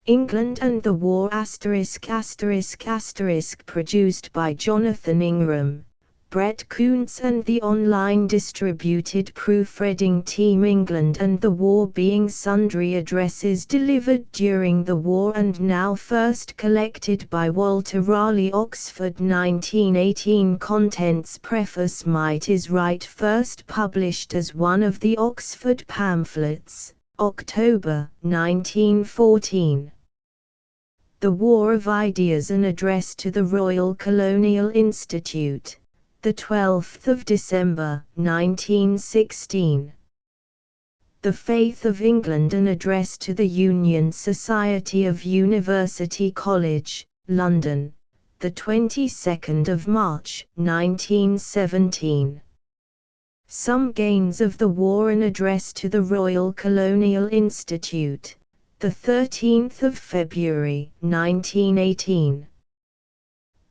England and the War **** produced by Jonathan Ingram, Brett Kuntz and the online distributed proofreading team. England and the War being sundry addresses delivered during the war and now first collected by Walter Raleigh, Oxford 1918. Contents. Preface. Might is Right first published as one of the Oxford pamphlets, October 1914. The War of Ideas. An address to the Royal Colonial Institute, the 12th of December, 1916. The Faith of England. An address to the Union Society of University College, London, the 22nd of March, 1917. Some Gains of the War. An address to the Royal Colonial Institute, the 13th of February, 1918.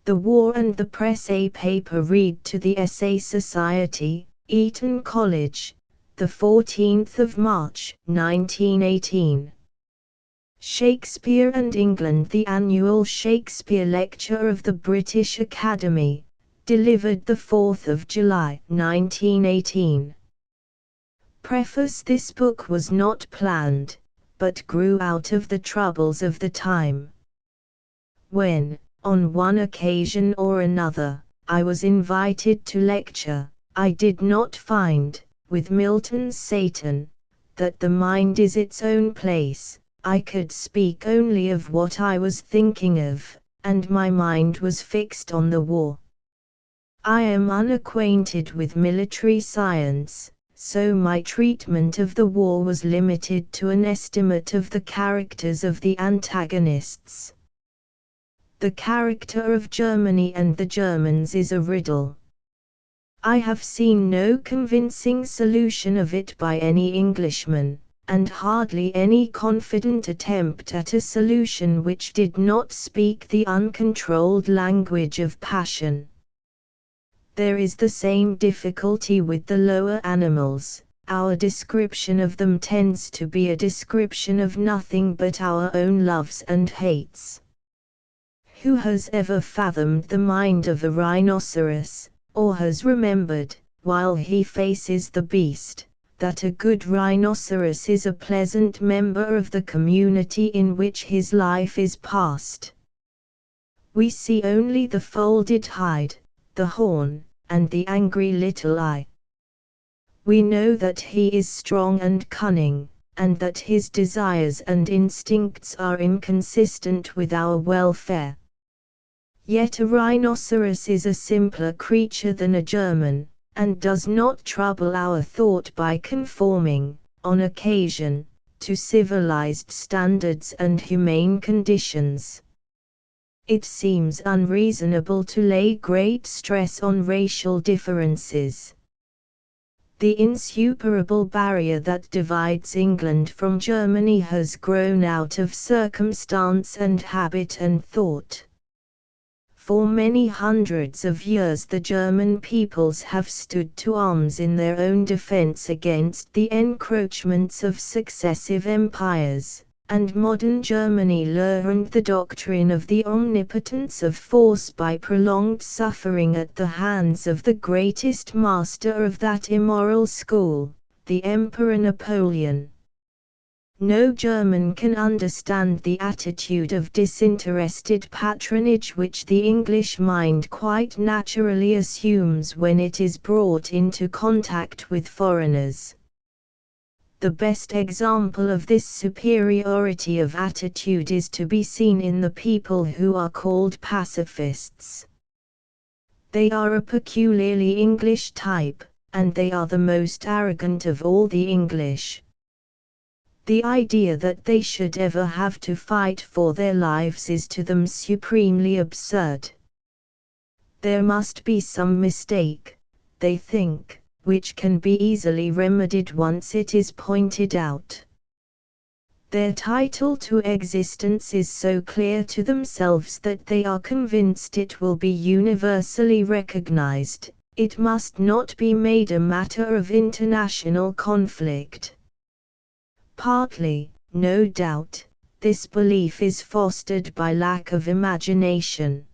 The War and the Press. A paper read to the Essay Society, Eton College, the 14th of March, 1918. Shakespeare and England. The annual Shakespeare Lecture of the British Academy, delivered the 4th of July, 1918. Preface. This book was not planned, but grew out of the troubles of the time. When, on one occasion or another, I was invited to lecture, I did not find, with Milton's Satan, that the mind is its own place. I could speak only of what I was thinking of, and my mind was fixed on the war. I am unacquainted with military science, so my treatment of the war was limited to an estimate of the characters of the antagonists. The character of Germany and the Germans is a riddle. I have seen no convincing solution of it by any Englishman, and hardly any confident attempt at a solution which did not speak the uncontrolled language of passion. There is the same difficulty with the lower animals. Our description of them tends to be a description of nothing but our own loves and hates. Who has ever fathomed the mind of a rhinoceros, or has remembered, while he faces the beast, that a good rhinoceros is a pleasant member of the community in which his life is passed? We see only the folded hide, the horn, and the angry little eye. We know that he is strong and cunning, and that his desires and instincts are inconsistent with our welfare. Yet a rhinoceros is a simpler creature than a German, and does not trouble our thought by conforming, on occasion, to civilized standards and humane conditions. It seems unreasonable to lay great stress on racial differences. The insuperable barrier that divides England from Germany has grown out of circumstance and habit and thought. For many hundreds of years the German peoples have stood to arms in their own defense against the encroachments of successive empires, and modern Germany learned the doctrine of the omnipotence of force by prolonged suffering at the hands of the greatest master of that immoral school, the Emperor Napoleon. No German can understand the attitude of disinterested patronage which the English mind quite naturally assumes when it is brought into contact with foreigners. The best example of this superiority of attitude is to be seen in the people who are called pacifists. They are a peculiarly English type, and they are the most arrogant of all the English. The idea that they should ever have to fight for their lives is to them supremely absurd. There must be some mistake, they think, which can be easily remedied once it is pointed out. Their title to existence is so clear to themselves that they are convinced it will be universally recognized. It must not be made a matter of international conflict. Partly, no doubt, this belief is fostered by lack of imagination.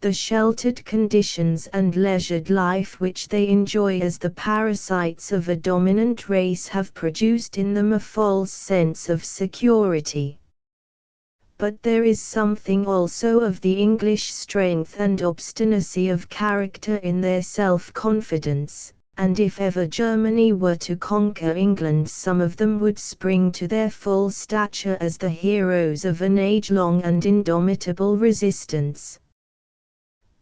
The sheltered conditions and leisured life which they enjoy as the parasites of a dominant race have produced in them a false sense of security. But there is something also of the English strength and obstinacy of character in their self-confidence, and if ever Germany were to conquer England, some of them would spring to their full stature as the heroes of an age-long and indomitable resistance.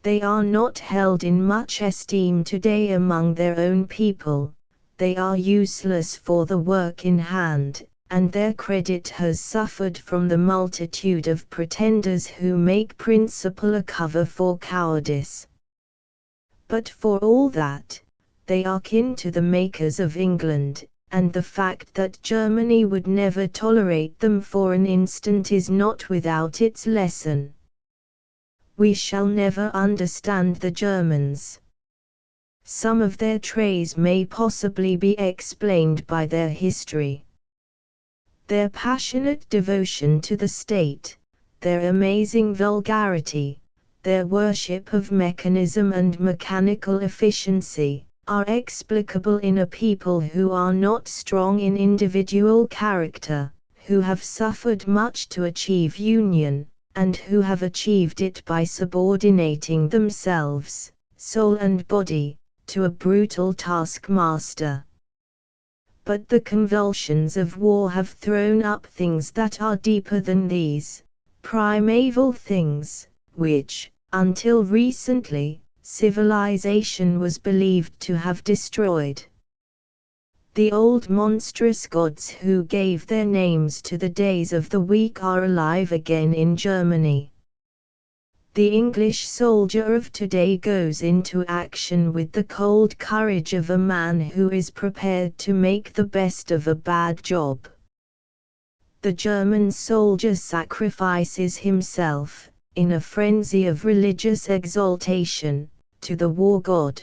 They are not held in much esteem today among their own people, they are useless for the work in hand, and their credit has suffered from the multitude of pretenders who make principle a cover for cowardice. But for all that, they are kin to the makers of England, and the fact that Germany would never tolerate them for an instant is not without its lesson. We shall never understand the Germans. Some of their traits may possibly be explained by their history. Their passionate devotion to the state, their amazing vulgarity, their worship of mechanism and mechanical efficiency, are explicable in a people who are not strong in individual character, who have suffered much to achieve union, and who have achieved it by subordinating themselves, soul and body, to a brutal taskmaster. But the convulsions of war have thrown up things that are deeper than these, primeval things, which, until recently, civilization was believed to have destroyed. The old monstrous gods who gave their names to the days of the week are alive again in Germany. The English soldier of today goes into action with the cold courage of a man who is prepared to make the best of a bad job. The German soldier sacrifices himself, in a frenzy of religious exaltation, to the war god.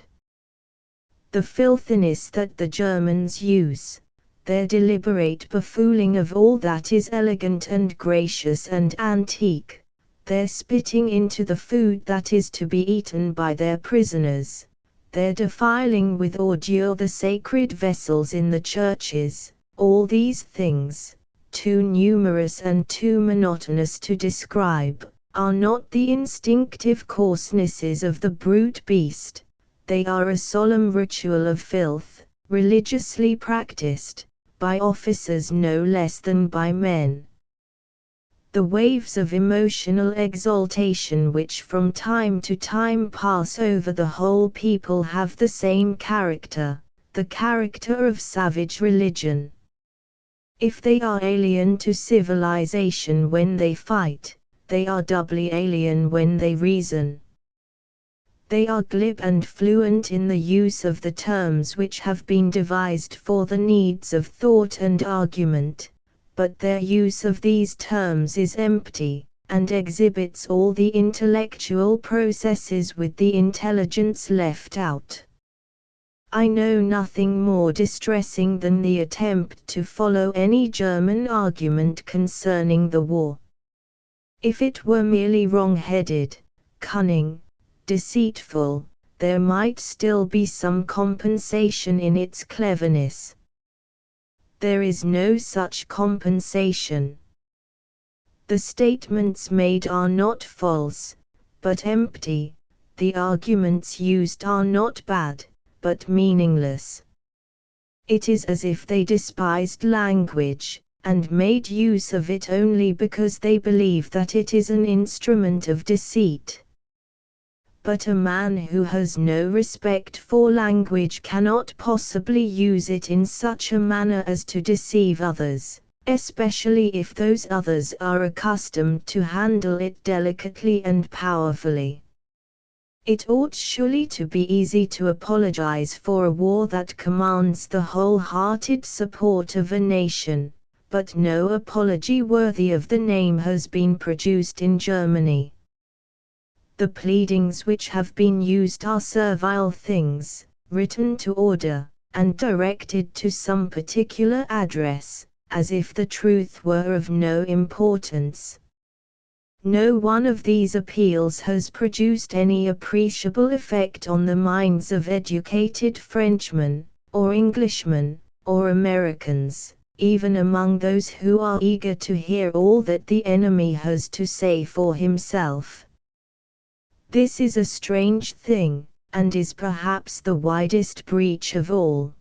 The filthiness that the Germans use, their deliberate befooling of all that is elegant and gracious and antique, their spitting into the food that is to be eaten by their prisoners, their defiling with ordure the sacred vessels in the churches, all these things, too numerous and too monotonous to describe, are not the instinctive coarsenesses of the brute beast. They are a solemn ritual of filth, religiously practiced, by officers no less than by men. The waves of emotional exaltation which from time to time pass over the whole people have the same character, the character of savage religion. If they are alien to civilization when they fight, they are doubly alien when they reason. They are glib and fluent in the use of the terms which have been devised for the needs of thought and argument, but their use of these terms is empty, and exhibits all the intellectual processes with the intelligence left out. I know nothing more distressing than the attempt to follow any German argument concerning the war. If it were merely wrong-headed, cunning, deceitful, there might still be some compensation in its cleverness. There is no such compensation. The statements made are not false, but empty, the arguments used are not bad, but meaningless. It is as if they despised language, and made use of it only because they believe that it is an instrument of deceit. But a man who has no respect for language cannot possibly use it in such a manner as to deceive others, especially if those others are accustomed to handle it delicately and powerfully. It ought surely to be easy to apologize for a war that commands the wholehearted support of a nation, but no apology worthy of the name has been produced in Germany. The pleadings which have been used are servile things, written to order, and directed to some particular address, as if the truth were of no importance. No one of these appeals has produced any appreciable effect on the minds of educated Frenchmen, or Englishmen, or Americans, even among those who are eager to hear all that the enemy has to say for himself. This is a strange thing, and is perhaps the widest breach of all.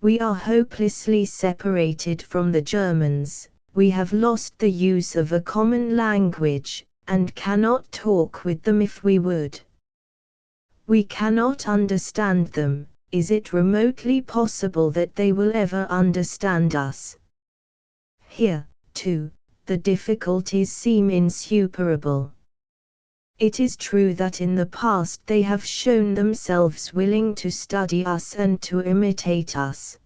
We are hopelessly separated from the Germans. We have lost the use of a common language, and cannot talk with them if we would. We cannot understand them. Is it remotely possible that they will ever understand us? Here, too, the difficulties seem insuperable. It is true that in the past they have shown themselves willing to study us and to imitate us.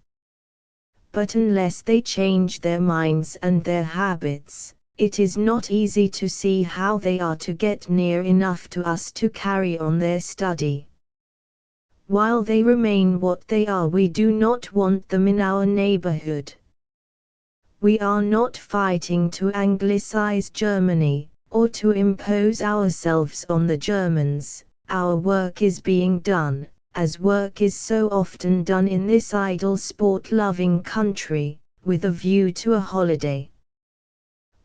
But unless they change their minds and their habits, it is not easy to see how they are to get near enough to us to carry on their study. While they remain what they are, we do not want them in our neighborhood. We are not fighting to Anglicize Germany, or to impose ourselves on the Germans. Our work is being done, as work is so often done in this idle sport-loving country, with a view to a holiday.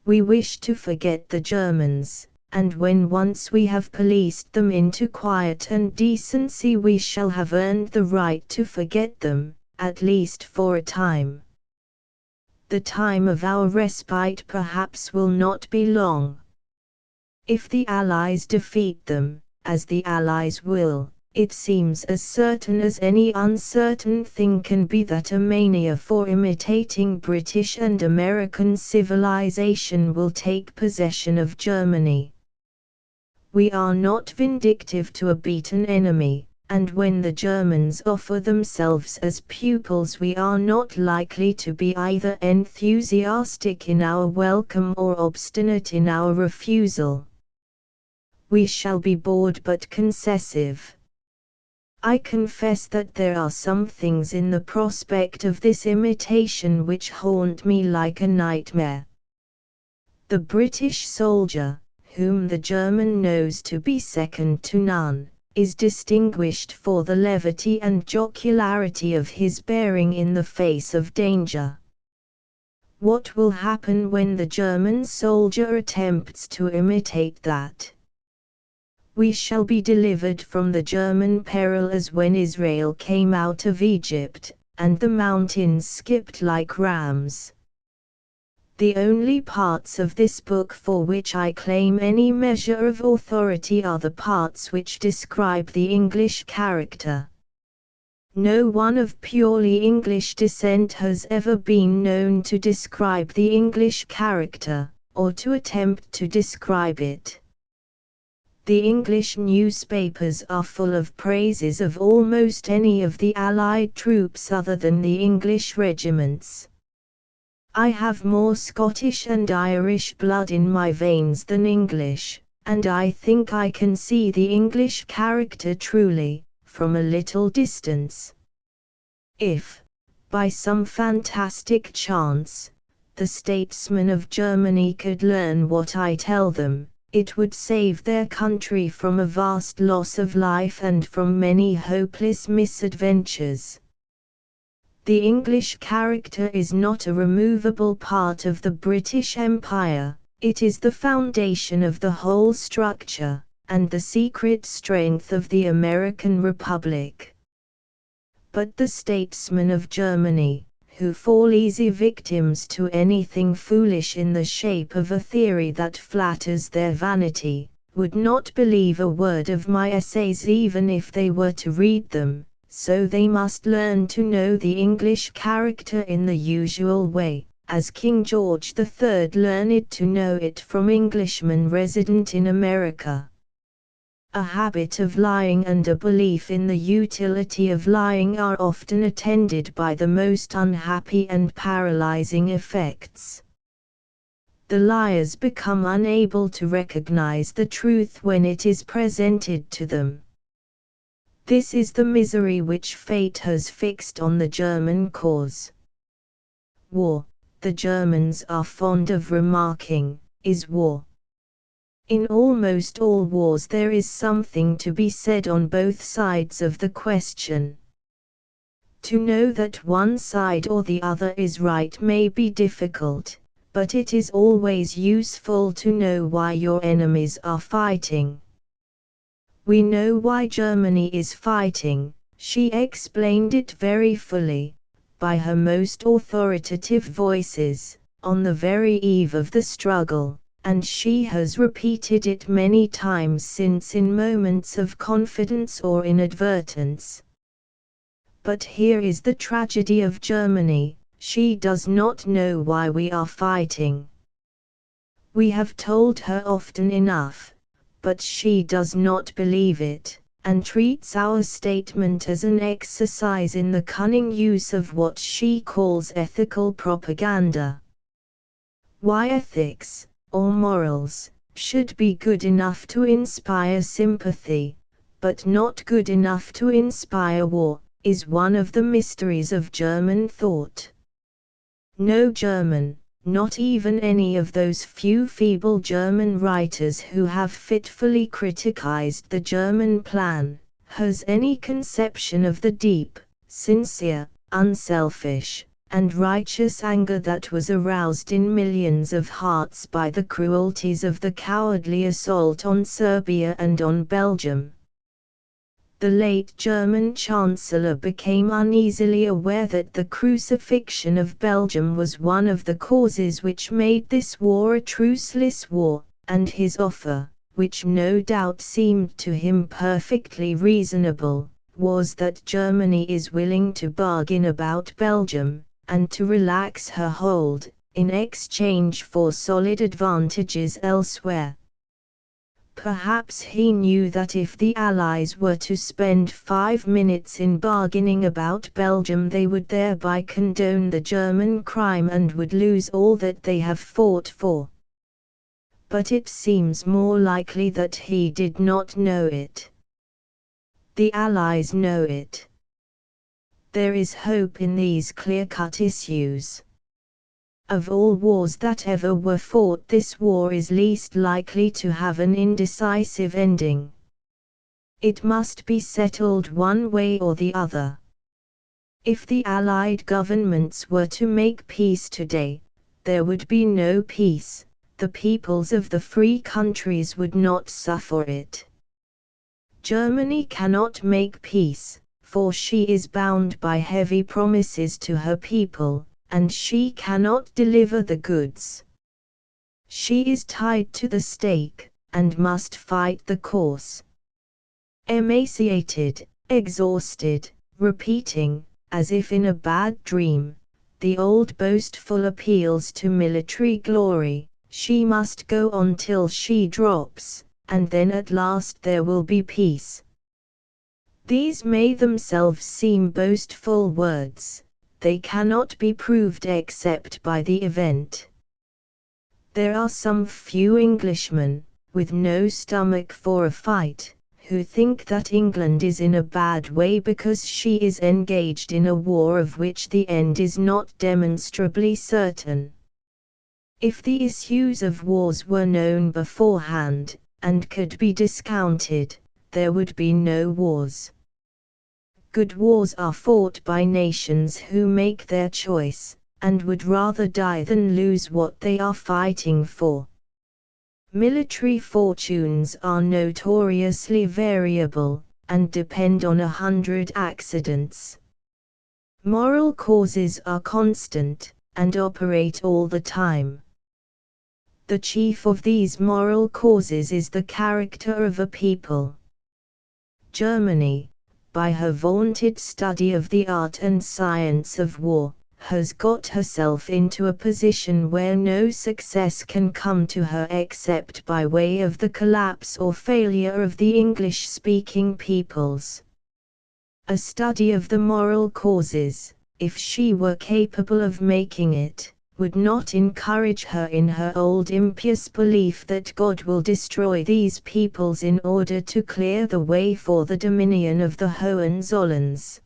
We wish to forget the Germans, and when once we have policed them into quiet and decency, we shall have earned the right to forget them, at least for a time. The time of our respite perhaps will not be long. If the Allies defeat them, as the Allies will, it seems as certain as any uncertain thing can be that a mania for imitating British and American civilization will take possession of Germany. We are not vindictive to a beaten enemy, and when the Germans offer themselves as pupils, we are not likely to be either enthusiastic in our welcome or obstinate in our refusal. We shall be bored but concessive. I confess that there are some things in the prospect of this imitation which haunt me like a nightmare. The British soldier, whom the German knows to be second to none, is distinguished for the levity and jocularity of his bearing in the face of danger. What will happen when the German soldier attempts to imitate that? We shall be delivered from the German peril as when Israel came out of Egypt, and the mountains skipped like rams. The only parts of this book for which I claim any measure of authority are the parts which describe the English character. No one of purely English descent has ever been known to describe the English character, or to attempt to describe it. The English newspapers are full of praises of almost any of the Allied troops other than the English regiments. I have more Scottish and Irish blood in my veins than English, and I think I can see the English character truly, from a little distance. If, by some fantastic chance, the statesmen of Germany could learn what I tell them, it would save their country from a vast loss of life and from many hopeless misadventures. The English character is not a removable part of the British Empire, it is the foundation of the whole structure, and the secret strength of the American Republic. But the statesmen of Germany, who fall easy victims to anything foolish in the shape of a theory that flatters their vanity, would not believe a word of my essays even if they were to read them, so they must learn to know the English character in the usual way, as King George III learned to know it from Englishmen resident in America. A habit of lying and a belief in the utility of lying are often attended by the most unhappy and paralyzing effects. The liars become unable to recognize the truth when it is presented to them. This is the misery which fate has fixed on the German cause. War, the Germans are fond of remarking, is war. In almost all wars there is something to be said on both sides of the question. To know that one side or the other is right may be difficult, but it is always useful to know why your enemies are fighting. We know why Germany is fighting, she explained it very fully, by her most authoritative voices, on the very eve of the struggle, and she has repeated it many times since in moments of confidence or inadvertence. But here is the tragedy of Germany, she does not know why we are fighting. We have told her often enough, but she does not believe it, and treats our statement as an exercise in the cunning use of what she calls ethical propaganda. Why ethics, or morals, should be good enough to inspire sympathy, but not good enough to inspire war, is one of the mysteries of German thought. No German, not even any of those few feeble German writers who have fitfully criticized the German plan, has any conception of the deep, sincere, unselfish, and righteous anger that was aroused in millions of hearts by the cruelties of the cowardly assault on Serbia and on Belgium. The late German Chancellor became uneasily aware that the crucifixion of Belgium was one of the causes which made this war a truceless war, and his offer, which no doubt seemed to him perfectly reasonable, was that Germany is willing to bargain about Belgium, and to relax her hold, in exchange for solid advantages elsewhere. Perhaps he knew that if the Allies were to spend 5 minutes in bargaining about Belgium they would thereby condone the German crime and would lose all that they have fought for. But it seems more likely that he did not know it. The Allies know it. There is hope in these clear-cut issues. Of all wars that ever were fought, this war is least likely to have an indecisive ending. It must be settled one way or the other. If the Allied governments were to make peace today, there would be no peace, the peoples of the free countries would not suffer it. Germany cannot make peace, for she is bound by heavy promises to her people, and she cannot deliver the goods. She is tied to the stake, and must fight the course. Emaciated, exhausted, repeating, as if in a bad dream, the old boastful appeals to military glory, she must go on till she drops, and then at last there will be peace. These may themselves seem boastful words. They cannot be proved except by the event. There are some few Englishmen, with no stomach for a fight, who think that England is in a bad way because she is engaged in a war of which the end is not demonstrably certain. If the issues of wars were known beforehand, and could be discounted, there would be no wars. Good wars are fought by nations who make their choice, and would rather die than lose what they are fighting for. Military fortunes are notoriously variable, and depend on 100 accidents. Moral causes are constant, and operate all the time. The chief of these moral causes is the character of a people. Germany, by her vaunted study of the art and science of war, has got herself into a position where no success can come to her except by way of the collapse or failure of the English-speaking peoples. A study of the moral causes, if she were capable of making it, would not encourage her in her old impious belief that God will destroy these peoples in order to clear the way for the dominion of the Hohenzollerns.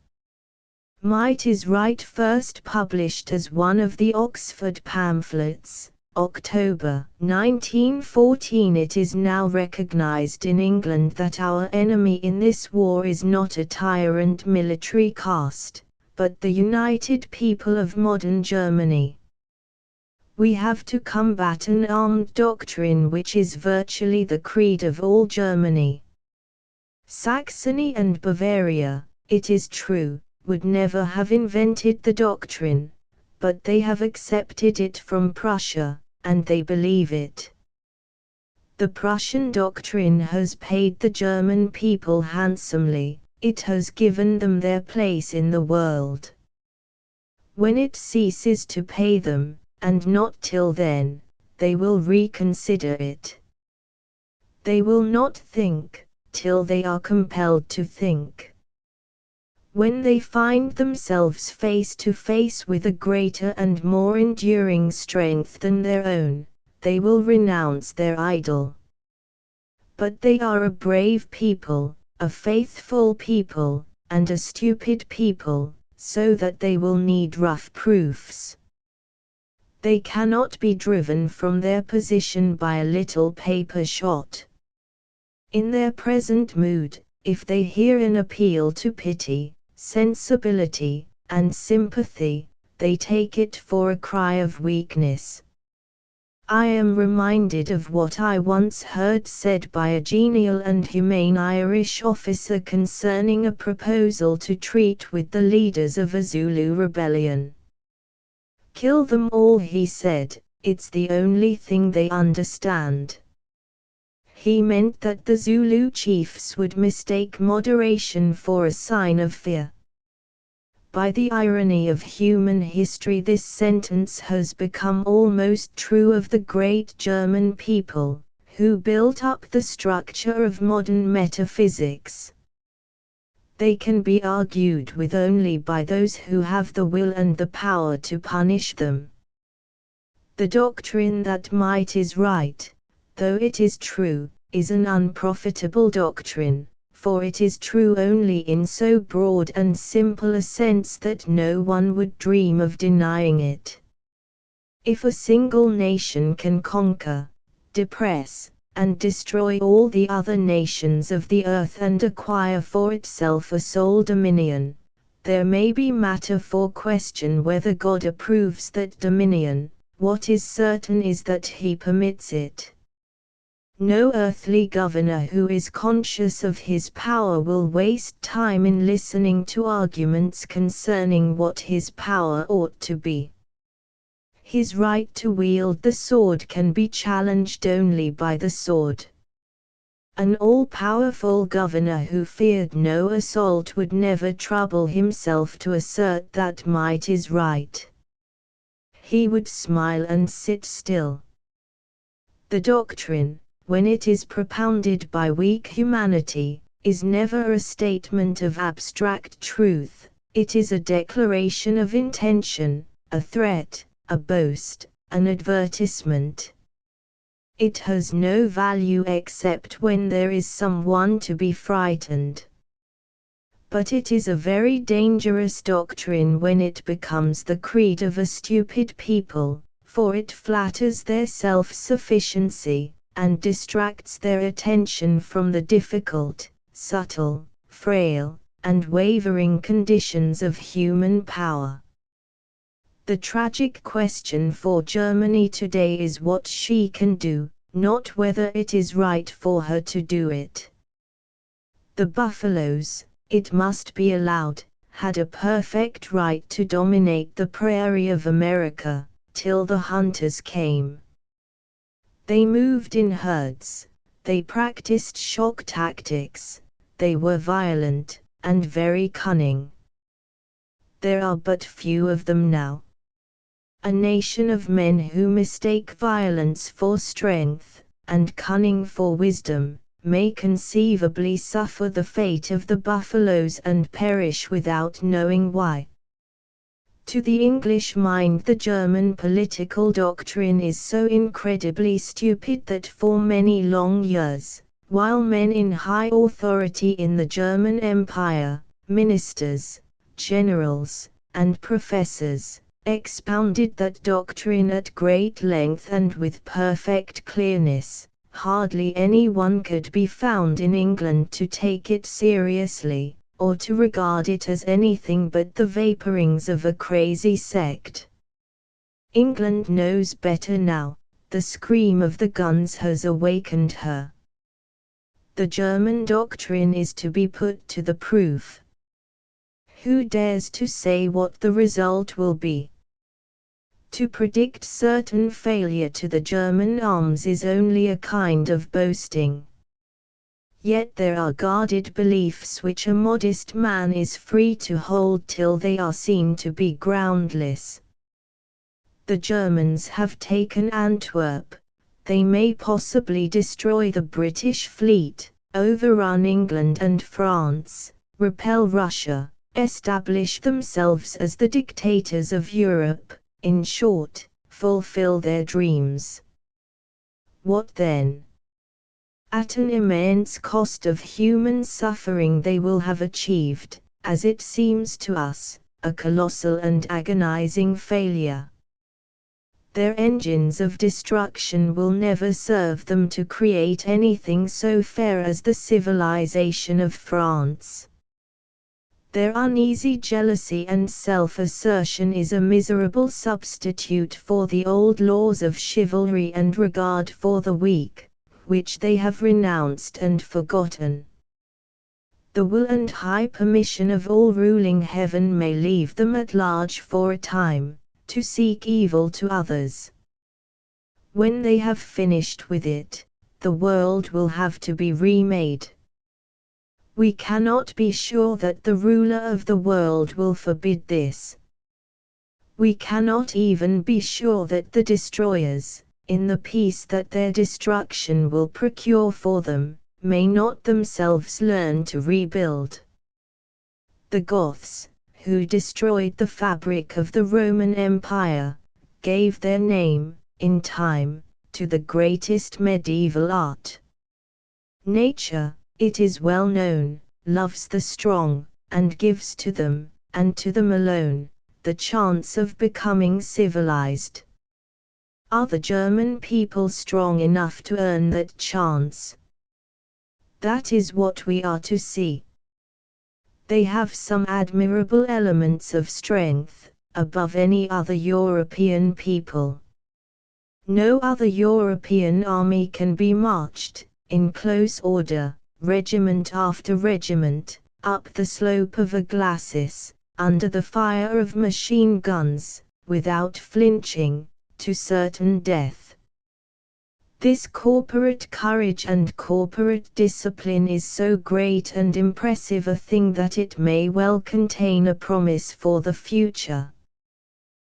Might is Right, first published as one of the Oxford pamphlets, October 1914. It is now recognized in England that our enemy in this war is not a tyrant military caste, but the united people of modern Germany. We have to combat an armed doctrine which is virtually the creed of all Germany. Saxony and Bavaria, it is true, would never have invented the doctrine, but they have accepted it from Prussia, and they believe it. The Prussian doctrine has paid the German people handsomely, it has given them their place in the world. When it ceases to pay them, and not till then, they will reconsider it. They will not think, till they are compelled to think. When they find themselves face to face with a greater and more enduring strength than their own, they will renounce their idol. But they are a brave people, a faithful people, and a stupid people, so that they will need rough proofs. They cannot be driven from their position by a little paper shot. In their present mood, if they hear an appeal to pity, sensibility, and sympathy, they take it for a cry of weakness. I am reminded of what I once heard said by a genial and humane Irish officer concerning a proposal to treat with the leaders of a Zulu rebellion. "Kill them all," he said, "it's the only thing they understand." He meant that the Zulu chiefs would mistake moderation for a sign of fear. By the irony of human history, this sentence has become almost true of the great German people, who built up the structure of modern metaphysics. They can be argued with only by those who have the will and the power to punish them. The doctrine that might is right, though it is true, is an unprofitable doctrine, for it is true only in so broad and simple a sense that no one would dream of denying it. If a single nation can conquer, depress, and destroy all the other nations of the earth and acquire for itself a sole dominion, there may be matter for question whether God approves that dominion. What is certain is that He permits it. No earthly governor who is conscious of his power will waste time in listening to arguments concerning what his power ought to be. His right to wield the sword can be challenged only by the sword. An all-powerful governor who feared no assault would never trouble himself to assert that might is right. He would smile and sit still. The doctrine, when it is propounded by weak humanity, is never a statement of abstract truth, it is a declaration of intention, a threat, a boast, an advertisement. It has no value except when there is someone to be frightened. But it is a very dangerous doctrine when it becomes the creed of a stupid people, for it flatters their self-sufficiency, and distracts their attention from the difficult, subtle, frail, and wavering conditions of human power. The tragic question for Germany today is what she can do, not whether it is right for her to do it. The buffaloes, it must be allowed, had a perfect right to dominate the prairie of America, till the hunters came. They moved in herds, they practiced shock tactics, they were violent, and very cunning. There are but few of them now. A nation of men who mistake violence for strength, and cunning for wisdom, may conceivably suffer the fate of the buffaloes and perish without knowing why. To the English mind, the German political doctrine is so incredibly stupid that for many long years, while men in high authority in the German Empire, ministers, generals, and professors, expounded that doctrine at great length and with perfect clearness. Hardly anyone could be found in England to take it seriously, or to regard it as anything but the vaporings of a crazy sect. England knows better now. The scream of the guns has awakened her. The German doctrine is to be put to the proof. Who dares to say what the result will be? To predict certain failure to the German arms is only a kind of boasting. Yet there are guarded beliefs which a modest man is free to hold till they are seen to be groundless. The Germans have taken Antwerp. They may possibly destroy the British fleet, overrun England and France, repel Russia, establish themselves as the dictators of Europe, in short, fulfill their dreams. What then? At an immense cost of human suffering they will have achieved, as it seems to us, a colossal and agonizing failure. Their engines of destruction will never serve them to create anything so fair as the civilization of France. Their uneasy jealousy and self-assertion is a miserable substitute for the old laws of chivalry and regard for the weak, which they have renounced and forgotten. The will and high permission of all ruling heaven may leave them at large for a time, to seek evil to others. When they have finished with it, the world will have to be remade. We cannot be sure that the ruler of the world will forbid this. We cannot even be sure that the destroyers, in the peace that their destruction will procure for them, may not themselves learn to rebuild. The Goths, who destroyed the fabric of the Roman Empire, gave their name, in time, to the greatest medieval art. Nature, it is well known, loves the strong, and gives to them, and to them alone, the chance of becoming civilized. Are the German people strong enough to earn that chance? That is what we are to see. They have some admirable elements of strength, above any other European people. No other European army can be marched, in close order, regiment after regiment, up the slope of a glacis, under the fire of machine guns, without flinching, to certain death. This corporate courage and corporate discipline is so great and impressive a thing that it may well contain a promise for the future.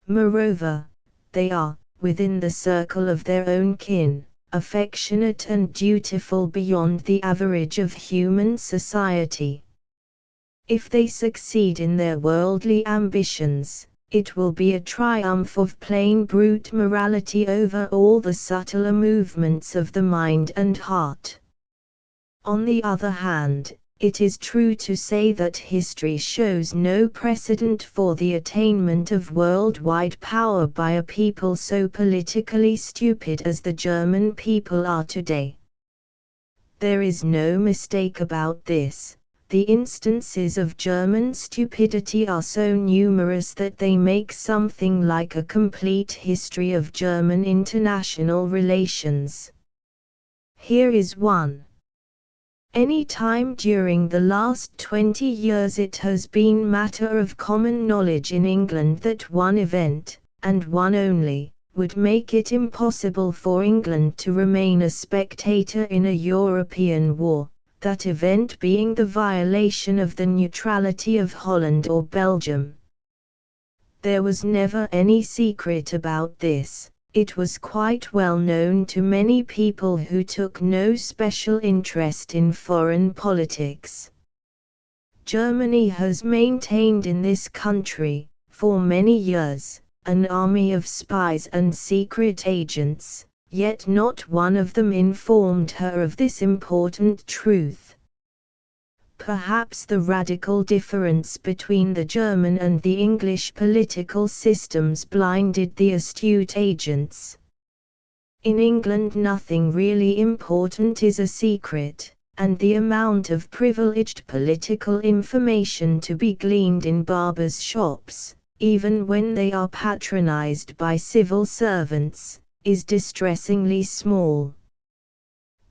Moreover, they are, within the circle of their own kin, affectionate and dutiful beyond the average of human society. If they succeed in their worldly ambitions, it will be a triumph of plain brute morality over all the subtler movements of the mind and heart. On the other hand, it is true to say that history shows no precedent for the attainment of worldwide power by a people so politically stupid as the German people are today. There is no mistake about this. The instances of German stupidity are so numerous that they make something like a complete history of German international relations. Here is one. Any time during the last 20 years it has been matter of common knowledge in England that one event, and one only, would make it impossible for England to remain a spectator in a European war, that event being the violation of the neutrality of Holland or Belgium. There was never any secret about this. It was quite well known to many people who took no special interest in foreign politics. Germany has maintained in this country, for many years, an army of spies and secret agents, yet not one of them informed her of this important truth. Perhaps the radical difference between the German and the English political systems blinded the astute agents. In England nothing really important is a secret, and the amount of privileged political information to be gleaned in barbers' shops, even when they are patronized by civil servants, is distressingly small.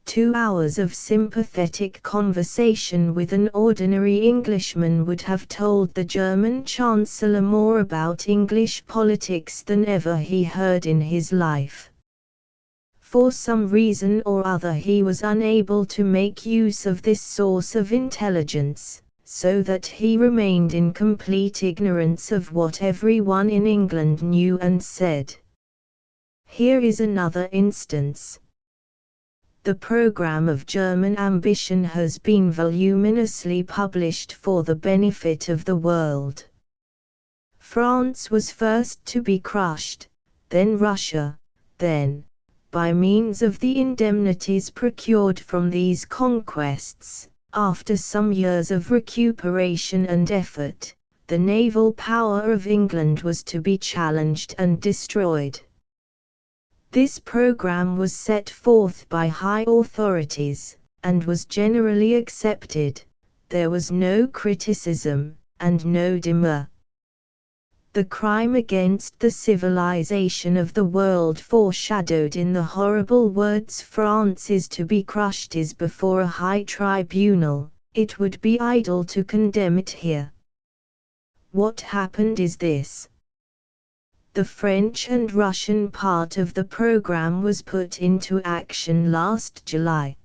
2 hours of sympathetic conversation with an ordinary Englishman would have told the German Chancellor more about English politics than ever he heard in his life. For some reason or other he was unable to make use of this source of intelligence, so that he remained in complete ignorance of what everyone in England knew and said. Here is another instance. The program of German ambition has been voluminously published for the benefit of the world. France was first to be crushed, then Russia, then, by means of the indemnities procured from these conquests, after some years of recuperation and effort, the naval power of England was to be challenged and destroyed. This program was set forth by high authorities, and was generally accepted. There was no criticism, and no demur. The crime against the civilization of the world foreshadowed in the horrible words "France is to be crushed" is before a high tribunal. It would be idle to condemn it here. What happened is this. The French and Russian part of the program was put into action last July.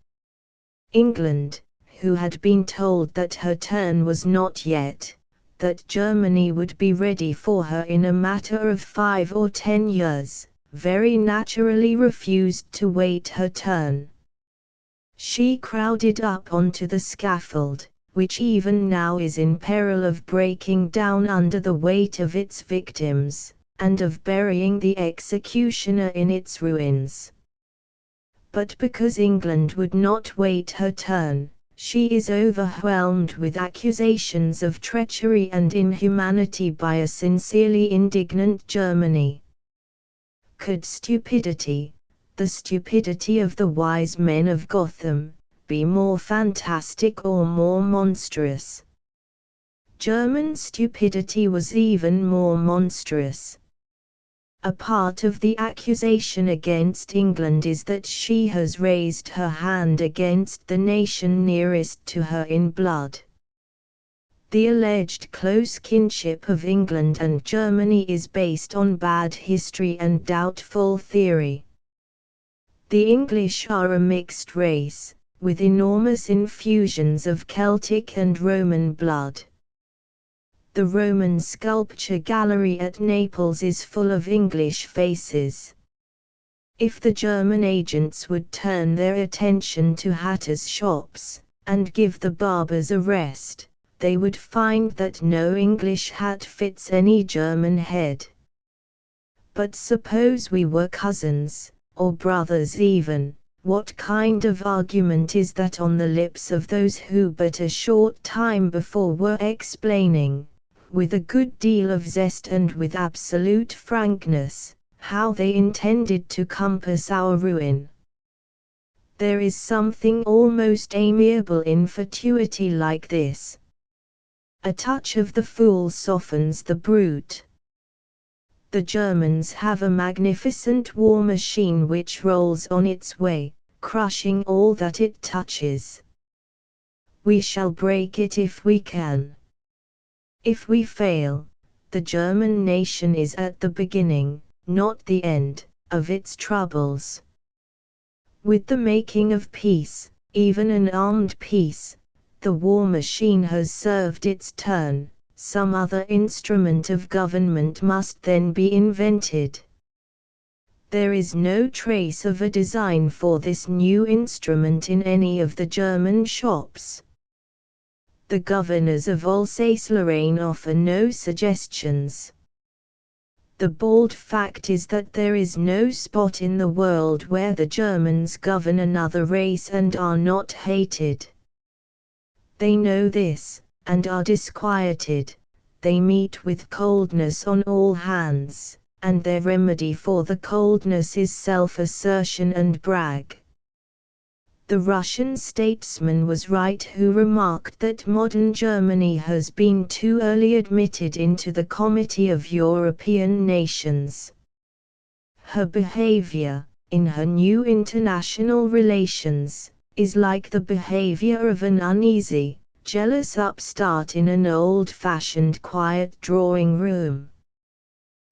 England, who had been told that her turn was not yet, that Germany would be ready for her in a matter of 5 or 10 years, very naturally refused to wait her turn. She crowded up onto the scaffold, which even now is in peril of breaking down under the weight of its victims, and of burying the executioner in its ruins. But because England would not wait her turn, she is overwhelmed with accusations of treachery and inhumanity by a sincerely indignant Germany. Could stupidity, the stupidity of the wise men of Gotham, be more fantastic or more monstrous? German stupidity was even more monstrous. A part of the accusation against England is that she has raised her hand against the nation nearest to her in blood. The alleged close kinship of England and Germany is based on bad history and doubtful theory. The English are a mixed race, with enormous infusions of Celtic and Roman blood. The Roman sculpture gallery at Naples is full of English faces. If the German agents would turn their attention to hatters' shops, and give the barbers a rest, they would find that no English hat fits any German head. But suppose we were cousins, or brothers even, what kind of argument is that on the lips of those who but a short time before were explaining, with a good deal of zest and with absolute frankness, how they intended to compass our ruin? There is something almost amiable in fatuity like this. A touch of the fool softens the brute. The Germans have a magnificent war machine which rolls on its way, crushing all that it touches. We shall break it if we can. If we fail, the German nation is at the beginning, not the end, of its troubles. With the making of peace, even an armed peace, the war machine has served its turn. Some other instrument of government must then be invented. There is no trace of a design for this new instrument in any of the German shops. The governors of Alsace-Lorraine offer no suggestions. The bald fact is that there is no spot in the world where the Germans govern another race and are not hated. They know this, and are disquieted. They meet with coldness on all hands, and their remedy for the coldness is self-assertion and brag. The Russian statesman was right who remarked that modern Germany has been too early admitted into the Committee of European Nations. Her behavior, in her new international relations, is like the behavior of an uneasy, jealous upstart in an old-fashioned quiet drawing room.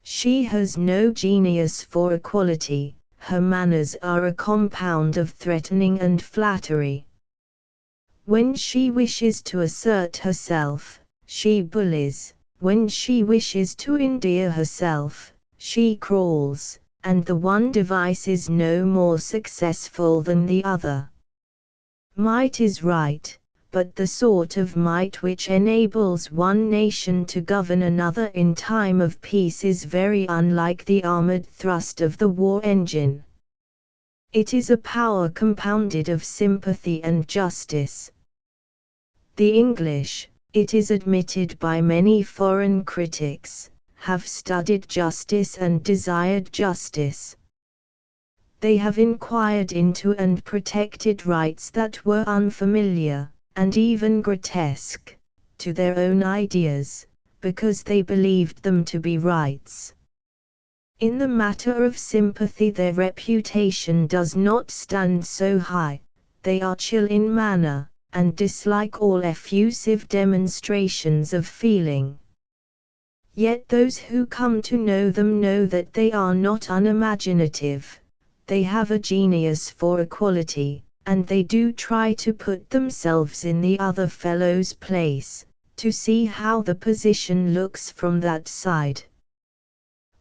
She has no genius for equality. Her manners are a compound of threatening and flattery. When she wishes to assert herself, she bullies. When she wishes to endear herself, she crawls, and the one device is no more successful than the other. Might is right, but the sort of might which enables one nation to govern another in time of peace is very unlike the armored thrust of the war engine. It is a power compounded of sympathy and justice. The English, it is admitted by many foreign critics, have studied justice and desired justice. They have inquired into and protected rights that were unfamiliar, and even grotesque, to their own ideas, because they believed them to be rights. In the matter of sympathy their reputation does not stand so high. They are chill in manner, and dislike all effusive demonstrations of feeling. Yet those who come to know them know that they are not unimaginative. They have a genius for equality, and they do try to put themselves in the other fellow's place, to see how the position looks from that side.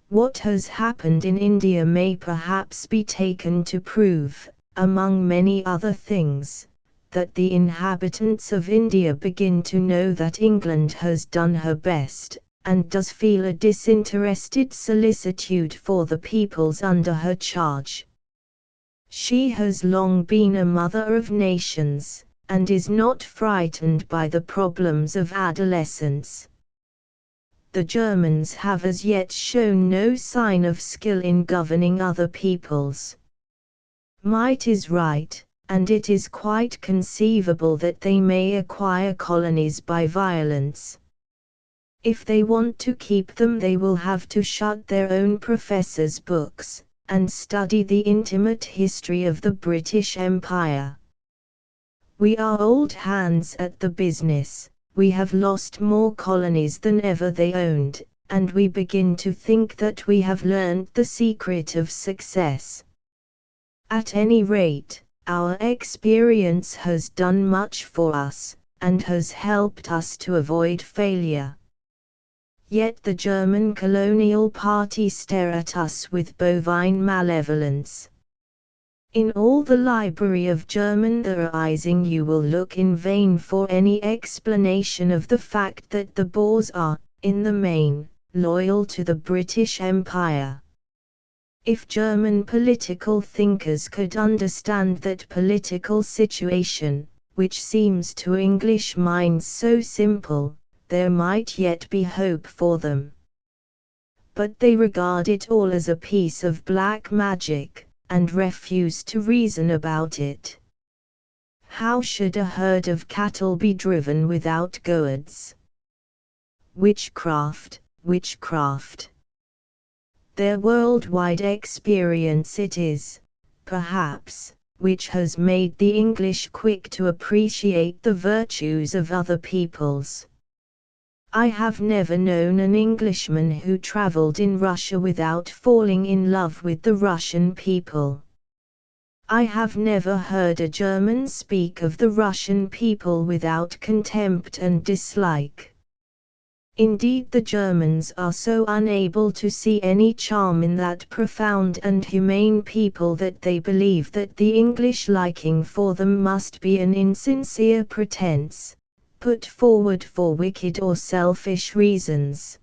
What has happened in India may perhaps be taken to prove, among many other things, that the inhabitants of India begin to know that England has done her best, and does feel a disinterested solicitude for the peoples under her charge. She has long been a mother of nations, and is not frightened by the problems of adolescence. The Germans have as yet shown no sign of skill in governing other peoples. Might is right, and it is quite conceivable that they may acquire colonies by violence. If they want to keep them they will have to shut their own professors' books, and study the intimate history of the British Empire. We are old hands at the business. We have lost more colonies than ever they owned, and we begin to think that we have learned the secret of success. At any rate, our experience has done much for us, and has helped us to avoid failure. Yet the German colonial party stare at us with bovine malevolence. In all the library of German theorizing you will look in vain for any explanation of the fact that the Boers are, in the main, loyal to the British Empire. If German political thinkers could understand that political situation, which seems to English minds so simple, there might yet be hope for them. But they regard it all as a piece of black magic, and refuse to reason about it. How should a herd of cattle be driven without goads? Witchcraft, witchcraft. Their worldwide experience it is, perhaps, which has made the English quick to appreciate the virtues of other peoples. I have never known an Englishman who traveled in Russia without falling in love with the Russian people. I have never heard a German speak of the Russian people without contempt and dislike. Indeed, the Germans are so unable to see any charm in that profound and humane people that they believe that the English liking for them must be an insincere pretense, put forward for wicked or selfish reasons.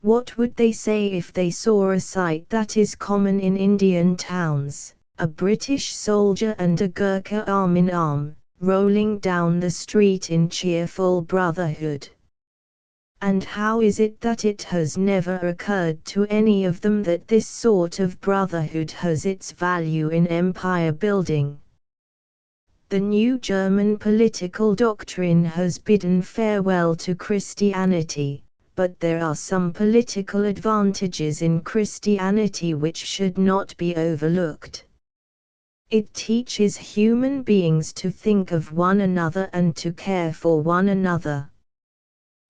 What would they say if they saw a sight that is common in Indian towns, a British soldier and a Gurkha arm in arm, rolling down the street in cheerful brotherhood. And how is it that it has never occurred to any of them that this sort of brotherhood has its value in empire building? The new German political doctrine has bidden farewell to Christianity, but there are some political advantages in Christianity which should not be overlooked. It teaches human beings to think of one another and to care for one another.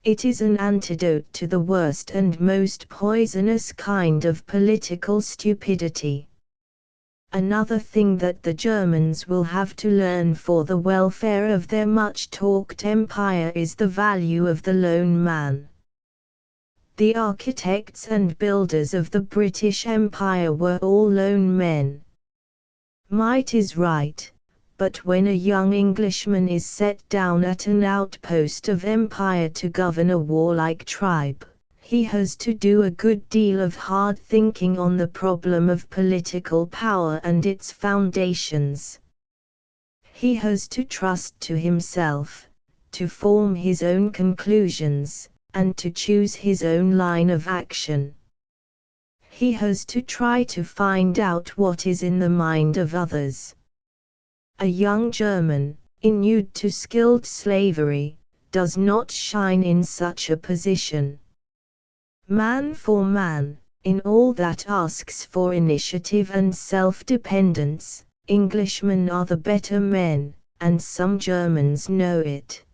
It is an antidote to the worst and most poisonous kind of political stupidity. Another thing that the Germans will have to learn for the welfare of their much-talked empire is the value of the lone man. The architects and builders of the British Empire were all lone men. Might is right, but when a young Englishman is set down at an outpost of empire to govern a warlike tribe, he has to do a good deal of hard thinking on the problem of political power and its foundations. He has to trust to himself, to form his own conclusions, and to choose his own line of action. He has to try to find out what is in the mind of others. A young German, inured to skilled slavery, does not shine in such a position. Man for man, in all that asks for initiative and self-dependence, Englishmen are the better men, and some Germans know it.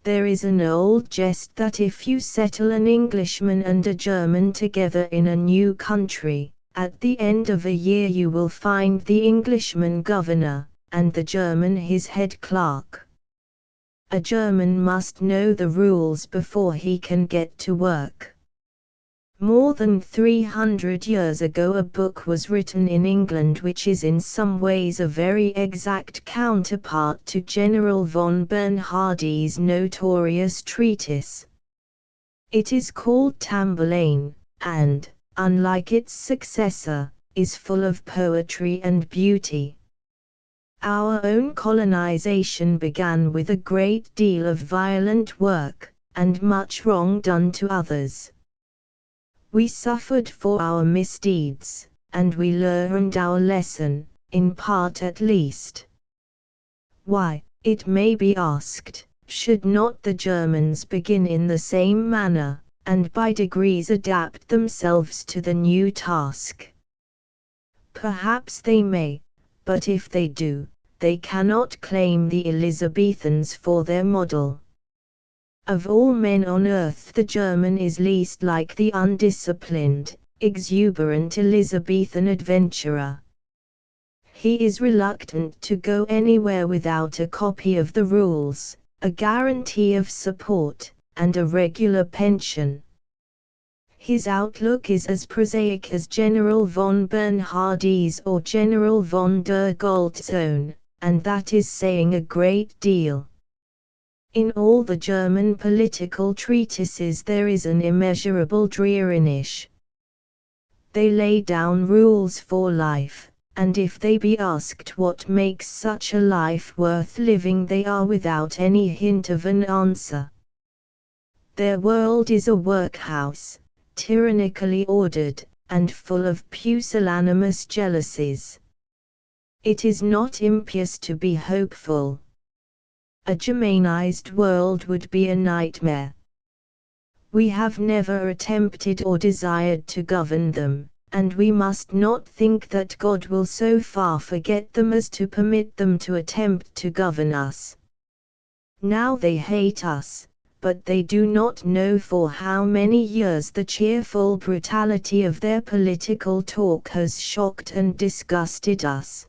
There is an old jest that if you settle an Englishman and a German together in a new country, at the end of a year you will find the Englishman governor, and the German his head clerk. A German must know the rules before he can get to work. More than 300 years ago a book was written in England which is in some ways a very exact counterpart to General von Bernhardi's notorious treatise. It is called Tamburlaine, and, unlike its successor, is full of poetry and beauty. Our own colonization began with a great deal of violent work, and much wrong done to others. We suffered for our misdeeds, and we learned our lesson, in part at least. Why, it may be asked, should not the Germans begin in the same manner, and by degrees adapt themselves to the new task? Perhaps they may, but if they do, they cannot claim the Elizabethans for their model. Of all men on earth the German is least like the undisciplined, exuberant Elizabethan adventurer. He is reluctant to go anywhere without a copy of the rules, a guarantee of support, and a regular pension. His outlook is as prosaic as General von Bernhardi's or General von der Goltz's own, and that is saying a great deal. In all the German political treatises there is an immeasurable dreariness. They lay down rules for life, and if they be asked what makes such a life worth living they are without any hint of an answer. Their world is a workhouse, tyrannically ordered, and full of pusillanimous jealousies. It is not impious to be hopeful. A Germanized world would be a nightmare. We have never attempted or desired to govern them, and we must not think that God will so far forget them as to permit them to attempt to govern us. Now they hate us, but they do not know for how many years the cheerful brutality of their political talk has shocked and disgusted us.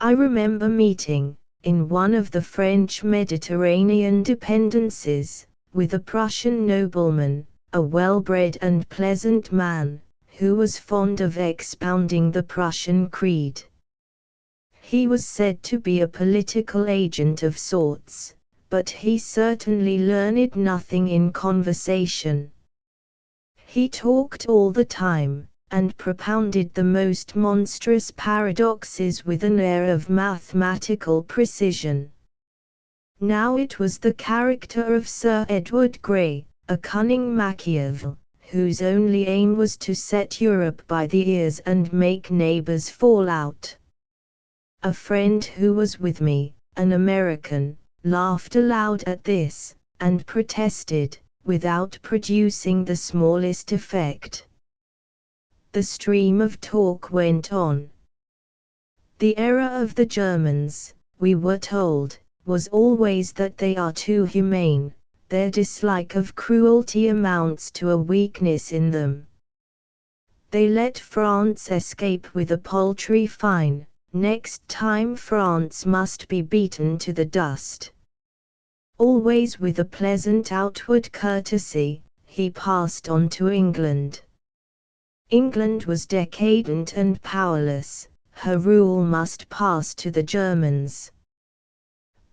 I remember meeting, in one of the French Mediterranean dependencies, with a Prussian nobleman, a well-bred and pleasant man, who was fond of expounding the Prussian creed. He was said to be a political agent of sorts, but he certainly learned nothing in conversation. He talked all the time, and propounded the most monstrous paradoxes with an air of mathematical precision. Now it was the character of Sir Edward Grey, a cunning Machiavel, whose only aim was to set Europe by the ears and make neighbors fall out. A friend who was with me, an American, laughed aloud at this, and protested, without producing the smallest effect. The stream of talk went on. The error of the Germans, we were told, was always that they are too humane. Their dislike of cruelty amounts to a weakness in them. They let France escape with a paltry fine. Next time France must be beaten to the dust. Always with a pleasant outward courtesy, he passed on to England. England was decadent and powerless, her rule must pass to the Germans.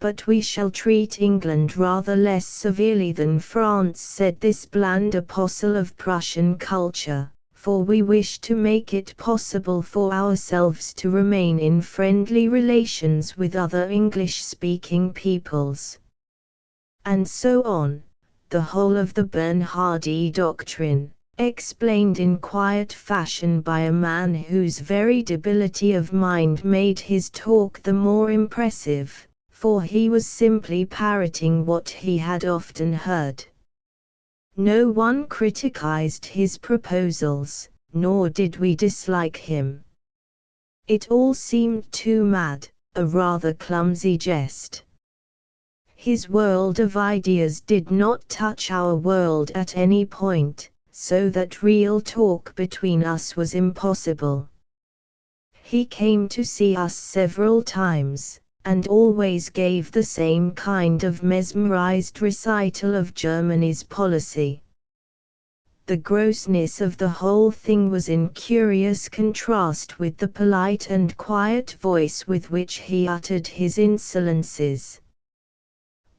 But we shall treat England rather less severely than France, said this bland apostle of Prussian culture, for we wish to make it possible for ourselves to remain in friendly relations with other English-speaking peoples. And so on, the whole of the Bernhardi doctrine, explained in quiet fashion by a man whose very debility of mind made his talk the more impressive, for he was simply parroting what he had often heard. No one criticized his proposals, nor did we dislike him. It all seemed too mad, a rather clumsy jest. His world of ideas did not touch our world at any point, so that real talk between us was impossible. He came to see us several times, and always gave the same kind of mesmerized recital of Germany's policy. The grossness of the whole thing was in curious contrast with the polite and quiet voice with which he uttered his insolences.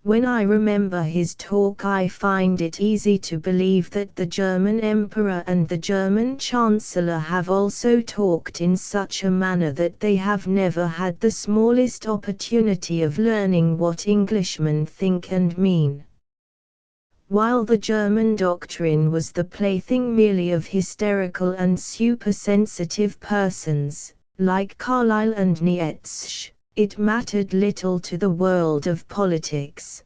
When I remember his talk, I find it easy to believe that the German Emperor and the German Chancellor have also talked in such a manner that they have never had the smallest opportunity of learning what Englishmen think and mean. While the German doctrine was the plaything merely of hysterical and supersensitive persons, like Carlyle and Nietzsche, it mattered little to the world of politics.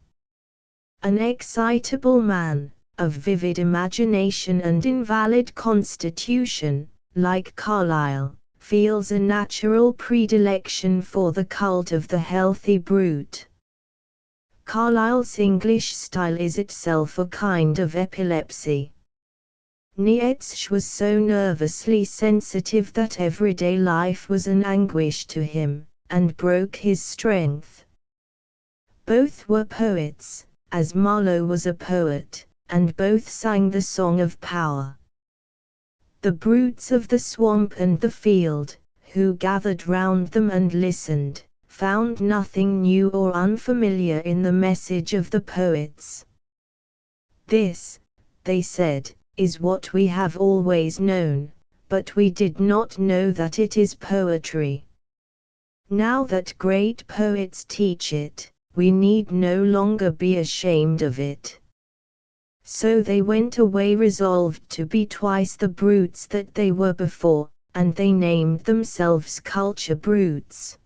An excitable man, of vivid imagination and invalid constitution, like Carlyle, feels a natural predilection for the cult of the healthy brute. Carlyle's English style is itself a kind of epilepsy. Nietzsche was so nervously sensitive that everyday life was an anguish to him, and broke his strength. Both were poets, as Marlowe was a poet, and both sang the song of power. The brutes of the swamp and the field, who gathered round them and listened, found nothing new or unfamiliar in the message of the poets. This, they said, is what we have always known, but we did not know that it is poetry. Now that great poets teach it, we need no longer be ashamed of it. So they went away resolved to be twice the brutes that they were before, and they named themselves culture brutes.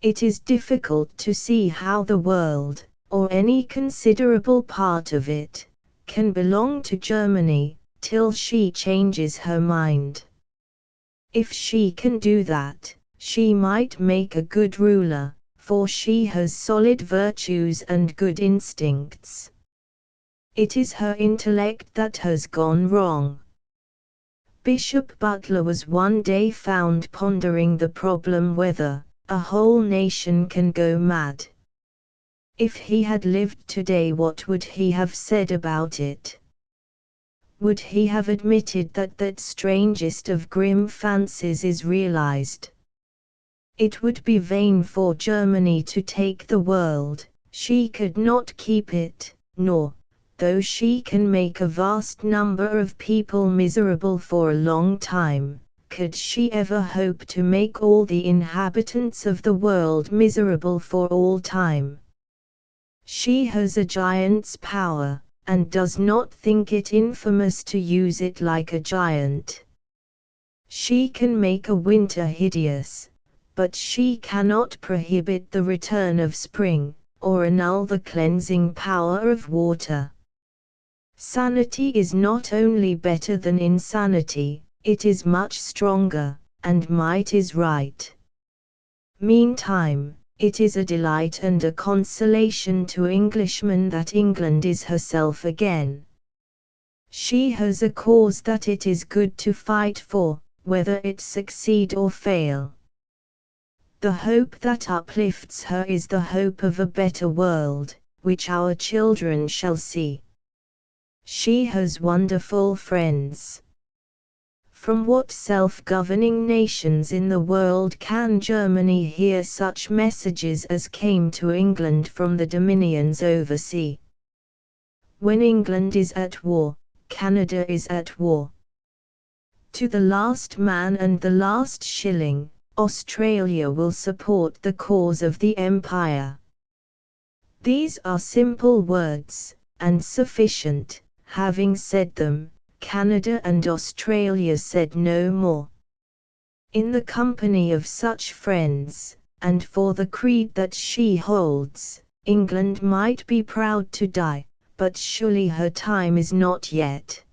It is difficult to see how the world, or any considerable part of it, can belong to Germany, till she changes her mind. If she can do that, she might make a good ruler, for she has solid virtues and good instincts. It is her intellect that has gone wrong. Bishop Butler was one day found pondering the problem whether a whole nation can go mad. If he had lived today, what would he have said about it? Would he have admitted that that strangest of grim fancies is realized? It would be vain for Germany to take the world, she could not keep it, nor, though she can make a vast number of people miserable for a long time, could she ever hope to make all the inhabitants of the world miserable for all time? She has a giant's power, and does not think it infamous to use it like a giant. She can make a winter hideous, but she cannot prohibit the return of spring, or annul the cleansing power of water. Sanity is not only better than insanity, it is much stronger, and might is right. Meantime, it is a delight and a consolation to Englishmen that England is herself again. She has a cause that it is good to fight for, whether it succeed or fail. The hope that uplifts her is the hope of a better world, which our children shall see. She has wonderful friends. From what self-governing nations in the world can Germany hear such messages as came to England from the dominions oversea? When England is at war, Canada is at war. To the last man and the last shilling, Australia will support the cause of the Empire. These are simple words, and sufficient. Having said them, Canada and Australia said no more. In the company of such friends, and for the creed that she holds, England might be proud to die, but surely her time is not yet.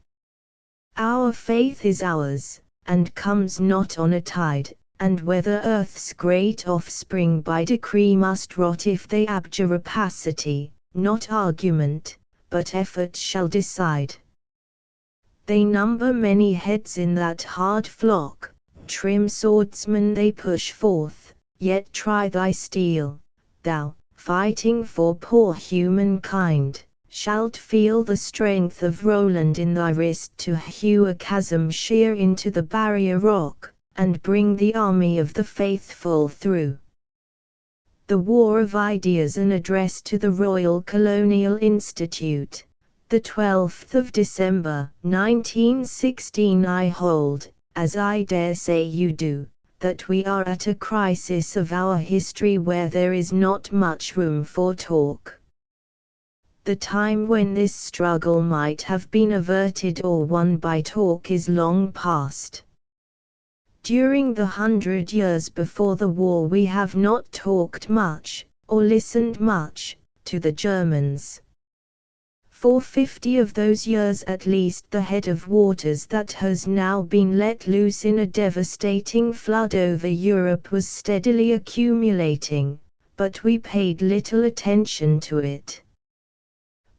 Our faith is ours, and comes not on a tide, and whether earth's great offspring by decree must rot if they abjure rapacity, not argument, but effort shall decide. They number many heads in that hard flock, trim swordsmen they push forth, yet try thy steel, thou, fighting for poor humankind, shalt feel the strength of Roland in thy wrist to hew a chasm sheer into the barrier rock, and bring the army of the faithful through. The War of Ideas, an address to the Royal Colonial Institute, the 12th of December, 1916. I hold, as I dare say you do, that we are at a crisis of our history where there is not much room for talk. The time when this struggle might have been averted or won by talk is long past. During the 100 years before the war we have not talked much, or listened much, to the Germans. For 50 of those years at least the head of waters that has now been let loose in a devastating flood over Europe was steadily accumulating, but we paid little attention to it.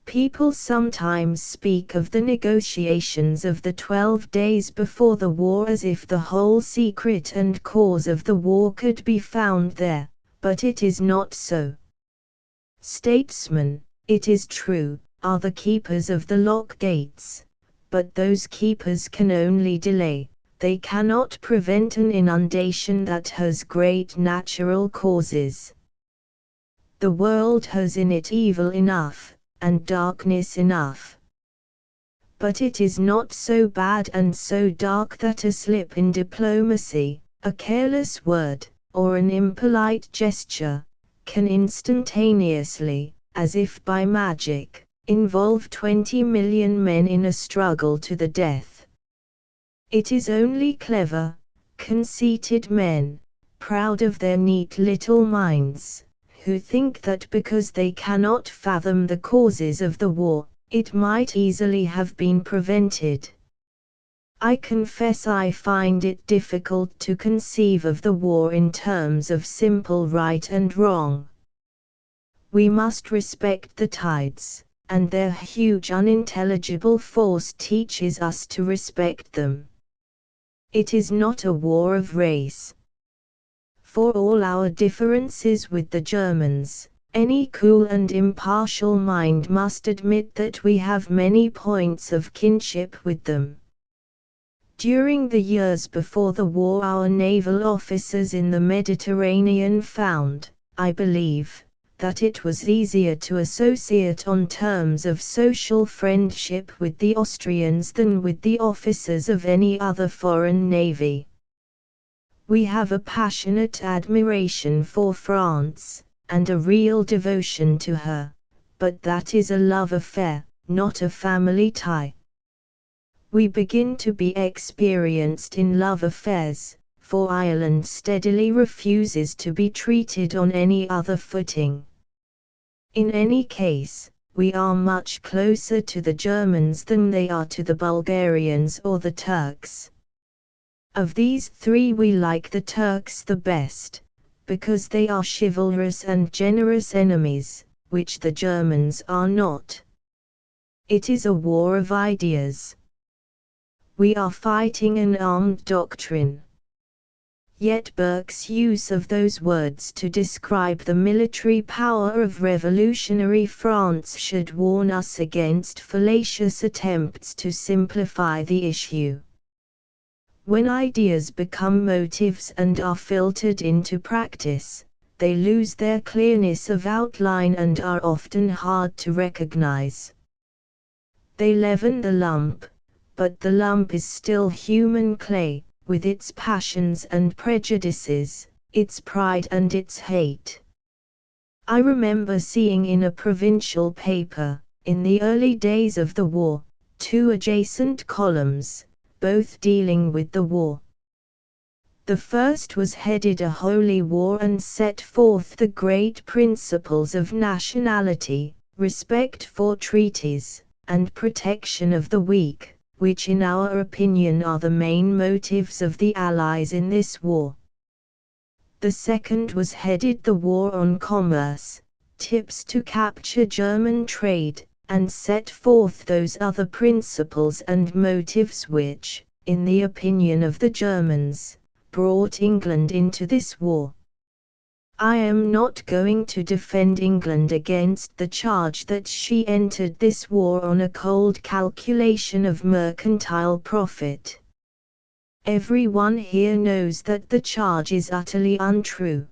People sometimes speak of the negotiations of the 12 days before the war as if the whole secret and cause of the war could be found there, but it is not so. Statesmen, it is true, are the keepers of the lock gates, but those keepers can only delay, they cannot prevent an inundation that has great natural causes. The world has in it evil enough, and darkness enough. But it is not so bad and so dark that a slip in diplomacy, a careless word, or an impolite gesture, can instantaneously, as if by magic, involve 20 million men in a struggle to the death. It is only clever, conceited men, proud of their neat little minds, who think that because they cannot fathom the causes of the war, it might easily have been prevented. I confess I find it difficult to conceive of the war in terms of simple right and wrong. We must respect the tides, and their huge unintelligible force teaches us to respect them. It is not a war of race. For all our differences with the Germans, any cool and impartial mind must admit that we have many points of kinship with them. During the years before the war our naval officers in the Mediterranean found, I believe, that it was easier to associate on terms of social friendship with the Austrians than with the officers of any other foreign navy. We have a passionate admiration for France, and a real devotion to her, but that is a love affair, not a family tie. We begin to be experienced in love affairs, for Ireland steadily refuses to be treated on any other footing. In any case, we are much closer to the Germans than they are to the Bulgarians or the Turks. Of these three we like the Turks the best, because they are chivalrous and generous enemies, which the Germans are not. It is a war of ideas. We are fighting an armed doctrine. Yet Burke's use of those words to describe the military power of revolutionary France should warn us against fallacious attempts to simplify the issue. When ideas become motives and are filtered into practice, they lose their clearness of outline and are often hard to recognize. They leaven the lump, but the lump is still human clay, with its passions and prejudices, its pride and its hate. I remember seeing in a provincial paper, in the early days of the war, two adjacent columns, both dealing with the war. The first was headed A Holy War and set forth the great principles of nationality, respect for treaties, and protection of the weak, which in our opinion are the main motives of the Allies in this war. The second was headed The War on Commerce, tips to capture German trade, and set forth those other principles and motives which, in the opinion of the Germans, brought England into this war. I am not going to defend England against the charge that she entered this war on a cold calculation of mercantile profit. Everyone here knows that the charge is utterly untrue.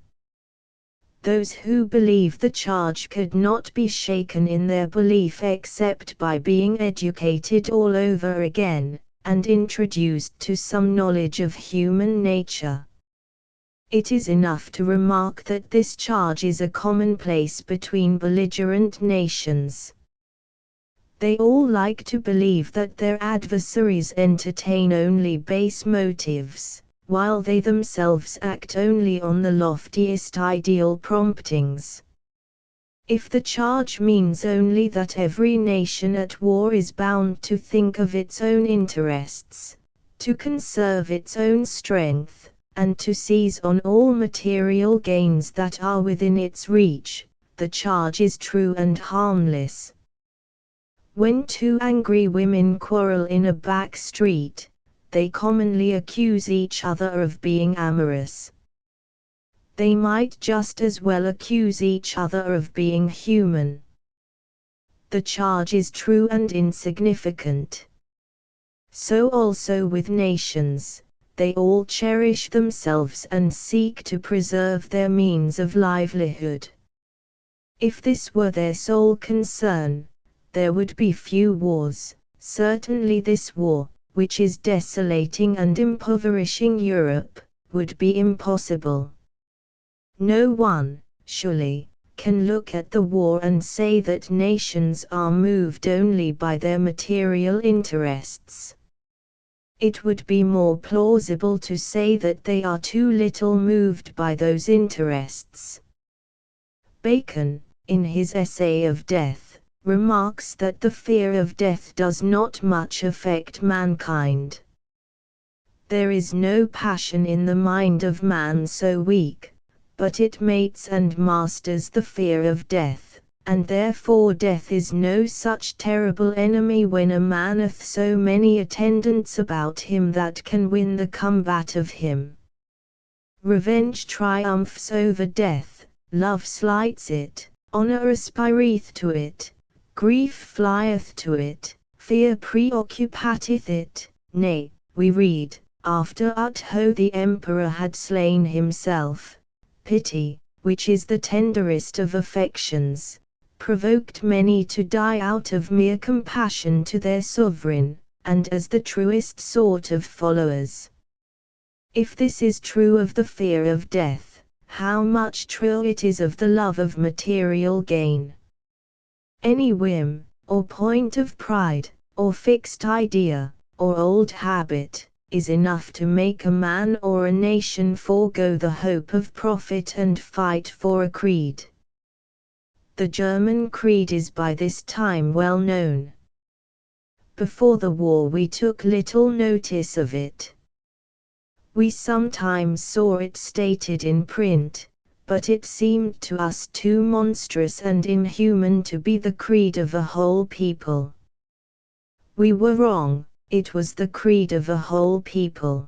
Those who believe the charge could not be shaken in their belief except by being educated all over again, and introduced to some knowledge of human nature. It is enough to remark that this charge is a commonplace between belligerent nations. They all like to believe that their adversaries entertain only base motives, while they themselves act only on the loftiest ideal promptings. If the charge means only that every nation at war is bound to think of its own interests, to conserve its own strength, and to seize on all material gains that are within its reach, the charge is true and harmless. When two angry women quarrel in a back street, they commonly accuse each other of being amorous. They might just as well accuse each other of being human. The charge is true and insignificant. So also with nations, they all cherish themselves and seek to preserve their means of livelihood. If this were their sole concern, there would be few wars. Certainly this war, which is desolating and impoverishing Europe, would be impossible. No one, surely, can look at the war and say that nations are moved only by their material interests. It would be more plausible to say that they are too little moved by those interests. Bacon, in his Essay of Death, remarks that the fear of death does not much affect mankind. There is no passion in the mind of man so weak, but it mates and masters the fear of death, and therefore death is no such terrible enemy when a man hath so many attendants about him that can win the combat of him. Revenge triumphs over death, love slights it, honor aspireth to it, grief flieth to it, fear preoccupateth it. Nay, we read, after Utho the emperor had slain himself, pity, which is the tenderest of affections, provoked many to die out of mere compassion to their sovereign, and as the truest sort of followers. If this is true of the fear of death, how much truer it is of the love of material gain. Any whim, or point of pride, or fixed idea, or old habit, is enough to make a man or a nation forego the hope of profit and fight for a creed. The German creed is by this time well known. Before the war we took little notice of it. We sometimes saw it stated in print, but it seemed to us too monstrous and inhuman to be the creed of a whole people. We were wrong, it was the creed of a whole people.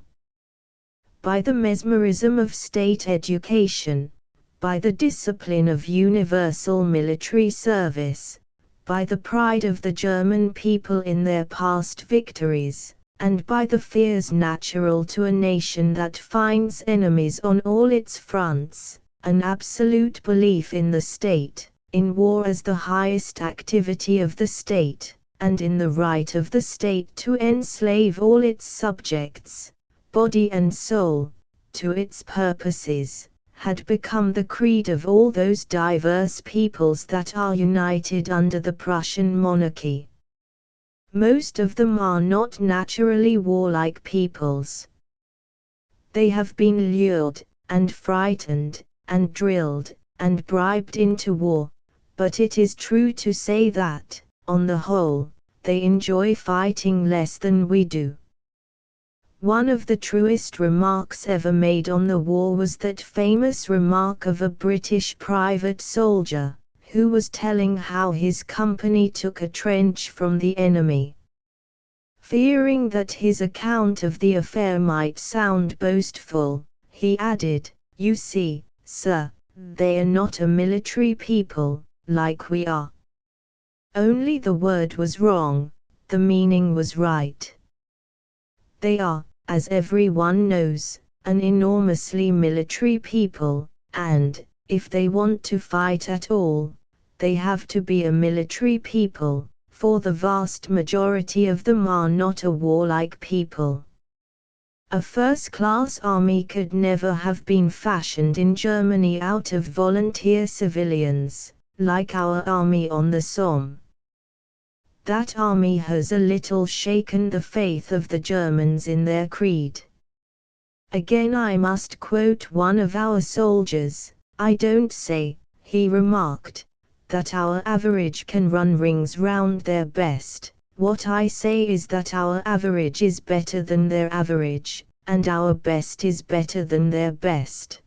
By the mesmerism of state education, by the discipline of universal military service, by the pride of the German people in their past victories, and by the fears natural to a nation that finds enemies on all its fronts, an absolute belief in the state, in war as the highest activity of the state, and in the right of the state to enslave all its subjects, body and soul, to its purposes, had become the creed of all those diverse peoples that are united under the Prussian monarchy. Most of them are not naturally warlike peoples. They have been lured, and frightened, and drilled, and bribed into war, but it is true to say that, on the whole, they enjoy fighting less than we do. One of the truest remarks ever made on the war was that famous remark of a British private soldier, who was telling how his company took a trench from the enemy. Fearing that his account of the affair might sound boastful, he added, "You see, sir, they are not a military people, like we are." Only the word was wrong, the meaning was right. They are, as everyone knows, an enormously military people, and, if they want to fight at all, they have to be a military people, for the vast majority of them are not a warlike people. A first-class army could never have been fashioned in Germany out of volunteer civilians, like our army on the Somme. That army has a little shaken the faith of the Germans in their creed. Again I must quote one of our soldiers. "I don't say," he remarked, "that our average can run rings round their best. What I say is that our average is better than their average, and our best is better than their best."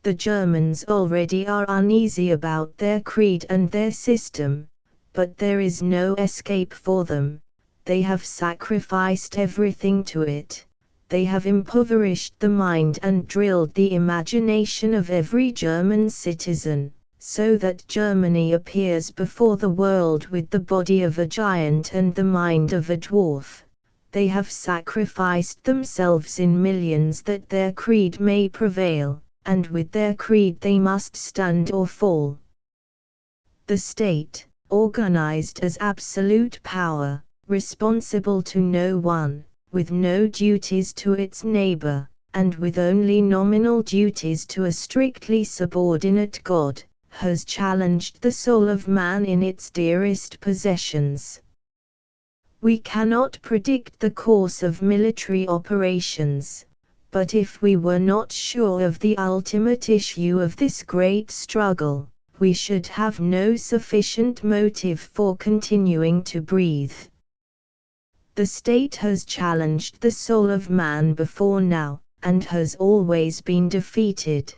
The Germans already are uneasy about their creed and their system, but there is no escape for them. They have sacrificed everything to it. They have impoverished the mind and drilled the imagination of every German citizen, so that Germany appears before the world with the body of a giant and the mind of a dwarf. They have sacrificed themselves in millions that their creed may prevail, and with their creed they must stand or fall. The state, organized as absolute power, responsible to no one, with no duties to its neighbor, and with only nominal duties to a strictly subordinate God, has challenged the soul of man in its dearest possessions. We cannot predict the course of military operations, but if we were not sure of the ultimate issue of this great struggle, we should have no sufficient motive for continuing to breathe. The state has challenged the soul of man before now, and has always been defeated.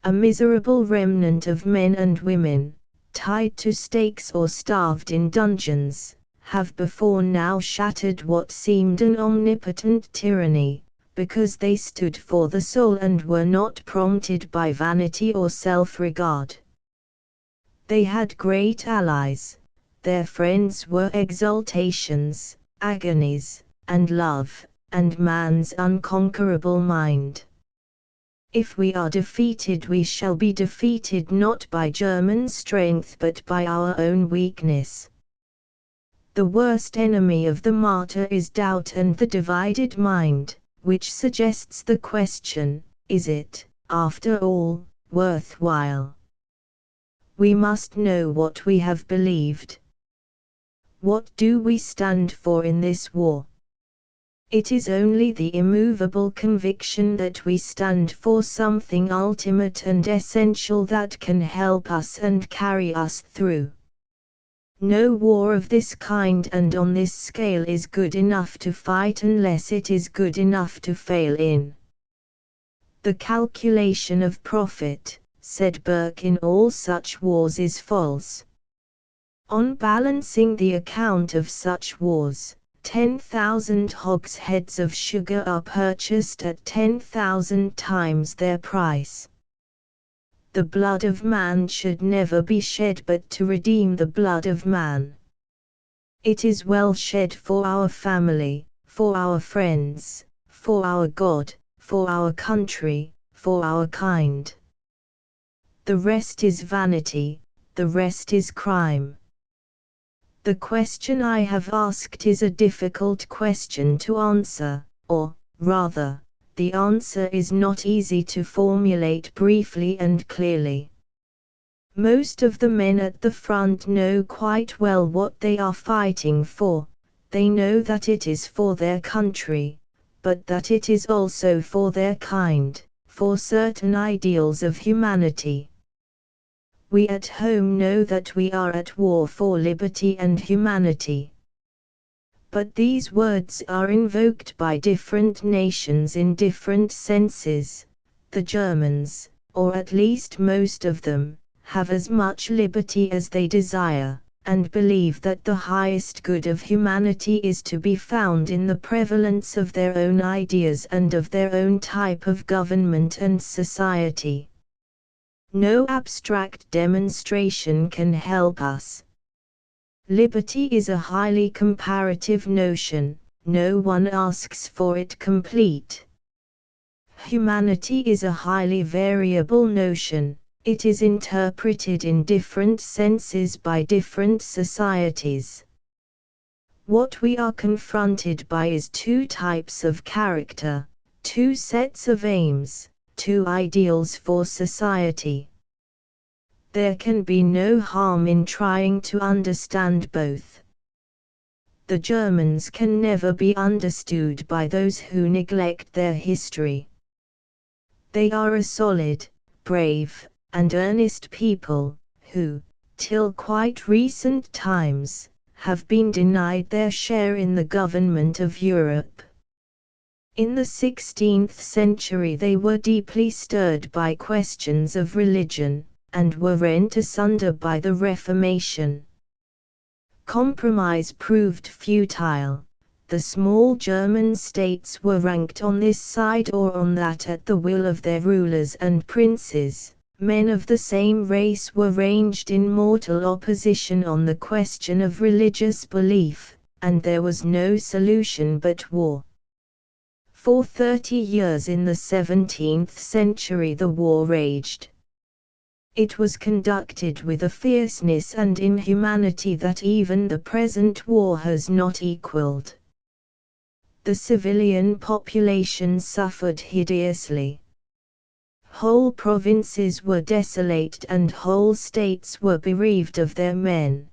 A miserable remnant of men and women, tied to stakes or starved in dungeons, have before now shattered what seemed an omnipotent tyranny, because they stood for the soul and were not prompted by vanity or self-regard. They had great allies. Their friends were exaltations, agonies, and love, and man's unconquerable mind. If we are defeated, we shall be defeated not by German strength but by our own weakness. The worst enemy of the martyr is doubt and the divided mind, which suggests the question, is it, after all, worthwhile? We must know what we have believed. What do we stand for in this war? It is only the immovable conviction that we stand for something ultimate and essential that can help us and carry us through. No war of this kind and on this scale is good enough to fight unless it is good enough to fail in. The calculation of profit, said Burke, in all such wars is false. On balancing the account of such wars, 10,000 hogsheads of sugar are purchased at 10,000 times their price. The blood of man should never be shed but to redeem the blood of man. It is well shed for our family, for our friends, for our God, for our country, for our kind. The rest is vanity, the rest is crime. The question I have asked is a difficult question to answer, or, rather, the answer is not easy to formulate briefly and clearly. Most of the men at the front know quite well what they are fighting for. They know that it is for their country, but that it is also for their kind, for certain ideals of humanity. We at home know that we are at war for liberty and humanity. But these words are invoked by different nations in different senses. The Germans, or at least most of them, have as much liberty as they desire, and believe that the highest good of humanity is to be found in the prevalence of their own ideas and of their own type of government and society. No abstract demonstration can help us. Liberty is a highly comparative notion, no one asks for it complete. Humanity is a highly variable notion, it is interpreted in different senses by different societies. What we are confronted by is two types of character, two sets of aims, two ideals for society. There can be no harm in trying to understand both. The Germans can never be understood by those who neglect their history. They are a solid, brave, and earnest people, who, till quite recent times, have been denied their share in the government of Europe. In the 16th century they were deeply stirred by questions of religion, and were rent asunder by the Reformation. Compromise proved futile. The small German states were ranked on this side or on that at the will of their rulers and princes. Men of the same race were ranged in mortal opposition on the question of religious belief, and there was no solution but war. For 30 years in the 17th century the war raged. It was conducted with a fierceness and inhumanity that even the present war has not equaled. The civilian population suffered hideously. Whole provinces were desolated and whole states were bereaved of their men.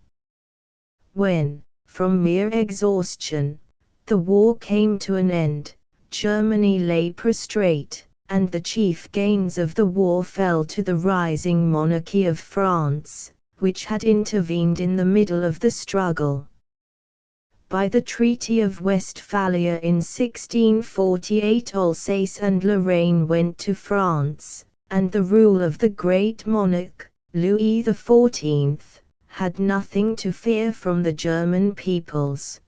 When, from mere exhaustion, the war came to an end, Germany lay prostrate, and the chief gains of the war fell to the rising monarchy of France, which had intervened in the middle of the struggle. By the Treaty of Westphalia in 1648 Alsace and Lorraine went to France, and the rule of the great monarch, Louis XIV, had nothing to fear from the German peoples.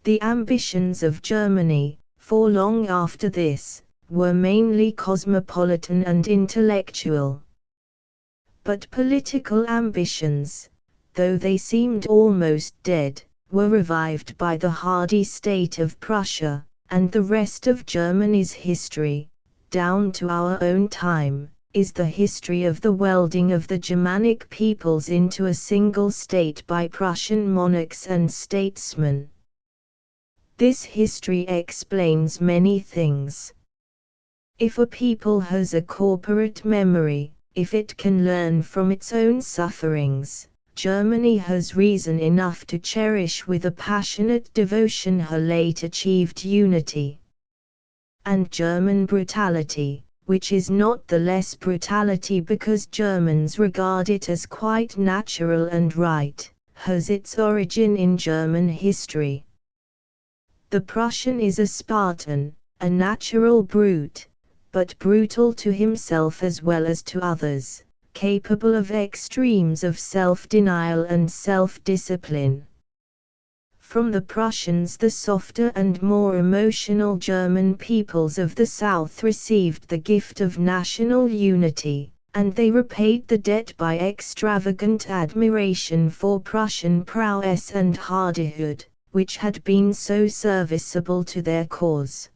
The ambitions of Germany, for long after this, were mainly cosmopolitan and intellectual. But political ambitions, though they seemed almost dead, were revived by the hardy state of Prussia, and the rest of Germany's history, down to our own time, is the history of the welding of the Germanic peoples into a single state by Prussian monarchs and statesmen. This history explains many things. If a people has a corporate memory, if it can learn from its own sufferings, Germany has reason enough to cherish with a passionate devotion her late achieved unity. And German brutality, which is not the less brutality because Germans regard it as quite natural and right, has its origin in German history. The Prussian is a Spartan, a natural brute, but brutal to himself as well as to others, capable of extremes of self-denial and self-discipline. From the Prussians the softer and more emotional German peoples of the South received the gift of national unity, and they repaid the debt by extravagant admiration for Prussian prowess and hardihood, which had been so serviceable to their cause.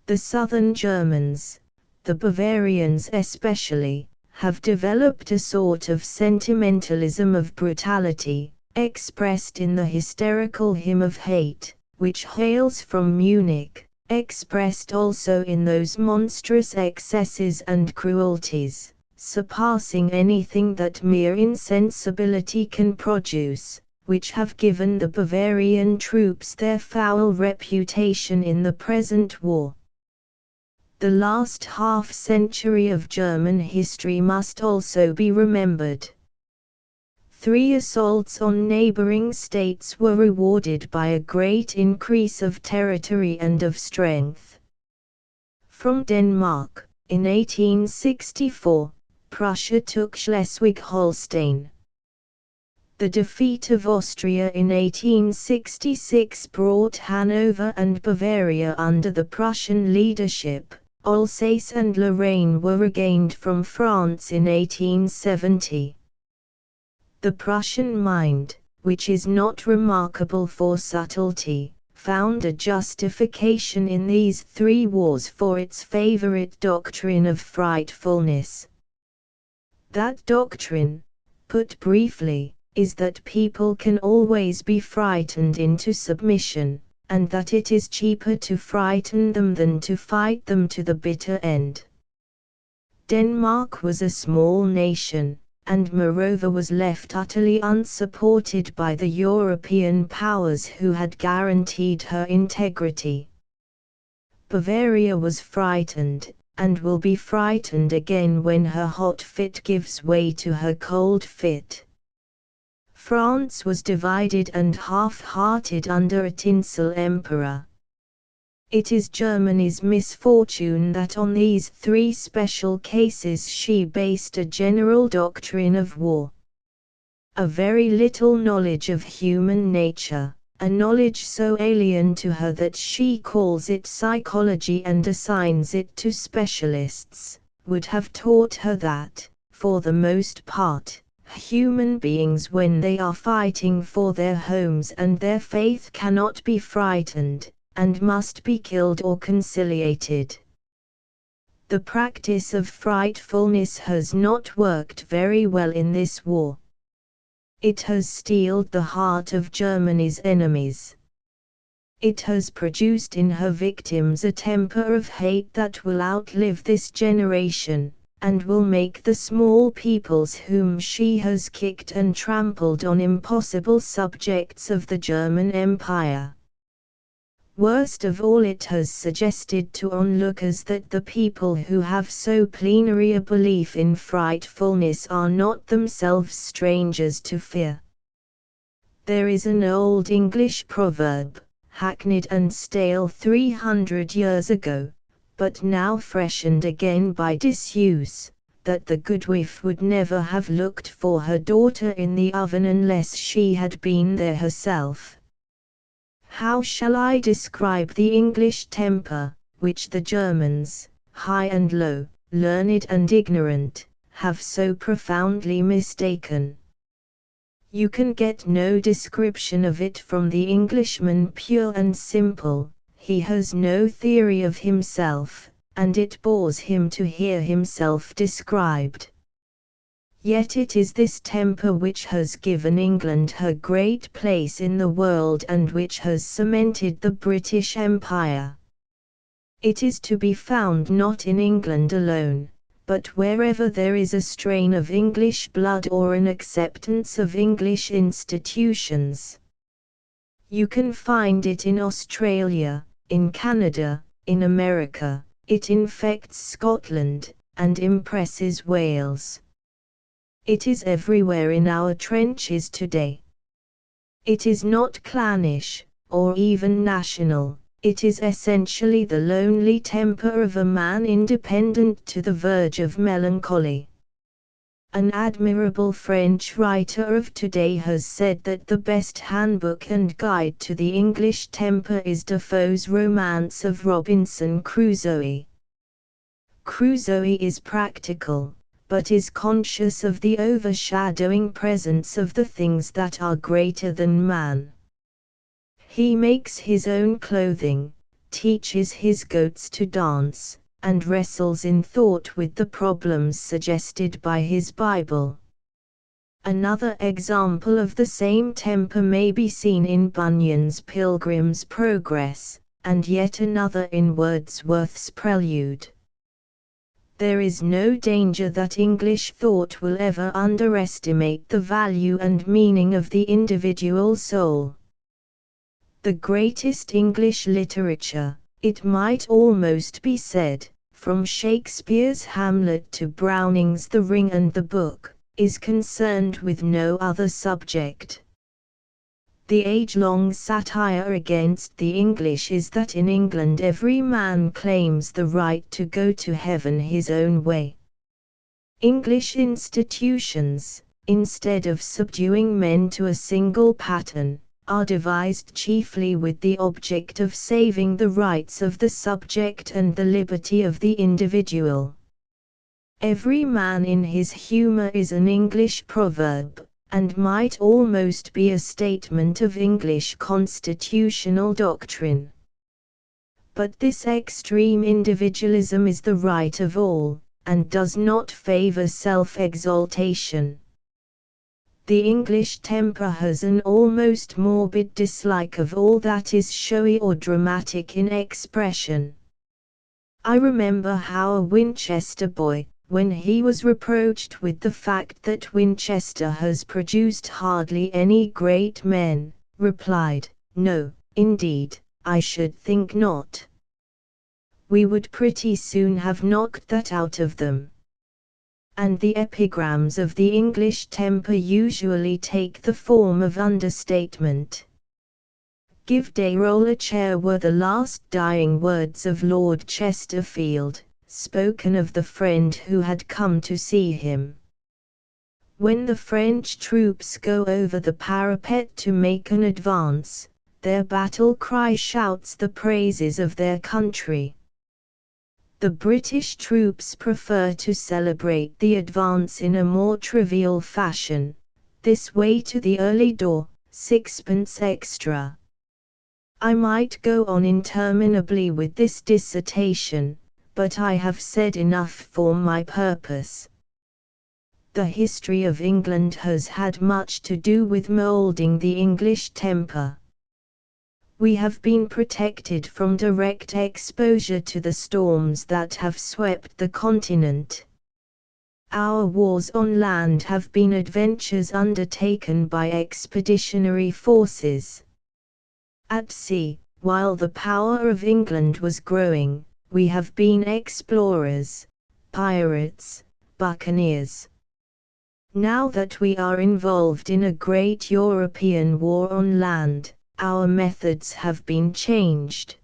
The southern Germans, the Bavarians especially, have developed a sort of sentimentalism of brutality, expressed in the hysterical hymn of hate, which hails from Munich, expressed also in those monstrous excesses and cruelties, surpassing anything that mere insensibility can produce, which have given the Bavarian troops their foul reputation in the present war. The last half-century of German history must also be remembered. 3 assaults on neighboring states were rewarded by a great increase of territory and of strength. From Denmark, in 1864, Prussia took Schleswig-Holstein. The defeat of Austria in 1866 brought Hanover and Bavaria under the Prussian leadership. Alsace and Lorraine were regained from France in 1870. The Prussian mind, which is not remarkable for subtlety, found a justification in these 3 wars for its favorite doctrine of frightfulness. That doctrine, put briefly, is that people can always be frightened into submission, and that it is cheaper to frighten them than to fight them to the bitter end. Denmark was a small nation, and moreover was left utterly unsupported by the European powers who had guaranteed her integrity. Bavaria was frightened, and will be frightened again when her hot fit gives way to her cold fit. France was divided and half-hearted under a tinsel emperor. It is Germany's misfortune that on these 3 special cases she based a general doctrine of war. A very little knowledge of human nature, a knowledge so alien to her that she calls it psychology and assigns it to specialists, would have taught her that, for the most part, human beings when they are fighting for their homes and their faith cannot be frightened, and must be killed or conciliated. The practice of frightfulness has not worked very well in this war. It has steeled the heart of Germany's enemies. It has produced in her victims a temper of hate that will outlive this generation, and will make the small peoples whom she has kicked and trampled on impossible subjects of the German Empire. Worst of all, it has suggested to onlookers that the people who have so plenary a belief in frightfulness are not themselves strangers to fear. There is an old English proverb, hackneyed and stale 300 years ago, but now freshened again by disuse, that the goodwife would never have looked for her daughter in the oven unless she had been there herself. How shall I describe the English temper, which the Germans, high and low, learned and ignorant, have so profoundly mistaken? You can get no description of it from the Englishman pure and simple. He has no theory of himself, and it bores him to hear himself described. Yet it is this temper which has given England her great place in the world and which has cemented the British Empire. It is to be found not in England alone, but wherever there is a strain of English blood or an acceptance of English institutions. You can find it in Australia, in Canada, in America. It infects Scotland, and impresses Wales. It is everywhere in our trenches today. It is not clannish, or even national, it is essentially the lonely temper of a man independent to the verge of melancholy. An admirable French writer of today has said that the best handbook and guide to the English temper is Defoe's romance of Robinson Crusoe. Crusoe is practical, but is conscious of the overshadowing presence of the things that are greater than man. He makes his own clothing, teaches his goats to dance, and wrestles in thought with the problems suggested by his Bible. Another example of the same temper may be seen in Bunyan's Pilgrim's Progress, and yet another in Wordsworth's Prelude. There is no danger that English thought will ever underestimate the value and meaning of the individual soul. The greatest English literature, it might almost be said, from Shakespeare's Hamlet to Browning's The Ring and the Book, is concerned with no other subject. The age-long satire against the English is that in England every man claims the right to go to heaven his own way. English institutions, instead of subduing men to a single pattern, are devised chiefly with the object of saving the rights of the subject and the liberty of the individual. Every man in his humour is an English proverb, and might almost be a statement of English constitutional doctrine. But this extreme individualism is the right of all, and does not favour self-exaltation. The English temper has an almost morbid dislike of all that is showy or dramatic in expression. I remember how a Winchester boy, when he was reproached with the fact that Winchester has produced hardly any great men, replied, "No, indeed, I should think not. We would pretty soon have knocked that out of them." And the epigrams of the English temper usually take the form of understatement. "Give Dayrell a chair" were the last dying words of Lord Chesterfield, spoken of the friend who had come to see him. When the French troops go over the parapet to make an advance, their battle cry shouts the praises of their country. The British troops prefer to celebrate the advance in a more trivial fashion: "This way to the early door, sixpence extra." I might go on interminably with this dissertation, but I have said enough for my purpose. The history of England has had much to do with moulding the English temper. We have been protected from direct exposure to the storms that have swept the continent. Our wars on land have been adventures undertaken by expeditionary forces. At sea, while the power of England was growing, we have been explorers, pirates, buccaneers. Now that we are involved in a great European war on land, our methods have been changed.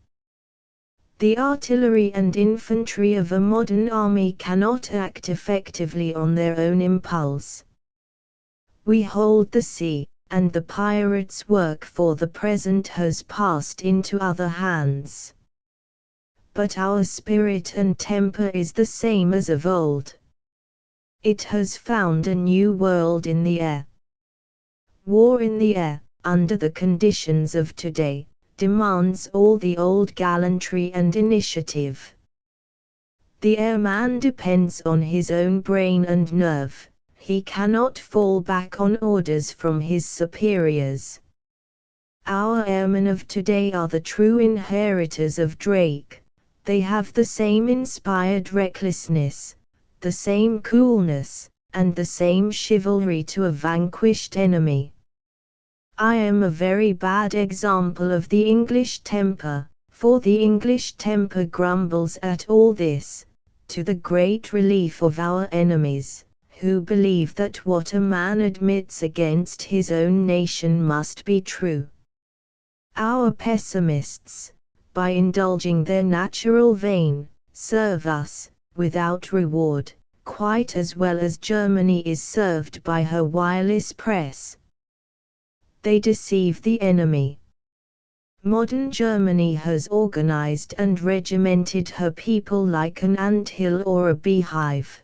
The artillery and infantry of a modern army cannot act effectively on their own impulse. We hold the sea, and the pirates' work for the present has passed into other hands. But our spirit and temper is the same as of old. It has found a new world in the air. War in the air, under the conditions of today, demands all the old gallantry and initiative. The airman depends on his own brain and nerve, he cannot fall back on orders from his superiors. Our airmen of today are the true inheritors of Drake. They have the same inspired recklessness, the same coolness, and the same chivalry to a vanquished enemy. I am a very bad example of the English temper, for the English temper grumbles at all this, to the great relief of our enemies, who believe that what a man admits against his own nation must be true. Our pessimists, by indulging their natural vein, serve us, without reward, quite as well as Germany is served by her wireless press. They deceive the enemy. Modern Germany has organized and regimented her people like an anthill or a beehive.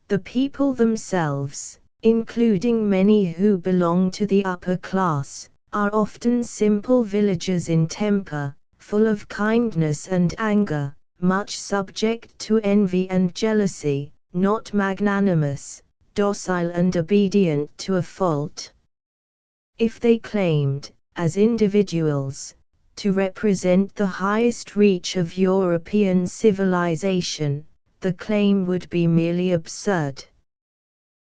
The people themselves, including many who belong to the upper class, are often simple villagers in temper, full of kindness and anger, much subject to envy and jealousy, not magnanimous, docile and obedient to a fault. If they claimed, as individuals, to represent the highest reach of European civilization, the claim would be merely absurd.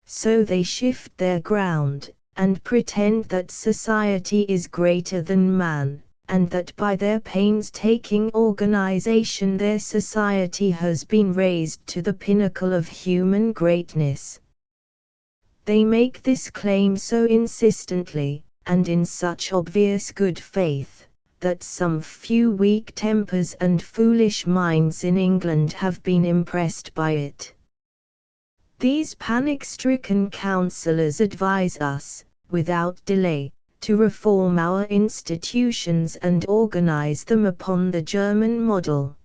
So they shift their ground, and pretend that society is greater than man, and that by their painstaking organization their society has been raised to the pinnacle of human greatness. They make this claim so insistently, and in such obvious good faith, that some few weak tempers and foolish minds in England have been impressed by it. These panic-stricken councillors advise us, without delay, to reform our institutions and organize them upon the German model.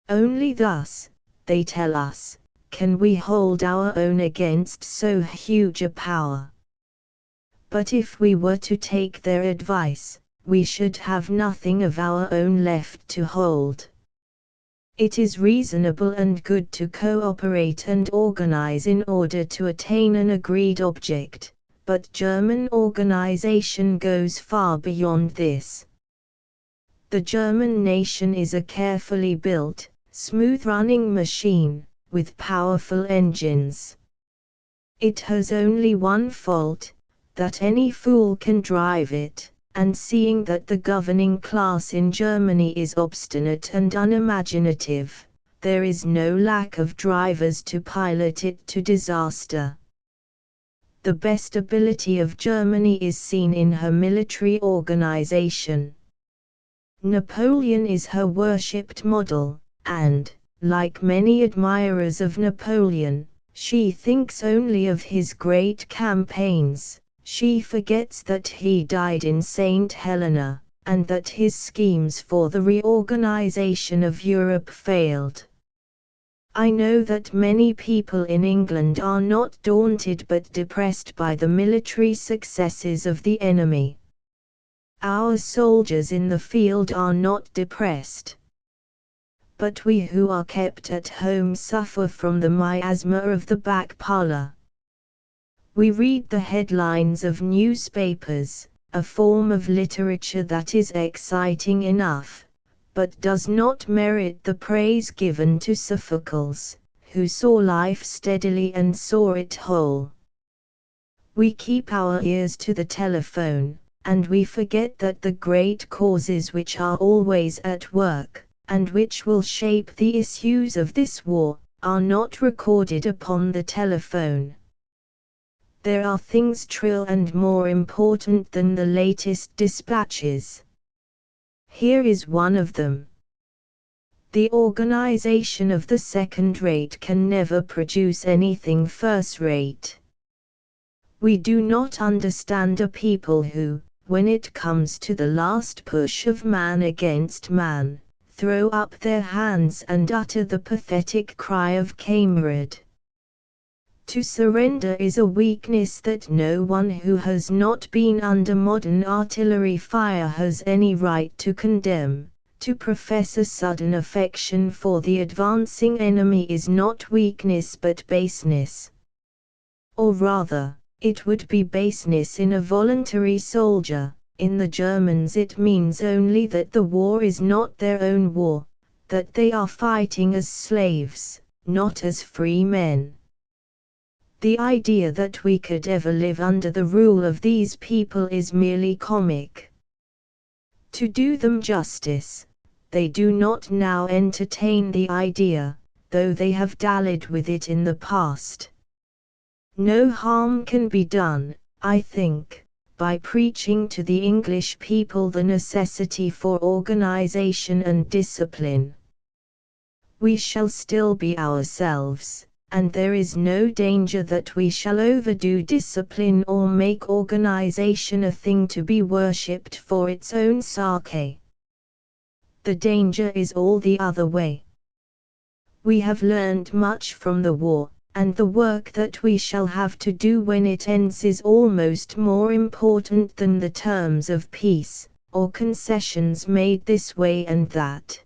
Only thus, they tell us, can we hold our own against so huge a power. But if we were to take their advice, we should have nothing of our own left to hold. It is reasonable and good to cooperate and organize in order to attain an agreed object, but German organization goes far beyond this. The German nation is a carefully built, smooth-running machine, with powerful engines. It has only one fault, that any fool can drive it, and seeing that the governing class in Germany is obstinate and unimaginative, there is no lack of drivers to pilot it to disaster. The best ability of Germany is seen in her military organization. Napoleon is her worshipped model, and, like many admirers of Napoleon, she thinks only of his great campaigns. She forgets that he died in St. Helena, and that his schemes for the reorganization of Europe failed. I know that many people in England are not daunted but depressed by the military successes of the enemy. Our soldiers in the field are not depressed. But we who are kept at home suffer from the miasma of the back parlor. We read the headlines of newspapers, a form of literature that is exciting enough, but does not merit the praise given to Sophocles, who saw life steadily and saw it whole. We keep our ears to the telephone, and we forget that the great causes which are always at work, and which will shape the issues of this war, are not recorded upon the telephone. There are things truer and more important than the latest dispatches. Here is one of them. The organization of the second rate can never produce anything first rate. We do not understand a people who, when it comes to the last push of man against man, throw up their hands and utter the pathetic cry of Kamerad. To surrender is a weakness that no one who has not been under modern artillery fire has any right to condemn, To profess a sudden affection for the advancing enemy is not weakness but baseness. Or rather, it would be baseness in a voluntary soldier. In the Germans it means only that the war is not their own war, that they are fighting as slaves, not as free men. The idea that we could ever live under the rule of these people is merely comic. To do them justice, they do not now entertain the idea, though they have dallied with it in the past. No harm can be done, I think, by preaching to the English people the necessity for organization and discipline. We shall still be ourselves, and there is no danger that we shall overdo discipline or make organization a thing to be worshipped for its own sake. The danger is all the other way. We have learned much from the war, and the work that we shall have to do when it ends is almost more important than the terms of peace, or concessions made this way and that.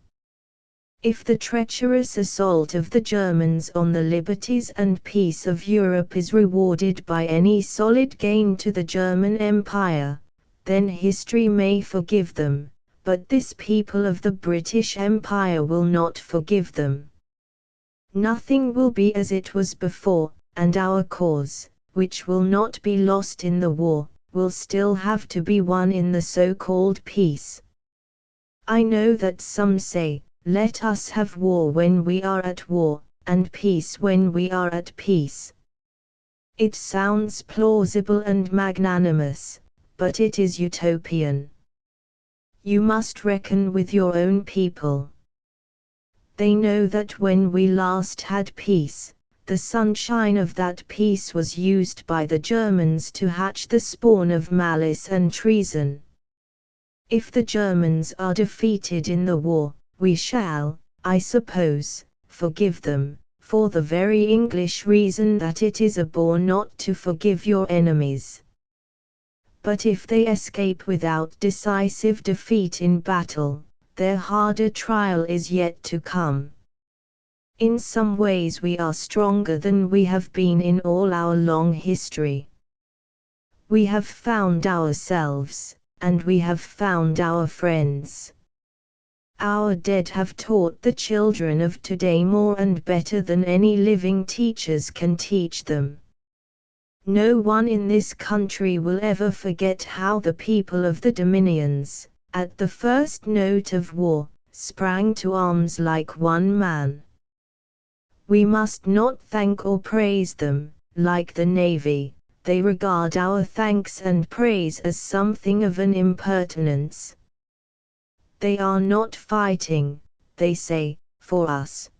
If the treacherous assault of the Germans on the liberties and peace of Europe is rewarded by any solid gain to the German Empire, then history may forgive them, but this people of the British Empire will not forgive them. Nothing will be as it was before, and our cause, which will not be lost in the war, will still have to be won in the so-called peace. I know that some say, let us have war when we are at war, and peace when we are at peace. It sounds plausible and magnanimous, but it is utopian. You must reckon with your own people. They know that when we last had peace, the sunshine of that peace was used by the Germans to hatch the spawn of malice and treason. If the Germans are defeated in the war, we shall, I suppose, forgive them, for the very English reason that it is a bore not to forgive your enemies. But if they escape without decisive defeat in battle, their harder trial is yet to come. In some ways we are stronger than we have been in all our long history. We have found ourselves, and we have found our friends. Our dead have taught the children of today more and better than any living teachers can teach them. No one in this country will ever forget how the people of the Dominions, at the first note of war, sprang to arms like one man. We must not thank or praise them, like the Navy. They regard our thanks and praise as something of an impertinence. They are not fighting, they say, for us.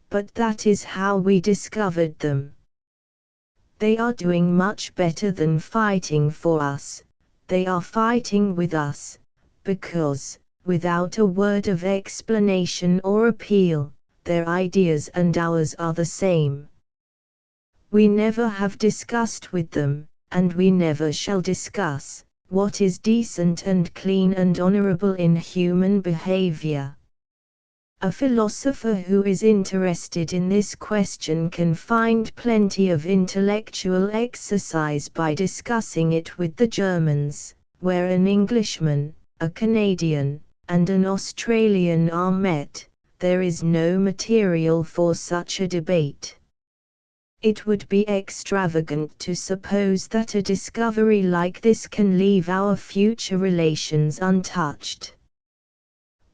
But that is how we discovered them. They are doing much better than fighting for us, they are fighting with us, because, without a word of explanation or appeal, their ideas and ours are the same. We never have discussed with them, and we never shall discuss, what is decent and clean and honorable in human behavior. A philosopher who is interested in this question can find plenty of intellectual exercise by discussing it with the Germans, where an Englishman, a Canadian, and an Australian are met. There is no material for such a debate. It would be extravagant to suppose that a discovery like this can leave our future relations untouched.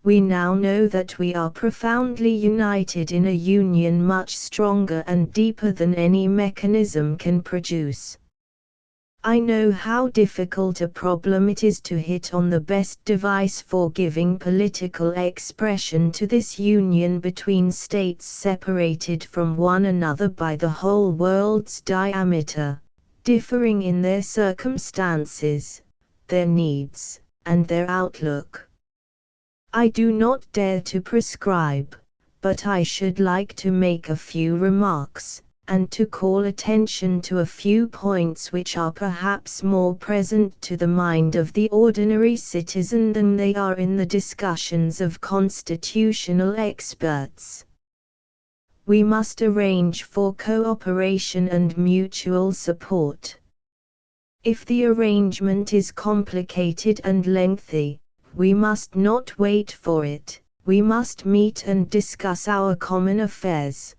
We now know that we are profoundly united in a union much stronger and deeper than any mechanism can produce. I know how difficult a problem it is to hit on the best device for giving political expression to this union between states separated from one another by the whole world's diameter, differing in their circumstances, their needs, and their outlook. I do not dare to prescribe, but I should like to make a few remarks, and to call attention to a few points which are perhaps more present to the mind of the ordinary citizen than they are in the discussions of constitutional experts. We must arrange for cooperation and mutual support. If the arrangement is complicated and lengthy, we must not wait for it, we must meet and discuss our common affairs.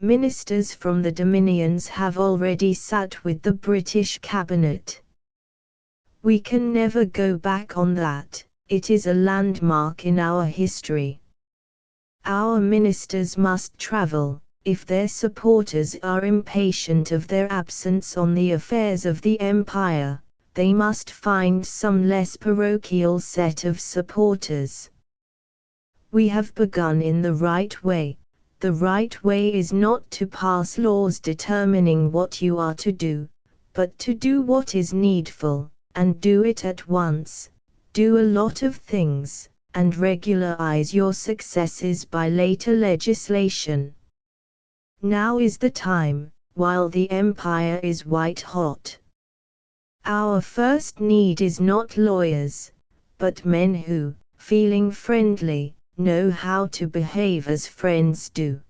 Ministers from the Dominions have already sat with the British Cabinet. We can never go back on that, it is a landmark in our history. Our ministers must travel. If their supporters are impatient of their absence on the affairs of the empire, they must find some less parochial set of supporters. We have begun in the right way. The right way is not to pass laws determining what you are to do, but to do what is needful, and do it at once. Do a lot of things, and regularize your successes by later legislation. Now is the time, while the empire is white hot. Our first need is not lawyers, but men who, feeling friendly, know how to behave as friends do.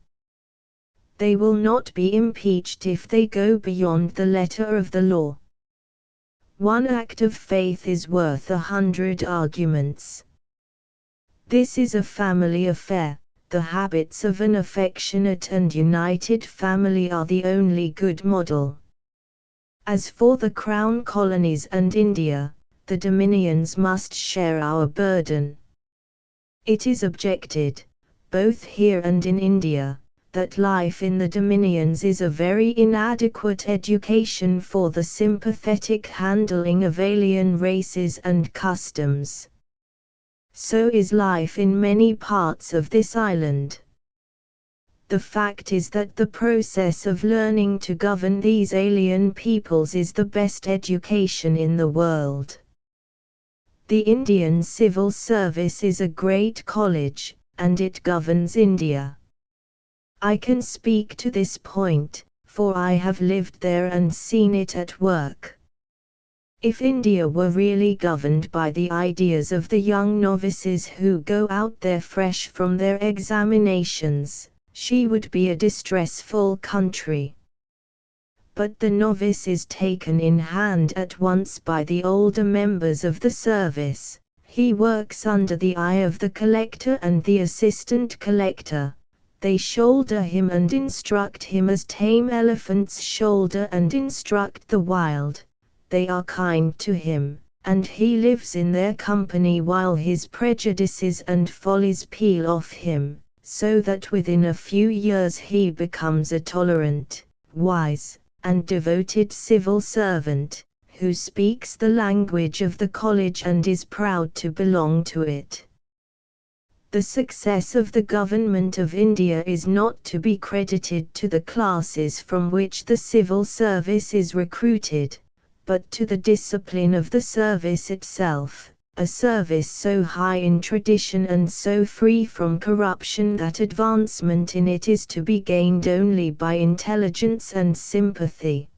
They will not be impeached if they go beyond the letter of the law. One act of faith is worth 100 arguments. This is a family affair. The habits of an affectionate and united family are the only good model. As for the Crown Colonies and India, the Dominions must share our burden. It is objected, both here and in India, that life in the Dominions is a very inadequate education for the sympathetic handling of alien races and customs. So is life in many parts of this island. The fact is that the process of learning to govern these alien peoples is the best education in the world. The Indian Civil Service is a great college, and it governs India. I can speak to this point, for I have lived there and seen it at work. If India were really governed by the ideas of the young novices who go out there fresh from their examinations, she would be a distressful country. But the novice is taken in hand at once by the older members of the service. He works under the eye of the collector and the assistant collector. They shoulder him and instruct him as tame elephants shoulder and instruct the wild. They are kind to him, and he lives in their company while his prejudices and follies peel off him, so that within a few years he becomes a tolerant, wise, and devoted civil servant, who speaks the language of the college and is proud to belong to it. The success of the government of India is not to be credited to the classes from which the civil service is recruited, but to the discipline of the service itself, a service so high in tradition and so free from corruption that advancement in it is to be gained only by intelligence and sympathy.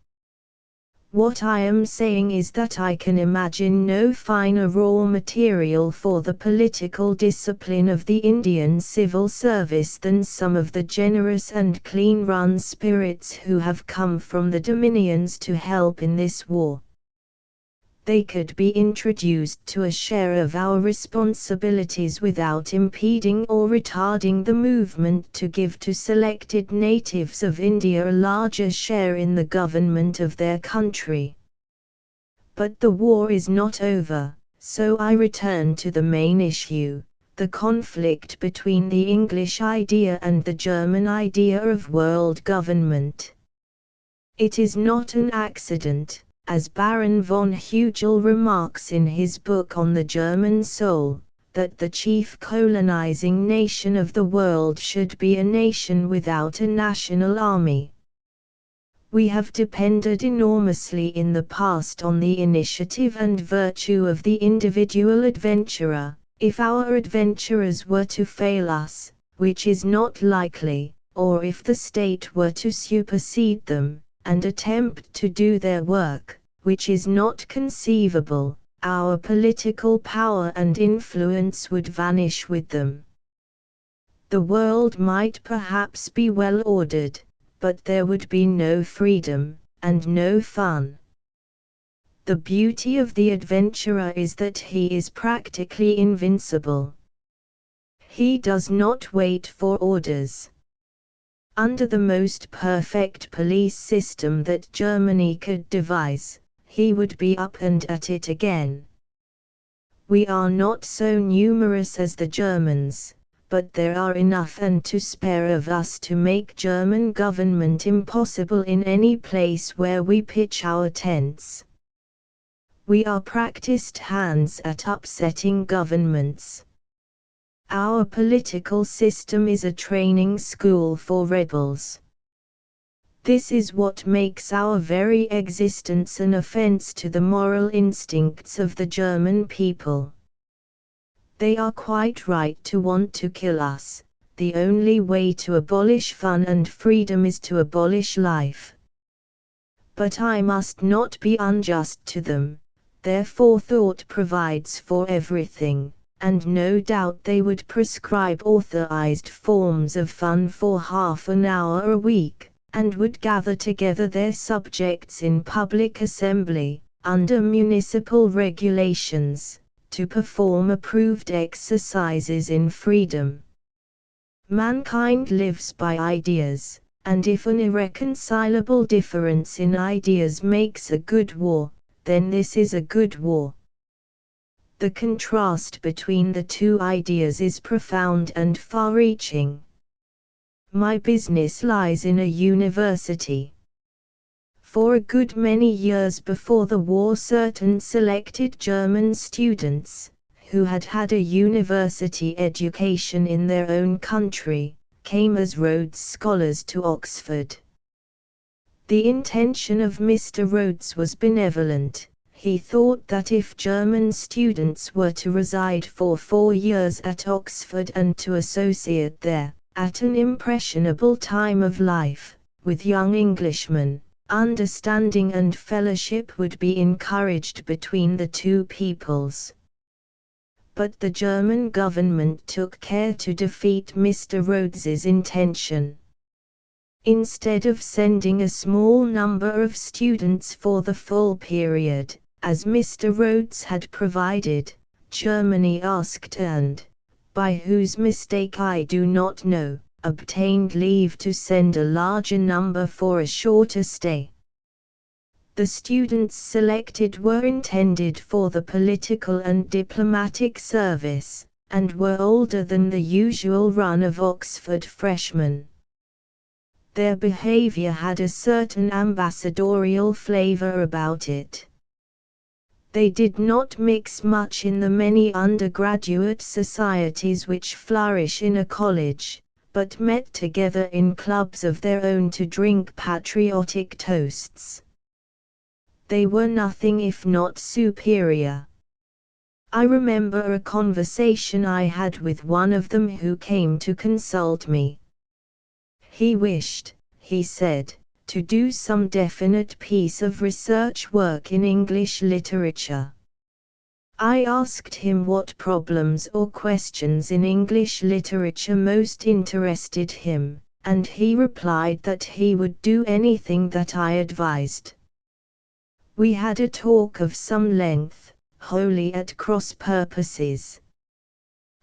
What I am saying is that I can imagine no finer raw material for the political discipline of the Indian civil service than some of the generous and clean-run spirits who have come from the Dominions to help in this war. They could be introduced to a share of our responsibilities without impeding or retarding the movement to give to selected natives of India a larger share in the government of their country. But the war is not over, so I return to the main issue, the conflict between the English idea and the German idea of world government. It is not an accident, as Baron von Hugel remarks in his book on the German soul, that the chief colonizing nation of the world should be a nation without a national army. We have depended enormously in the past on the initiative and virtue of the individual adventurer. If our adventurers were to fail us, which is not likely, or if the state were to supersede them, and attempt to do their work, which is not conceivable, our political power and influence would vanish with them. The world might perhaps be well ordered, but there would be no freedom, and no fun. The beauty of the adventurer is that he is practically invincible. He does not wait for orders. Under the most perfect police system that Germany could devise, he would be up and at it again. We are not so numerous as the Germans, but there are enough and to spare of us to make German government impossible in any place where we pitch our tents. We are practiced hands at upsetting governments. Our political system is a training school for rebels. This is what makes our very existence an offense to the moral instincts of the German people. They are quite right to want to kill us. The only way to abolish fun and freedom is to abolish life. But I must not be unjust to them. Their forethought provides for everything, and no doubt they would prescribe authorized forms of fun for half an hour a week, and would gather together their subjects in public assembly, under municipal regulations, to perform approved exercises in freedom. Mankind lives by ideas, and if an irreconcilable difference in ideas makes a good war, then this is a good war. The contrast between the two ideas is profound and far-reaching. My business lies in a university. For a good many years before the war, certain selected German students, who had had a university education in their own country, came as Rhodes Scholars to Oxford. The intention of Mr. Rhodes was benevolent. He thought that if German students were to reside for 4 years at Oxford and to associate there, at an impressionable time of life, with young Englishmen, understanding and fellowship would be encouraged between the two peoples. But the German government took care to defeat Mr. Rhodes's intention. Instead of sending a small number of students for the full period, as Mr. Rhodes had provided, Germany asked and, by whose mistake I do not know, obtained leave to send a larger number for a shorter stay. The students selected were intended for the political and diplomatic service, and were older than the usual run of Oxford freshmen. Their behavior had a certain ambassadorial flavor about it. They did not mix much in the many undergraduate societies which flourish in a college, but met together in clubs of their own to drink patriotic toasts. They were nothing if not superior. I remember a conversation I had with one of them who came to consult me. He wished, he said, to do some definite piece of research work in English literature. I asked him what problems or questions in English literature most interested him, and he replied that he would do anything that I advised. We had a talk of some length, wholly at cross purposes.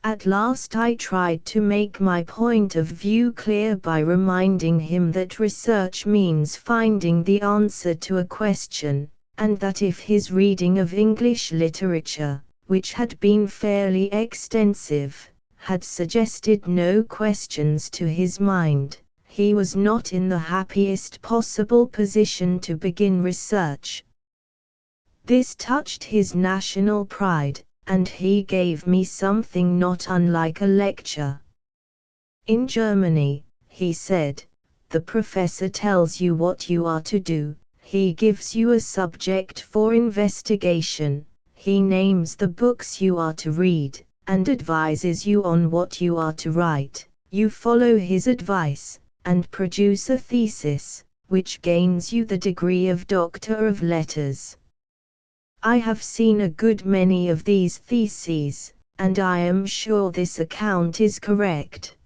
At last I tried to make my point of view clear by reminding him that research means finding the answer to a question, and that if his reading of English literature, which had been fairly extensive, had suggested no questions to his mind, he was not in the happiest possible position to begin research. This touched his national pride, and he gave me something not unlike a lecture. In Germany, he said, the professor tells you what you are to do, he gives you a subject for investigation, he names the books you are to read, and advises you on what you are to write. You follow his advice, and produce a thesis, which gains you the degree of Doctor of Letters. I have seen a good many of these theses, and I am sure this account is correct.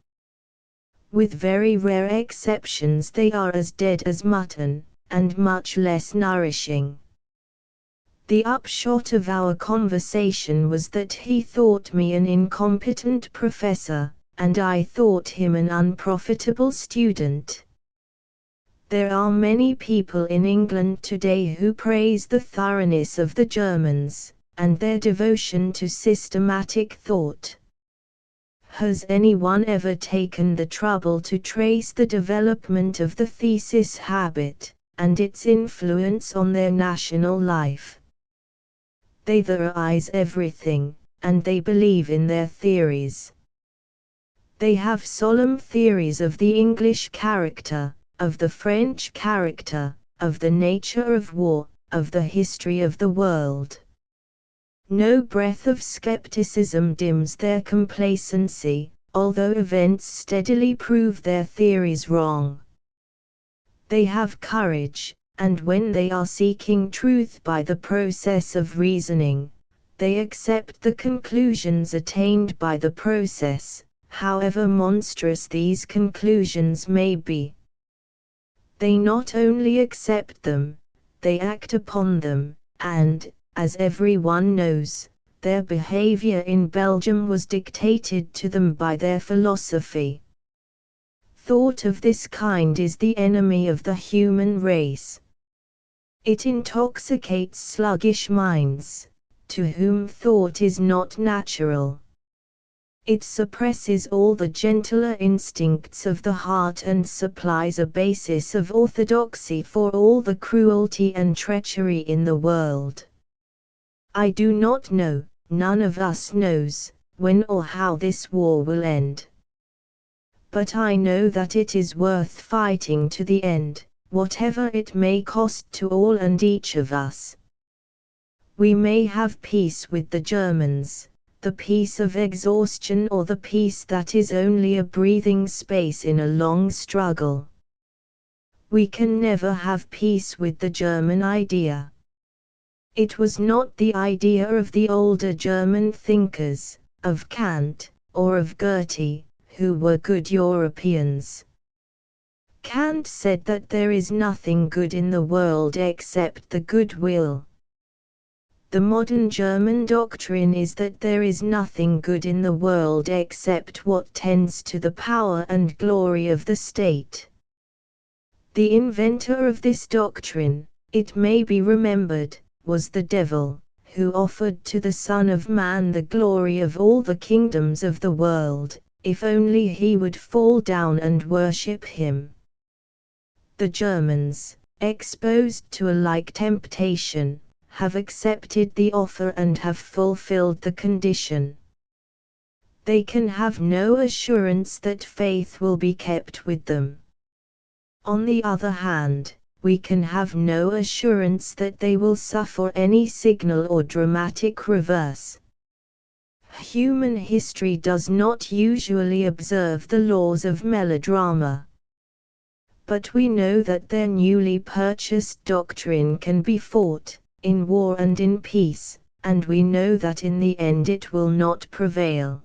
With very rare exceptions they are as dead as mutton, and much less nourishing. The upshot of our conversation was that he thought me an incompetent professor, and I thought him an unprofitable student. There are many people in England today who praise the thoroughness of the Germans, and their devotion to systematic thought. Has anyone ever taken the trouble to trace the development of the thesis habit, and its influence on their national life? They theorize everything, and they believe in their theories. They have solemn theories of the English character, of the French character, of the nature of war, of the history of the world. No breath of skepticism dims their complacency, although events steadily prove their theories wrong. They have courage, and when they are seeking truth by the process of reasoning, they accept the conclusions attained by the process, however monstrous these conclusions may be. They not only accept them, they act upon them, and, as everyone knows, their behavior in Belgium was dictated to them by their philosophy. Thought of this kind is the enemy of the human race. It intoxicates sluggish minds, to whom thought is not natural. It suppresses all the gentler instincts of the heart and supplies a basis of orthodoxy for all the cruelty and treachery in the world. I do not know, none of us knows, when or how this war will end. But I know that it is worth fighting to the end, whatever it may cost to all and each of us. We may have peace with the Germans, the peace of exhaustion or the peace that is only a breathing space in a long struggle. We can never have peace with the German idea. It was not the idea of the older German thinkers, of Kant, or of Goethe, who were good Europeans. Kant said that there is nothing good in the world except the goodwill. The modern German doctrine is that there is nothing good in the world except what tends to the power and glory of the state. The inventor of this doctrine, it may be remembered, was the devil, who offered to the Son of Man the glory of all the kingdoms of the world, if only he would fall down and worship him. The Germans, exposed to a like temptation, have accepted the offer and have fulfilled the condition. They can have no assurance that faith will be kept with them. On the other hand, we can have no assurance that they will suffer any signal or dramatic reverse. Human history does not usually observe the laws of melodrama. But we know that their newly purchased doctrine can be fought, in war and in peace, and we know that in the end it will not prevail.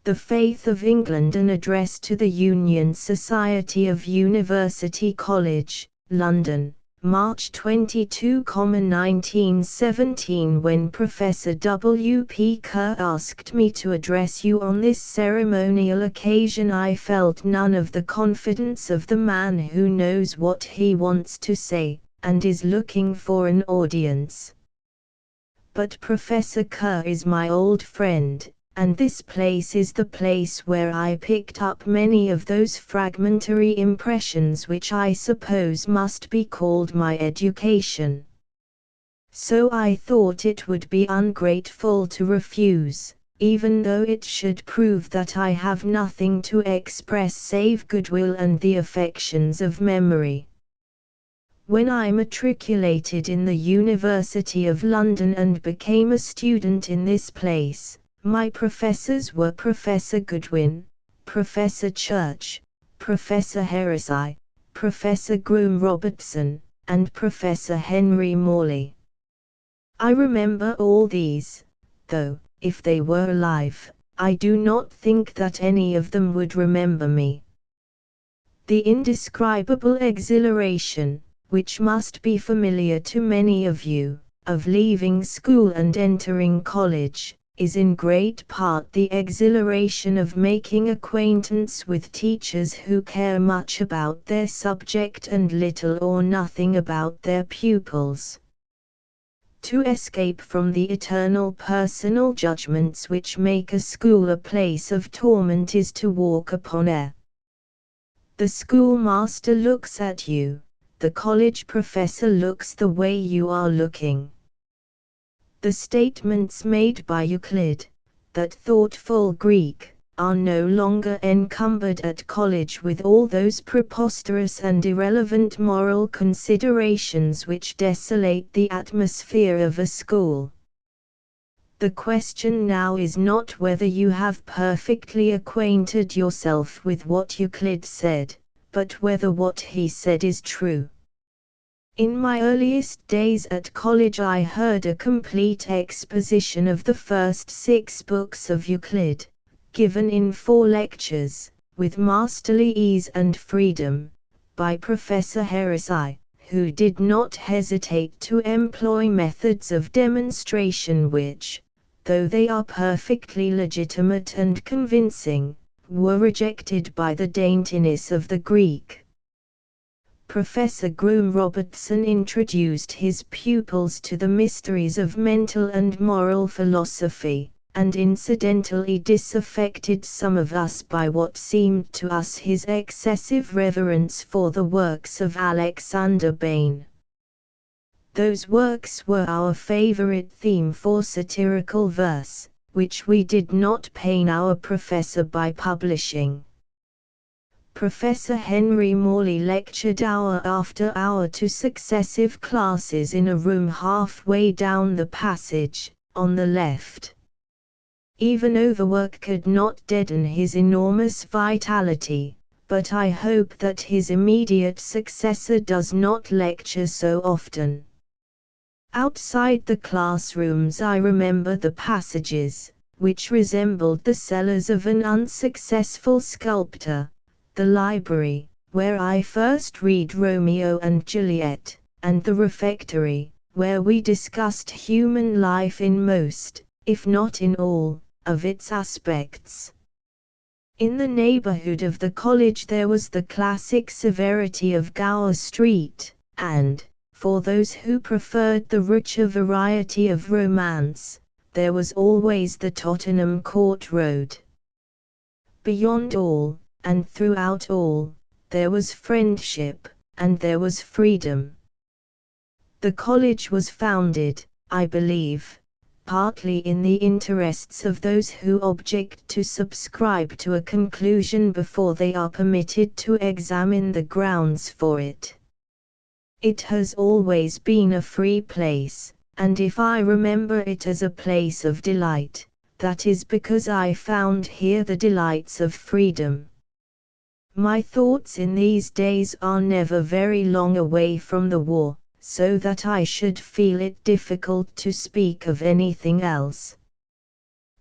The Faith of England, an address to the Union Society of University College, London, March 22, 1917. When Professor W. P. Kerr asked me to address you on this ceremonial occasion, I felt none of the confidence of the man who knows what he wants to say, and is looking for an audience. But Professor Kerr is my old friend, and this place is the place where I picked up many of those fragmentary impressions which I suppose must be called my education. So I thought it would be ungrateful to refuse, even though it should prove that I have nothing to express save goodwill and the affections of memory. When I matriculated in the University of London and became a student in this place, my professors were Professor Goodwin, Professor Church, Professor Heresy, Professor Groom Robertson, and Professor Henry Morley. I remember all these, though, if they were alive, I do not think that any of them would remember me. The indescribable exhilaration, which must be familiar to many of you, of leaving school and entering college, is in great part the exhilaration of making acquaintance with teachers who care much about their subject and little or nothing about their pupils. To escape from the eternal personal judgments which make a school a place of torment is to walk upon air. The schoolmaster looks at you, the college professor looks the way you are looking. The statements made by Euclid, that thoughtful Greek, are no longer encumbered at college with all those preposterous and irrelevant moral considerations which desolate the atmosphere of a school. The question now is not whether you have perfectly acquainted yourself with what Euclid said, but whether what he said is true. In my earliest days at college I heard a complete exposition of the first 6 books of Euclid, given in 4 lectures, with masterly ease and freedom, by Professor Heresy, who did not hesitate to employ methods of demonstration which, though they are perfectly legitimate and convincing, were rejected by the daintiness of the Greek. Professor Groom Robertson introduced his pupils to the mysteries of mental and moral philosophy, and incidentally disaffected some of us by what seemed to us his excessive reverence for the works of Alexander Bain. Those works were our favorite theme for satirical verse, which we did not pain our professor by publishing. Professor Henry Morley lectured hour after hour to successive classes in a room halfway down the passage, on the left. Even overwork could not deaden his enormous vitality, but I hope that his immediate successor does not lecture so often. Outside the classrooms I remember the passages, which resembled the cellars of an unsuccessful sculptor, the library, where I first read Romeo and Juliet, and the refectory, where we discussed human life in most, if not in all, of its aspects. In the neighborhood of the college there was the classic severity of Gower Street, and, for those who preferred the richer variety of romance, there was always the Tottenham Court Road. Beyond all, and throughout all, there was friendship, and there was freedom. The college was founded, I believe, partly in the interests of those who object to subscribe to a conclusion before they are permitted to examine the grounds for it. It has always been a free place, and if I remember it as a place of delight, that is because I found here the delights of freedom. My thoughts in these days are never very long away from the war, so that I should feel it difficult to speak of anything else.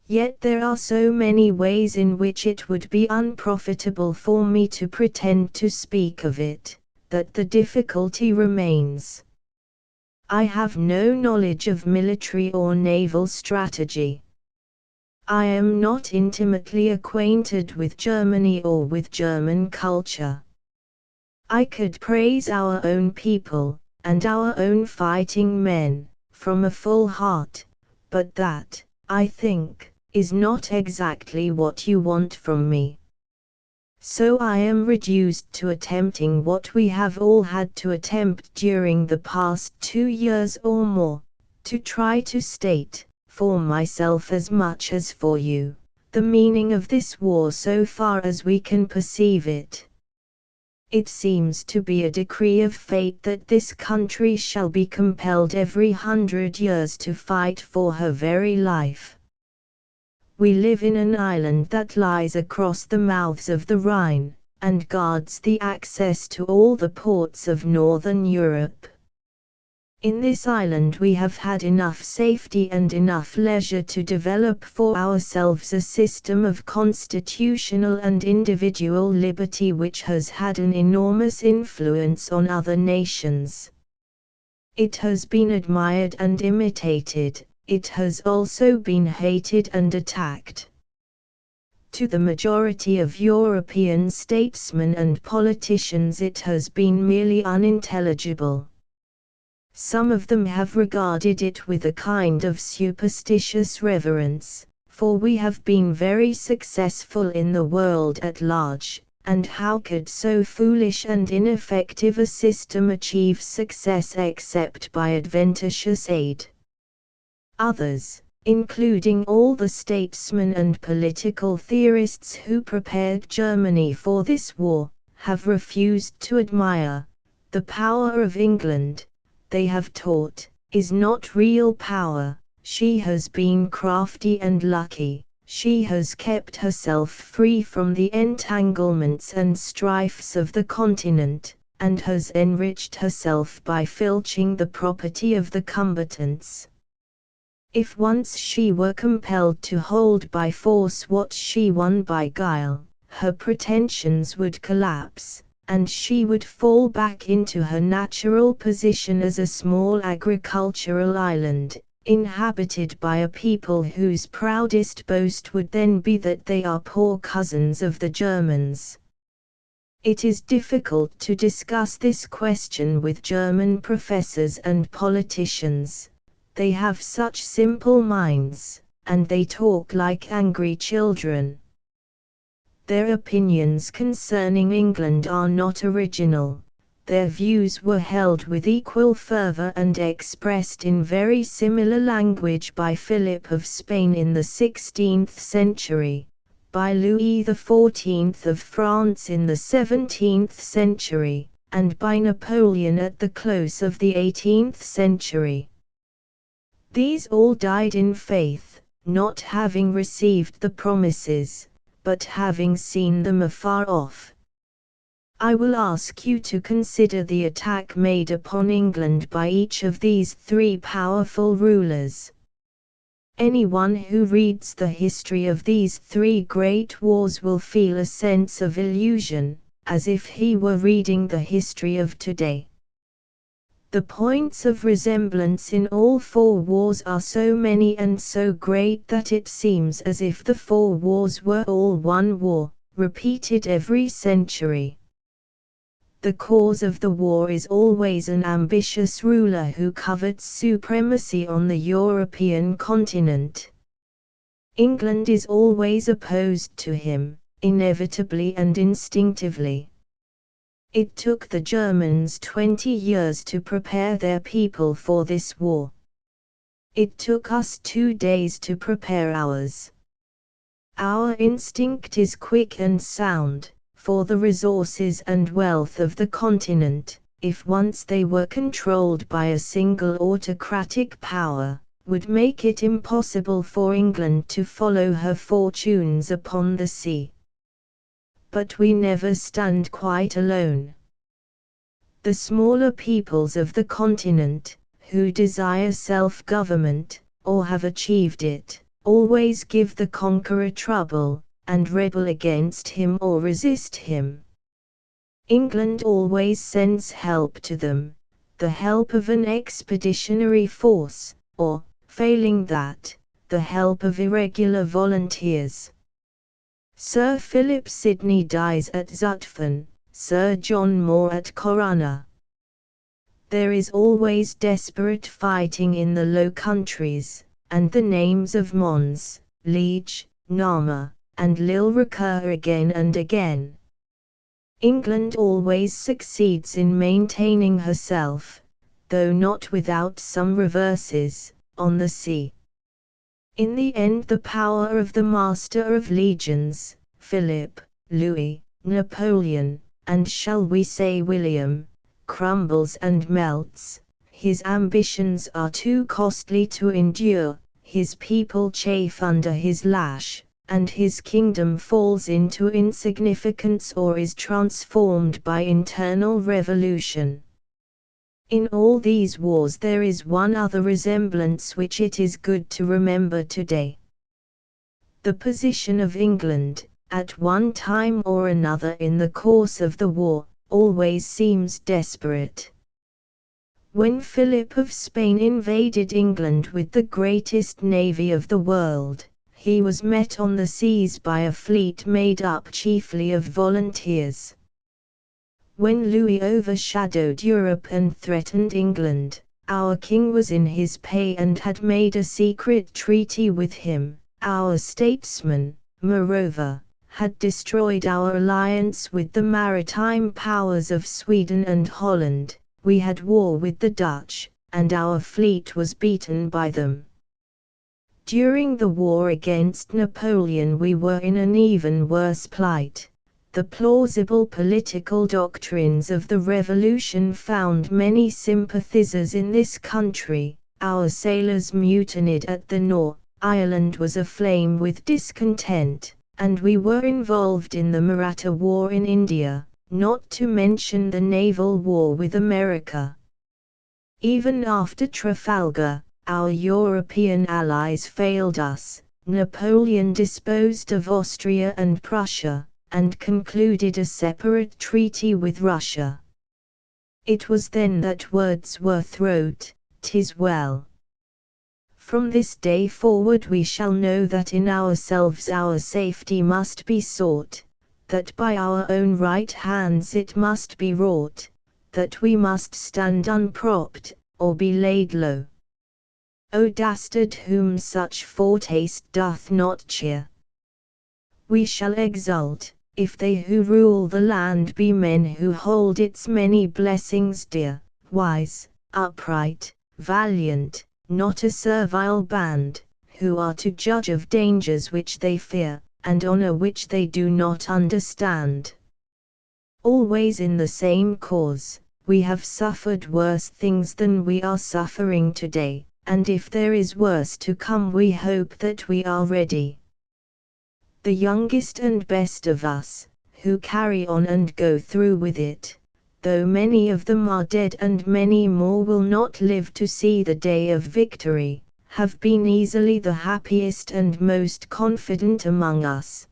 Yet there are so many ways in which it would be unprofitable for me to pretend to speak of it, that the difficulty remains. I have no knowledge of military or naval strategy. I am not intimately acquainted with Germany or with German culture. I could praise our own people, and our own fighting men, from a full heart, but that, I think, is not exactly what you want from me. So I am reduced to attempting what we have all had to attempt during the past 2 years or more, to try to state, for myself as much as for you, the meaning of this war so far as we can perceive it. It seems to be a decree of fate that this country shall be compelled every 100 years to fight for her very life. We live in an island that lies across the mouths of the Rhine, and guards the access to all the ports of northern Europe. In this island we have had enough safety and enough leisure to develop for ourselves a system of constitutional and individual liberty which has had an enormous influence on other nations. It has been admired and imitated, it has also been hated and attacked. To the majority of European statesmen and politicians it has been merely unintelligible. Some of them have regarded it with a kind of superstitious reverence, for we have been very successful in the world at large, and how could so foolish and ineffective a system achieve success except by adventitious aid? Others, including all the statesmen and political theorists who prepared Germany for this war, have refused to admire the power of England. They have taught, is not real power. She has been crafty and lucky, she has kept herself free from the entanglements and strifes of the continent, and has enriched herself by filching the property of the combatants. If once she were compelled to hold by force what she won by guile, her pretensions would collapse, and she would fall back into her natural position as a small agricultural island, inhabited by a people whose proudest boast would then be that they are poor cousins of the Germans. It is difficult to discuss this question with German professors and politicians. They have such simple minds, and they talk like angry children. Their opinions concerning England are not original. Their views were held with equal fervor and expressed in very similar language by Philip of Spain in the 16th century, by Louis XIV of France in the 17th century, and by Napoleon at the close of the 18th century. These all died in faith, not having received the promises, but having seen them afar off. I will ask you to consider the attack made upon England by each of these three powerful rulers. Anyone who reads the history of these three great wars will feel a sense of illusion, as if he were reading the history of today. The points of resemblance in all four wars are so many and so great that it seems as if the four wars were all one war, repeated every century. The cause of the war is always an ambitious ruler who covets supremacy on the European continent. England is always opposed to him, inevitably and instinctively. It took the Germans 20 years to prepare their people for this war. It took us 2 days to prepare ours. Our instinct is quick and sound, for the resources and wealth of the continent, if once they were controlled by a single autocratic power, would make it impossible for England to follow her fortunes upon the sea. But we never stand quite alone. The smaller peoples of the continent, who desire self-government, or have achieved it, always give the conqueror trouble, and rebel against him or resist him. England always sends help to them, the help of an expeditionary force, or, failing that, the help of irregular volunteers. Sir Philip Sidney dies at Zutphen, Sir John Moore at Corunna. There is always desperate fighting in the Low Countries, and the names of Mons, Liege, Narmer, and Lille recur again and again. England always succeeds in maintaining herself, though not without some reverses, on the sea. In the end the power of the Master of Legions, Philip, Louis, Napoleon, and shall we say William, crumbles and melts. His ambitions are too costly to endure, his people chafe under his lash, and his kingdom falls into insignificance or is transformed by internal revolution. In all these wars there is one other resemblance which it is good to remember today. The position of England, at one time or another in the course of the war, always seems desperate. When Philip of Spain invaded England with the greatest navy of the world, he was met on the seas by a fleet made up chiefly of volunteers. When Louis overshadowed Europe and threatened England, our king was in his pay and had made a secret treaty with him. Our statesmen, moreover, had destroyed our alliance with the maritime powers of Sweden and Holland. We had war with the Dutch, and our fleet was beaten by them. During the war against Napoleon we were in an even worse plight. The plausible political doctrines of the Revolution found many sympathizers in this country. Our sailors mutinied at the Nore, Ireland was aflame with discontent, and we were involved in the Maratha War in India, not to mention the naval war with America. Even after Trafalgar, our European allies failed us. Napoleon disposed of Austria and Prussia, and concluded a separate treaty with Russia. It was then that Wordsworth wrote, "'Tis well. From this day forward we shall know that in ourselves our safety must be sought, that by our own right hands it must be wrought, that we must stand unpropped, or be laid low. O dastard whom such foretaste doth not cheer! We shall exult, if they who rule the land be men who hold its many blessings dear, wise, upright, valiant, not a servile band, who are to judge of dangers which they fear, and honor which they do not understand. Always in the same cause, we have suffered worse things than we are suffering today, and if there is worse to come we hope that we are ready. The youngest and best of us, who carry on and go through with it, though many of them are dead and many more will not live to see the day of victory, have been easily the happiest and most confident among us.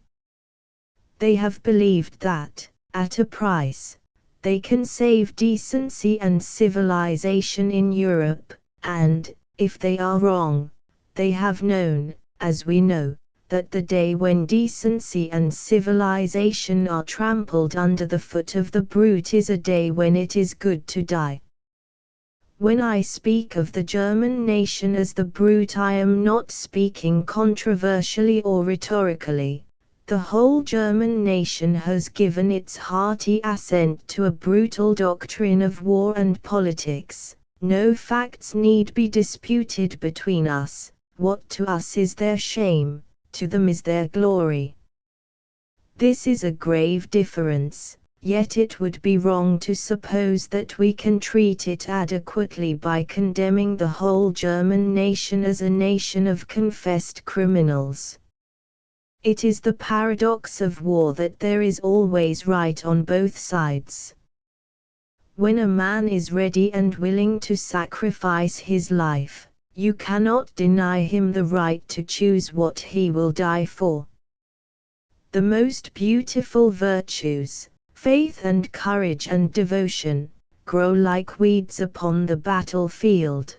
They have believed that, at a price, they can save decency and civilization in Europe, and, if they are wrong, they have known, as we know, that the day when decency and civilization are trampled under the foot of the brute is a day when it is good to die. When I speak of the German nation as the brute I am not speaking controversially or rhetorically. The whole German nation has given its hearty assent to a brutal doctrine of war and politics. No facts need be disputed between us. What to us is their shame, to them is their glory. This is a grave difference, yet it would be wrong to suppose that we can treat it adequately by condemning the whole German nation as a nation of confessed criminals. It is the paradox of war that there is always right on both sides. When a man is ready and willing to sacrifice his life, you cannot deny him the right to choose what he will die for. The most beautiful virtues, faith and courage and devotion, grow like weeds upon the battlefield.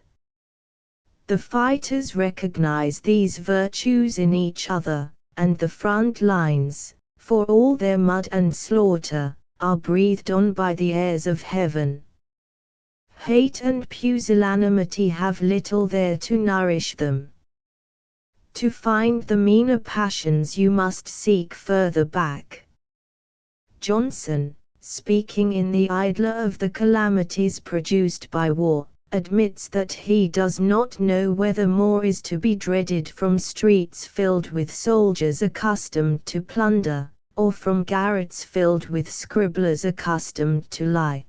The fighters recognize these virtues in each other, and the front lines, for all their mud and slaughter, are breathed on by the airs of heaven. Hate and pusillanimity have little there to nourish them. To find the meaner passions you must seek further back. Johnson, speaking in The Idler of the calamities produced by war, admits that he does not know whether more is to be dreaded from streets filled with soldiers accustomed to plunder, or from garrets filled with scribblers accustomed to lie.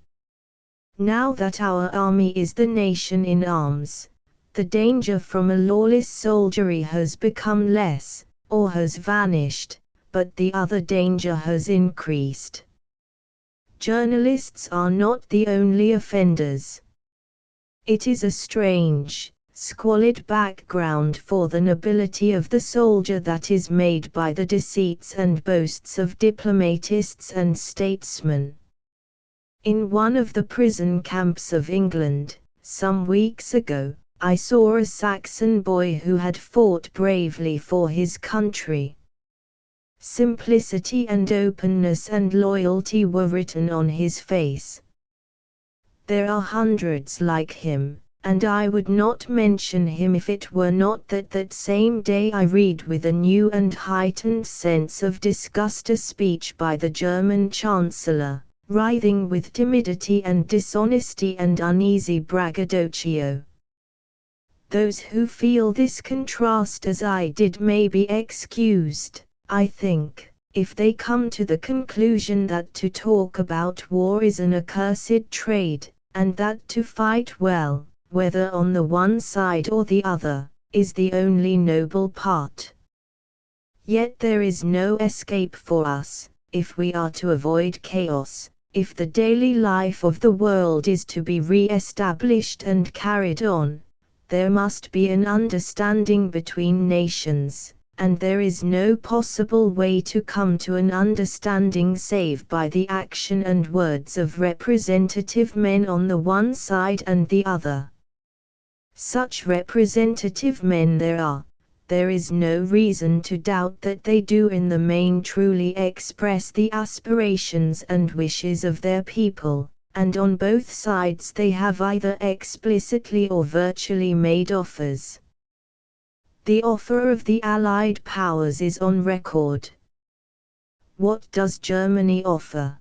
Now that our army is the nation in arms, the danger from a lawless soldiery has become less, or has vanished, but the other danger has increased. Journalists are not the only offenders. It is a strange, squalid background for the nobility of the soldier that is made by the deceits and boasts of diplomatists and statesmen. In one of the prison camps of England, some weeks ago, I saw a Saxon boy who had fought bravely for his country. Simplicity and openness and loyalty were written on his face. There are hundreds like him, and I would not mention him if it were not that same day I read with a new and heightened sense of disgust a speech by the German Chancellor, writhing with timidity and dishonesty and uneasy braggadocio. Those who feel this contrast as I did may be excused, I think, if they come to the conclusion that to talk about war is an accursed trade, and that to fight well, whether on the one side or the other, is the only noble part. Yet there is no escape for us, if we are to avoid chaos, if the daily life of the world is to be re-established and carried on. There must be an understanding between nations, and there is no possible way to come to an understanding save by the action and words of representative men on the one side and the other. Such representative men there is no reason to doubt that they do in the main truly express the aspirations and wishes of their people, and on both sides they have either explicitly or virtually made offers. The offer of the Allied powers is on record. What does Germany offer?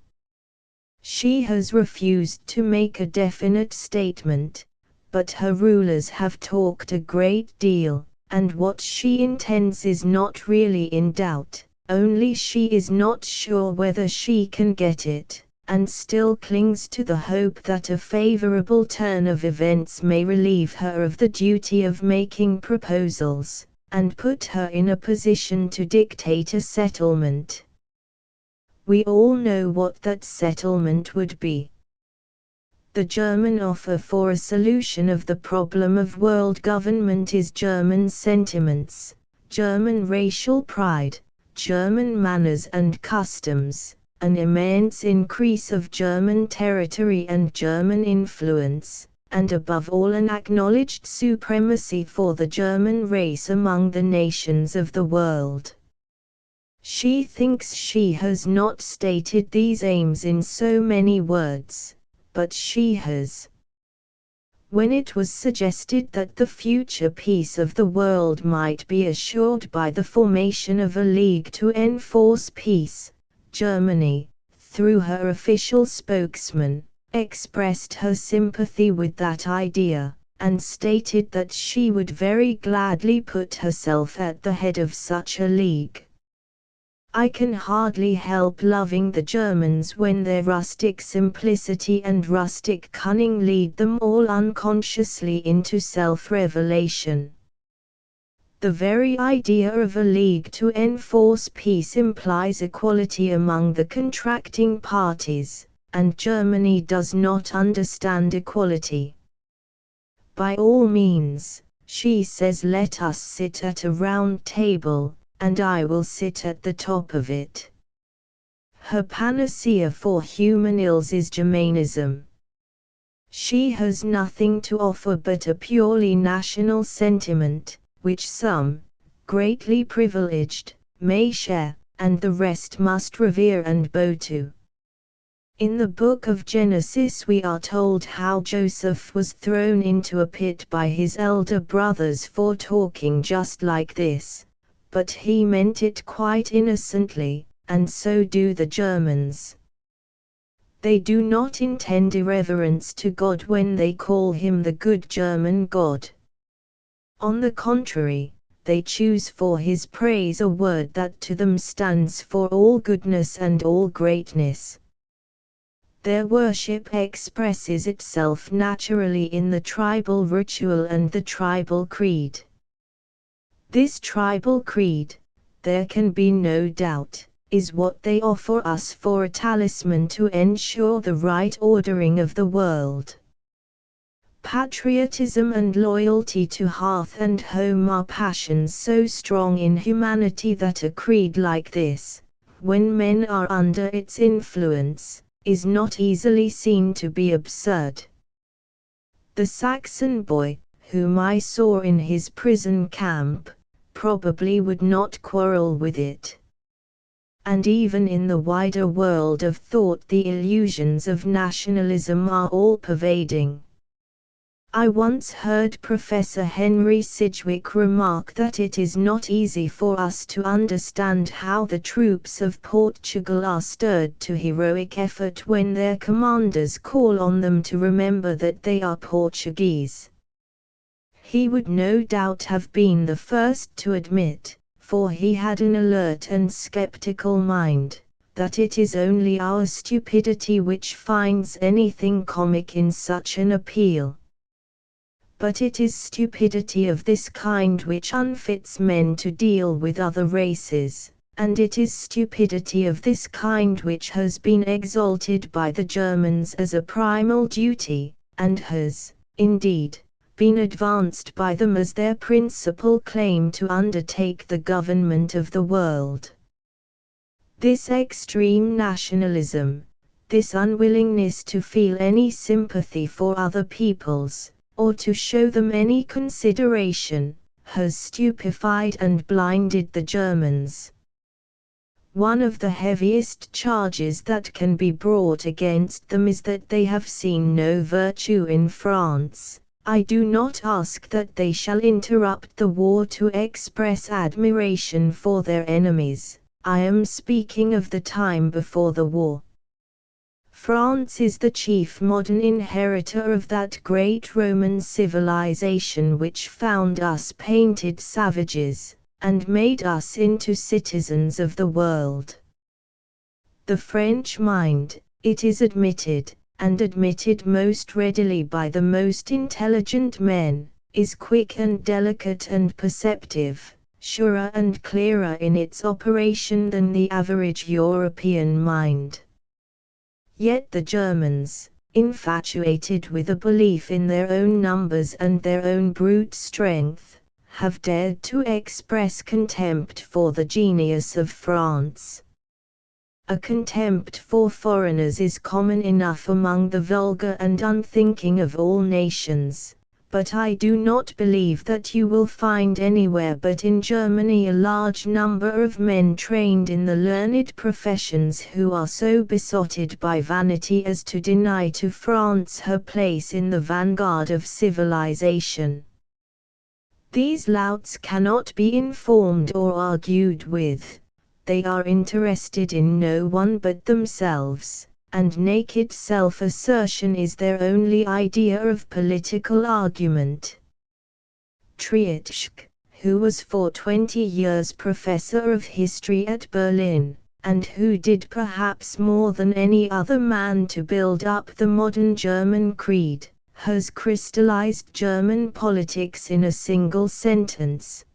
She has refused to make a definite statement, but her rulers have talked a great deal, and what she intends is not really in doubt, only she is not sure whether she can get it, and still clings to the hope that a favorable turn of events may relieve her of the duty of making proposals, and put her in a position to dictate a settlement. We all know what that settlement would be. The German offer for a solution of the problem of world government is German sentiments, German racial pride, German manners and customs, an immense increase of German territory and German influence, and above all an acknowledged supremacy for the German race among the nations of the world. She thinks she has not stated these aims in so many words, but she has. When it was suggested that the future peace of the world might be assured by the formation of a league to enforce peace, Germany, through her official spokesman, expressed her sympathy with that idea, and stated that she would very gladly put herself at the head of such a league. I can hardly help loving the Germans when their rustic simplicity and rustic cunning lead them all unconsciously into self-revelation. The very idea of a league to enforce peace implies equality among the contracting parties, and Germany does not understand equality. By all means, she says, let us sit at a round table, and I will sit at the top of it. Her panacea for human ills is Germanism. She has nothing to offer but a purely national sentiment, which some, greatly privileged, may share, and the rest must revere and bow to. In the book of Genesis we are told how Joseph was thrown into a pit by his elder brothers for talking just like this. But he meant it quite innocently, and so do the Germans. They do not intend irreverence to God when they call him the good German God. On the contrary, they choose for his praise a word that to them stands for all goodness and all greatness. Their worship expresses itself naturally in the tribal ritual and the tribal creed. This tribal creed, there can be no doubt, is what they offer us for a talisman to ensure the right ordering of the world. Patriotism and loyalty to hearth and home are passions so strong in humanity that a creed like this, when men are under its influence, is not easily seen to be absurd. The Saxon boy, whom I saw in his prison camp, probably would not quarrel with it. And even in the wider world of thought the illusions of nationalism are all-pervading. I once heard Professor Henry Sidgwick remark that it is not easy for us to understand how the troops of Portugal are stirred to heroic effort when their commanders call on them to remember that they are Portuguese. He would no doubt have been the first to admit, for he had an alert and skeptical mind, that it is only our stupidity which finds anything comic in such an appeal. But it is stupidity of this kind which unfits men to deal with other races, and it is stupidity of this kind which has been exalted by the Germans as a primal duty, and has, indeed, been advanced by them as their principal claim to undertake the government of the world. This extreme nationalism, this unwillingness to feel any sympathy for other peoples, or to show them any consideration, has stupefied and blinded the Germans. One of the heaviest charges that can be brought against them is that they have seen no virtue in France. I do not ask that they shall interrupt the war to express admiration for their enemies. I am speaking of the time before the war. France is the chief modern inheritor of that great Roman civilization which found us painted savages, and made us into citizens of the world. The French mind, it is admitted, and admitted most readily by the most intelligent men, is quick and delicate and perceptive, surer and clearer in its operation than the average European mind. Yet the Germans, infatuated with a belief in their own numbers and their own brute strength, have dared to express contempt for the genius of France. A contempt for foreigners is common enough among the vulgar and unthinking of all nations, but I do not believe that you will find anywhere but in Germany a large number of men trained in the learned professions who are so besotted by vanity as to deny to France her place in the vanguard of civilization. These louts cannot be informed or argued with. They are interested in no one but themselves, and naked self-assertion is their only idea of political argument. Treitschke, who was for 20 years professor of history at Berlin, and who did perhaps more than any other man to build up the modern German creed, has crystallized German politics in a single sentence.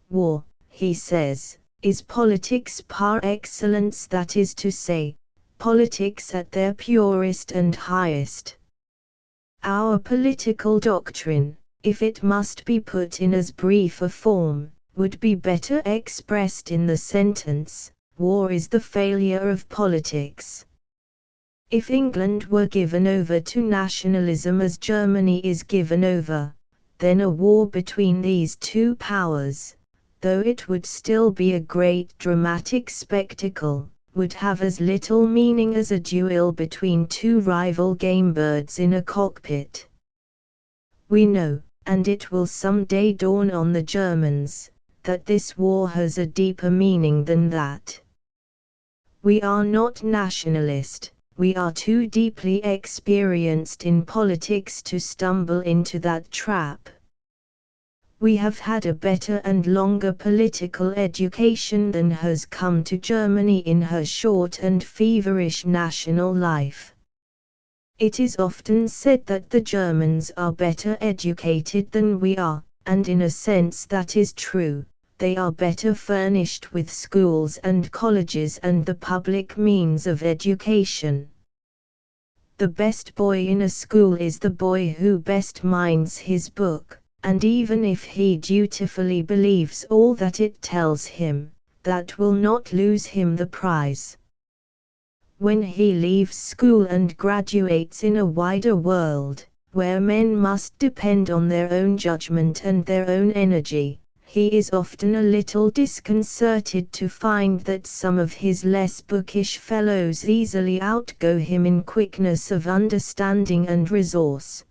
War, he says, is politics par excellence, that is to say, politics at their purest and highest. Our political doctrine, if it must be put in as brief a form, would be better expressed in the sentence, war is the failure of politics. If England were given over to nationalism as Germany is given over, then a war between these two powers, though it would still be a great dramatic spectacle, would have as little meaning as a duel between two rival game birds in a cockpit. We know, and it will someday dawn on the Germans, that this war has a deeper meaning than that. We are not nationalist, we are too deeply experienced in politics to stumble into that trap. We have had a better and longer political education than has come to Germany in her short and feverish national life. It is often said that the Germans are better educated than we are, and in a sense that is true, they are better furnished with schools and colleges and the public means of education. The best boy in a school is the boy who best minds his book, and even if he dutifully believes all that it tells him, that will not lose him the prize. When he leaves school and graduates in a wider world, where men must depend on their own judgment and their own energy, he is often a little disconcerted to find that some of his less bookish fellows easily outgo him in quickness of understanding and resource.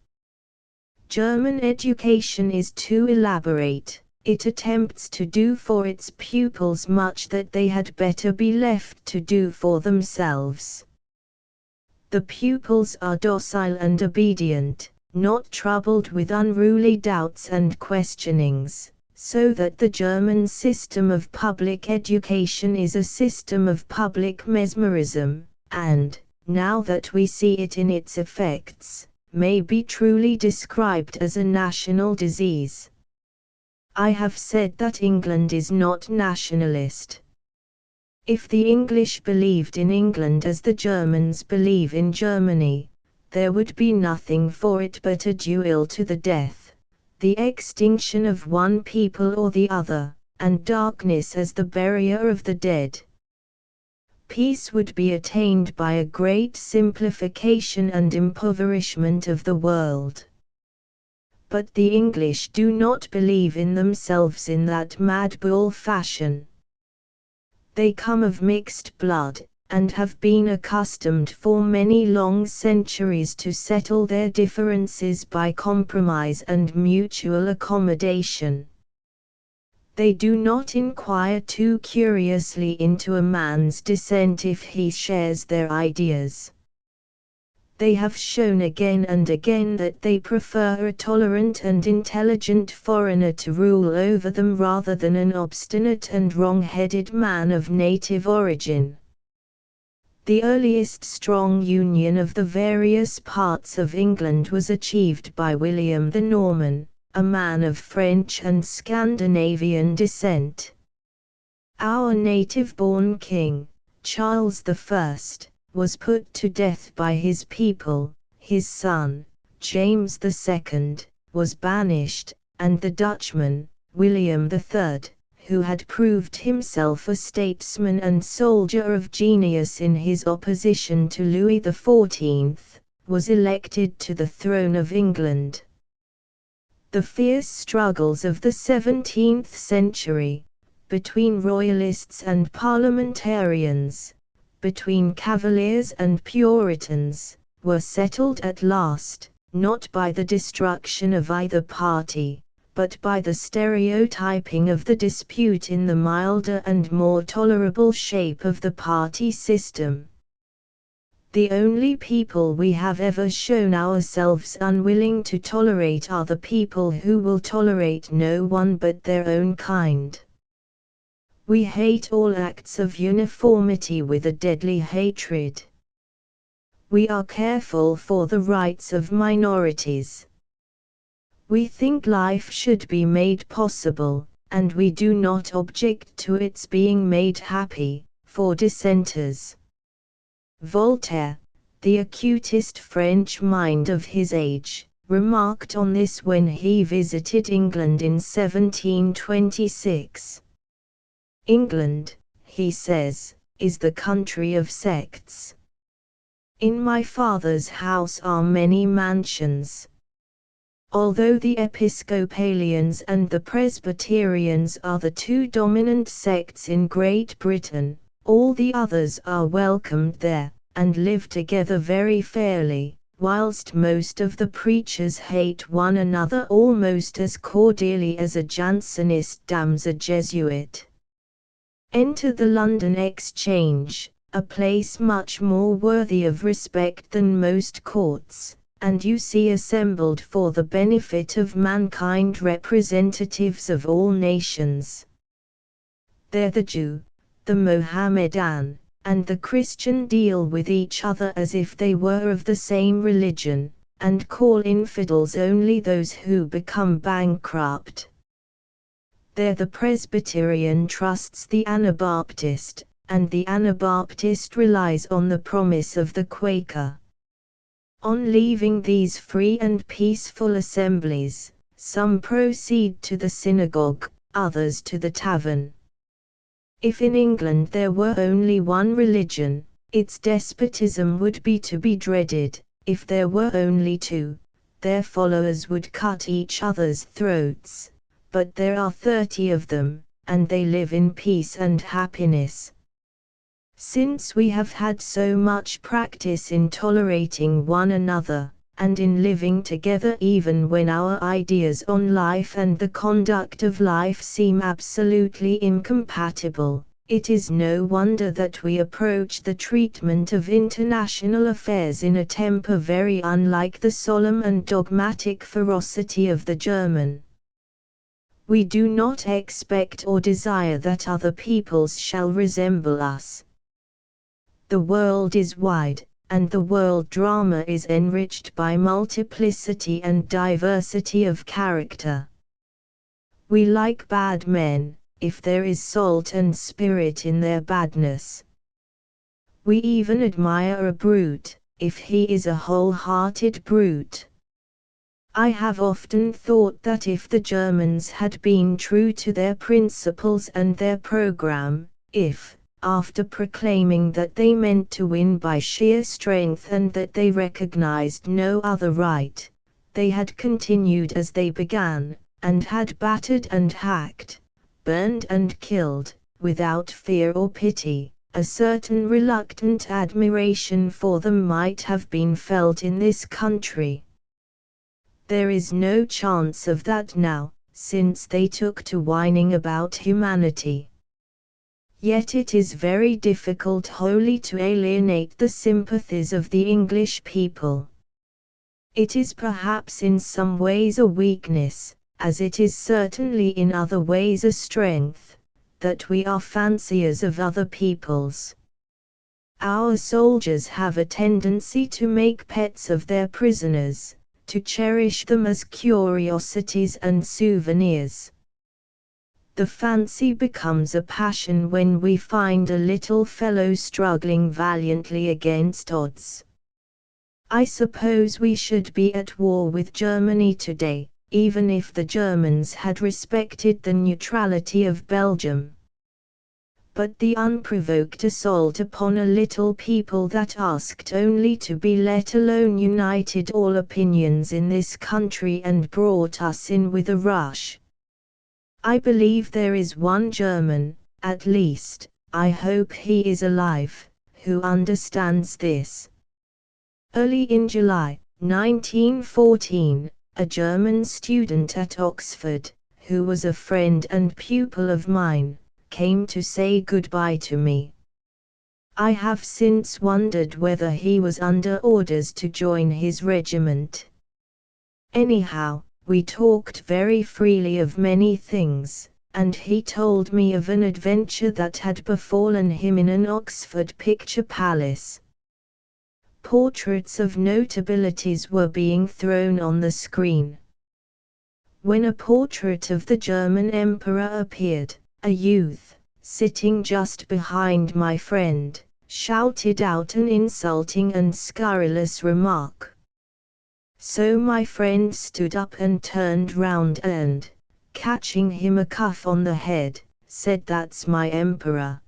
German education is too elaborate. It attempts to do for its pupils much that they had better be left to do for themselves. The pupils are docile and obedient, not troubled with unruly doubts and questionings, so that the German system of public education is a system of public mesmerism, and, now that we see it in its effects, may be truly described as a national disease. I have said that England is not nationalist. If the English believed in England as the Germans believe in Germany, there would be nothing for it but a duel to the death, the extinction of one people or the other, and darkness as the burier of the dead. Peace would be attained by a great simplification and impoverishment of the world. But the English do not believe in themselves in that mad bull fashion. They come of mixed blood, and have been accustomed for many long centuries to settle their differences by compromise and mutual accommodation. They do not inquire too curiously into a man's descent if he shares their ideas. They have shown again and again that they prefer a tolerant and intelligent foreigner to rule over them rather than an obstinate and wrong-headed man of native origin. The earliest strong union of the various parts of England was achieved by William the Norman, a man of French and Scandinavian descent. Our native-born king, Charles I, was put to death by his people. His son, James II, was banished, and the Dutchman, William III, who had proved himself a statesman and soldier of genius in his opposition to Louis XIV, was elected to the throne of England. The fierce struggles of the 17th century, between royalists and parliamentarians, between Cavaliers and Puritans, were settled at last, not by the destruction of either party, but by the stereotyping of the dispute in the milder and more tolerable shape of the party system. The only people we have ever shown ourselves unwilling to tolerate are the people who will tolerate no one but their own kind. We hate all acts of uniformity with a deadly hatred. We are careful for the rights of minorities. We think life should be made possible, and we do not object to its being made happy, for dissenters. Voltaire, the acutest French mind of his age, remarked on this when he visited England in 1726. England, he says, is the country of sects. In my father's house are many mansions. Although the Episcopalians and the Presbyterians are the two dominant sects in Great Britain, all the others are welcomed there, and live together very fairly, whilst most of the preachers hate one another almost as cordially as a Jansenist damns a Jesuit. Enter the London Exchange, a place much more worthy of respect than most courts, and you see assembled for the benefit of mankind representatives of all nations. There the Jew, the Mohammedan, and the Christian deal with each other as if they were of the same religion, and call infidels only those who become bankrupt. There the Presbyterian trusts the Anabaptist, and the Anabaptist relies on the promise of the Quaker. On leaving these free and peaceful assemblies, some proceed to the synagogue, others to the tavern. If in England there were only one religion, its despotism would be to be dreaded. If there were only two, their followers would cut each other's throats. But there are 30 of them, and they live in peace and happiness. Since we have had so much practice in tolerating one another, and in living together even when our ideas on life and the conduct of life seem absolutely incompatible, it is no wonder that we approach the treatment of international affairs in a temper very unlike the solemn and dogmatic ferocity of the German. We do not expect or desire that other peoples shall resemble us. The world is wide, and the world drama is enriched by multiplicity and diversity of character. We like bad men, if there is salt and spirit in their badness. We even admire a brute, if he is a whole-hearted brute. I have often thought that if the Germans had been true to their principles and their program, if, after proclaiming that they meant to win by sheer strength and that they recognized no other right, they had continued as they began, and had battered and hacked, burned and killed, without fear or pity, a certain reluctant admiration for them might have been felt in this country. There is no chance of that now, since they took to whining about humanity. Yet it is very difficult wholly to alienate the sympathies of the English people. It is perhaps in some ways a weakness, as it is certainly in other ways a strength, that we are fanciers of other peoples. Our soldiers have a tendency to make pets of their prisoners, to cherish them as curiosities and souvenirs. The fancy becomes a passion when we find a little fellow struggling valiantly against odds. I suppose we should be at war with Germany today, even if the Germans had respected the neutrality of Belgium. But the unprovoked assault upon a little people that asked only to be let alone united all opinions in this country and brought us in with a rush. I believe there is one German, at least, I hope he is alive, who understands this. Early in July, 1914, a German student at Oxford, who was a friend and pupil of mine, came to say goodbye to me. I have since wondered whether he was under orders to join his regiment. Anyhow, we talked very freely of many things, and he told me of an adventure that had befallen him in an Oxford picture palace. Portraits of notabilities were being thrown on the screen. When a portrait of the German emperor appeared, a youth, sitting just behind my friend, shouted out an insulting and scurrilous remark. So my friend stood up and turned round and, catching him a cuff on the head, said, "That's my emperor."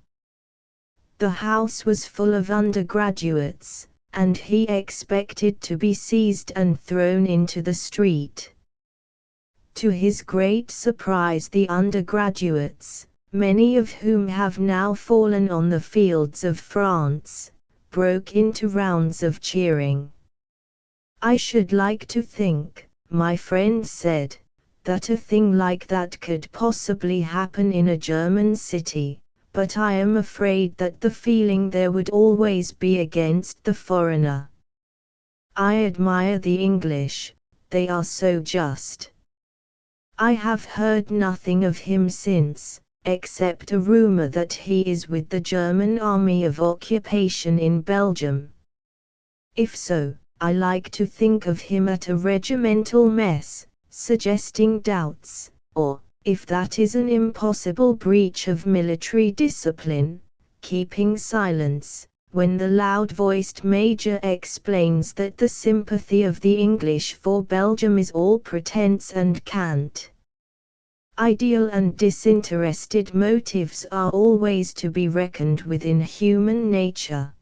The house was full of undergraduates, and he expected to be seized and thrown into the street. To his great surprise, the undergraduates, many of whom have now fallen on the fields of France, broke into rounds of cheering. "I should like to think," my friend said, "that a thing like that could possibly happen in a German city, but I am afraid that the feeling there would always be against the foreigner. I admire the English, they are so just. I have heard nothing of him since, except a rumor that he is with the German army of occupation in Belgium. If so, I like to think of him at a regimental mess, suggesting doubts, or, if that is an impossible breach of military discipline, keeping silence, when the loud-voiced major explains that the sympathy of the English for Belgium is all pretense and cant. Ideal and disinterested motives are always to be reckoned with in human nature.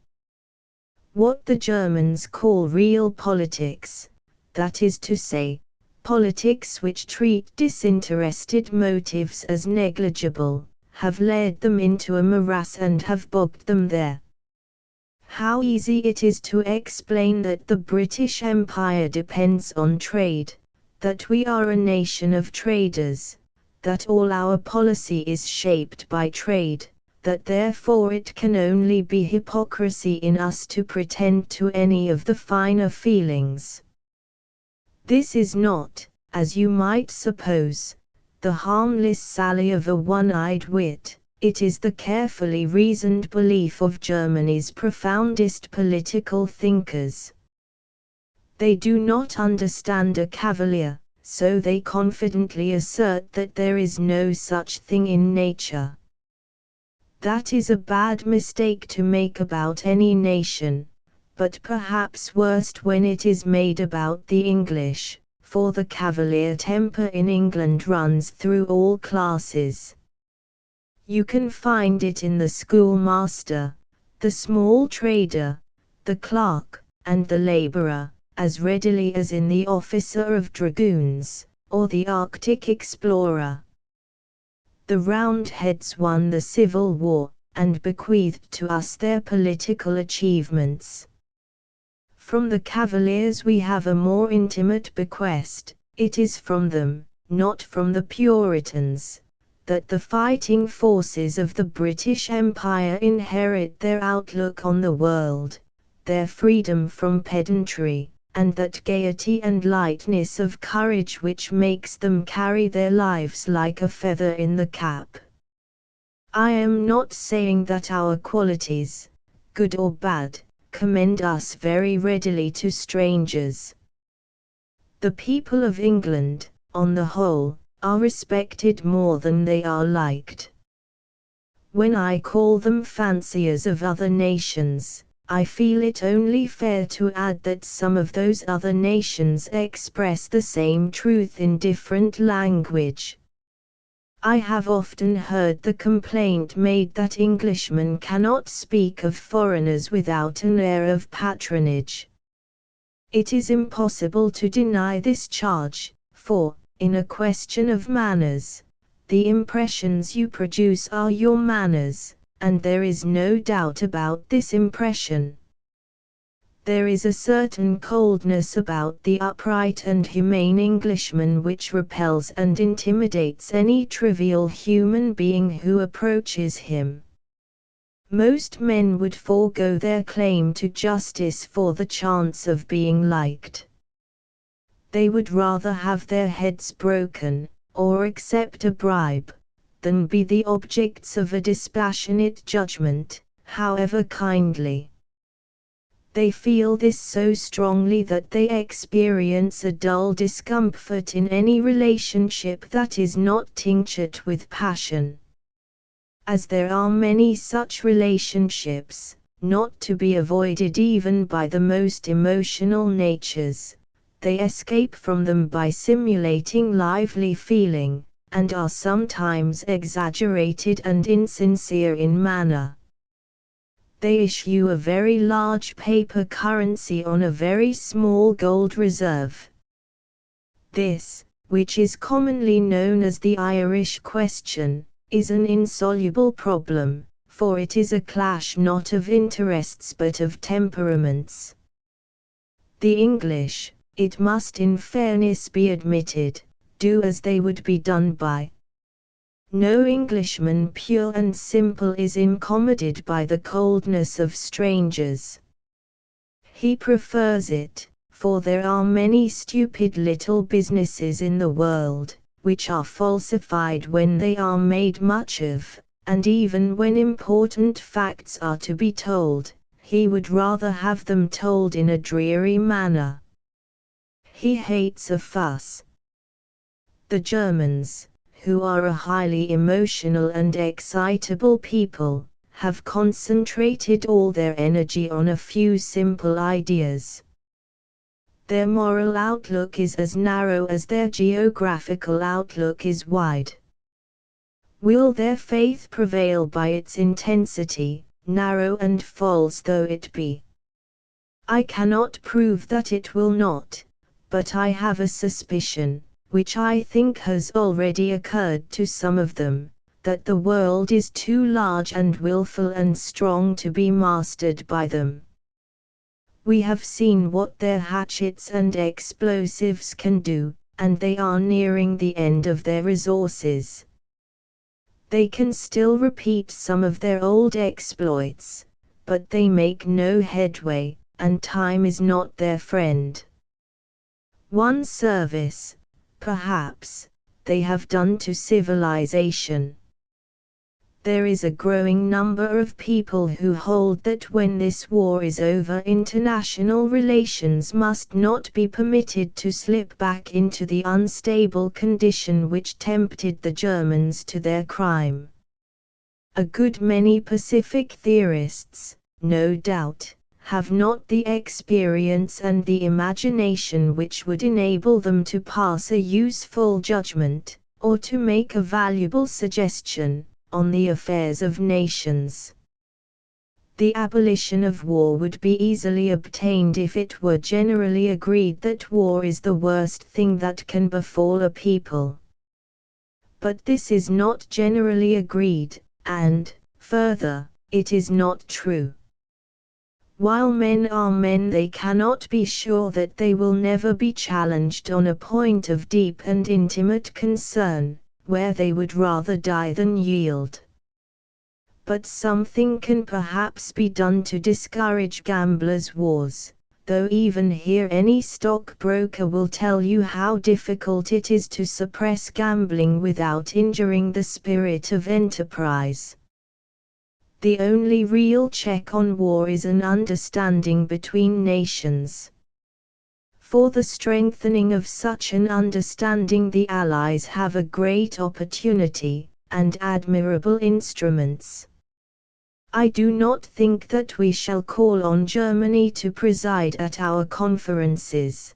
What the Germans call real politics, that is to say, politics which treat disinterested motives as negligible, have led them into a morass and have bogged them there. How easy it is to explain that the British Empire depends on trade, that we are a nation of traders, that all our policy is shaped by trade, that therefore it can only be hypocrisy in us to pretend to any of the finer feelings. This is not, as you might suppose, the harmless sally of a one-eyed wit. It is the carefully reasoned belief of Germany's profoundest political thinkers. They do not understand a cavalier, so they confidently assert that there is no such thing in nature. That is a bad mistake to make about any nation, but perhaps worst when it is made about the English, for the cavalier temper in England runs through all classes. You can find it in the schoolmaster, the small trader, the clerk, and the laborer, as readily as in the officer of dragoons, or the Arctic explorer. The Roundheads won the Civil War, and bequeathed to us their political achievements. From the Cavaliers we have a more intimate bequest. It is from them, not from the Puritans, that the fighting forces of the British Empire inherit their outlook on the world, their freedom from pedantry, and that gaiety and lightness of courage which makes them carry their lives like a feather in the cap. I am not saying that our qualities, good or bad, commend us very readily to strangers. The people of England, on the whole, are respected more than they are liked. When I call them fanciers of other nations, I feel it only fair to add that some of those other nations express the same truth in different language. I have often heard the complaint made that Englishmen cannot speak of foreigners without an air of patronage. It is impossible to deny this charge, for, in a question of manners, the impressions you produce are your manners, and there is no doubt about this impression. There is a certain coldness about the upright and humane Englishman which repels and intimidates any trivial human being who approaches him. Most men would forego their claim to justice for the chance of being liked. They would rather have their heads broken, or accept a bribe, than be the objects of a dispassionate judgment, however kindly. They feel this so strongly that they experience a dull discomfort in any relationship that is not tinctured with passion. As there are many such relationships, not to be avoided even by the most emotional natures, they escape from them by simulating lively feeling, and are sometimes exaggerated and insincere in manner. They issue a very large paper currency on a very small gold reserve. This, which is commonly known as the Irish question, is an insoluble problem, for it is a clash not of interests but of temperaments. The English, it must in fairness be admitted, do as they would be done by. No Englishman pure and simple is incommoded by the coldness of strangers. He prefers it, for there are many stupid little businesses in the world, which are falsified when they are made much of, and even when important facts are to be told, he would rather have them told in a dreary manner. He hates a fuss. The Germans, who are a highly emotional and excitable people, have concentrated all their energy on a few simple ideas. Their moral outlook is as narrow as their geographical outlook is wide. Will their faith prevail by its intensity, narrow and false though it be? I cannot prove that it will not, but I have a suspicion, which I think has already occurred to some of them, that the world is too large and willful and strong to be mastered by them. We have seen what their hatchets and explosives can do, and they are nearing the end of their resources. They can still repeat some of their old exploits, but they make no headway, and time is not their friend. One service, perhaps, they have done to civilization. There is a growing number of people who hold that when this war is over, international relations must not be permitted to slip back into the unstable condition which tempted the Germans to their crime. A good many Pacific theorists, no doubt, have not the experience and the imagination which would enable them to pass a useful judgment, or to make a valuable suggestion, on the affairs of nations. The abolition of war would be easily obtained if it were generally agreed that war is the worst thing that can befall a people. But this is not generally agreed, and, further, it is not true. While men are men, they cannot be sure that they will never be challenged on a point of deep and intimate concern, where they would rather die than yield. But something can perhaps be done to discourage gamblers' wars, though even here any stockbroker will tell you how difficult it is to suppress gambling without injuring the spirit of enterprise. The only real check on war is an understanding between nations. For the strengthening of such an understanding the Allies have a great opportunity, and admirable instruments. I do not think that we shall call on Germany to preside at our conferences.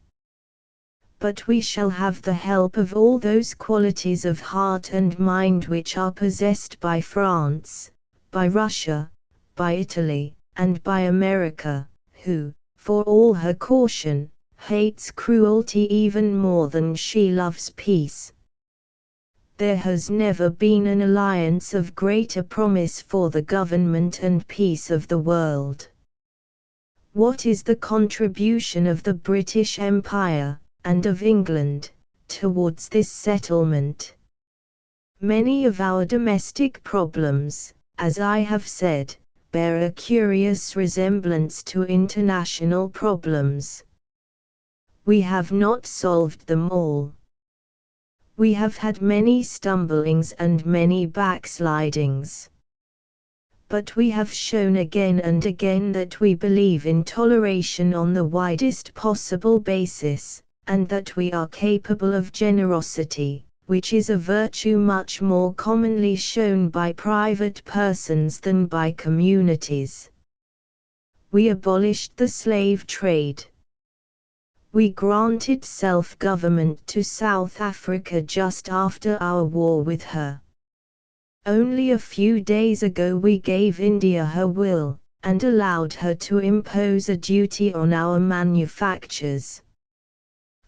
But we shall have the help of all those qualities of heart and mind which are possessed by France, by Russia, by Italy, and by America, who, for all her caution, hates cruelty even more than she loves peace. There has never been an alliance of greater promise for the government and peace of the world. What is the contribution of the British Empire, and of England, towards this settlement? Many of our domestic problems, as I have said, bear a curious resemblance to international problems. We have not solved them all. We have had many stumblings and many backslidings. But we have shown again and again that we believe in toleration on the widest possible basis, and that we are capable of generosity, which is a virtue much more commonly shown by private persons than by communities. We abolished the slave trade. We granted self-government to South Africa just after our war with her. Only a few days ago we gave India her will, and allowed her to impose a duty on our manufactures.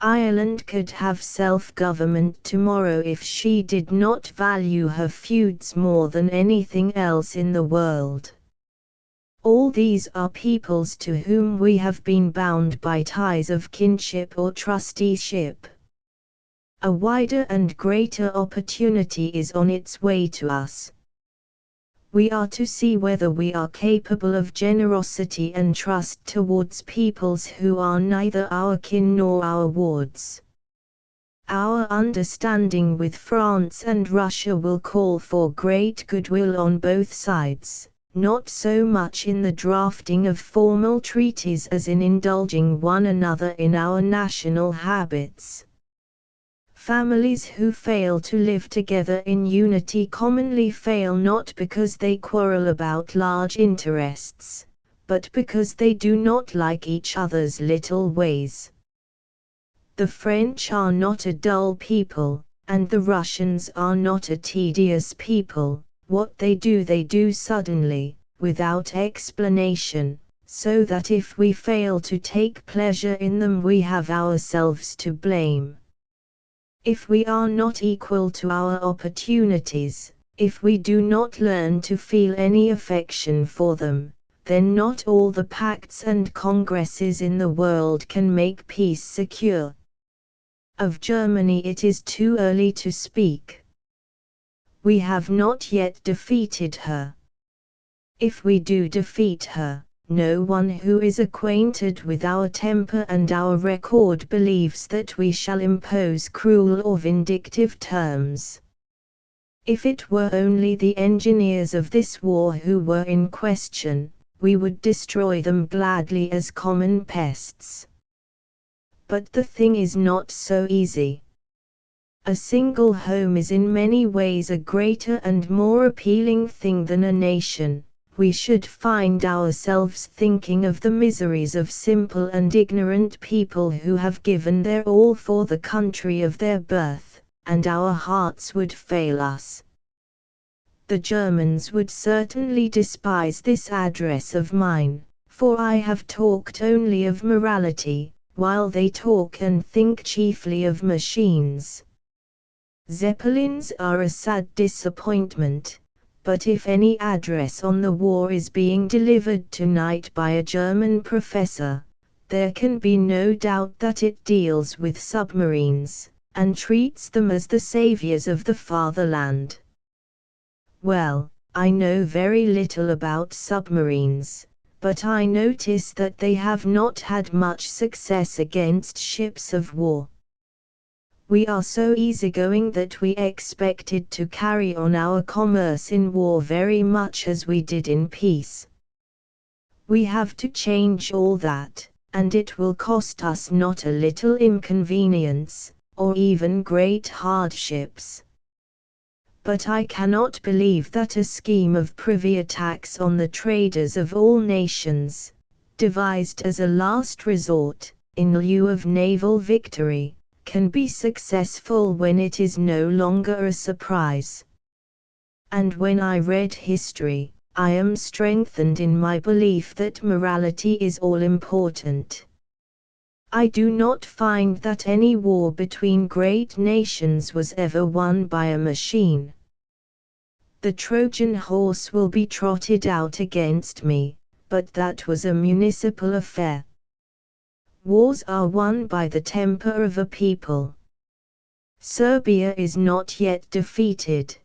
Ireland could have self-government tomorrow if she did not value her feuds more than anything else in the world. All these are peoples to whom we have been bound by ties of kinship or trusteeship. A wider and greater opportunity is on its way to us. We are to see whether we are capable of generosity and trust towards peoples who are neither our kin nor our wards. Our understanding with France and Russia will call for great goodwill on both sides, not so much in the drafting of formal treaties as in indulging one another in our national habits. Families who fail to live together in unity commonly fail not because they quarrel about large interests, but because they do not like each other's little ways. The French are not a dull people, and the Russians are not a tedious people. What they do suddenly, without explanation, so that if we fail to take pleasure in them we have ourselves to blame. If we are not equal to our opportunities, if we do not learn to feel any affection for them, then not all the pacts and congresses in the world can make peace secure. Of Germany it is too early to speak. We have not yet defeated her. If we do defeat her, no one who is acquainted with our temper and our record believes that we shall impose cruel or vindictive terms. If it were only the engineers of this war who were in question, we would destroy them gladly as common pests. But the thing is not so easy. A single home is in many ways a greater and more appealing thing than a nation. We should find ourselves thinking of the miseries of simple and ignorant people who have given their all for the country of their birth, and our hearts would fail us. The Germans would certainly despise this address of mine, for I have talked only of morality, while they talk and think chiefly of machines. Zeppelins are a sad disappointment. But if any address on the war is being delivered tonight by a German professor, there can be no doubt that it deals with submarines, and treats them as the saviors of the fatherland. Well, I know very little about submarines, but I notice that they have not had much success against ships of war. We are so easygoing that we expected to carry on our commerce in war very much as we did in peace. We have to change all that, and it will cost us not a little inconvenience, or even great hardships. But I cannot believe that a scheme of privy attacks on the traders of all nations, devised as a last resort, in lieu of naval victory, can be successful when it is no longer a surprise. And when I read history, I am strengthened in my belief that morality is all important. I do not find that any war between great nations was ever won by a machine. The Trojan horse will be trotted out against me, but that was a municipal affair. Wars are won by the temper of a people. Serbia is not yet defeated.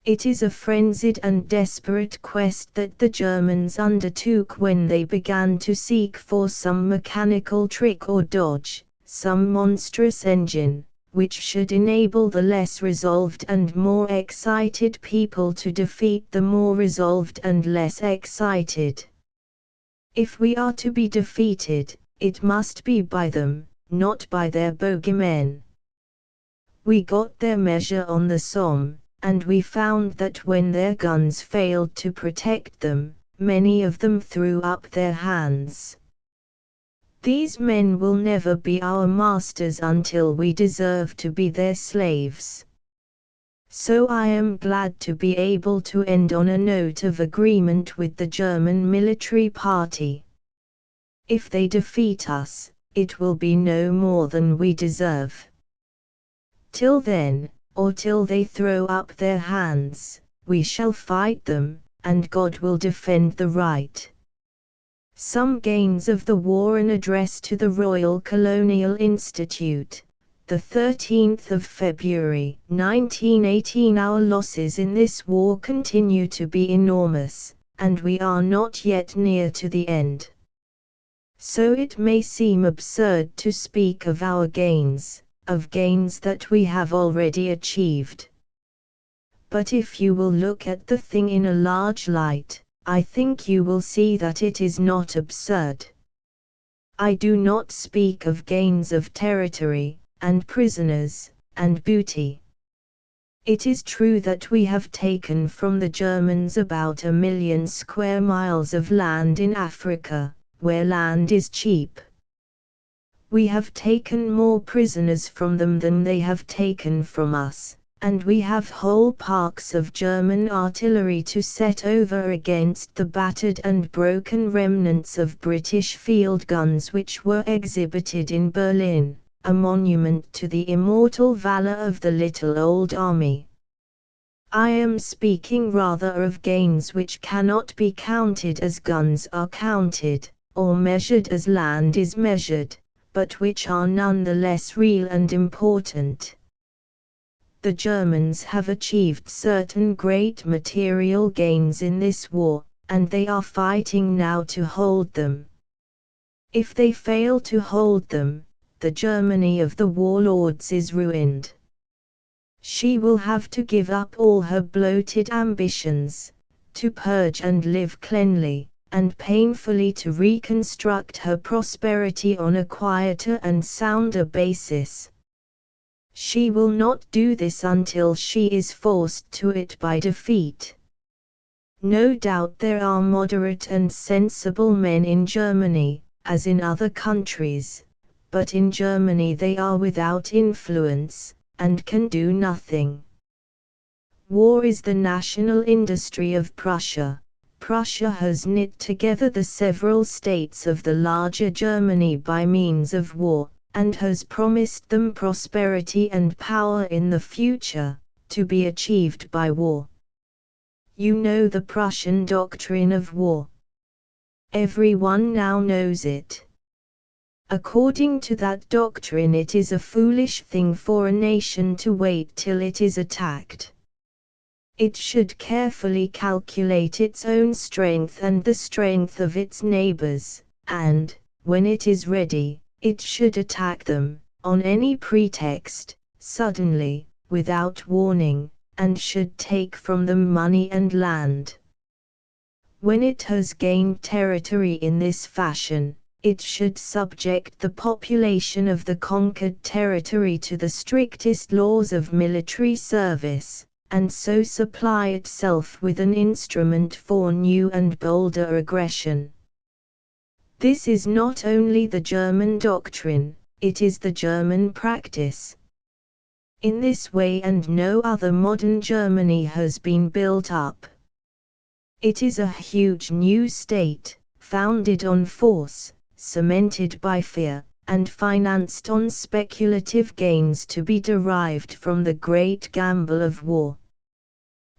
It is a frenzied and desperate quest that the Germans undertook when they began to seek for some mechanical trick or dodge, some monstrous engine, which should enable the less resolved and more excited people to defeat the more resolved and less excited. If we are to be defeated, it must be by them, not by their bogeymen. We got their measure on the Somme, and we found that when their guns failed to protect them, many of them threw up their hands. These men will never be our masters until we deserve to be their slaves. So I am glad to be able to end on a note of agreement with the German military party. If they defeat us, it will be no more than we deserve. Till then, or till they throw up their hands, we shall fight them, and God will defend the right. Some gains of the war. An address to the Royal Colonial Institute, the 13th of February, 1918. Our losses in this war continue to be enormous, and we are not yet near to the end. So it may seem absurd to speak of our gains, of gains that we have already achieved. But if you will look at the thing in a large light, I think you will see that it is not absurd. I do not speak of gains of territory, and prisoners, and booty. It is true that we have taken from the Germans about 1,000,000 square miles of land in Africa, where land is cheap. We have taken more prisoners from them than they have taken from us, and we have whole parks of German artillery to set over against the battered and broken remnants of British field guns which were exhibited in Berlin, a monument to the immortal valor of the little old army. I am speaking rather of gains which cannot be counted as guns are counted, or measured as land is measured, but which are none the less real and important. The Germans have achieved certain great material gains in this war, and they are fighting now to hold them. If they fail to hold them, the Germany of the warlords is ruined. She will have to give up all her bloated ambitions, to purge and live cleanly, and painfully to reconstruct her prosperity on a quieter and sounder basis. She will not do this until she is forced to it by defeat. No doubt there are moderate and sensible men in Germany, as in other countries, but in Germany they are without influence, and can do nothing. War is the national industry of Prussia. Prussia has knit together the several states of the larger Germany by means of war, and has promised them prosperity and power in the future, to be achieved by war. You know the Prussian doctrine of war. Everyone now knows it. According to that doctrine, it is a foolish thing for a nation to wait till it is attacked. It should carefully calculate its own strength and the strength of its neighbors, and, when it is ready, it should attack them, on any pretext, suddenly, without warning, and should take from them money and land. When it has gained territory in this fashion, it should subject the population of the conquered territory to the strictest laws of military service, and so supply itself with an instrument for new and bolder aggression. This is not only the German doctrine, it is the German practice. In this way and no other modern Germany has been built up. It is a huge new state, founded on force, cemented by fear, and financed on speculative gains to be derived from the great gamble of war.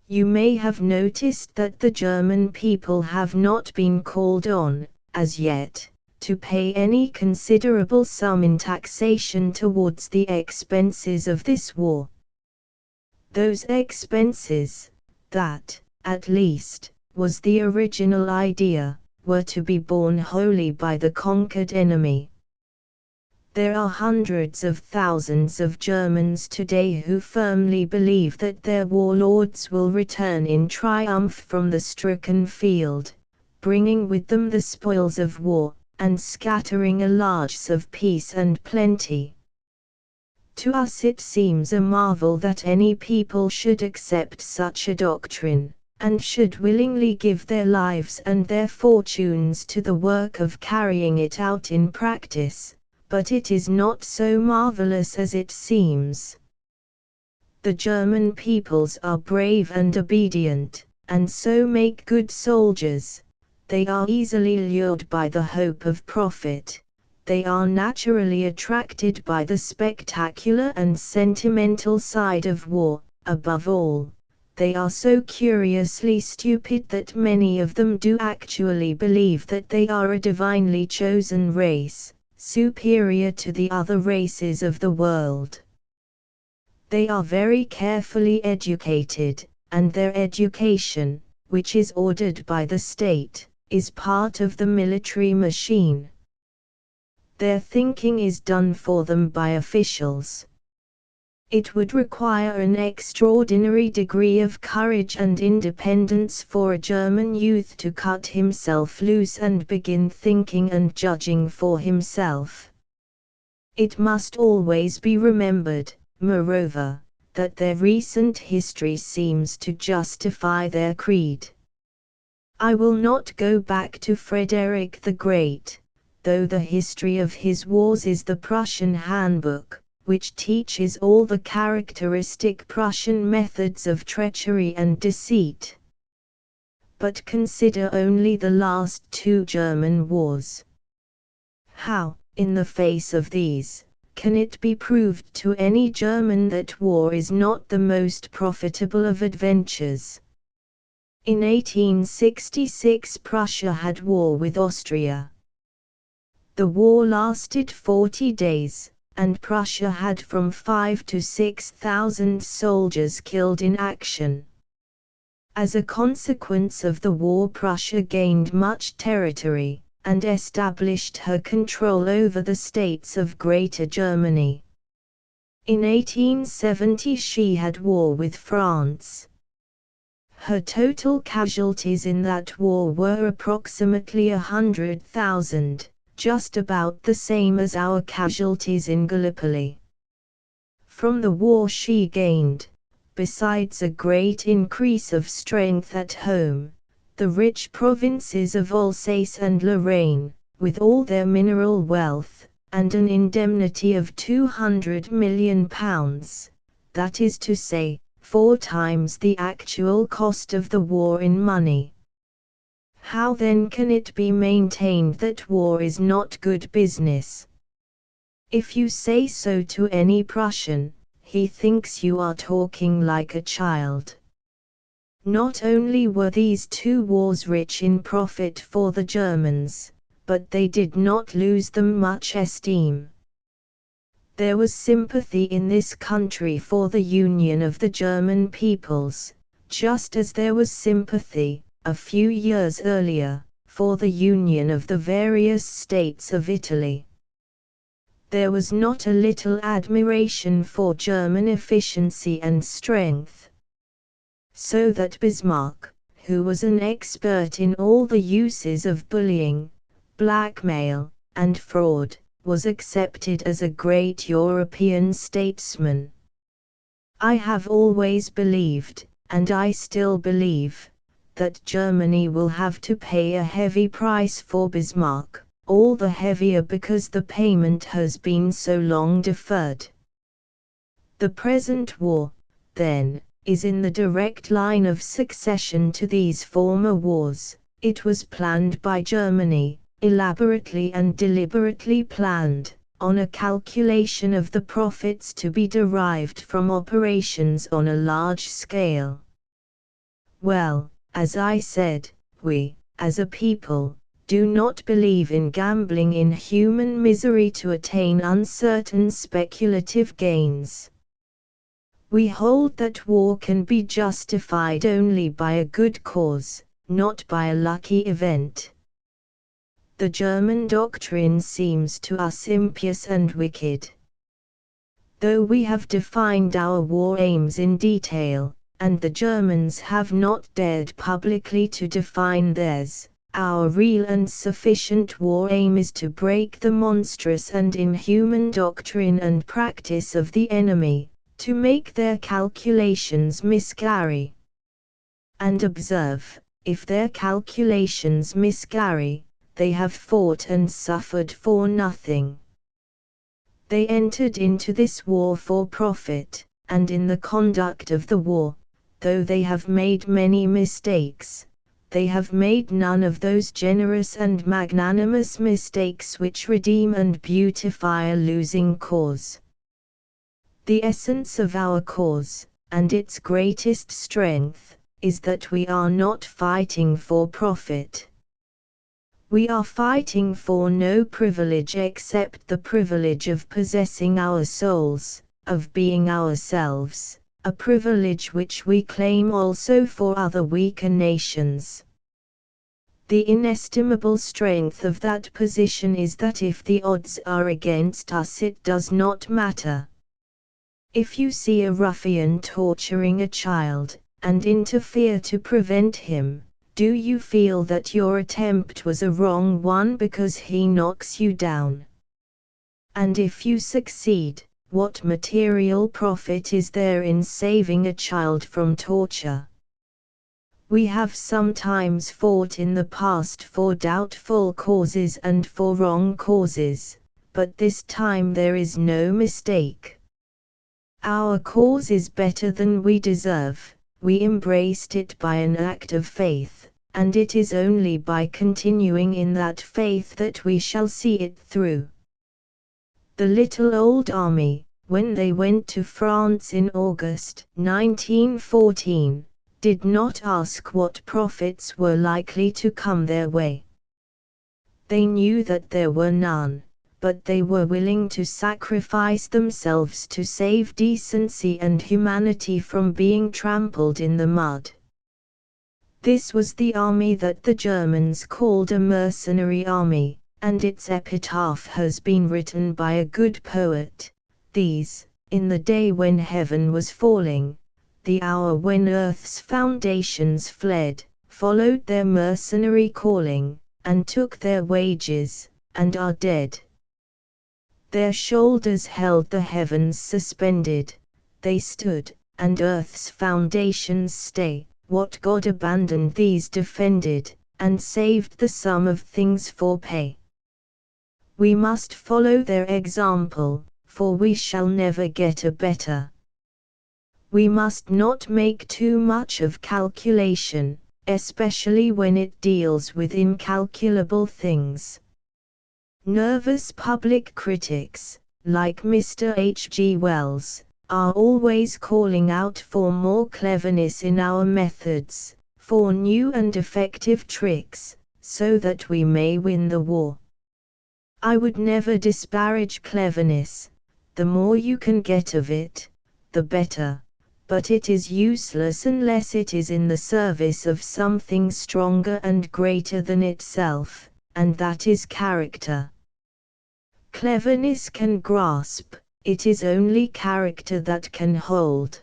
You may have noticed that the German people have not been called on, as yet, to pay any considerable sum in taxation towards the expenses of this war. Those expenses, that, at least, was the original idea, were to be borne wholly by the conquered enemy. There are hundreds of thousands of Germans today who firmly believe that their warlords will return in triumph from the stricken field, bringing with them the spoils of war, and scattering a largesse of peace and plenty. To us it seems a marvel that any people should accept such a doctrine, and should willingly give their lives and their fortunes to the work of carrying it out in practice, but it is not so marvelous as it seems. The German peoples are brave and obedient, and so make good soldiers. They are easily lured by the hope of profit. They are naturally attracted by the spectacular and sentimental side of war. Above all, they are so curiously stupid that many of them do actually believe that they are a divinely chosen race, superior to the other races of the world. They are very carefully educated, and their education, which is ordered by the state, is part of the military machine. Their thinking is done for them by officials. It would require an extraordinary degree of courage and independence for a German youth to cut himself loose and begin thinking and judging for himself. It must always be remembered, moreover, that their recent history seems to justify their creed. I will not go back to Frederick the Great, though the history of his wars is the Prussian handbook, which teaches all the characteristic Prussian methods of treachery and deceit. But consider only the last two German wars. How, in the face of these, can it be proved to any German that war is not the most profitable of adventures? In 1866 Prussia had war with Austria. The war lasted 40 days, and Prussia had from 5,000 to 6,000 soldiers killed in action. As a consequence of the war, Prussia gained much territory, and established her control over the states of Greater Germany. In 1870 she had war with France. Her total casualties in that war were approximately 100,000, just about the same as our casualties in Gallipoli. From the war she gained, besides a great increase of strength at home, the rich provinces of Alsace and Lorraine, with all their mineral wealth, and an indemnity of £200 million, that is to say, 4 times the actual cost of the war in money. How then can it be maintained that war is not good business? If you say so to any Prussian, he thinks you are talking like a child. Not only were these two wars rich in profit for the Germans, but they did not lose them much esteem. There was sympathy in this country for the union of the German peoples, just as there was sympathy, a few years earlier, for the union of the various states of Italy. There was not a little admiration for German efficiency and strength. So that Bismarck, who was an expert in all the uses of bullying, blackmail, and fraud, was accepted as a great European statesman. I have always believed, and I still believe, that Germany will have to pay a heavy price for Bismarck, all the heavier because the payment has been so long deferred. The present war, then, is in the direct line of succession to these former wars. It was planned by Germany, elaborately and deliberately planned, on a calculation of the profits to be derived from operations on a large scale. Well, as I said, we, as a people, do not believe in gambling in human misery to attain uncertain speculative gains. We hold that war can be justified only by a good cause, not by a lucky event. The German doctrine seems to us impious and wicked. Though we have defined our war aims in detail, and the Germans have not dared publicly to define theirs, our real and sufficient war aim is to break the monstrous and inhuman doctrine and practice of the enemy, to make their calculations miscarry. And observe, if their calculations miscarry, they have fought and suffered for nothing. They entered into this war for profit, and in the conduct of the war, though they have made many mistakes, they have made none of those generous and magnanimous mistakes which redeem and beautify a losing cause. The essence of our cause, and its greatest strength, is that we are not fighting for profit. We are fighting for no privilege except the privilege of possessing our souls, of being ourselves, a privilege which we claim also for other weaker nations. The inestimable strength of that position is that if the odds are against us, it does not matter. If you see a ruffian torturing a child, and interfere to prevent him, do you feel that your attempt was a wrong one because he knocks you down? And if you succeed, what material profit is there in saving a child from torture? We have sometimes fought in the past for doubtful causes and for wrong causes, but this time there is no mistake. Our cause is better than we deserve. We embraced it by an act of faith, and it is only by continuing in that faith that we shall see it through. The little old army, when they went to France in August 1914, did not ask what profits were likely to come their way. They knew that there were none, but they were willing to sacrifice themselves to save decency and humanity from being trampled in the mud. This was the army that the Germans called a mercenary army, and its epitaph has been written by a good poet. These, in the day when heaven was falling, the hour when earth's foundations fled, followed their mercenary calling, and took their wages, and are dead. Their shoulders held the heavens suspended, they stood, and earth's foundations stay. What God abandoned these defended, and saved the sum of things for pay. We must follow their example, for we shall never get a better. We must not make too much of calculation, especially when it deals with incalculable things. Nervous public critics, like Mr. H. G. Wells, are always calling out for more cleverness in our methods, for new and effective tricks, so that we may win the war. I would never disparage cleverness. The more you can get of it, the better. But it is useless unless it is in the service of something stronger and greater than itself, and that is character. Cleverness can grasp, it is only character that can hold.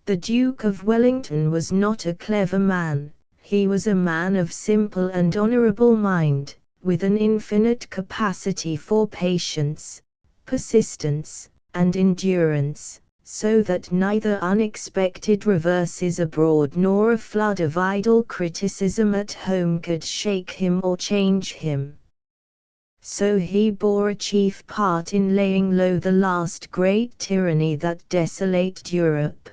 The Duke of Wellington was not a clever man, he was a man of simple and honorable mind, with an infinite capacity for patience, persistence, and endurance, so that neither unexpected reverses abroad nor a flood of idle criticism at home could shake him or change him. So he bore a chief part in laying low the last great tyranny that desolated Europe.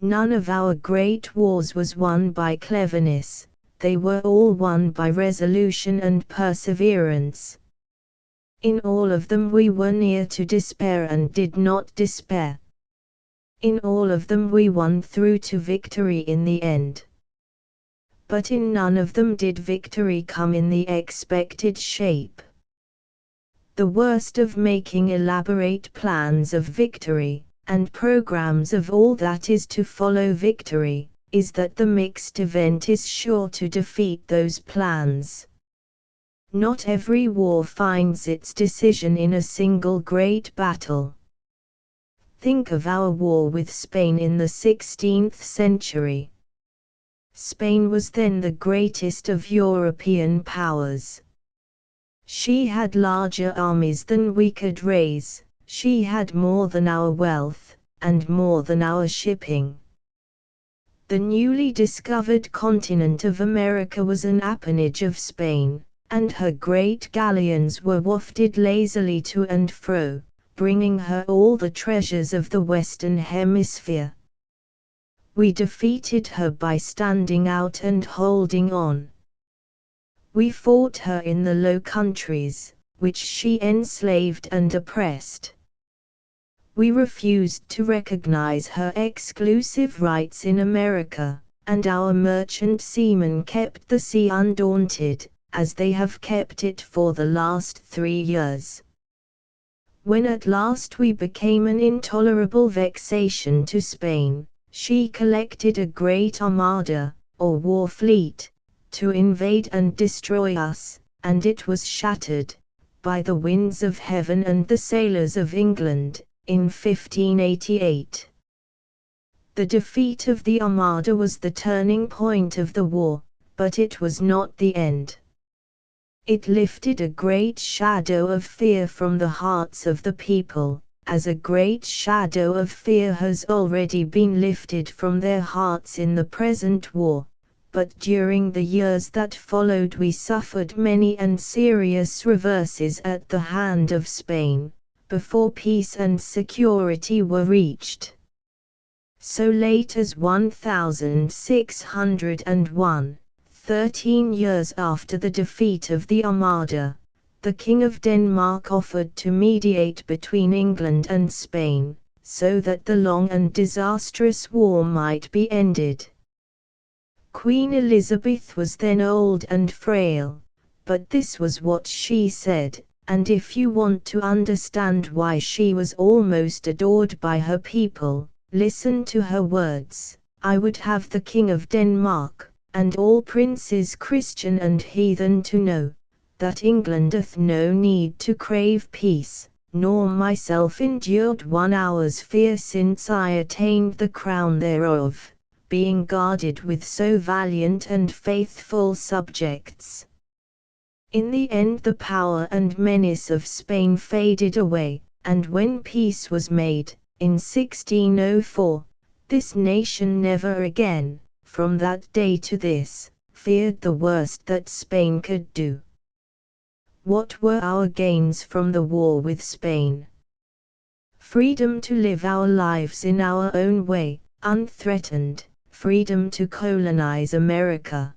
None of our great wars was won by cleverness, they were all won by resolution and perseverance. In all of them we were near to despair and did not despair. In all of them we won through to victory in the end. But in none of them did victory come in the expected shape. The worst of making elaborate plans of victory, and programs of all that is to follow victory, is that the mixed event is sure to defeat those plans. Not every war finds its decision in a single great battle. Think of our war with Spain in the 16th century. Spain was then the greatest of European powers. She had larger armies than we could raise, she had more than our wealth, and more than our shipping. The newly discovered continent of America was an appanage of Spain, and her great galleons were wafted lazily to and fro, bringing her all the treasures of the Western Hemisphere. We defeated her by standing out and holding on. We fought her in the Low Countries, which she enslaved and oppressed. We refused to recognize her exclusive rights in America, and our merchant seamen kept the sea undaunted, as they have kept it for the last 3 years. When at last we became an intolerable vexation to Spain, she collected a great armada, or war fleet, to invade and destroy us, and it was shattered, by the winds of heaven and the sailors of England, in 1588. The defeat of the armada was the turning point of the war, but it was not the end. It lifted a great shadow of fear from the hearts of the people, as a great shadow of fear has already been lifted from their hearts in the present war. But during the years that followed we suffered many and serious reverses at the hand of Spain, before peace and security were reached. So late as 1601, 13 years after the defeat of the Armada, the King of Denmark offered to mediate between England and Spain, so that the long and disastrous war might be ended. Queen Elizabeth was then old and frail, but this was what she said, and if you want to understand why she was almost adored by her people, listen to her words. I would have the King of Denmark, and all princes Christian and heathen to know, that England hath no need to crave peace, nor myself endured 1 hour's fear since I attained the crown thereof, being guarded with so valiant and faithful subjects. In the end the power and menace of Spain faded away, and when peace was made, in 1604, this nation never again, from that day to this, feared the worst that Spain could do. What were our gains from the war with Spain? Freedom to live our lives in our own way, unthreatened. Freedom to colonize America.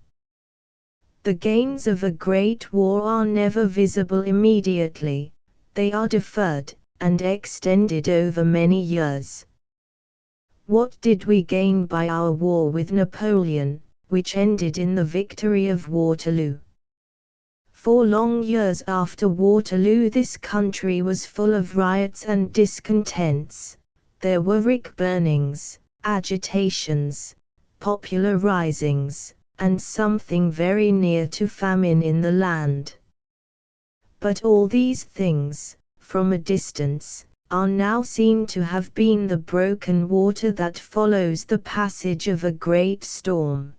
The gains of a great war are never visible immediately, they are deferred, and extended over many years. What did we gain by our war with Napoleon, which ended in the victory of Waterloo? 4 long years after Waterloo this country was full of riots and discontents. There were rick burnings, agitations, popular risings, and something very near to famine in the land. But all these things, from a distance, are now seen to have been the broken water that follows the passage of a great storm.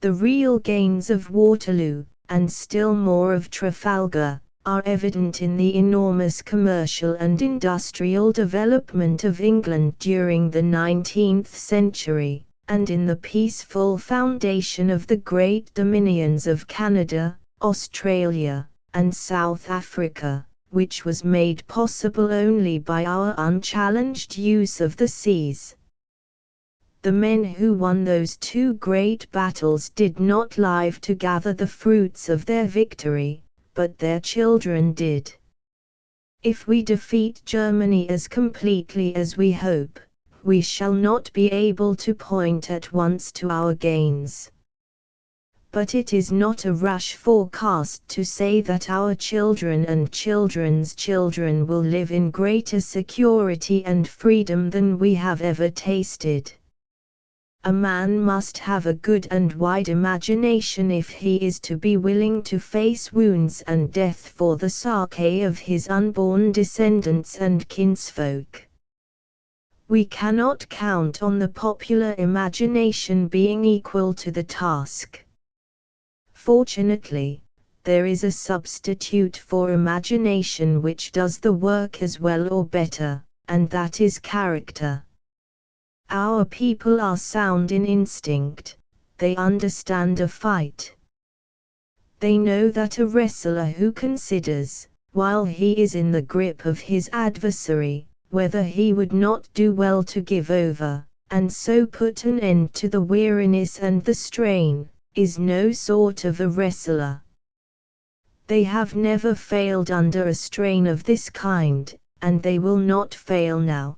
The real gains of Waterloo, and still more of Trafalgar, are evident in the enormous commercial and industrial development of England during the 19th century, and in the peaceful foundation of the great dominions of Canada, Australia, and South Africa, which was made possible only by our unchallenged use of the seas. The men who won those 2 great battles did not live to gather the fruits of their victory, but their children did. If we defeat Germany as completely as we hope, we shall not be able to point at once to our gains. But it is not a rash forecast to say that our children and children's children will live in greater security and freedom than we have ever tasted. A man must have a good and wide imagination if he is to be willing to face wounds and death for the sake of his unborn descendants and kinsfolk. We cannot count on the popular imagination being equal to the task. Fortunately, there is a substitute for imagination which does the work as well or better, and that is character. Our people are sound in instinct, they understand a fight. They know that a wrestler who considers, while he is in the grip of his adversary, whether he would not do well to give over, and so put an end to the weariness and the strain, is no sort of a wrestler. They have never failed under a strain of this kind, and they will not fail now.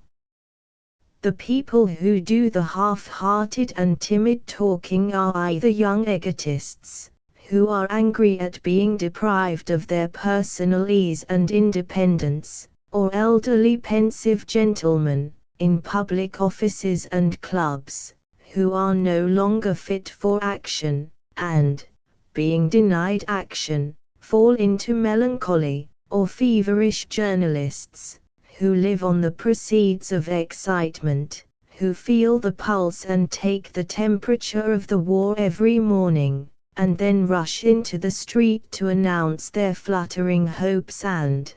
The people who do the half-hearted and timid talking are either young egotists, who are angry at being deprived of their personal ease and independence, or elderly pensive gentlemen, in public offices and clubs, who are no longer fit for action, and, being denied action, fall into melancholy, or feverish journalists, who live on the proceeds of excitement, who feel the pulse and take the temperature of the war every morning, and then rush into the street to announce their fluttering hopes and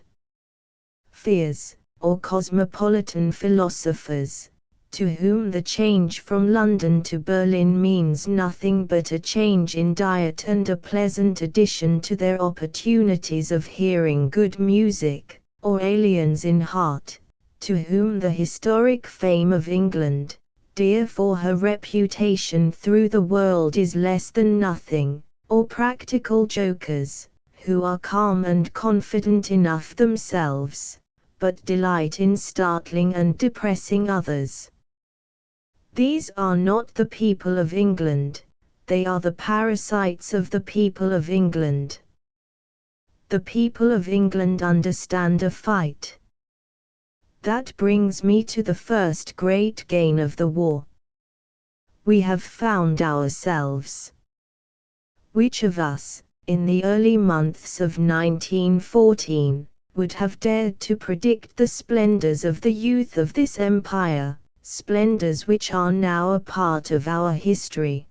fears, or cosmopolitan philosophers, to whom the change from London to Berlin means nothing but a change in diet and a pleasant addition to their opportunities of hearing good music, or aliens in heart, to whom the historic fame of England, dear for her reputation through the world, is less than nothing, or practical jokers, who are calm and confident enough themselves, but delight in startling and depressing others. These are not the people of England, they are the parasites of the people of England. The people of England understand a fight. That brings me to the first great gain of the war. We have found ourselves. Which of us, in the early months of 1914, would have dared to predict the splendors of the youth of this empire, splendors which are now a part of our history?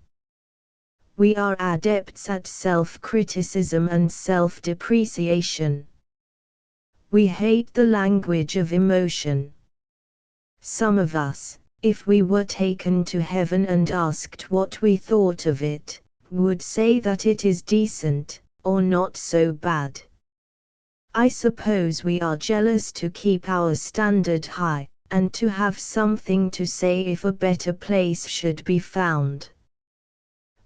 We are adepts at self-criticism and self-depreciation. We hate the language of emotion. Some of us, if we were taken to heaven and asked what we thought of it, would say that it is decent, or not so bad. I suppose we are jealous to keep our standard high, and to have something to say if a better place should be found.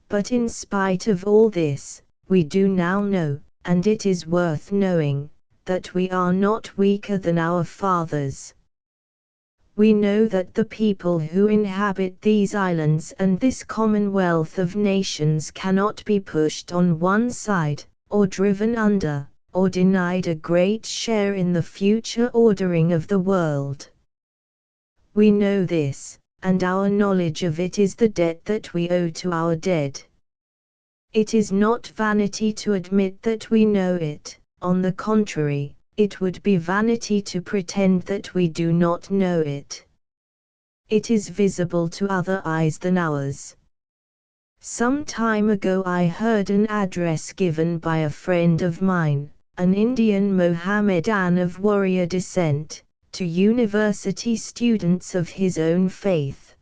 But in spite of all this, we do now know, and it is worth knowing, that we are not weaker than our fathers. We know that the people who inhabit these islands and this commonwealth of nations cannot be pushed on one side, or driven under, or denied a great share in the future ordering of the world. We know this, and our knowledge of it is the debt that we owe to our dead. It is not vanity to admit that we know it, on the contrary, it would be vanity to pretend that we do not know it. It is visible to other eyes than ours. Some time ago I heard an address given by a friend of mine, an Indian Mohammedan of warrior descent, to university students of his own faith.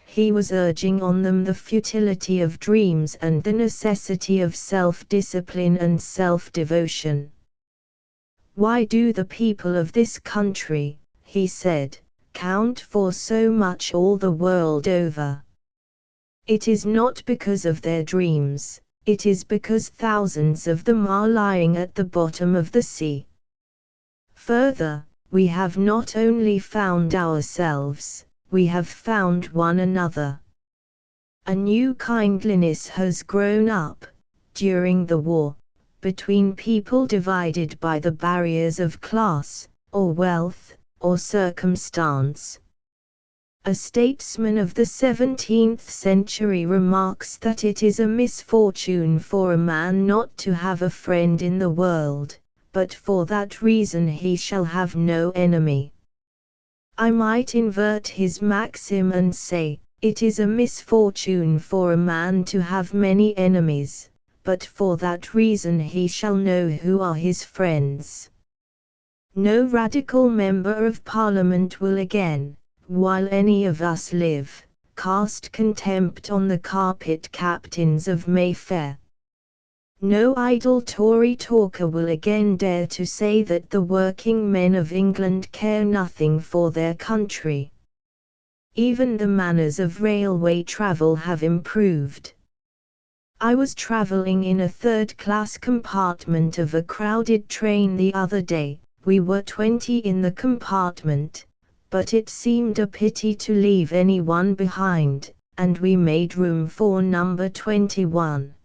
He was urging on them the futility of dreams and the necessity of self-discipline and self-devotion. Why do the people of this country, he said, count for so much all the world over? It is not because of their dreams, it is because thousands of them are lying at the bottom of the sea. Further, we have not only found ourselves, we have found one another. A new kindliness has grown up, during the war, between people divided by the barriers of class, or wealth, or circumstance. A statesman of the 17th century remarks that it is a misfortune for a man not to have a friend in the world, but for that reason he shall have no enemy. I might invert his maxim and say, it is a misfortune for a man to have many enemies, but for that reason he shall know who are his friends. No radical member of Parliament will again, while any of us live, cast contempt on the carpet captains of Mayfair. No idle Tory talker will again dare to say that the working men of England care nothing for their country. Even the manners of railway travel have improved. I was travelling in a third-class compartment of a crowded train the other day. We were 20 in the compartment, but it seemed a pity to leave anyone behind, and we made room for number 21.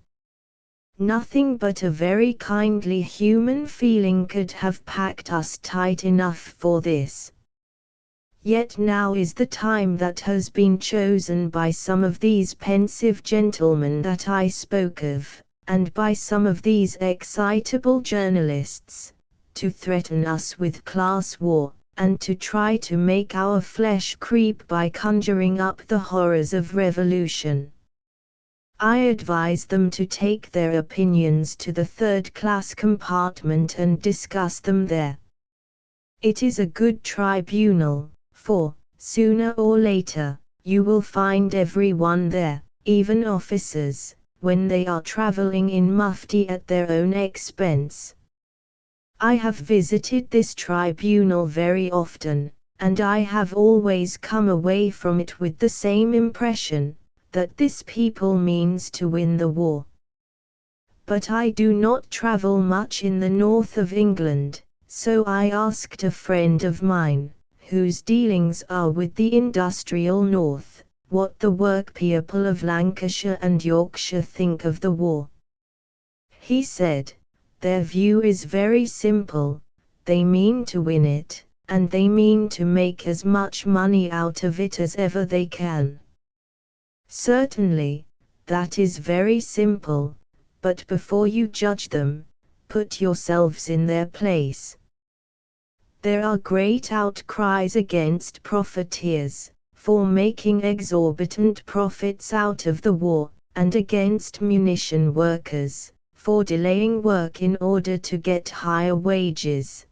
Nothing but a very kindly human feeling could have packed us tight enough for this. Yet now is the time that has been chosen by some of these pensive gentlemen that I spoke of, and by some of these excitable journalists, to threaten us with class war, and to try to make our flesh creep by conjuring up the horrors of revolution. I advise them to take their opinions to the third-class compartment and discuss them there. It is a good tribunal, for, sooner or later, you will find everyone there, even officers, when they are traveling in mufti at their own expense. I have visited this tribunal very often, and I have always come away from it with the same impression, that this people means to win the war. But I do not travel much in the north of England, so I asked a friend of mine, whose dealings are with the industrial north, what the workpeople of Lancashire and Yorkshire think of the war. He said, their view is very simple, they mean to win it, and they mean to make as much money out of it as ever they can. Certainly, that is very simple, but before you judge them, put yourselves in their place. There are great outcries against profiteers, for making exorbitant profits out of the war, and against munition workers, for delaying work in order to get higher wages.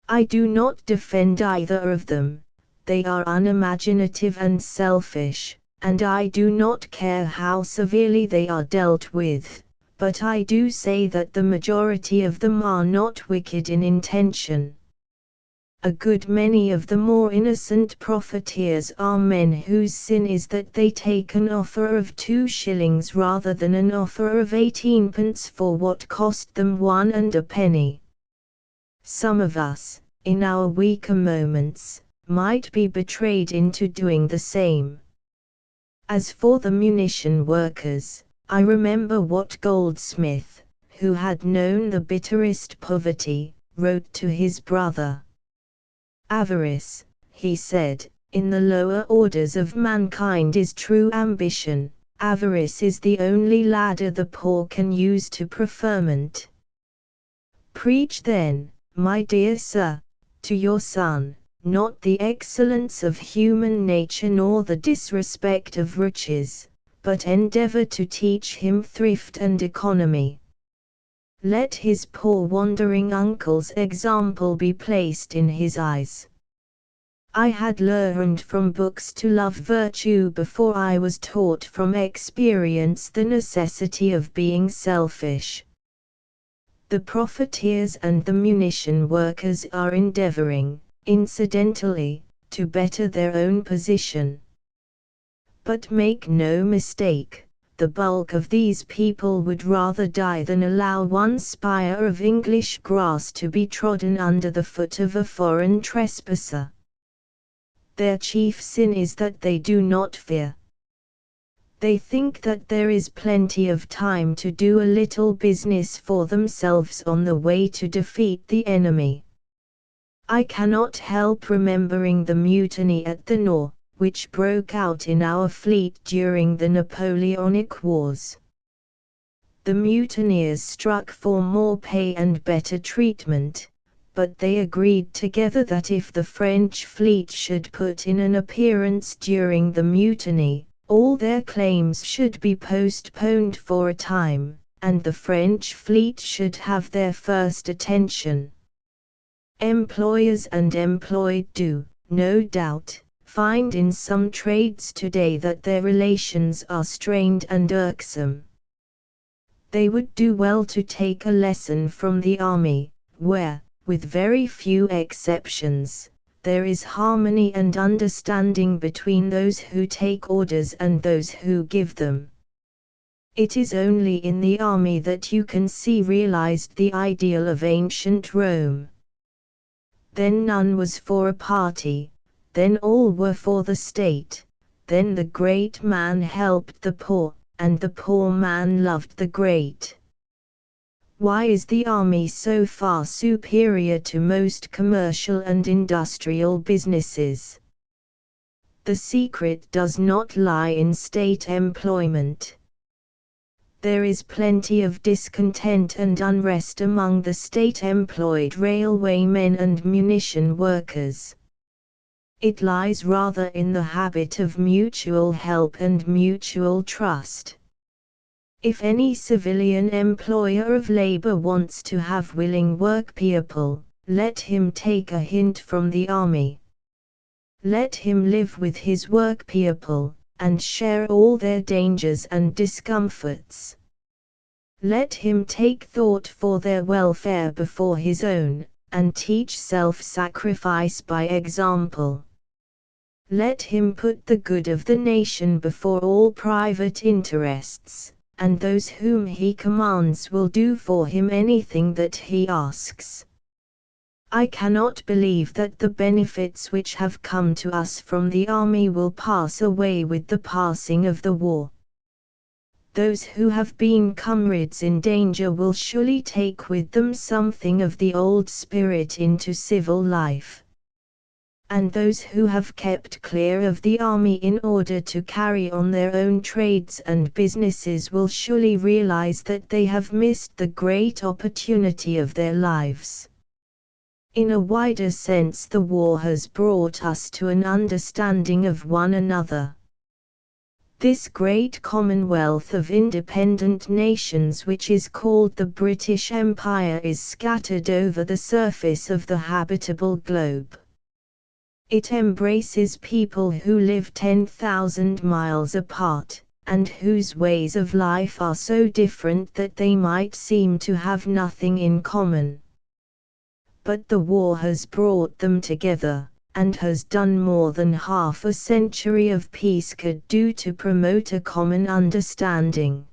I do not defend either of them, they are unimaginative and selfish, and I do not care how severely they are dealt with, but I do say that the majority of them are not wicked in intention. A good many of the more innocent profiteers are men whose sin is that they take an offer of 2 shillings rather than an offer of 18p for what cost them 1.1. Some of us, in our weaker moments, might be betrayed into doing the same. As for the munition workers, I remember what Goldsmith, who had known the bitterest poverty, wrote to his brother. Avarice, he said, in the lower orders of mankind is true ambition. Avarice is the only ladder the poor can use to preferment. Preach then, my dear sir, to your son, not the excellence of human nature nor the disrespect of riches, but endeavor to teach him thrift and economy. Let his poor wandering uncle's example be placed in his eyes. I had learned from books to love virtue before I was taught from experience the necessity of being selfish. The profiteers and the munition workers are endeavoring, incidentally, to better their own position. But make no mistake, the bulk of these people would rather die than allow 1 spire of English grass to be trodden under the foot of a foreign trespasser. Their chief sin is that they do not fear. They think that there is plenty of time to do a little business for themselves on the way to defeat the enemy. I cannot help remembering the mutiny at the Nore, which broke out in our fleet during the Napoleonic Wars. The mutineers struck for more pay and better treatment, but they agreed together that if the French fleet should put in an appearance during the mutiny, all their claims should be postponed for a time, and the French fleet should have their first attention. Employers and employed do, no doubt, find in some trades today that their relations are strained and irksome. They would do well to take a lesson from the army, where, with very few exceptions, there is harmony and understanding between those who take orders and those who give them. It is only in the army that you can see realized the ideal of ancient Rome. Then none was for a party, then all were for the state, then the great man helped the poor, and the poor man loved the great. Why is the army so far superior to most commercial and industrial businesses? The secret does not lie in state employment. There is plenty of discontent and unrest among the state-employed railwaymen and munition workers. It lies rather in the habit of mutual help and mutual trust. If any civilian employer of labor wants to have willing workpeople, let him take a hint from the army. Let him live with his workpeople, and share all their dangers and discomforts. Let him take thought for their welfare before his own, and teach self-sacrifice by example. Let him put the good of the nation before all private interests, and those whom he commands will do for him anything that he asks. I cannot believe that the benefits which have come to us from the army will pass away with the passing of the war. Those who have been comrades in danger will surely take with them something of the old spirit into civil life. And those who have kept clear of the army in order to carry on their own trades and businesses will surely realize that they have missed the great opportunity of their lives. In a wider sense, the war has brought us to an understanding of one another. This great commonwealth of independent nations which is called the British Empire is scattered over the surface of the habitable globe. It embraces people who live 10,000 miles apart, and whose ways of life are so different that they might seem to have nothing in common. But the war has brought them together, and has done more than half a century of peace could do to promote a common understanding.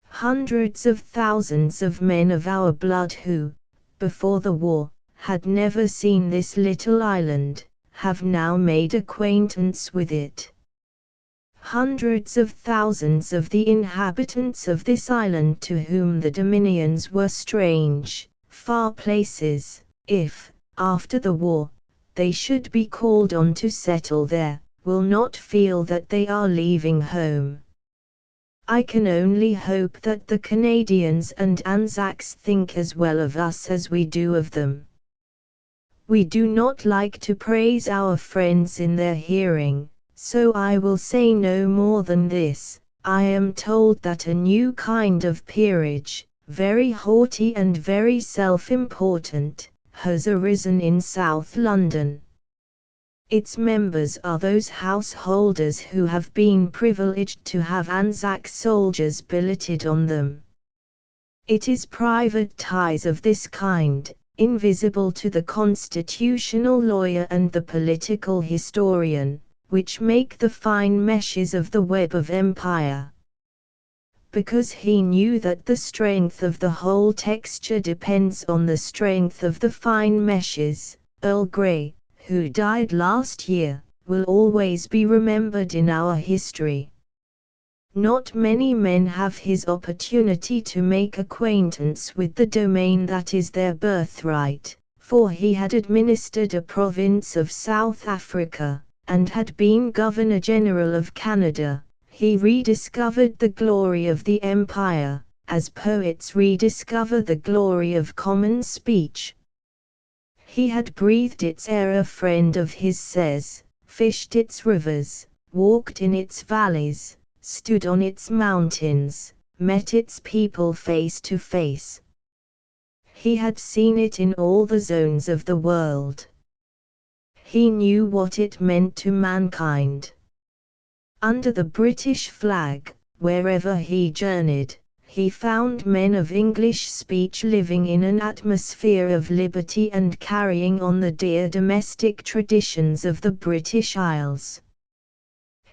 Hundreds of thousands of men of our blood who, before the war, had never seen this little island, have now made acquaintance with it. Hundreds of thousands of the inhabitants of this island to whom the dominions were strange, far places, if, after the war, they should be called on to settle there, will not feel that they are leaving home. I can only hope that the Canadians and Anzacs think as well of us as we do of them. We do not like to praise our friends in their hearing, so I will say no more than this. I am told that a new kind of peerage, very haughty and very self-important, has arisen in South London. Its members are those householders who have been privileged to have Anzac soldiers billeted on them. It is private ties of this kind, invisible to the constitutional lawyer and the political historian, which make the fine meshes of the web of empire. Because he knew that the strength of the whole texture depends on the strength of the fine meshes, Earl Grey, who died last year, will always be remembered in our history. Not many men have his opportunity to make acquaintance with the domain that is their birthright, for he had administered a province of South Africa, and had been Governor-General of Canada. He rediscovered the glory of the empire, as poets rediscover the glory of common speech. He had breathed its air. A friend of his says, fished its rivers, walked in its valleys, stood on its mountains, met its people face to face. He had seen it in all the zones of the world. He knew what it meant to mankind. Under the British flag, wherever he journeyed, he found men of English speech living in an atmosphere of liberty and carrying on the dear domestic traditions of the British Isles.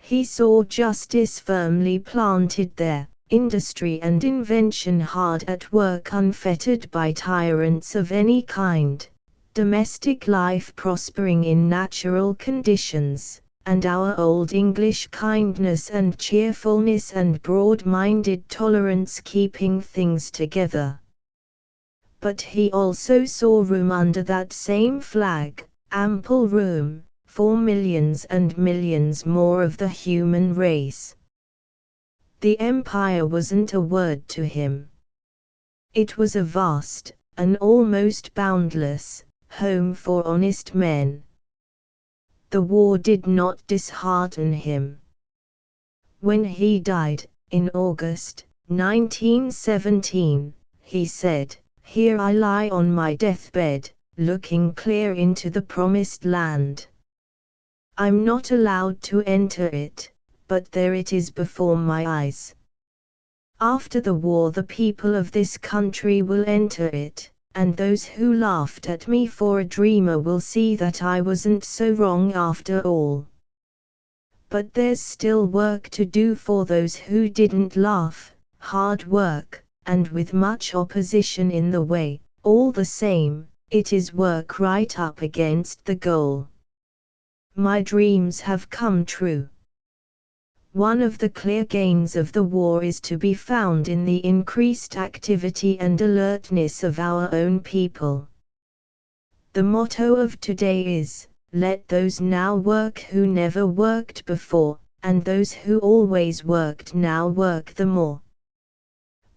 He saw justice firmly planted there, industry and invention hard at work unfettered by tyrants of any kind, domestic life prospering in natural conditions, and our old English kindness and cheerfulness and broad-minded tolerance keeping things together. But he also saw room under that same flag, ample room, for millions and millions more of the human race. The empire wasn't a word to him. It was a vast, an almost boundless, home for honest men. The war did not dishearten him. When he died, in August 1917, he said, "Here I lie on my deathbed, looking clear into the promised land. I'm not allowed to enter it, but there it is before my eyes. After the war the people of this country will enter it, and those who laughed at me for a dreamer will see that I wasn't so wrong after all. But there's still work to do for those who didn't laugh, hard work, and with much opposition in the way. All the same, it is work right up against the goal. My dreams have come true." One of the clear gains of the war is to be found in the increased activity and alertness of our own people. The motto of today is, "Let those now work who never worked before, and those who always worked now work the more."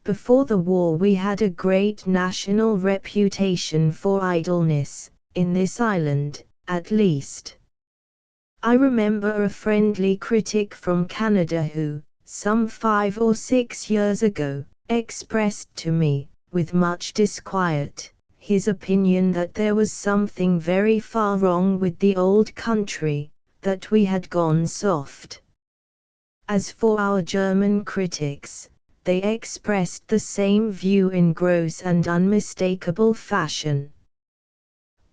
Before the war we had a great national reputation for idleness, in this island, at least. I remember a friendly critic from Canada who, some 5 or 6 years ago, expressed to me, with much disquiet, his opinion that there was something very far wrong with the old country, that we had gone soft. As for our German critics, they expressed the same view in gross and unmistakable fashion.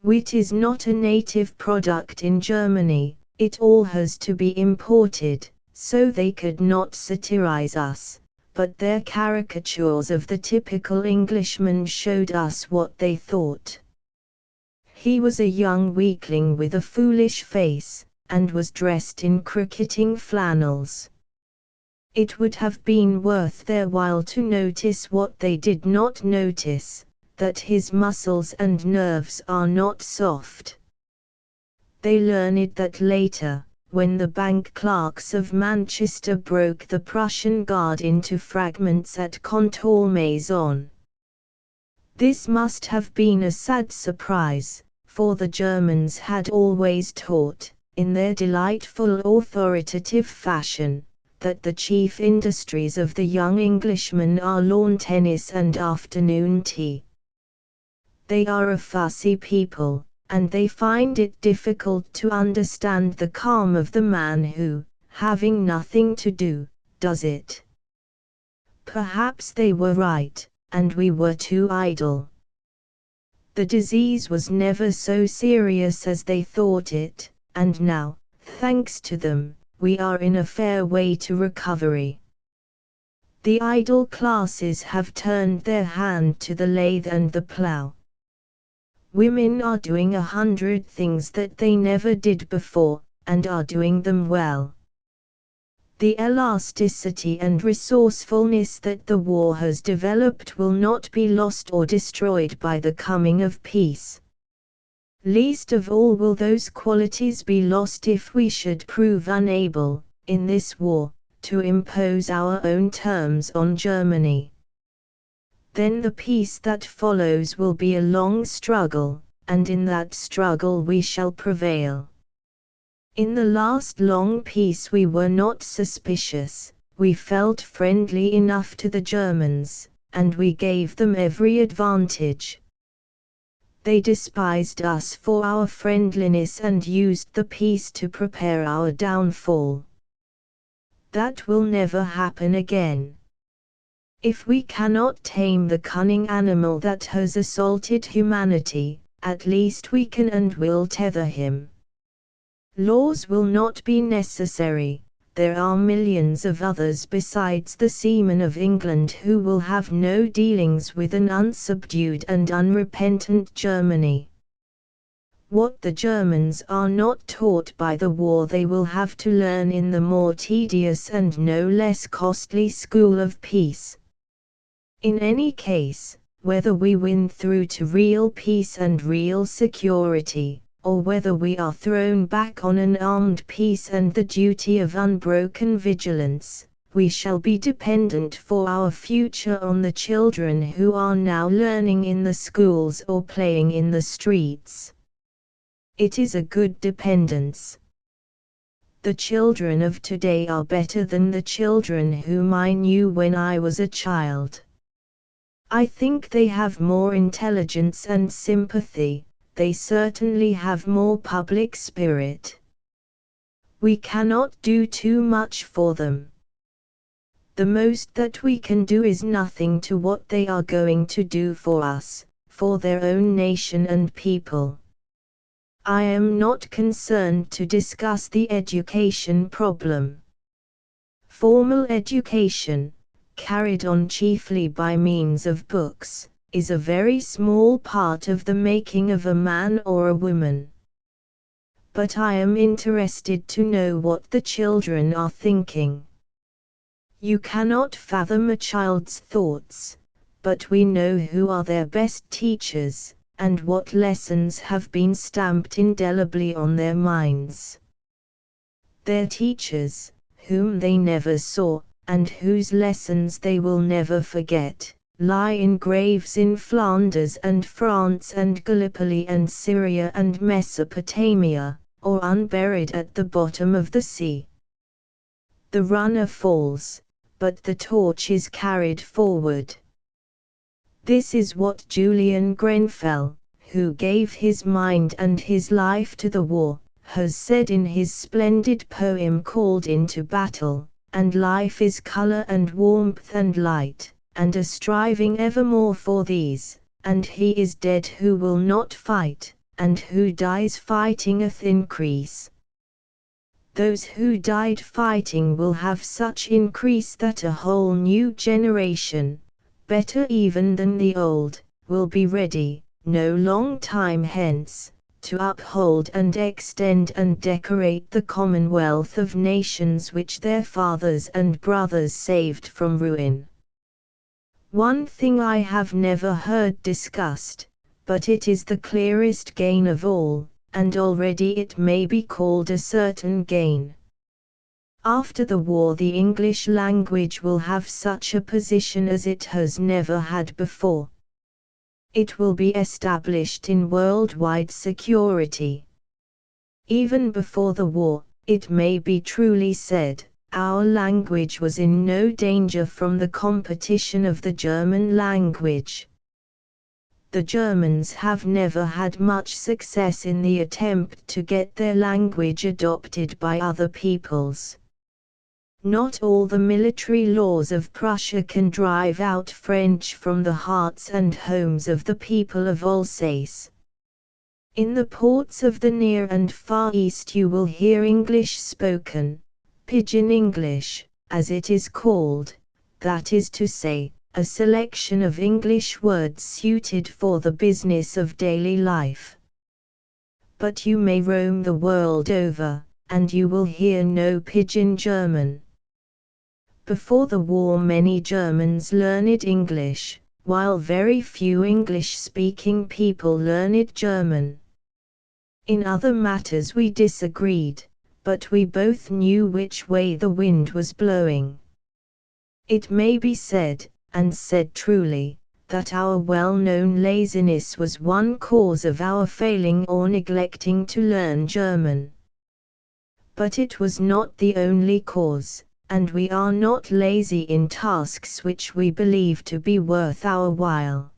Wheat is not a native product in Germany. It all has to be imported, so they could not satirize us, but their caricatures of the typical Englishman showed us what they thought. He was a young weakling with a foolish face, and was dressed in cricketing flannels. It would have been worth their while to notice what they did not notice, that his muscles and nerves are not soft. They learned that later, when the bank clerks of Manchester broke the Prussian Guard into fragments at Contalmaison. This must have been a sad surprise, for the Germans had always taught, in their delightful authoritative fashion, that the chief industries of the young Englishman are lawn tennis and afternoon tea. They are a fussy people, and they find it difficult to understand the calm of the man who, having nothing to do, does it. Perhaps they were right, and we were too idle. The disease was never so serious as they thought it, and now, thanks to them, we are in a fair way to recovery. The idle classes have turned their hand to the lathe and the plough. Women are doing 100 things that they never did before, and are doing them well. The elasticity and resourcefulness that the war has developed will not be lost or destroyed by the coming of peace. Least of all will those qualities be lost if we should prove unable, in this war, to impose our own terms on Germany. Then the peace that follows will be a long struggle, and in that struggle we shall prevail. In the last long peace we were not suspicious, we felt friendly enough to the Germans, and we gave them every advantage. They despised us for our friendliness and used the peace to prepare our downfall. That will never happen again. If we cannot tame the cunning animal that has assaulted humanity, at least we can and will tether him. Laws will not be necessary. There are millions of others besides the seamen of England who will have no dealings with an unsubdued and unrepentant Germany. What the Germans are not taught by the war they will have to learn in the more tedious and no less costly school of peace. In any case, whether we win through to real peace and real security, or whether we are thrown back on an armed peace and the duty of unbroken vigilance, we shall be dependent for our future on the children who are now learning in the schools or playing in the streets. It is a good dependence. The children of today are better than the children whom I knew when I was a child. I think they have more intelligence and sympathy, they certainly have more public spirit. We cannot do too much for them. The most that we can do is nothing to what they are going to do for us, for their own nation and people. I am not concerned to discuss the education problem. Formal education, carried on chiefly by means of books, is a very small part of the making of a man or a woman. But I am interested to know what the children are thinking. You cannot fathom a child's thoughts, but we know who are their best teachers, and what lessons have been stamped indelibly on their minds. Their teachers, whom they never saw, and whose lessons they will never forget, lie in graves in Flanders and France and Gallipoli and Syria and Mesopotamia, or unburied at the bottom of the sea. The runner falls, but the torch is carried forward. This is what Julian Grenfell, who gave his mind and his life to the war, has said in his splendid poem called Into Battle, and life is colour and warmth and light, and a striving evermore for these, and he is dead who will not fight, and who dies fightingeth increase. Those who died fighting will have such increase that a whole new generation, better even than the old, will be ready, no long time hence, to uphold and extend and decorate the commonwealth of nations which their fathers and brothers saved from ruin. One thing I have never heard discussed, but it is the clearest gain of all, and already it may be called a certain gain. After the war the English language will have such a position as it has never had before. It will be established in worldwide security. Even before the war, it may be truly said, our language was in no danger from the competition of the German language. The Germans have never had much success in the attempt to get their language adopted by other peoples. Not all the military laws of Prussia can drive out French from the hearts and homes of the people of Alsace. In the ports of the Near and Far East you will hear English spoken, Pidgin English, as it is called, that is to say, a selection of English words suited for the business of daily life. But you may roam the world over, and you will hear no Pidgin German. Before the war many Germans learned English, while very few English-speaking people learned German. In other matters we disagreed, but we both knew which way the wind was blowing. It may be said, and said truly, that our well-known laziness was one cause of our failing or neglecting to learn German. But it was not the only cause, and we are not lazy in tasks which we believe to be worth our while.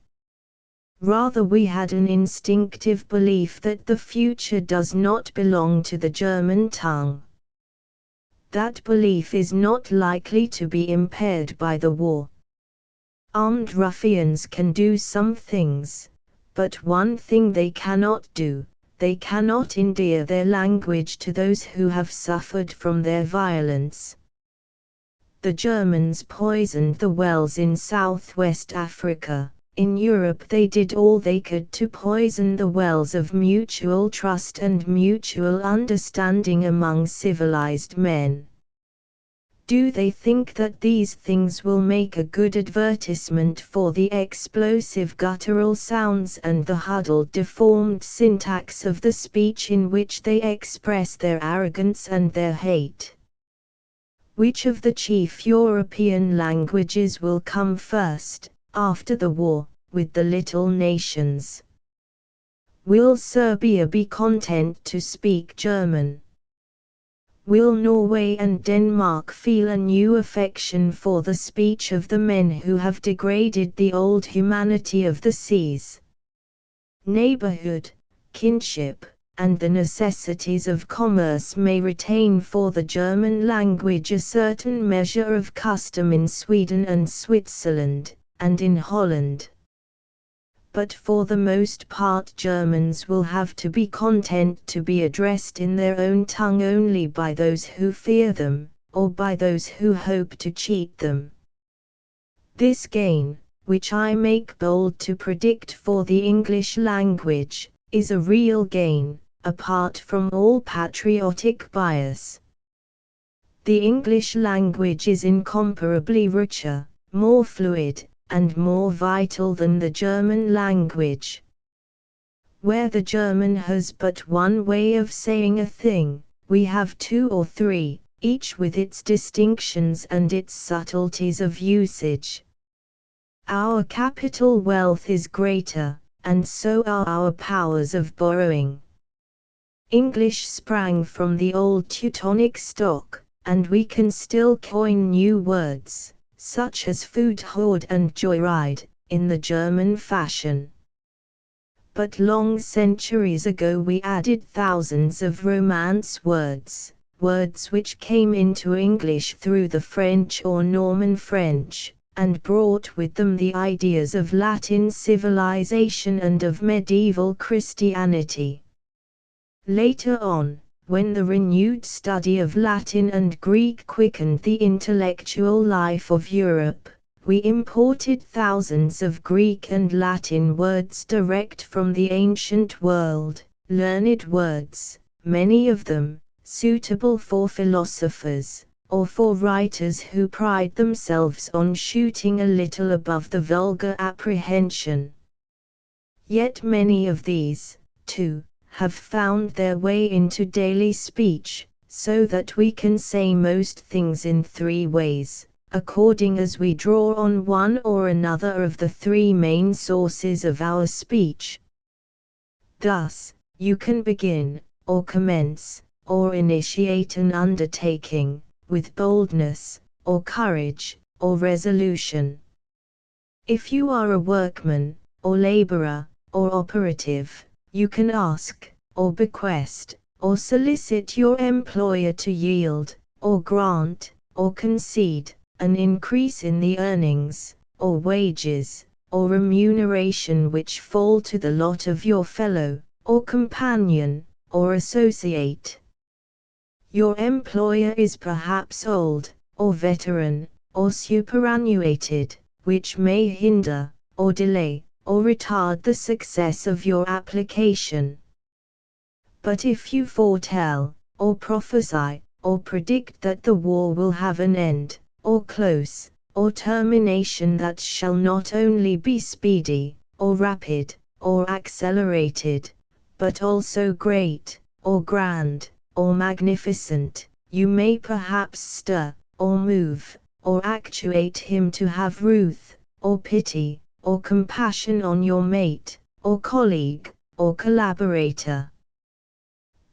Rather we had an instinctive belief that the future does not belong to the German tongue. That belief is not likely to be impaired by the war. Armed ruffians can do some things, but one thing they cannot do, they cannot endear their language to those who have suffered from their violence. The Germans poisoned the wells in Southwest Africa. In Europe they did all they could to poison the wells of mutual trust and mutual understanding among civilized men. Do they think that these things will make a good advertisement for the explosive guttural sounds and the huddled deformed syntax of the speech in which they express their arrogance and their hate? Which of the chief European languages will come first, after the war, with the little nations? Will Serbia be content to speak German? will Norway and Denmark feel a new affection for the speech of the men who have degraded the old humanity of the seas? Neighborhood, kinship, and the necessities of commerce may retain for the German language a certain measure of custom in Sweden and Switzerland, and in Holland. But for the most part Germans will have to be content to be addressed in their own tongue only by those who fear them, or by those who hope to cheat them. This gain, which I make bold to predict for the English language, is a real gain, apart from all patriotic bias. The English language is incomparably richer, more fluid, and more vital than the German language. Where the German has but one way of saying a thing, we have two or three, each with its distinctions and its subtleties of usage. Our capital wealth is greater, and so are our powers of borrowing. English sprang from the old Teutonic stock, and we can still coin new words, such as food hoard and joyride, in the German fashion. But long centuries ago we added thousands of Romance words, words which came into English through the French or Norman French, and brought with them the ideas of Latin civilization and of medieval Christianity. Later on, when the renewed study of Latin and Greek quickened the intellectual life of Europe, we imported thousands of Greek and Latin words direct from the ancient world, learned words, many of them suitable for philosophers, or for writers who pride themselves on shooting a little above the vulgar apprehension. Yet many of these, too, have found their way into daily speech, so that we can say most things in three ways, according as we draw on one or another of the three main sources of our speech. Thus, you can begin, or commence, or initiate an undertaking, with boldness, or courage, or resolution. If you are a workman, or laborer, or operative, you can ask, or bequest, or solicit your employer to yield, or grant, or concede, an increase in the earnings, or wages, or remuneration which fall to the lot of your fellow, or companion, or associate. Your employer is perhaps old, or veteran, or superannuated, which may hinder, or delay, or retard the success of your application. But if you foretell, or prophesy, or predict that the war will have an end, or close, or termination that shall not only be speedy, or rapid, or accelerated, but also great, or grand, or magnificent, you may perhaps stir, or move, or actuate him to have ruth, or pity, or compassion on your mate, or colleague, or collaborator.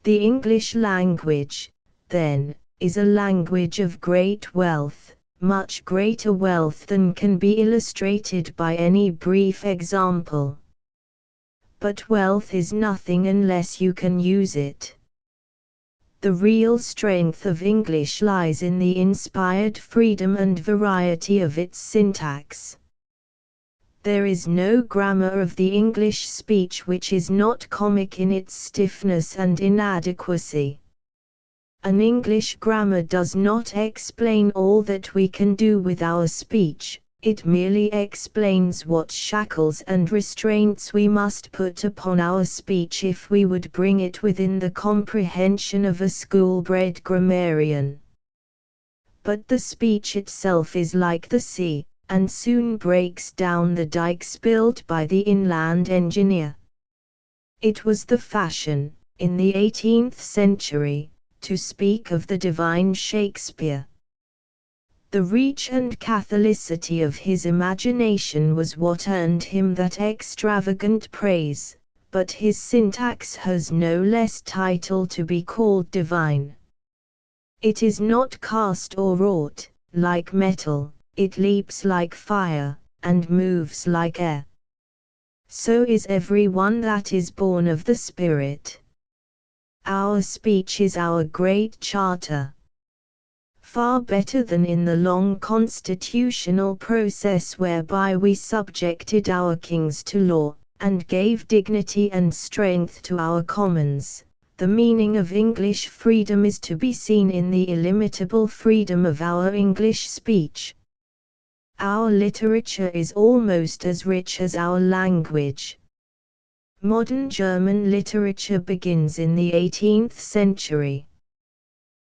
The English language, then, is a language of great wealth, much greater wealth than can be illustrated by any brief example. But wealth is nothing unless you can use it. The real strength of English lies in the inspired freedom and variety of its syntax. There is no grammar of the English speech which is not comic in its stiffness and inadequacy. An English grammar does not explain all that we can do with our speech, it merely explains what shackles and restraints we must put upon our speech if we would bring it within the comprehension of a school-bred grammarian. But the speech itself is like the sea, and soon breaks down the dikes built by the inland engineer. It was the fashion, in the 18th century, to speak of the divine Shakespeare. The reach and catholicity of his imagination was what earned him that extravagant praise, but his syntax has no less title to be called divine. It is not cast or wrought, like metal, it leaps like fire, and moves like air. So is every one that is born of the Spirit. Our speech is our great charter. Far better than in the long constitutional process whereby we subjected our kings to law, and gave dignity and strength to our commons. The meaning of English freedom is to be seen in the illimitable freedom of our English speech. Our literature is almost as rich as our language. Modern German literature begins in the 18th century.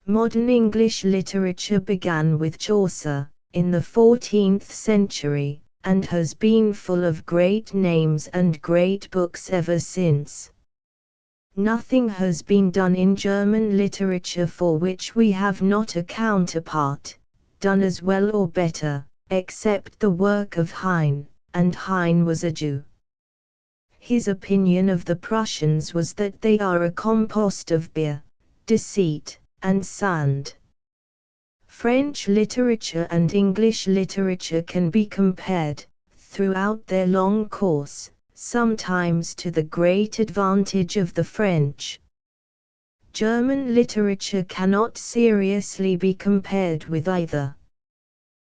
Modern English literature began with Chaucer, in the 14th century, and has been full of great names and great books ever since. Nothing has been done in German literature for which we have not a counterpart, done as well or better, except the work of Heine, and Heine was a Jew. His opinion of the Prussians was that they are a compost of beer, deceit, and sand. French literature and English literature can be compared, throughout their long course, sometimes to the great advantage of the French. German literature cannot seriously be compared with either.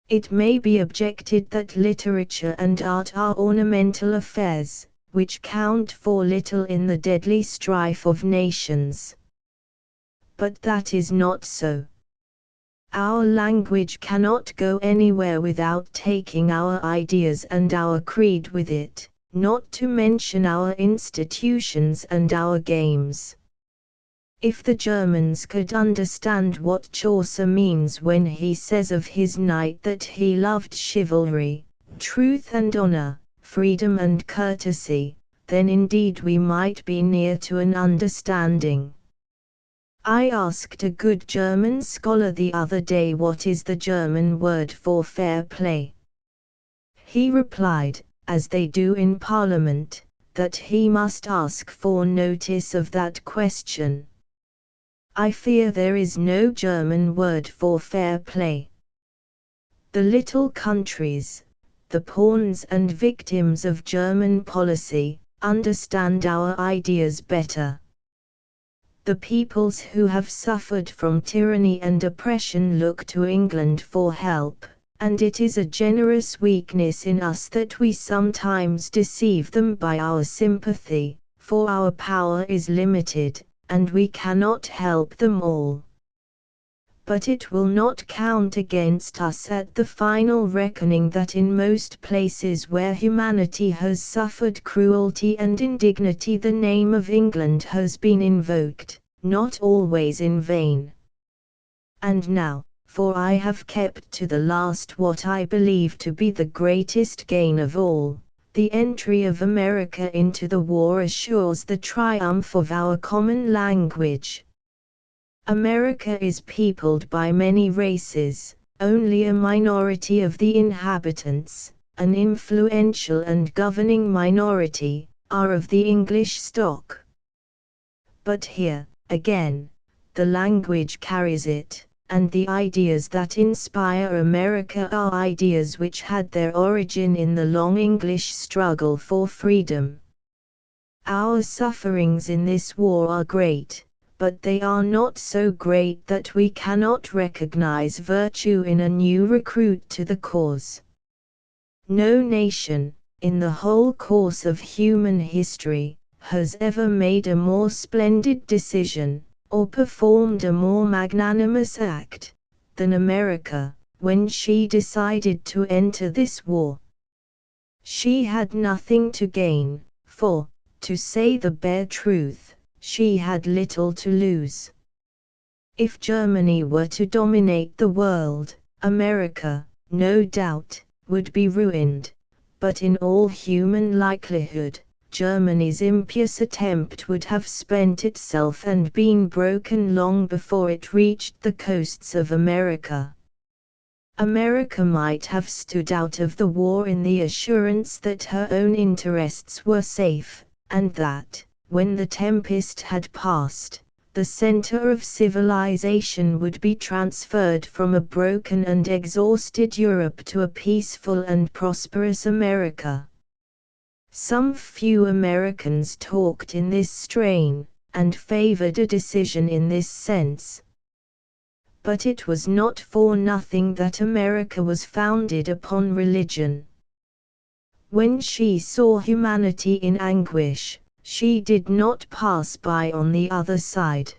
It may be objected that literature and art are ornamental affairs, which count for little in the deadly strife of nations. But that is not so. Our language cannot go anywhere without taking our ideas and our creed with it, not to mention our institutions and our games. If the Germans could understand what Chaucer means when he says of his knight that he loved chivalry, truth and honor, freedom and courtesy, then indeed we might be near to an understanding. I asked a good German scholar the other day what is the German word for fair play. He replied, as they do in Parliament, that he must ask for notice of that question. I fear there is no German word for fair play. The little countries, the pawns and victims of German policy, understand our ideas better. The peoples who have suffered from tyranny and oppression look to England for help, and it is a generous weakness in us that we sometimes deceive them by our sympathy, for our power is limited, and we cannot help them all. But it will not count against us at the final reckoning that in most places where humanity has suffered cruelty and indignity the name of England has been invoked, not always in vain. And now, for I have kept to the last what I believe to be the greatest gain of all, the entry of America into the war assures the triumph of our common language. America is peopled by many races, only a minority of the inhabitants, an influential and governing minority, are of the English stock. But here, again, the language carries it, and the ideas that inspire America are ideas which had their origin in the long English struggle for freedom. Our sufferings in this war are great, but they are not so great that we cannot recognize virtue in a new recruit to the cause. No nation, in the whole course of human history, has ever made a more splendid decision, or performed a more magnanimous act, than America, when she decided to enter this war. She had nothing to gain, for, to say the bare truth, she had little to lose. If Germany were to dominate the world, America, no doubt, would be ruined, but in all human likelihood, Germany's impious attempt would have spent itself and been broken long before it reached the coasts of America. America might have stood out of the war in the assurance that her own interests were safe, and that, when the tempest had passed, the center of civilization would be transferred from a broken and exhausted Europe to a peaceful and prosperous America. Some few Americans talked in this strain, and favored a decision in this sense. But it was not for nothing that America was founded upon religion. When she saw humanity in anguish, she did not pass by on the other side.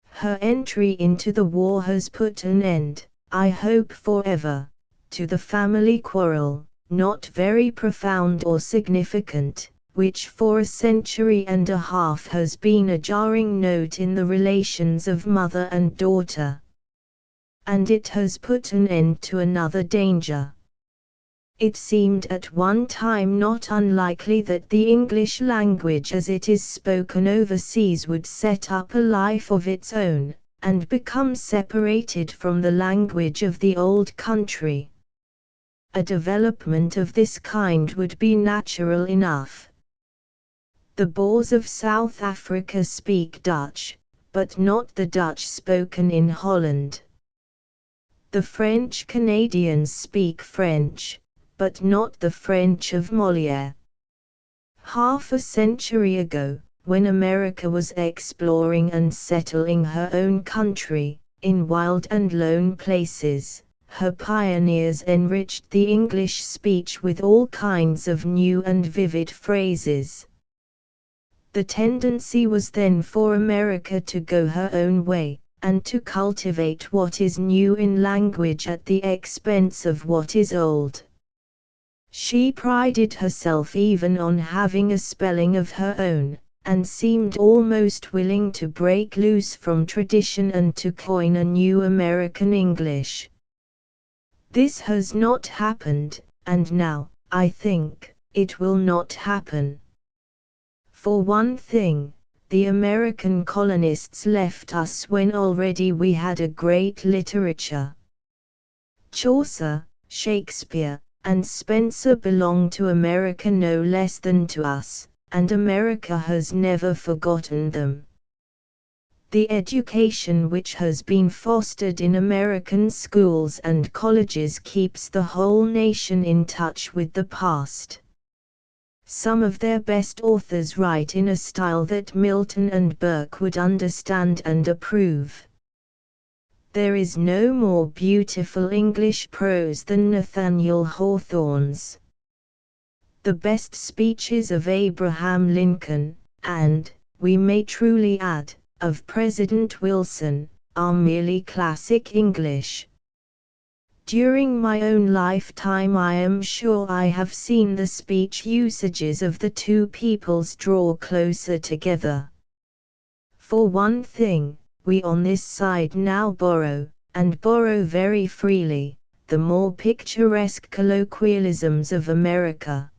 Her entry into the war has put an end, I hope forever, to the family quarrel, not very profound or significant, which for a century and a half has been a jarring note in the relations of mother and daughter. And it has put an end to another danger. It seemed at one time not unlikely that the English language as it is spoken overseas would set up a life of its own, and become separated from the language of the old country. A development of this kind would be natural enough. The Boers of South Africa speak Dutch, but not the Dutch spoken in Holland. The French Canadians speak French, but not the French of Molière. Half a century ago, when America was exploring and settling her own country, in wild and lone places, her pioneers enriched the English speech with all kinds of new and vivid phrases. The tendency was then for America to go her own way, and to cultivate what is new in language at the expense of what is old. She prided herself even on having a spelling of her own, and seemed almost willing to break loose from tradition and to coin a new American English. This has not happened, and now, I think, it will not happen. For one thing, the American colonists left us when already we had a great literature. Chaucer, Shakespeare, and Spencer belong to America no less than to us, and America has never forgotten them. The education which has been fostered in American schools and colleges keeps the whole nation in touch with the past. Some of their best authors write in a style that Milton and Burke would understand and approve. There is no more beautiful English prose than Nathaniel Hawthorne's. The best speeches of Abraham Lincoln, and, we may truly add, of President Wilson, are merely classic English. During my own lifetime I am sure I have seen the speech usages of the two peoples draw closer together. For one thing, we on this side now borrow, and borrow very freely, the more picturesque colloquialisms of America.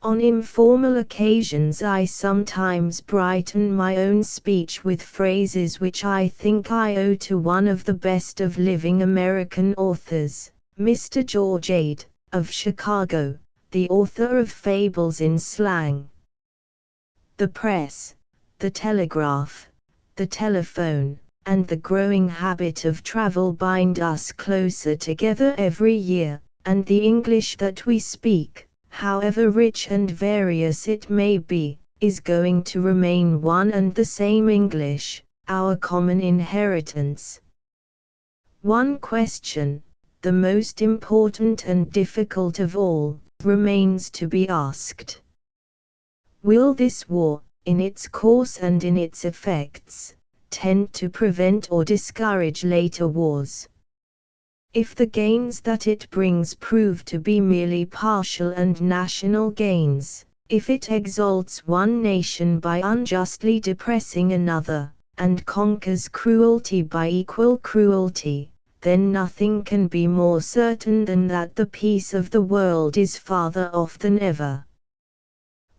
On informal occasions I sometimes brighten my own speech with phrases which I think I owe to one of the best of living American authors, Mr. George Ade, of Chicago, the author of Fables in Slang. The press, the telegraph, the telephone, and the growing habit of travel bind us closer together every year, and the English that we speak, however rich and various it may be, is going to remain one and the same English, our common inheritance. One question, the most important and difficult of all, remains to be asked. Will this war, in its course and in its effects, tend to prevent or discourage later wars? If the gains that it brings prove to be merely partial and national gains, if it exalts one nation by unjustly depressing another, and conquers cruelty by equal cruelty, then nothing can be more certain than that the peace of the world is farther off than ever.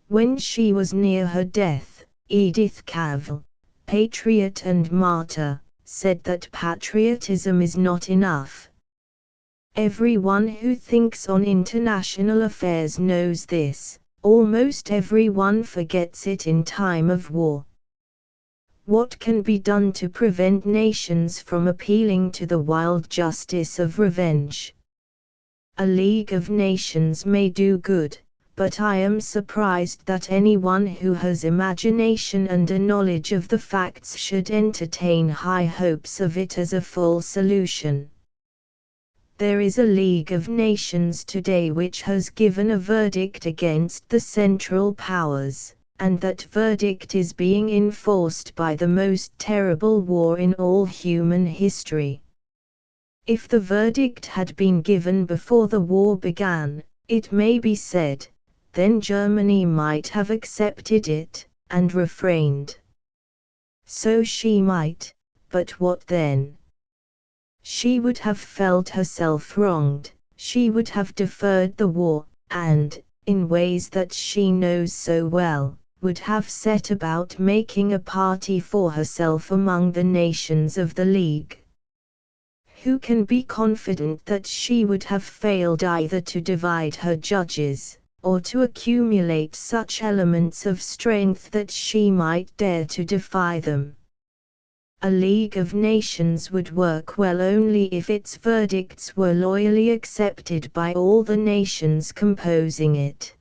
When she was near her death, Edith Cavell, patriot and martyr, said that patriotism is not enough. Everyone who thinks on international affairs knows this, almost everyone forgets it in time of war. What can be done to prevent nations from appealing to the wild justice of revenge? A League of Nations may do good, but I am surprised that anyone who has imagination and a knowledge of the facts should entertain high hopes of it as a full solution. There is a League of Nations today which has given a verdict against the Central Powers, and that verdict is being enforced by the most terrible war in all human history. If the verdict had been given before the war began, it may be said, then Germany might have accepted it, and refrained. So she might, but what then? She would have felt herself wronged, she would have deferred the war, and, in ways that she knows so well, would have set about making a party for herself among the nations of the League. Who can be confident that she would have failed either to divide her judges, or to accumulate such elements of strength that she might dare to defy them? A League of Nations would work well only if its verdicts were loyally accepted by all the nations composing it.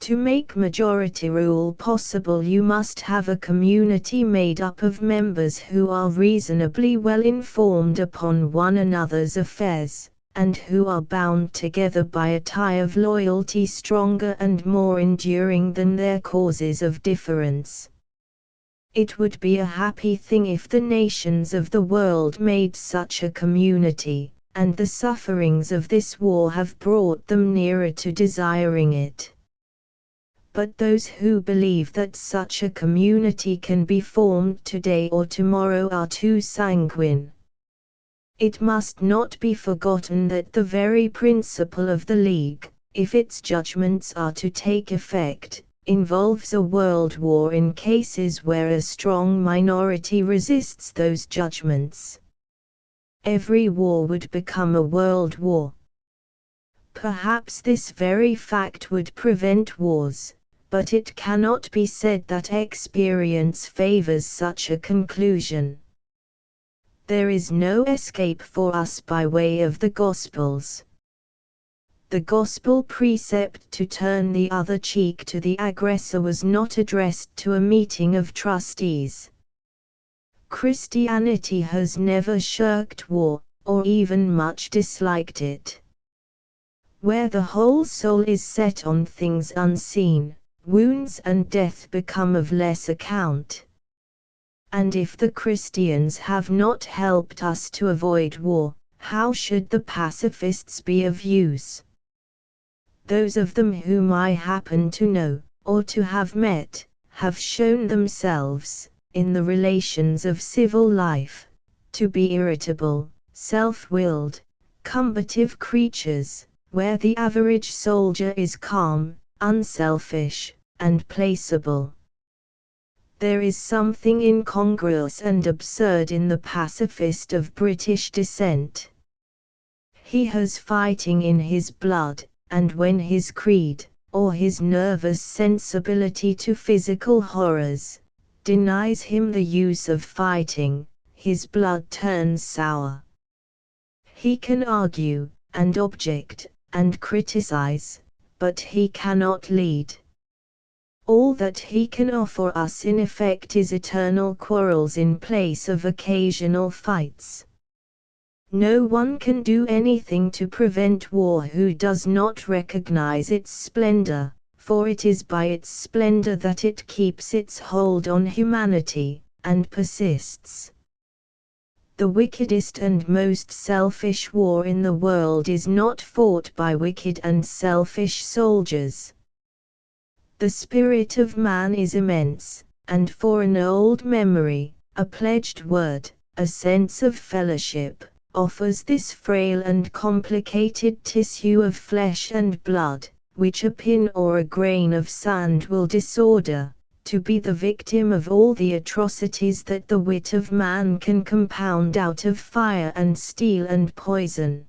To make majority rule possible, you must have a community made up of members who are reasonably well informed upon one another's affairs, and who are bound together by a tie of loyalty stronger and more enduring than their causes of difference. It would be a happy thing if the nations of the world made such a community, and the sufferings of this war have brought them nearer to desiring it. But those who believe that such a community can be formed today or tomorrow are too sanguine. It must not be forgotten that the very principle of the League, if its judgments are to take effect, involves a world war in cases where a strong minority resists those judgments. Every war would become a world war. Perhaps this very fact would prevent wars, but it cannot be said that experience favors such a conclusion. There is no escape for us by way of the Gospels. The Gospel precept to turn the other cheek to the aggressor was not addressed to a meeting of trustees. Christianity has never shirked war, or even much disliked it. Where the whole soul is set on things unseen, wounds and death become of less account. And if the Christians have not helped us to avoid war, how should the pacifists be of use? Those of them whom I happen to know, or to have met, have shown themselves, in the relations of civil life, to be irritable, self-willed, combative creatures, where the average soldier is calm, unselfish, and placeable. There is something incongruous and absurd in the pacifist of British descent. He has fighting in his blood, and when his creed, or his nervous sensibility to physical horrors, denies him the use of fighting, his blood turns sour. He can argue, and object, and criticize, but he cannot lead. All that he can offer us in effect is eternal quarrels in place of occasional fights. No one can do anything to prevent war who does not recognize its splendor, for it is by its splendor that it keeps its hold on humanity, and persists. The wickedest and most selfish war in the world is not fought by wicked and selfish soldiers. The spirit of man is immense, and for an old memory, a pledged word, a sense of fellowship, offers this frail and complicated tissue of flesh and blood, which a pin or a grain of sand will disorder, to be the victim of all the atrocities that the wit of man can compound out of fire and steel and poison.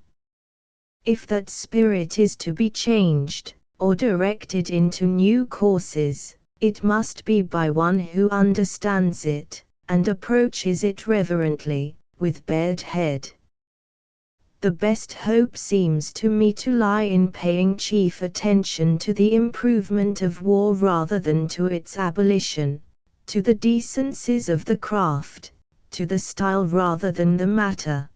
If that spirit is to be changed, or directed into new courses, It must be by one who understands it, and approaches it reverently, with bared head. The best hope seems to me to lie in paying chief attention to the improvement of war rather than to its abolition, to the decencies of the craft, to the style rather than the matter.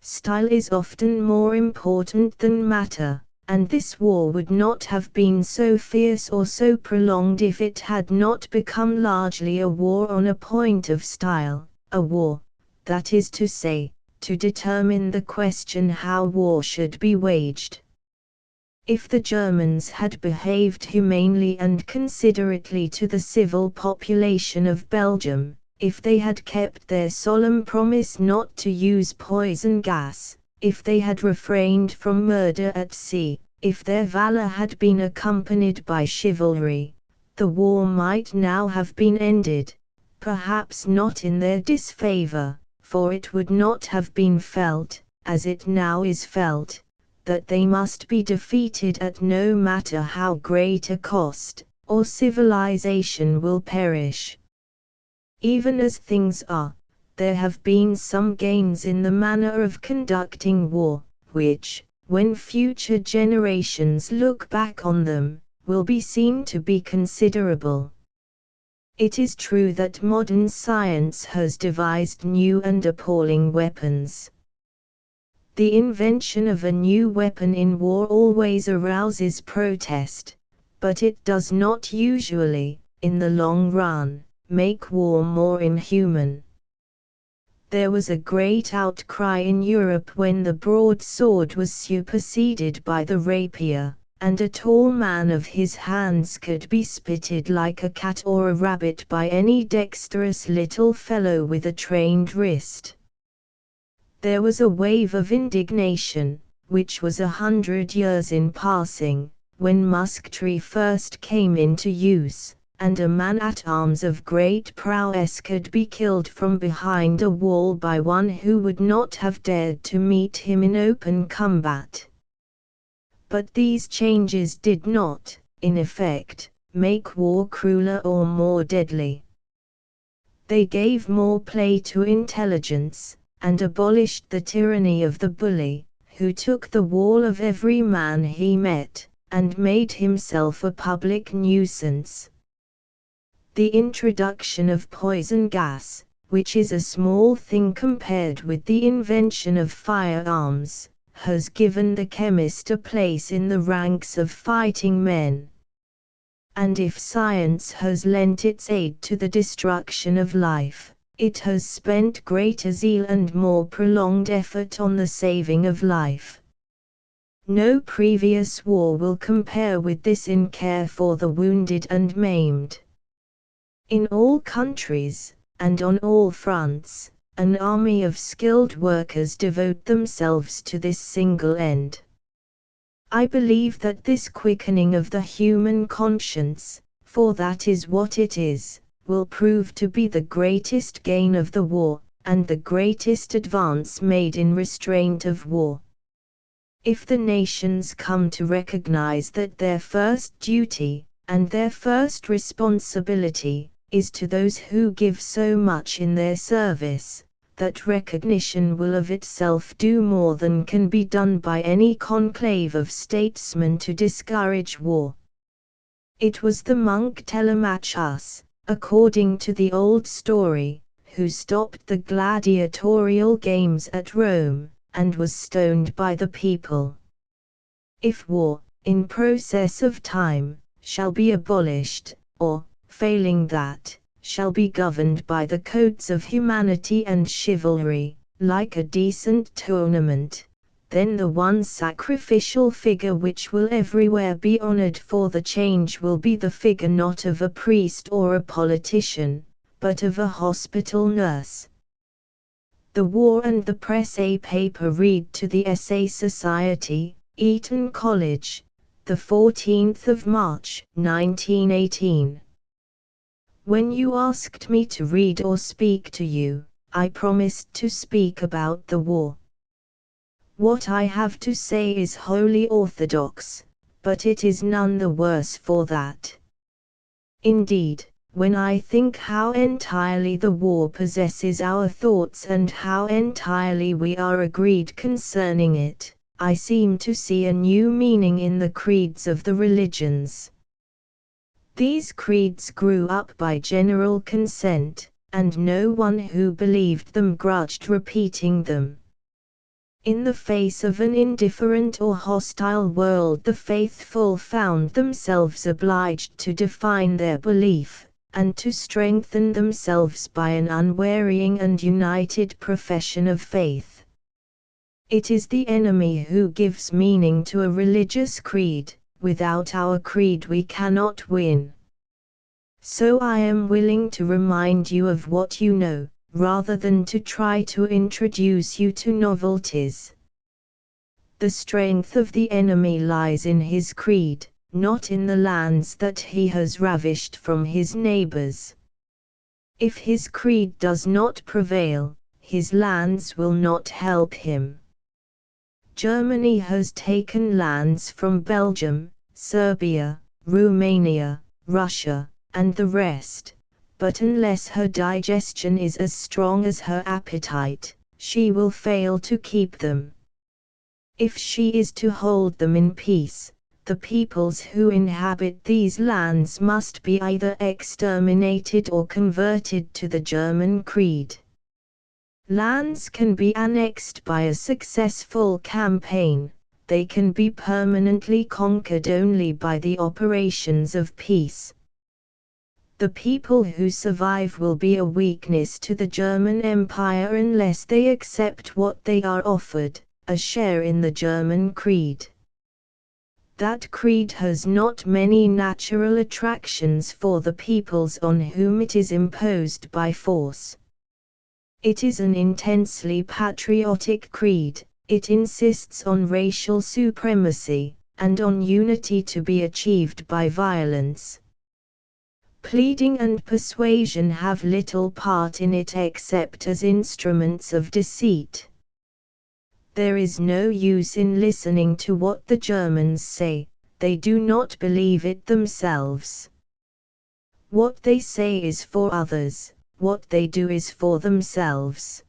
Style is often more important than matter, and this war would not have been so fierce or so prolonged if it had not become largely a war on a point of style, a war, that is to say, to determine the question how war should be waged. If the Germans had behaved humanely and considerately to the civil population of Belgium, if they had kept their solemn promise not to use poison gas, if they had refrained from murder at sea, if their valor had been accompanied by chivalry, the war might now have been ended, perhaps not in their disfavor, for it would not have been felt, as it now is felt, that they must be defeated at no matter how great a cost, or civilization will perish. Even as things are, there have been some gains in the manner of conducting war, which, when future generations look back on them, will be seen to be considerable. It is true that modern science has devised new and appalling weapons. The invention of a new weapon in war always arouses protest, but it does not usually, in the long run, make war more inhuman. There was a great outcry in Europe when the broadsword was superseded by the rapier, and a tall man of his hands could be spitted like a cat or a rabbit by any dexterous little fellow with a trained wrist. There was a wave of indignation, which was 100 years in passing, when musketry first came into use, and a man-at-arms of great prowess could be killed from behind a wall by one who would not have dared to meet him in open combat. But these changes did not, in effect, make war crueler or more deadly. They gave more play to intelligence, and abolished the tyranny of the bully, who took the wall of every man he met, and made himself a public nuisance. The introduction of poison gas, which is a small thing compared with the invention of firearms, has given the chemist a place in the ranks of fighting men. And if science has lent its aid to the destruction of life, it has spent greater zeal and more prolonged effort on the saving of life. No previous war will compare with this in care for the wounded and maimed. In all countries, and on all fronts, an army of skilled workers devote themselves to this single end. I believe that this quickening of the human conscience, for that is what it is, will prove to be the greatest gain of the war, and the greatest advance made in restraint of war. If the nations come to recognize that their first duty, and their first responsibility, is to those who give so much in their service, that recognition will of itself do more than can be done by any conclave of statesmen to discourage war. It was the monk Telemachus, according to the old story, who stopped the gladiatorial games at Rome, and was stoned by the people. If war, in process of time, shall be abolished, or, failing that, shall be governed by the codes of humanity and chivalry, like a decent tournament, then the one sacrificial figure which will everywhere be honored for the change will be the figure not of a priest or a politician, but of a hospital nurse. The War and the Press, a paper read to the Essay Society, Eton College, the 14th of March, 1918. When you asked me to read or speak to you, I promised to speak about the war. What I have to say is wholly orthodox, but it is none the worse for that. Indeed, when I think how entirely the war possesses our thoughts and how entirely we are agreed concerning it, I seem to see a new meaning in the creeds of the religions. These creeds grew up by general consent, and no one who believed them grudged repeating them. In the face of an indifferent or hostile world, the faithful found themselves obliged to define their belief, and to strengthen themselves by an unwearying and united profession of faith. It is the enemy who gives meaning to a religious creed. Without our creed we cannot win. So I am willing to remind you of what you know, rather than to try to introduce you to novelties. The strength of the enemy lies in his creed, not in the lands that he has ravished from his neighbors. If his creed does not prevail, his lands will not help him. Germany has taken lands from Belgium, Serbia, Romania, Russia, and the rest, but unless her digestion is as strong as her appetite, she will fail to keep them. If she is to hold them in peace, the peoples who inhabit these lands must be either exterminated or converted to the German creed. Lands can be annexed by a successful campaign, they can be permanently conquered only by the operations of peace. The people who survive will be a weakness to the German Empire unless they accept what they are offered, a share in the German creed. That creed has not many natural attractions for the peoples on whom it is imposed by force. It is an intensely patriotic creed. It insists on racial supremacy, and on unity to be achieved by violence. Pleading and persuasion have little part in it except as instruments of deceit. There is no use in listening to what the Germans say, they do not believe it themselves. What they say is for others, what they do is for themselves.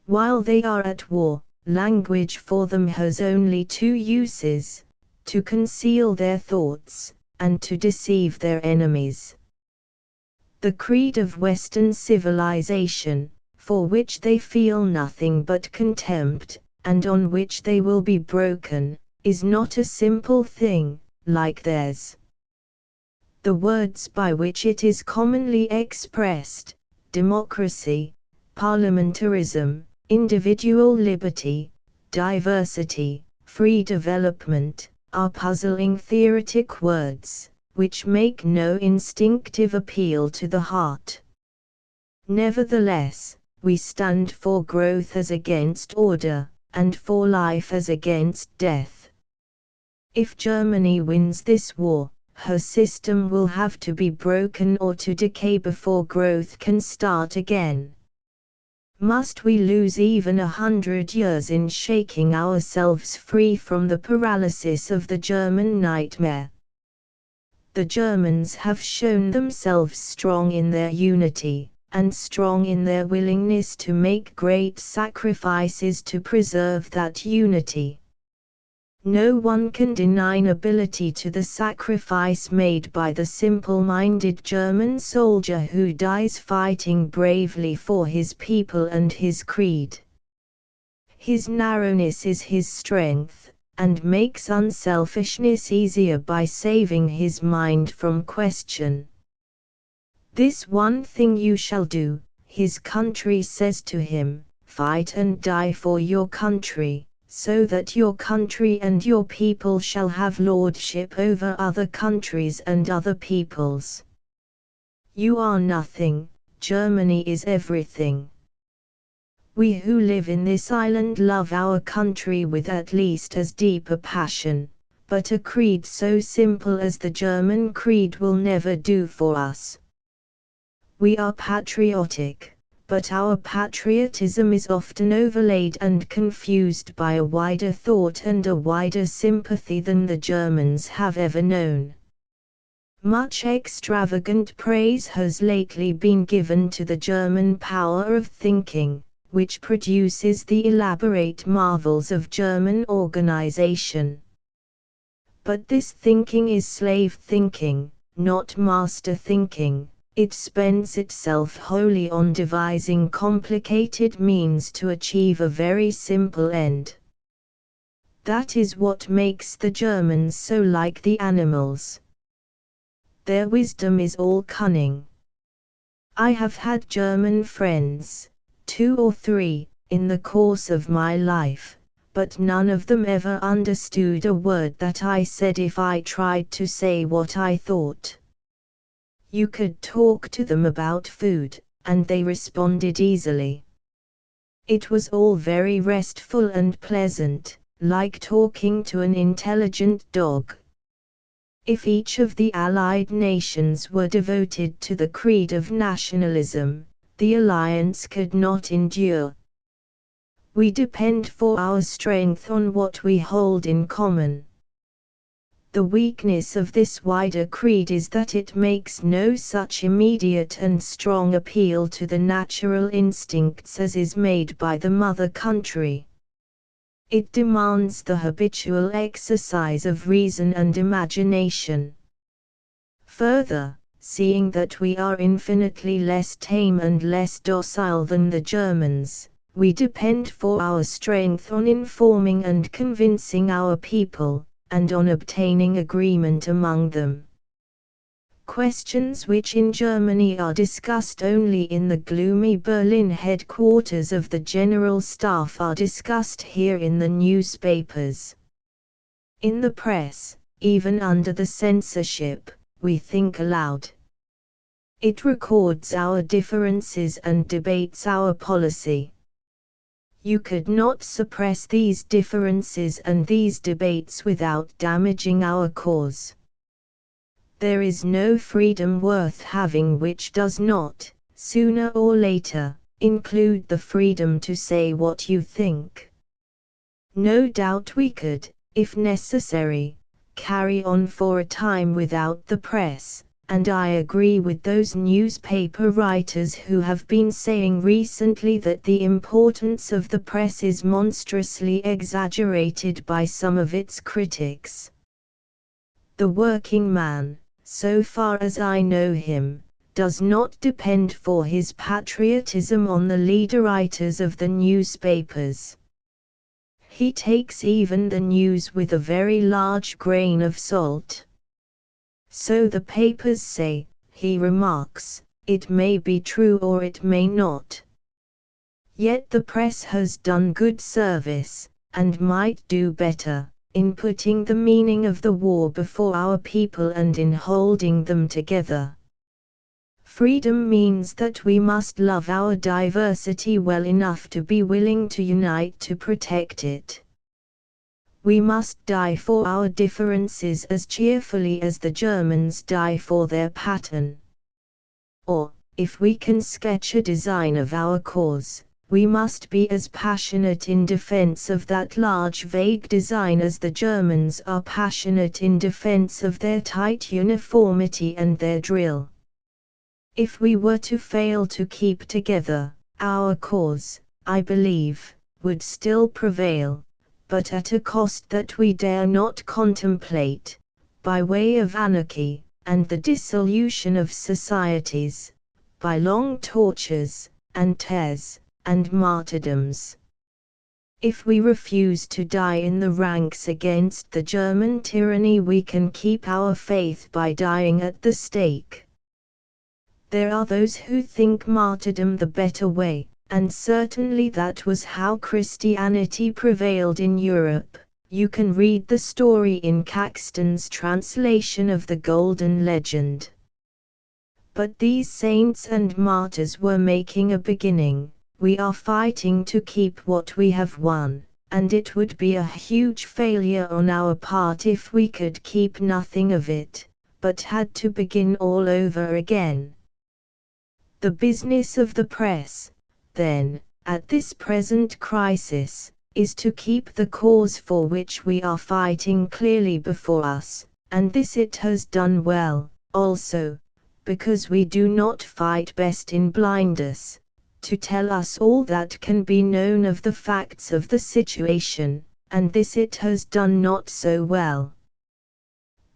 While they are at war, language for them has only two uses: to conceal their thoughts, and to deceive their enemies. The creed of Western civilization, for which they feel nothing but contempt, and on which they will be broken, is not a simple thing, like theirs. The words by which it is commonly expressed, democracy, parliamentarism, individual liberty, diversity, free development, are puzzling theoretic words, which make no instinctive appeal to the heart. Nevertheless, we stand for growth as against order, and for life as against death. If Germany wins this war, her system will have to be broken or to decay before growth can start again. Must we lose even 100 years in shaking ourselves free from the paralysis of the German nightmare? The Germans have shown themselves strong in their unity, and strong in their willingness to make great sacrifices to preserve that unity. No one can deny nobility to the sacrifice made by the simple-minded German soldier who dies fighting bravely for his people and his creed. His narrowness is his strength, and makes unselfishness easier by saving his mind from question. This one thing you shall do, his country says to him, fight and die for your country, so that your country and your people shall have lordship over other countries and other peoples. You are nothing, Germany is everything. We who live in this island love our country with at least as deep a passion, but a creed so simple as the German creed will never do for us. We are patriotic, but our patriotism is often overlaid and confused by a wider thought and a wider sympathy than the Germans have ever known. Much extravagant praise has lately been given to the German power of thinking, which produces the elaborate marvels of German organization. But this thinking is slave thinking, not master thinking. It spends itself wholly on devising complicated means to achieve a very simple end. That is what makes the Germans so like the animals. Their wisdom is all cunning. I have had German friends, 2 or 3, in the course of my life, but none of them ever understood a word that I said if I tried to say what I thought. You could talk to them about food, and they responded easily. It was all very restful and pleasant, like talking to an intelligent dog. If each of the Allied nations were devoted to the creed of nationalism, the alliance could not endure. We depend for our strength on what we hold in common. The weakness of this wider creed is that it makes no such immediate and strong appeal to the natural instincts as is made by the mother country. It demands the habitual exercise of reason and imagination. Further, seeing that we are infinitely less tame and less docile than the Germans, we depend for our strength on informing and convincing our people, and on obtaining agreement among them. Questions which in Germany are discussed only in the gloomy Berlin headquarters of the General Staff are discussed here in the newspapers. In the press, even under the censorship, we think aloud. It records our differences and debates our policy. You could not suppress these differences and these debates without damaging our cause. There is no freedom worth having which does not, sooner or later, include the freedom to say what you think. No doubt we could, if necessary, carry on for a time without the press, and I agree with those newspaper writers who have been saying recently that the importance of the press is monstrously exaggerated by some of its critics. The working man, so far as I know him, does not depend for his patriotism on the leader-writers of the newspapers. He takes even the news with a very large grain of salt. So the papers say, he remarks, it may be true or it may not. Yet the press has done good service, and might do better, in putting the meaning of the war before our people and in holding them together. Freedom means that we must love our diversity well enough to be willing to unite to protect it. We must die for our differences as cheerfully as the Germans die for their pattern. Or, if we can sketch a design of our cause, we must be as passionate in defense of that large vague design as the Germans are passionate in defense of their tight uniformity and their drill. If we were to fail to keep together, our cause, I believe, would still prevail, but at a cost that we dare not contemplate, by way of anarchy, and the dissolution of societies, by long tortures, and tears, and martyrdoms. If we refuse to die in the ranks against the German tyranny, we can keep our faith by dying at the stake. There are those who think martyrdom the better way, and certainly that was how Christianity prevailed in Europe. You can read the story in Caxton's translation of the Golden Legend. But these saints and martyrs were making a beginning. We are fighting to keep what we have won, and it would be a huge failure on our part if we could keep nothing of it, but had to begin all over again. The business of the press, then, at this present crisis, is to keep the cause for which we are fighting clearly before us, and this it has done well, Also, because we do not fight best in blindness, to tell us all that can be known of the facts of the situation, and this it has done not so well.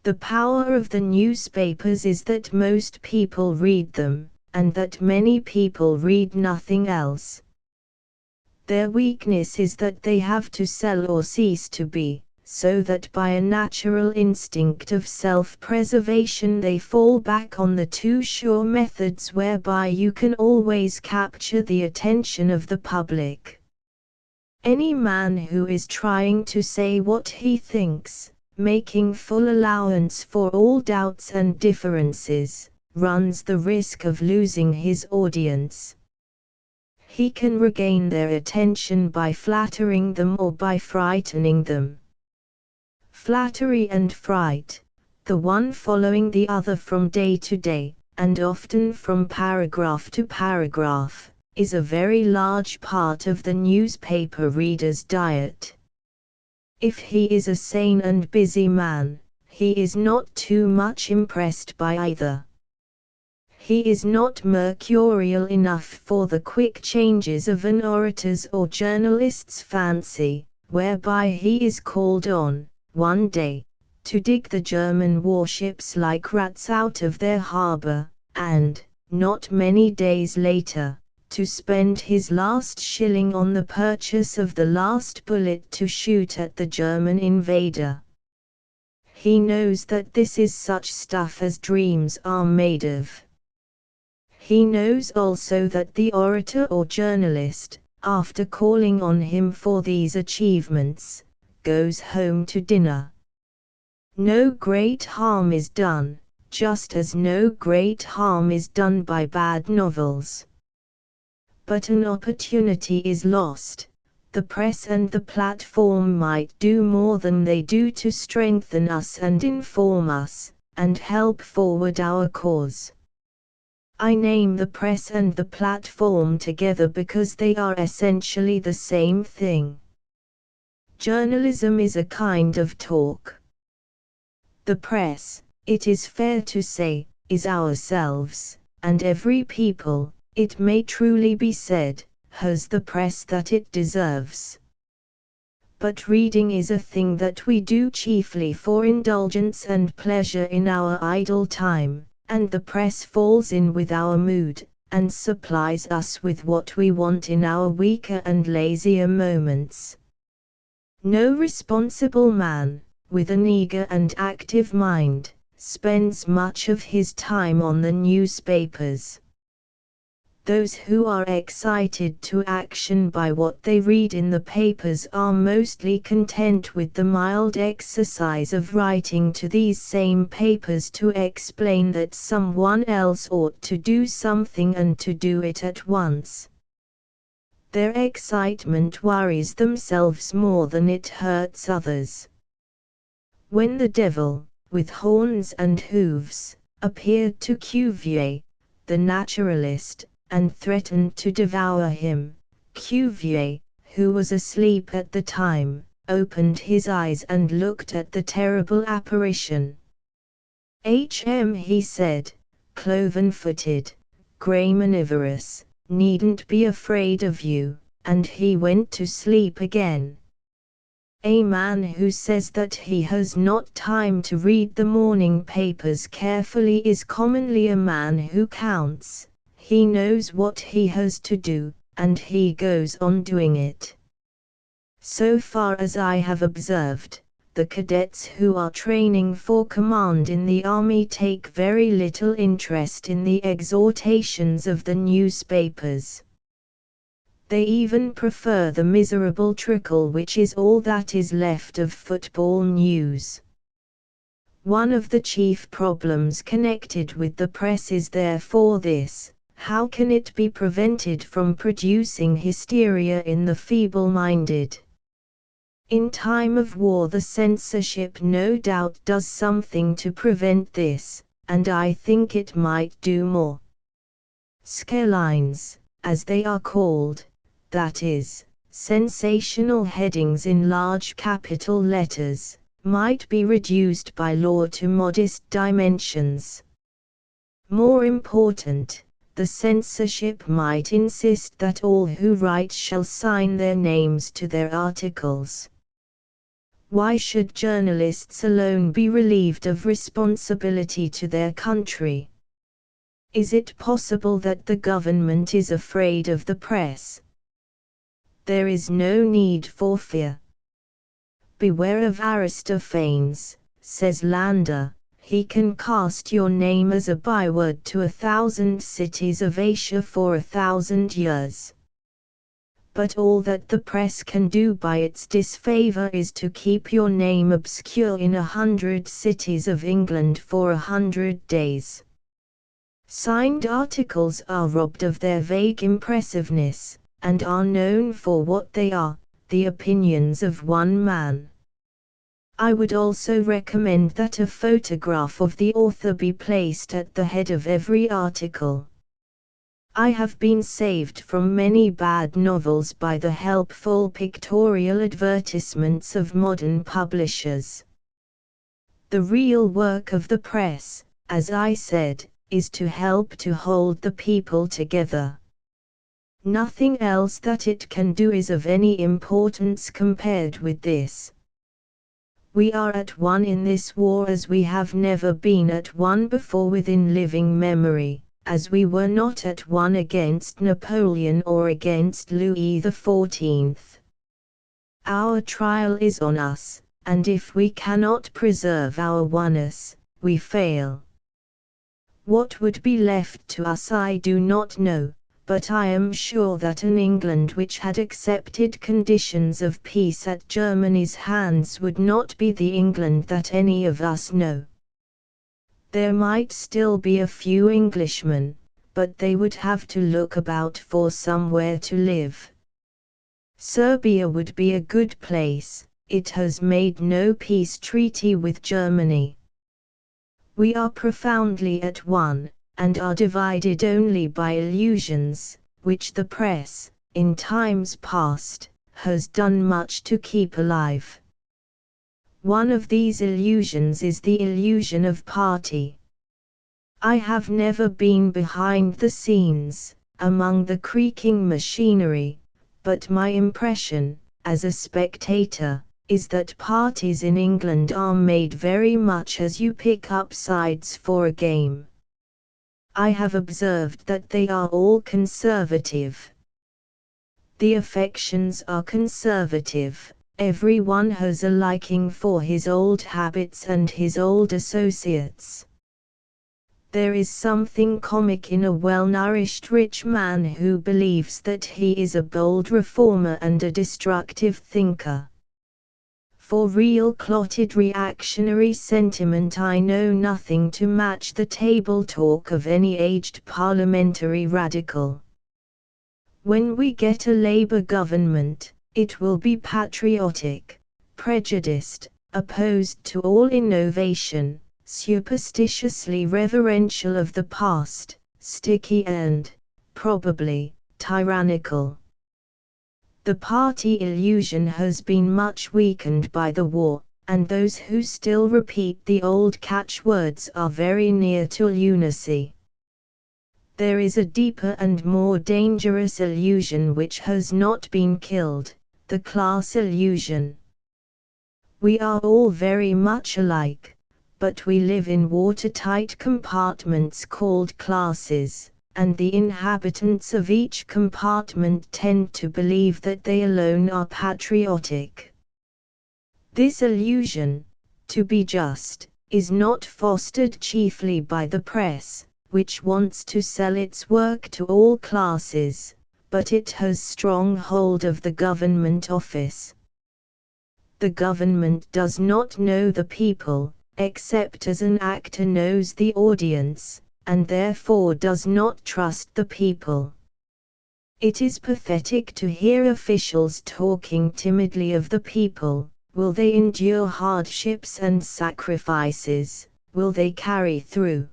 The power of the newspapers is that most people read them, and that many people read nothing else. Their weakness is that they have to sell or cease to be, so that by a natural instinct of self-preservation they fall back on the two sure methods whereby you can always capture the attention of the public. Any man who is trying to say what he thinks, making full allowance for all doubts and differences, runs the risk of losing his audience. He can regain their attention by flattering them or by frightening them. Flattery and fright, the one following the other from day to day, and often from paragraph to paragraph, is a very large part of the newspaper reader's diet. If he is a sane and busy man, he is not too much impressed by either. He is not mercurial enough for the quick changes of an orator's or journalist's fancy, whereby he is called on, one day, to dig the German warships like rats out of their harbor, and, not many days later, to spend his last shilling on the purchase of the last bullet to shoot at the German invader. He knows that this is such stuff as dreams are made of. He knows also that the orator or journalist, after calling on him for these achievements, goes home to dinner. No great harm is done, just as no great harm is done by bad novels. But an opportunity is lost. The press and the platform might do more than they do to strengthen us and inform us, and help forward our cause. I name the press and the platform together because they are essentially the same thing. Journalism is a kind of talk. The press, it is fair to say, is ourselves, and every people, it may truly be said, has the press that it deserves. But reading is a thing that we do chiefly for indulgence and pleasure in our idle time, and the press falls in with our mood, and supplies us with what we want in our weaker and lazier moments. No responsible man, with an eager and active mind, spends much of his time on the newspapers. Those who are excited to action by what they read in the papers are mostly content with the mild exercise of writing to these same papers to explain that someone else ought to do something and to do it at once. Their excitement worries themselves more than it hurts others. When the devil, with horns and hooves, appeared to Cuvier, the naturalist, and threatened to devour him, Cuvier, who was asleep at the time, opened his eyes and looked at the terrible apparition. He said, cloven-footed, graminivorous, needn't be afraid of you, and he went to sleep again. A man who says that he has not time to read the morning papers carefully is commonly a man who counts. He knows what he has to do, and he goes on doing it. So far as I have observed, the cadets who are training for command in the army take very little interest in the exhortations of the newspapers. They even prefer the miserable trickle which is all that is left of football news. One of the chief problems connected with the press is therefore this: how can it be prevented from producing hysteria in the feeble-minded? In time of war the censorship no doubt does something to prevent this, and I think it might do more. Scalines, as they are called, that is, sensational headings in large capital letters, might be reduced by law to modest dimensions. More important, the censorship might insist that all who write shall sign their names to their articles. Why should journalists alone be relieved of responsibility to their country? Is it possible that the government is afraid of the press? There is no need for fear. Beware of Aristophanes, says Lander. He can cast your name as a byword to 1,000 cities of Asia for 1,000 years. But all that the press can do by its disfavor is to keep your name obscure in 100 cities of England for 100 days. Signed articles are robbed of their vague impressiveness, and are known for what they are, the opinions of one man. I would also recommend that a photograph of the author be placed at the head of every article. I have been saved from many bad novels by the helpful pictorial advertisements of modern publishers. The real work of the press, as I said, is to help to hold the people together. Nothing else that it can do is of any importance compared with this. We are at one in this war as we have never been at one before within living memory, as we were not at one against Napoleon or against Louis XIV. Our trial is on us, and if we cannot preserve our oneness, we fail. What would be left to us I do not know, but I am sure that an England which had accepted conditions of peace at Germany's hands would not be the England that any of us know. There might still be a few Englishmen, but they would have to look about for somewhere to live. Serbia would be a good place. It has made no peace treaty with Germany. We are profoundly at one, and are divided only by illusions, which the press, in times past, has done much to keep alive. One of these illusions is the illusion of party. I have never been behind the scenes, among the creaking machinery, but my impression, as a spectator, is that parties in England are made very much as you pick up sides for a game. I have observed that they are all conservative. The affections are conservative, every one has a liking for his old habits and his old associates. There is something comic in a well-nourished rich man who believes that he is a bold reformer and a destructive thinker. For real clotted reactionary sentiment I know nothing to match the table talk of any aged parliamentary radical. When we get a Labour government, it will be patriotic, prejudiced, opposed to all innovation, superstitiously reverential of the past, sticky and, probably, tyrannical. The party illusion has been much weakened by the war, and those who still repeat the old catchwords are very near to lunacy. There is a deeper and more dangerous illusion which has not been killed, the class illusion. We are all very much alike, but we live in watertight compartments called classes, and the inhabitants of each compartment tend to believe that they alone are patriotic. This illusion, to be just, is not fostered chiefly by the press, which wants to sell its work to all classes, but it has strong hold of the government office. The government does not know the people, except as an actor knows the audience, and therefore does not trust the people. It is pathetic to hear officials talking timidly of the people. Will they endure hardships and sacrifices? Will they carry through?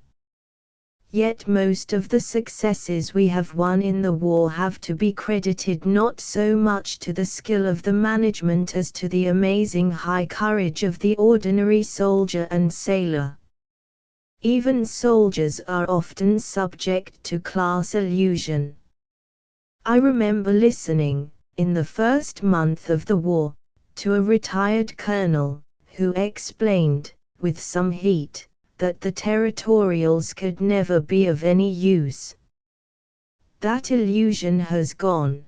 Yet most of the successes we have won in the war have to be credited not so much to the skill of the management as to the amazing high courage of the ordinary soldier and sailor. Even soldiers are often subject to class illusion. I remember listening, in the first month of the war, to a retired colonel, who explained, with some heat, that the territorials could never be of any use. That illusion has gone.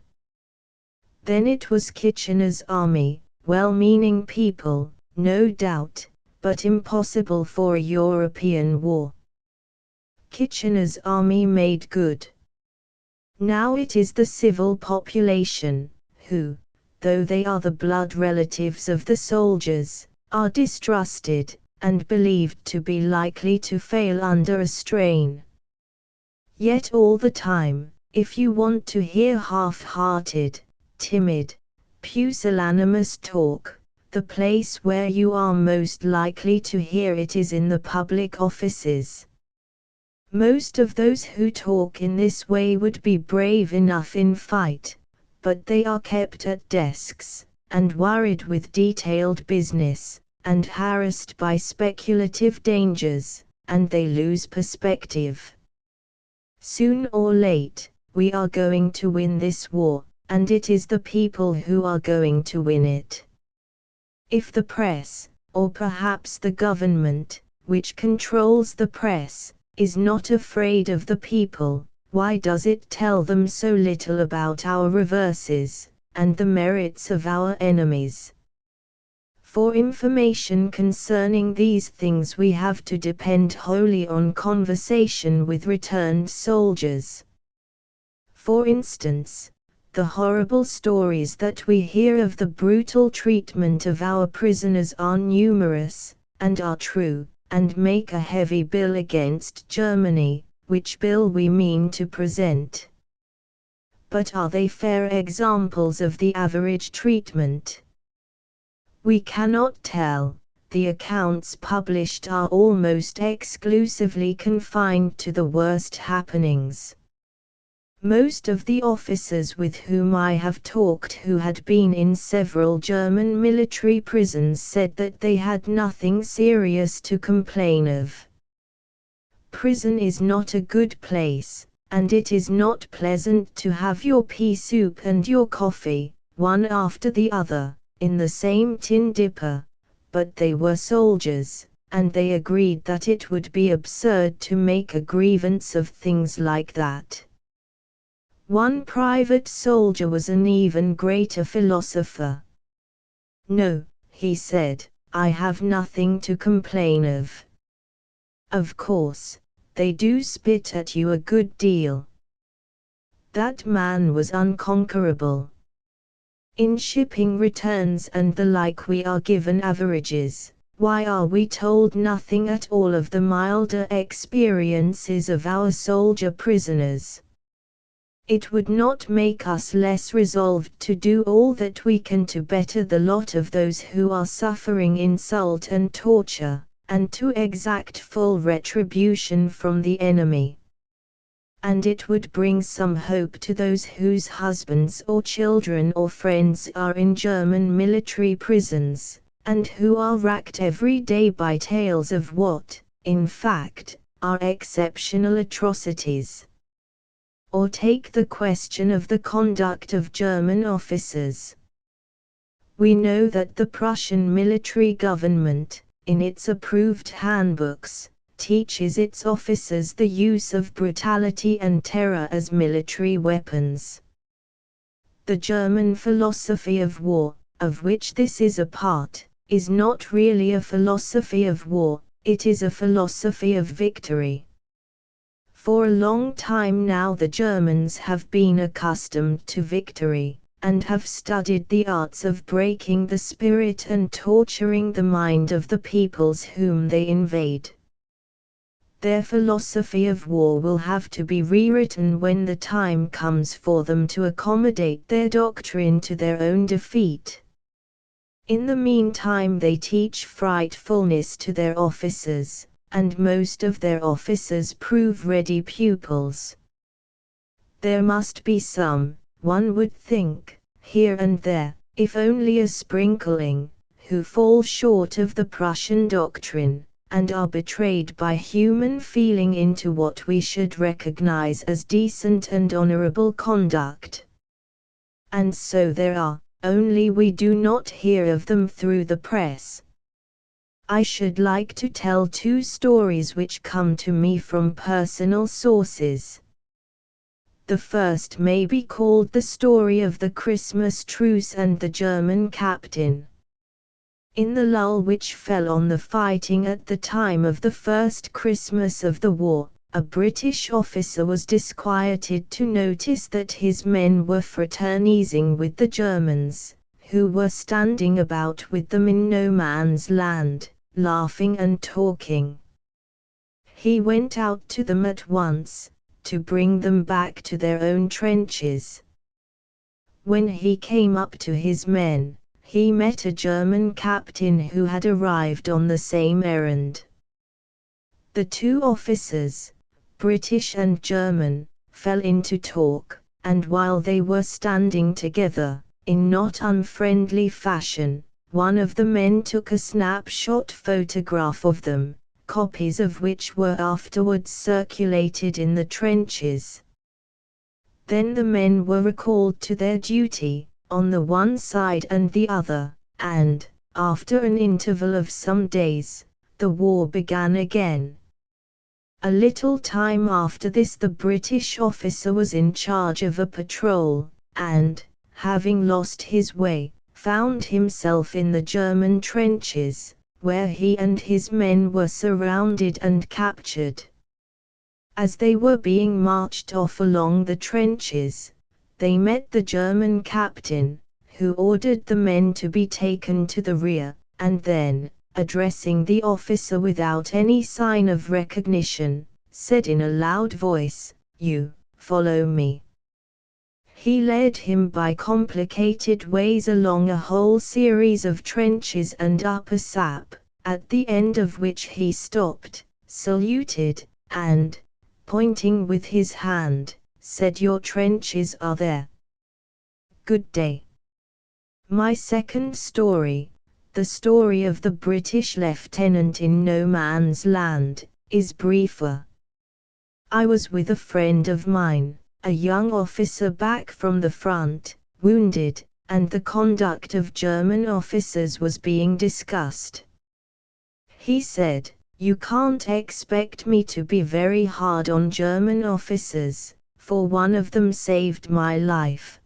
Then it was Kitchener's army, well-meaning people, no doubt, but impossible for a European war. Kitchener's army made good. Now it is the civil population, who, though they are the blood relatives of the soldiers, are distrusted, and believed to be likely to fail under a strain. Yet all the time, if you want to hear half-hearted, timid, pusillanimous talk, the place where you are most likely to hear it is in the public offices. Most of those who talk in this way would be brave enough in fight, but they are kept at desks, and worried with detailed business, and harassed by speculative dangers, and they lose perspective. Soon or late, we are going to win this war, and it is the people who are going to win it. If the press, or perhaps the government, which controls the press, is not afraid of the people, why does it tell them so little about our reverses, and the merits of our enemies? For information concerning these things we have to depend wholly on conversation with returned soldiers. For instance, the horrible stories that we hear of the brutal treatment of our prisoners are numerous, and are true, and make a heavy bill against Germany, which bill we mean to present. But are they fair examples of the average treatment? We cannot tell. The accounts published are almost exclusively confined to the worst happenings. Most of the officers with whom I have talked who had been in several German military prisons said that they had nothing serious to complain of. Prison is not a good place, and it is not pleasant to have your pea soup and your coffee, one after the other, in the same tin dipper, but they were soldiers, and they agreed that it would be absurd to make a grievance of things like that. One private soldier was an even greater philosopher. "No," he said, "I have nothing to complain of. Of course, they do spit at you a good deal." That man was unconquerable. In shipping returns and the like we are given averages. Why are we told nothing at all of the milder experiences of our soldier prisoners? It would not make us less resolved to do all that we can to better the lot of those who are suffering insult and torture, and to exact full retribution from the enemy. And it would bring some hope to those whose husbands or children or friends are in German military prisons, and who are racked every day by tales of what, in fact, are exceptional atrocities. Or take the question of the conduct of German officers. We know that the Prussian military government, in its approved handbooks, teaches its officers the use of brutality and terror as military weapons. The German philosophy of war, of which this is a part, is not really a philosophy of war, it is a philosophy of victory. For a long time now the Germans have been accustomed to victory, and have studied the arts of breaking the spirit and torturing the mind of the peoples whom they invade. Their philosophy of war will have to be rewritten when the time comes for them to accommodate their doctrine to their own defeat. In the meantime they teach frightfulness to their officers, and most of their officers prove ready pupils. There must be some, one would think, here and there, if only a sprinkling, who fall short of the Prussian doctrine, and are betrayed by human feeling into what we should recognize as decent and honorable conduct. And so there are, only we do not hear of them through the press. I should like to tell two stories which come to me from personal sources. The first may be called the story of the Christmas truce and the German captain. In the lull which fell on the fighting at the time of the first Christmas of the war, a British officer was disquieted to notice that his men were fraternizing with the Germans, who were standing about with them in no man's land, laughing and talking. He went out to them at once, to bring them back to their own trenches. When he came up to his men, he met a German captain who had arrived on the same errand. The two officers, British and German, fell into talk, and while they were standing together, in not unfriendly fashion, one of the men took a snapshot photograph of them, copies of which were afterwards circulated in the trenches. Then the men were recalled to their duty, on the one side and the other, and, after an interval of some days, the war began again. A little time after this the British officer was in charge of a patrol, and, having lost his way, found himself in the German trenches, where he and his men were surrounded and captured. As they were being marched off along the trenches, they met the German captain, who ordered the men to be taken to the rear, and then, addressing the officer without any sign of recognition, said in a loud voice, "You, follow me." He led him by complicated ways along a whole series of trenches and up a sap, at the end of which he stopped, saluted, and, pointing with his hand, said, "Your trenches are there. Good day." My second story, the story of the British lieutenant in no man's land, is briefer. I was with a friend of mine, a young officer back from the front, wounded, and the conduct of German officers was being discussed. He said, "You can't expect me to be very hard on German officers, for one of them saved my life."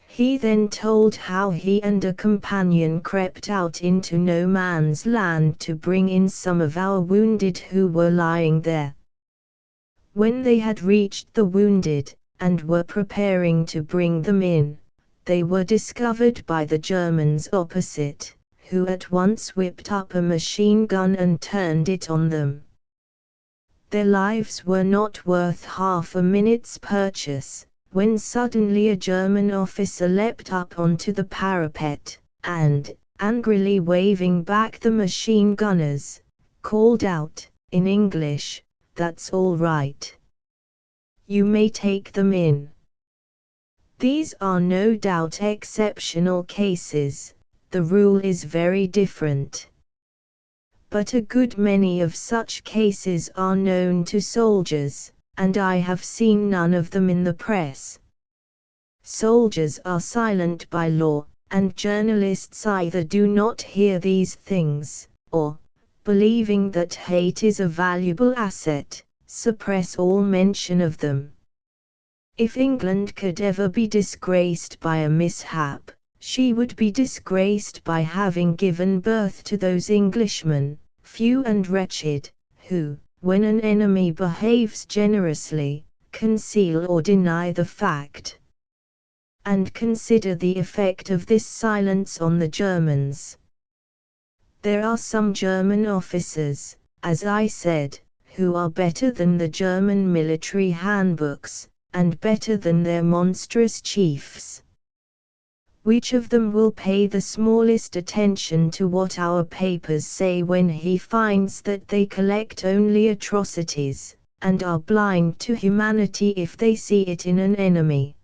He then told how he and a companion crept out into no man's land to bring in some of our wounded who were lying there. When they had reached the wounded, and were preparing to bring them in, they were discovered by the Germans opposite, who at once whipped up a machine gun and turned it on them. Their lives were not worth half a minute's purchase, when suddenly a German officer leapt up onto the parapet, and, angrily waving back the machine gunners, called out, in English, "That's all right. You may take them in." These are no doubt exceptional cases, the rule is very different. But a good many of such cases are known to soldiers, and I have seen none of them in the press. Soldiers are silent by law, and journalists either do not hear these things, or, believing that hate is a valuable asset, suppress all mention of them. If England could ever be disgraced by a mishap, she would be disgraced by having given birth to those Englishmen, few and wretched, who, when an enemy behaves generously, conceal or deny the fact. And consider the effect of this silence on the Germans. There are some German officers, as I said, who are better than the German military handbooks, and better than their monstrous chiefs. Which of them will pay the smallest attention to what our papers say when he finds that they collect only atrocities, and are blind to humanity if they see it in an enemy?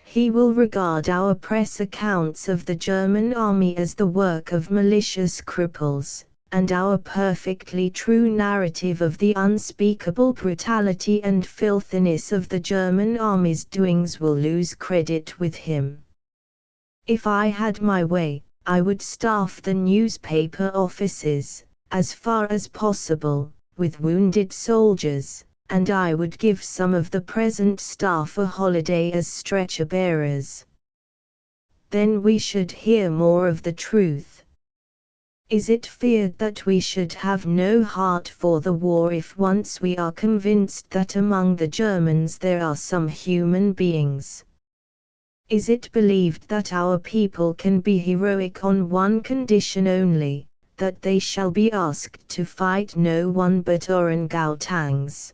He will regard our press accounts of the German army as the work of malicious cripples, and our perfectly true narrative of the unspeakable brutality and filthiness of the German army's doings will lose credit with him. If I had my way, I would staff the newspaper offices, as far as possible, with wounded soldiers, and I would give some of the present staff a holiday as stretcher-bearers. Then we should hear more of the truth. Is it feared that we should have no heart for the war if once we are convinced that among the Germans there are some human beings? Is it believed that our people can be heroic on one condition only, that they shall be asked to fight no one but orangutans?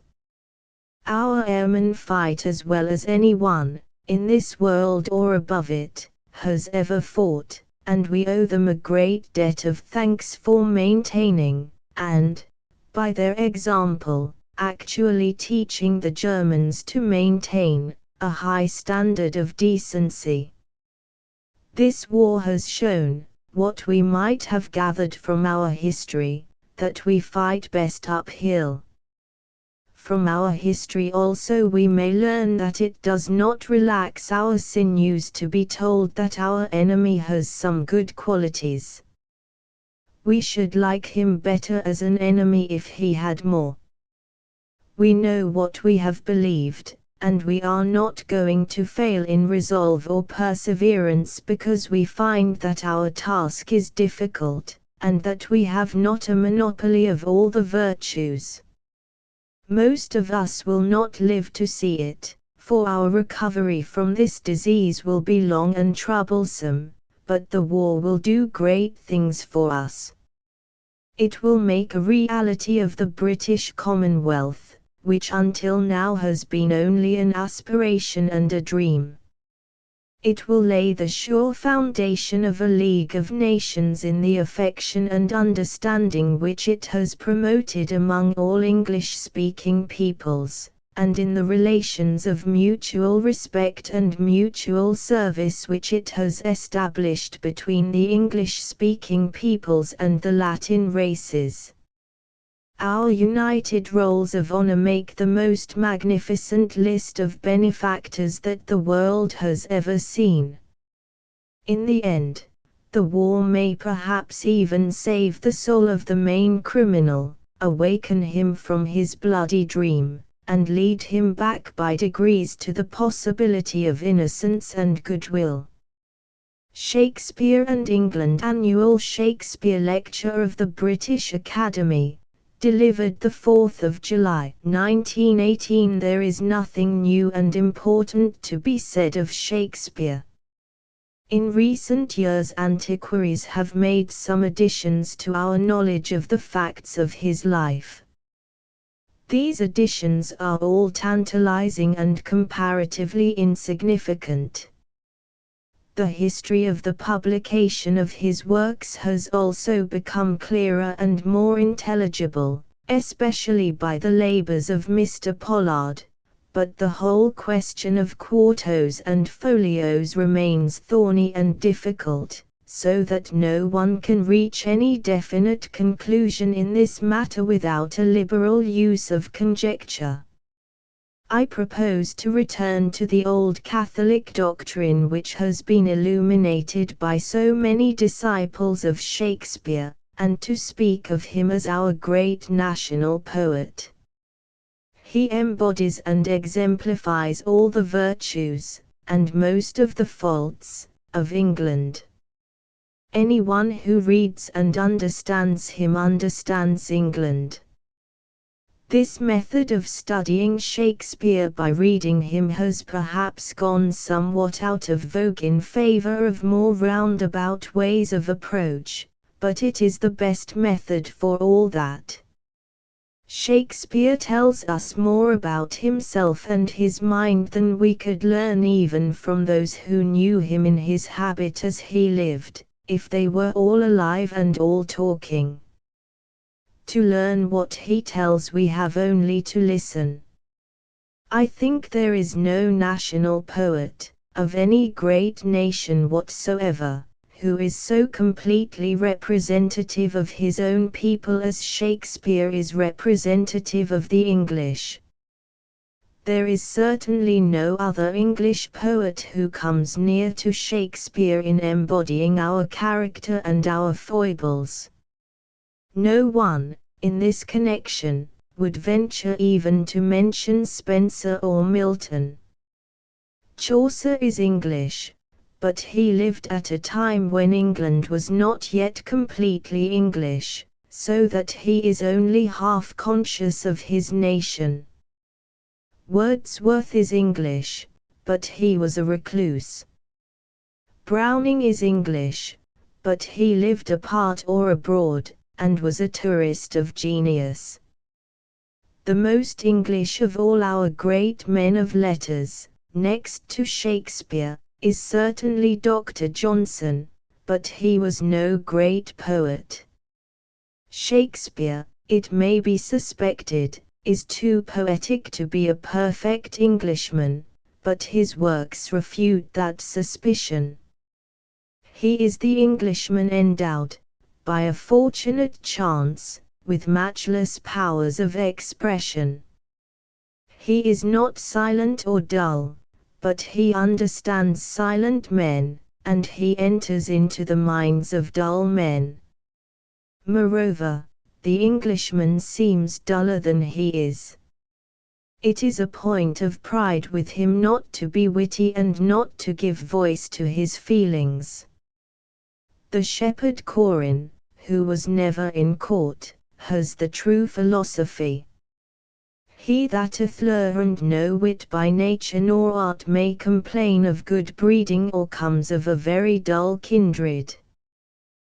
Our airmen fight as well as anyone, in this world or above it, has ever fought, and we owe them a great debt of thanks for maintaining, and, by their example, actually teaching the Germans to maintain, a high standard of decency. This war has shown, what we might have gathered from our history, that we fight best uphill. From our history also we may learn that it does not relax our sinews to be told that our enemy has some good qualities. We should like him better as an enemy if he had more. We know what we have believed, and we are not going to fail in resolve or perseverance because we find that our task is difficult, and that we have not a monopoly of all the virtues. Most of us will not live to see it, for our recovery from this disease will be long and troublesome, but the war will do great things for us. It will make a reality of the British Commonwealth, which until now has been only an aspiration and a dream. It will lay the sure foundation of a League of Nations in the affection and understanding which it has promoted among all English-speaking peoples, and in the relations of mutual respect and mutual service which it has established between the English-speaking peoples and the Latin races. Our united rolls of honor make the most magnificent list of benefactors that the world has ever seen. In the end, the war may perhaps even save the soul of the main criminal, awaken him from his bloody dream, and lead him back by degrees to the possibility of innocence and goodwill. Shakespeare and England Annual Shakespeare Lecture of the British Academy, delivered the 4th of July, 1918. There is nothing new and important to be said of Shakespeare. In recent years antiquaries have made some additions to our knowledge of the facts of his life. These additions are all tantalizing and comparatively insignificant. The history of the publication of his works has also become clearer and more intelligible, especially by the labors of Mr. Pollard, but the whole question of quartos and folios remains thorny and difficult, so that no one can reach any definite conclusion in this matter without a liberal use of conjecture. I propose to return to the old Catholic doctrine which has been illuminated by so many disciples of Shakespeare, and to speak of him as our great national poet. He embodies and exemplifies all the virtues, and most of the faults, of England. Anyone who reads and understands him understands England. This method of studying Shakespeare by reading him has perhaps gone somewhat out of vogue in favor of more roundabout ways of approach, but it is the best method for all that. Shakespeare tells us more about himself and his mind than we could learn even from those who knew him in his habit as he lived, if they were all alive and all talking. To learn what he tells we have only to listen. I think there is no national poet, of any great nation whatsoever, who is so completely representative of his own people as Shakespeare is representative of the English. There is certainly no other English poet who comes near to Shakespeare in embodying our character and our foibles. No one, in this connection, would venture even to mention Spenser or Milton. Chaucer is English, but he lived at a time when England was not yet completely English, so that he is only half conscious of his nation. Wordsworth is English, but he was a recluse. Browning is English, but he lived apart or abroad, and was a tourist of genius. The most English of all our great men of letters, next to Shakespeare, is certainly Dr. Johnson, but he was no great poet. Shakespeare, it may be suspected, is too poetic to be a perfect Englishman, but his works refute that suspicion. He is the Englishman endowed, by a fortunate chance, with matchless powers of expression. He is not silent or dull, but he understands silent men, and he enters into the minds of dull men. Moreover, the Englishman seems duller than he is. It is a point of pride with him not to be witty and not to give voice to his feelings. The shepherd Corin, who was never in court, has the true philosophy. He that hath learned no wit by nature nor art may complain of good breeding or comes of a very dull kindred.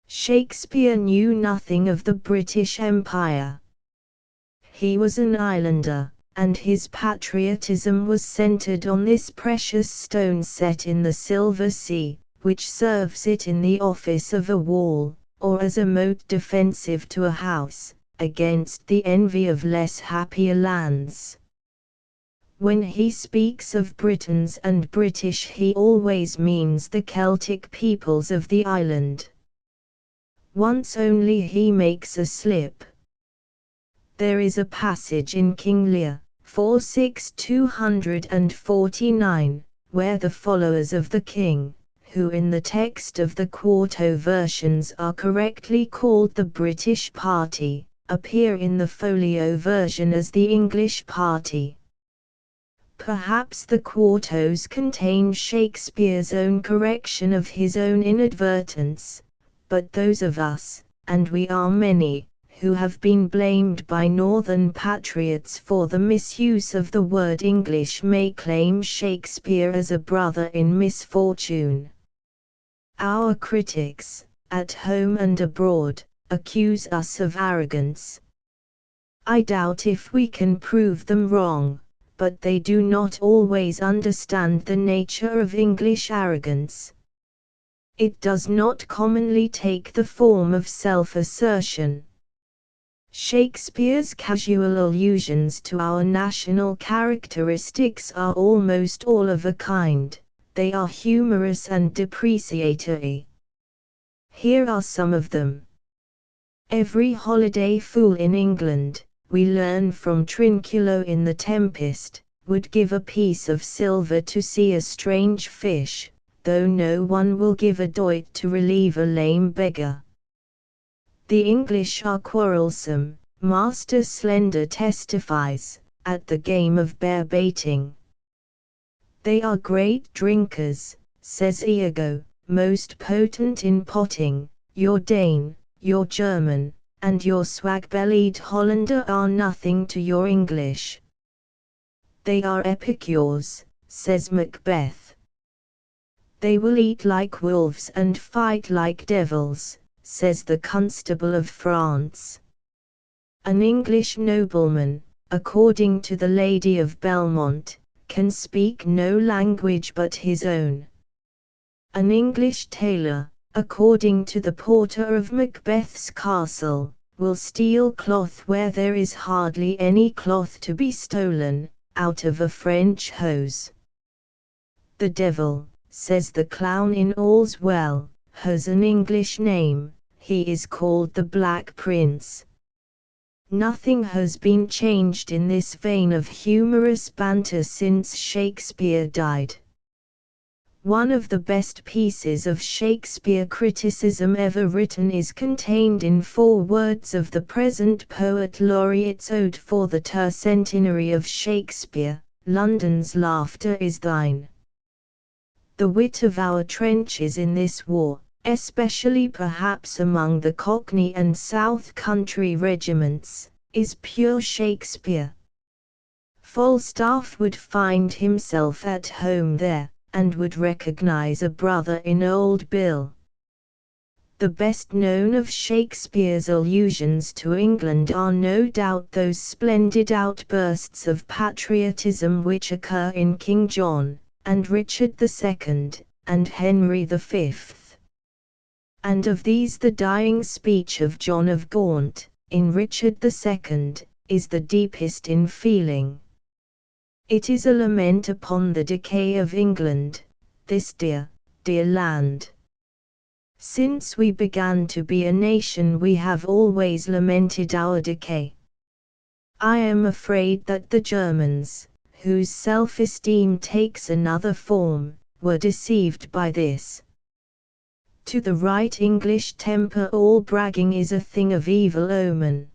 Shakespeare knew nothing of the British Empire. He was an islander, and his patriotism was centered on this precious stone set in the silver sea, which serves it in the office of a wall, or as a moat defensive to a house, against the envy of less happier lands. When he speaks of Britons and British he always means the Celtic peoples of the island. Once only he makes a slip. There is a passage in King Lear, 4:249, where the followers of the king, who in the text of the quarto versions are correctly called the British party, appear in the folio version as the English party. Perhaps the quartos contain Shakespeare's own correction of his own inadvertence, but those of us, and we are many, who have been blamed by Northern patriots for the misuse of the word English may claim Shakespeare as a brother in misfortune. Our critics, at home and abroad, accuse us of arrogance. I doubt if we can prove them wrong, but they do not always understand the nature of English arrogance. It does not commonly take the form of self-assertion. Shakespeare's casual allusions to our national characteristics are almost all of a kind. They are humorous and depreciatory. Here are some of them. Every holiday fool in England, we learn from Trinculo in The Tempest, would give a piece of silver to see a strange fish, though no one will give a doit to relieve a lame beggar. The English are quarrelsome, Master Slender testifies, at the game of bear baiting. They are great drinkers, says Iago, most potent in potting. Your Dane, your German, and your swag-bellied Hollander are nothing to your English. They are epicures, says Macbeth. They will eat like wolves and fight like devils, says the Constable of France. An English nobleman, according to the Lady of Belmont, can speak no language but his own. An English tailor, according to the porter of Macbeth's castle, will steal cloth where there is hardly any cloth to be stolen, out of a French hose. The devil, says the clown in All's Well, has an English name, he is called the Black Prince. Nothing has been changed in this vein of humorous banter since Shakespeare died. One of the best pieces of Shakespeare criticism ever written is contained in 4 words of the present Poet Laureate's Ode for the Tercentenary of Shakespeare: London's laughter is thine. The wit of our trenches in this war, especially perhaps among the Cockney and South Country regiments, is pure Shakespeare. Falstaff would find himself at home there, and would recognize a brother in Old Bill. The best known of Shakespeare's allusions to England are no doubt those splendid outbursts of patriotism which occur in King John, and Richard II, and Henry V. And of these the dying speech of John of Gaunt, in Richard II, is the deepest in feeling. It is a lament upon the decay of England, this dear, dear land. Since we began to be a nation we have always lamented our decay. I am afraid that the Germans, whose self-esteem takes another form, were deceived by this. To the right English temper all bragging is a thing of evil omen.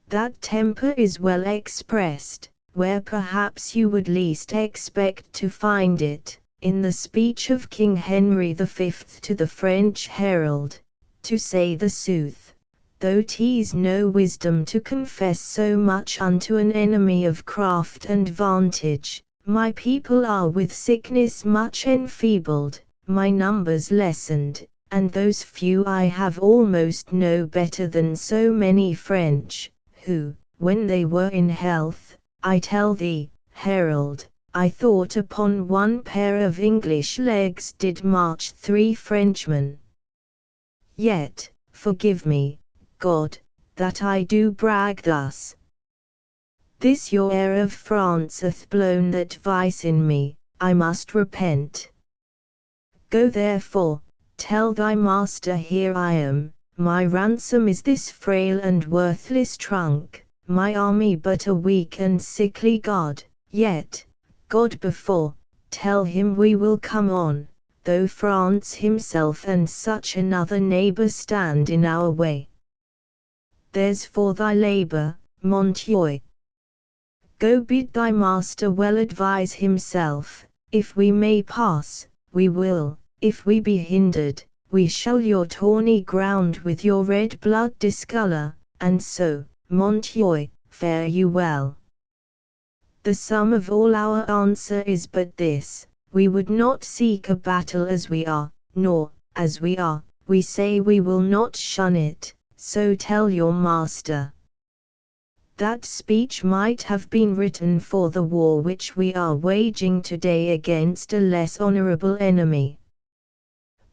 That temper is well expressed, where perhaps you would least expect to find it, in the speech of King Henry V to the French herald: to say the sooth, though 'tis no wisdom to confess so much unto an enemy of craft and vantage, my people are with sickness much enfeebled, my numbers lessened, and those few I have almost no better than so many French, who, when they were in health, I tell thee, herald, I thought upon one pair of English legs did march 3 Frenchmen. Yet, forgive me, God, that I do brag thus. This your heir of France hath blown that vice in me, I must repent. Go therefore, tell thy master here I am, my ransom is this frail and worthless trunk, my army but a weak and sickly God, yet, God before, tell him we will come on, though France himself and such another neighbor stand in our way. There's for thy labor, Montoy. Go bid thy master well advise himself, if we may pass, we will, if we be hindered, we shall your tawny ground with your red blood discolor, and so, Montoy, fare you well. The sum of all our answer is but this: we would not seek a battle as we are, nor, as we are, we say we will not shun it, so tell your master. That speech might have been written for the war which we are waging today against a less honorable enemy.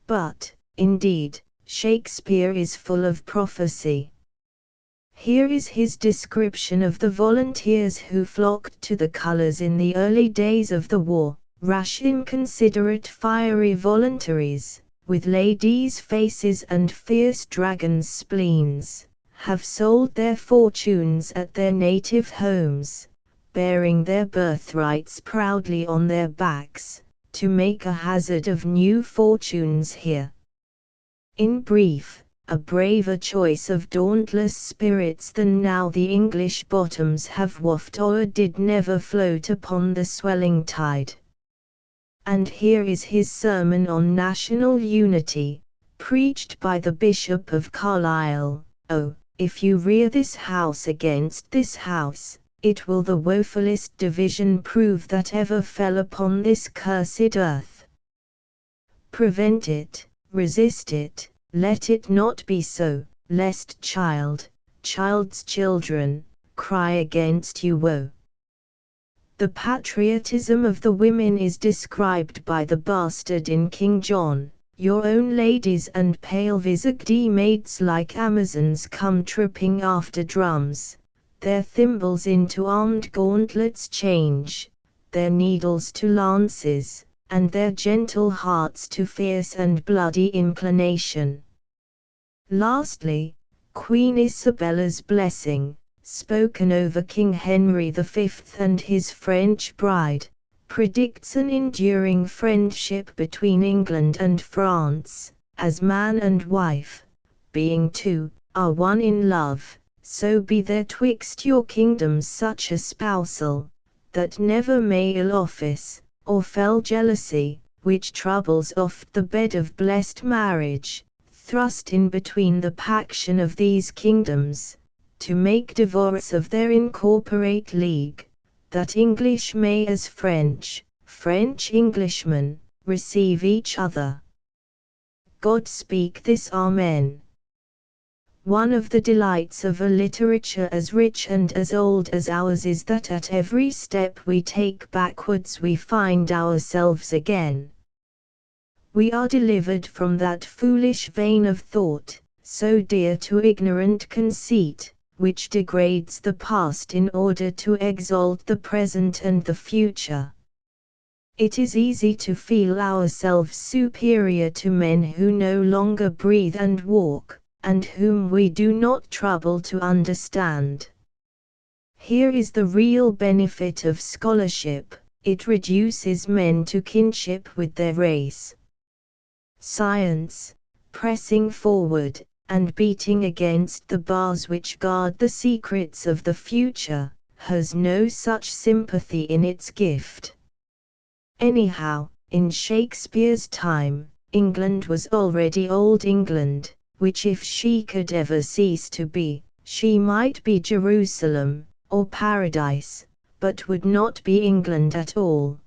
But, indeed, Shakespeare is full of prophecy. Here is his description of the volunteers who flocked to the colors in the early days of the war: rash inconsiderate fiery voluntaries, with ladies' faces and fierce dragons' spleens, have sold their fortunes at their native homes, bearing their birthrights proudly on their backs, to make a hazard of new fortunes here. In brief, a braver choice of dauntless spirits than now the English bottoms have wafted o'er did never float upon the swelling tide. And here is his sermon on national unity, preached by the Bishop of Carlisle: "Oh, if you rear this house against this house, it will the woefulest division prove that ever fell upon this cursed earth. Prevent it, resist it, let it not be so, lest child's children, cry against you woe." The patriotism of the women is described by the bastard in King John: "Your own ladies and pale-visaged maids like Amazons come tripping after drums, their thimbles into armed gauntlets change, their needles to lances, and their gentle hearts to fierce and bloody inclination. Lastly, Queen Isabella's blessing, spoken over King Henry V and his French bride, predicts an enduring friendship between England and France, as man and wife, being two, are one in love, so be there twixt your kingdoms such a spousal, that never may ill office, or fell jealousy, which troubles oft the bed of blessed marriage, thrust in between the paction of these kingdoms, to make divorce of their incorporate league, that English may as French, French Englishmen, receive each other. God speak this Amen. One of the delights of a literature as rich and as old as ours is that at every step we take backwards we find ourselves again. We are delivered from that foolish vein of thought, so dear to ignorant conceit, which degrades the past in order to exalt the present and the future. It is easy to feel ourselves superior to men who no longer breathe and walk, and whom we do not trouble to understand. Here is the real benefit of scholarship: it reduces men to kinship with their race. Science, pressing forward, and beating against the bars which guard the secrets of the future, has no such sympathy in its gift. Anyhow, in Shakespeare's time, England was already Old England, which if she could ever cease to be, she might be Jerusalem, or Paradise, but would not be England at all.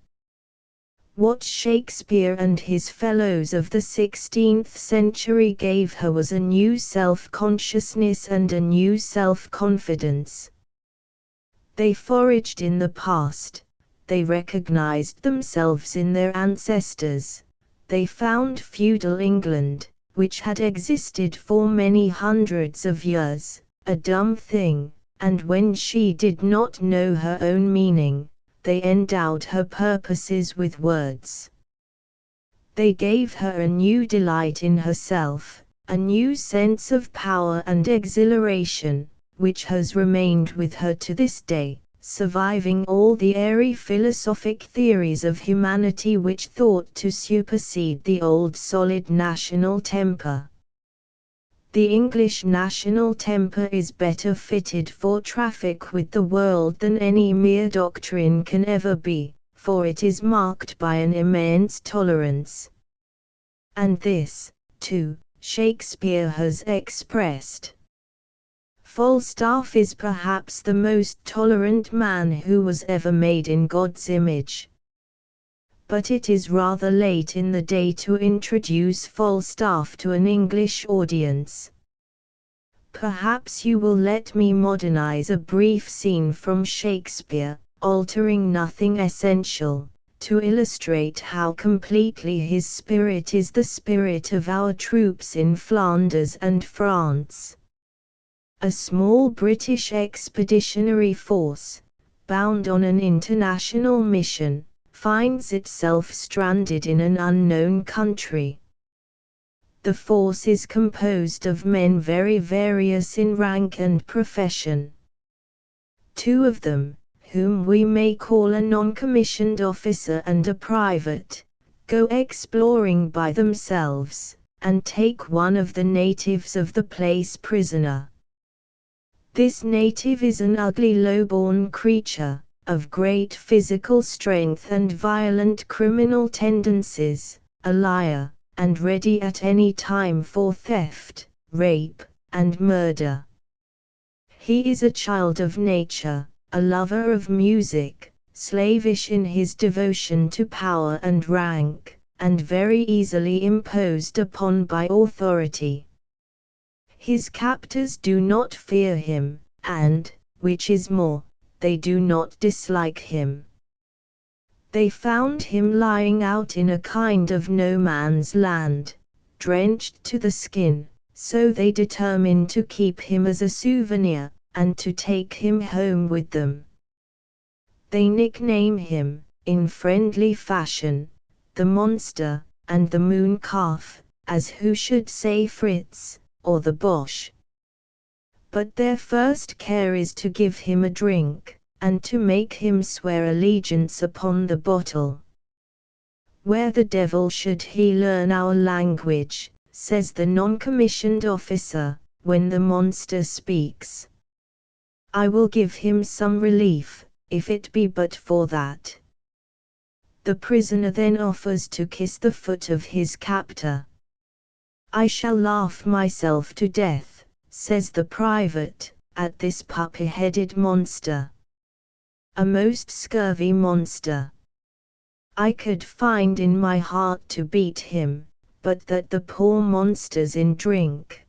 What Shakespeare and his fellows of the 16th century gave her was a new self-consciousness and a new self-confidence. They foraged in the past, they recognized themselves in their ancestors, they found feudal England, which had existed for many hundreds of years, a dumb thing, and when she did not know her own meaning, they endowed her purposes with words. They gave her a new delight in herself, a new sense of power and exhilaration, which has remained with her to this day, surviving all the airy philosophic theories of humanity which thought to supersede the old solid national temper. The English national temper is better fitted for traffic with the world than any mere doctrine can ever be, for it is marked by an immense tolerance. And this, too, Shakespeare has expressed. Falstaff is perhaps the most tolerant man who was ever made in God's image. But it is rather late in the day to introduce Falstaff to an English audience. Perhaps you will let me modernize a brief scene from Shakespeare, altering nothing essential, to illustrate how completely his spirit is the spirit of our troops in Flanders and France. A small British expeditionary force, bound on an international mission, finds itself stranded in an unknown country. The force is composed of men very various in rank and profession. Two of them, whom we may call a non-commissioned officer and a private, go exploring by themselves, and take one of the natives of the place prisoner. This native is an ugly low-born creature, of great physical strength and violent criminal tendencies, a liar, and ready at any time for theft, rape, and murder. He is a child of nature, a lover of music, slavish in his devotion to power and rank, and very easily imposed upon by authority. His captors do not fear him, and, which is more, they do not dislike him. They found him lying out in a kind of no man's land, drenched to the skin, so they determined to keep him as a souvenir, and to take him home with them. They nickname him, in friendly fashion, the monster, and the moon calf, as who should say Fritz, or the Boche. But their first care is to give him a drink, and to make him swear allegiance upon the bottle. Where the devil should he learn our language, says the non-commissioned officer, when the monster speaks. I will give him some relief, if it be but for that. The prisoner then offers to kiss the foot of his captor. I shall laugh myself to death, says the private, at this puppy-headed monster. A most scurvy monster. I could find in my heart to beat him, but that the poor monster's in drink.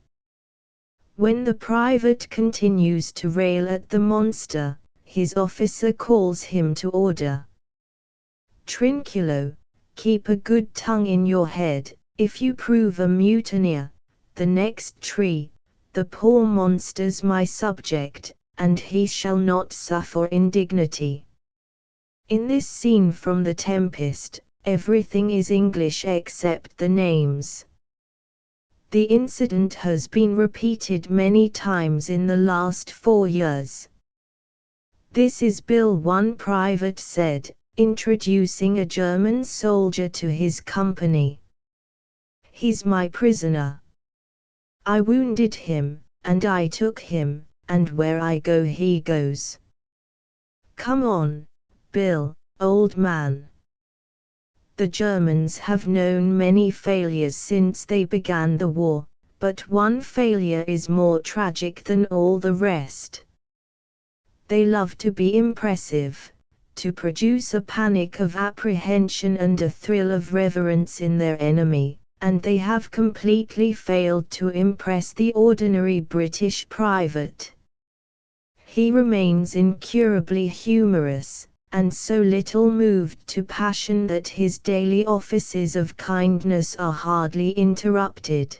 When the private continues to rail at the monster, his officer calls him to order. Trinculo, keep a good tongue in your head, if you prove a mutineer, the next tree, the poor monster's my subject, and he shall not suffer indignity. In this scene from The Tempest, everything is English except the names. The incident has been repeated many times in the last 4 years. This is Bill, one private said, introducing a German soldier to his company. He's my prisoner. I wounded him, and I took him, and where I go he goes. Come on, Bill, old man. The Germans have known many failures since they began the war, but one failure is more tragic than all the rest. They love to be impressive, to produce a panic of apprehension and a thrill of reverence in their enemy, and they have completely failed to impress the ordinary British private. He remains incurably humorous, and so little moved to passion that his daily offices of kindness are hardly interrupted.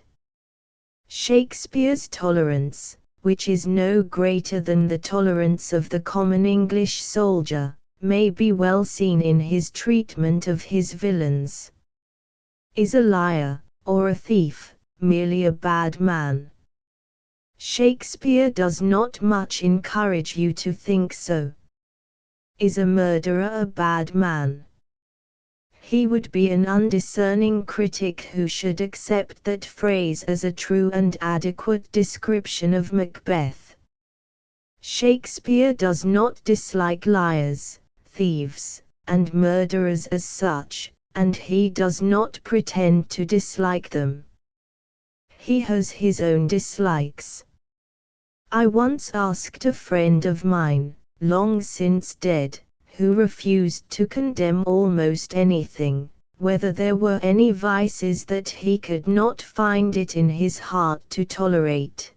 Shakespeare's tolerance, which is no greater than the tolerance of the common English soldier, may be well seen in his treatment of his villains. Is a liar, or a thief, merely a bad man? Shakespeare does not much encourage you to think so. Is a murderer a bad man? He would be an undiscerning critic who should accept that phrase as a true and adequate description of Macbeth. Shakespeare does not dislike liars, thieves, and murderers as such, and he does not pretend to dislike them. He has his own dislikes. I once asked a friend of mine, long since dead, who refused to condemn almost anything, whether there were any vices that he could not find it in his heart to tolerate.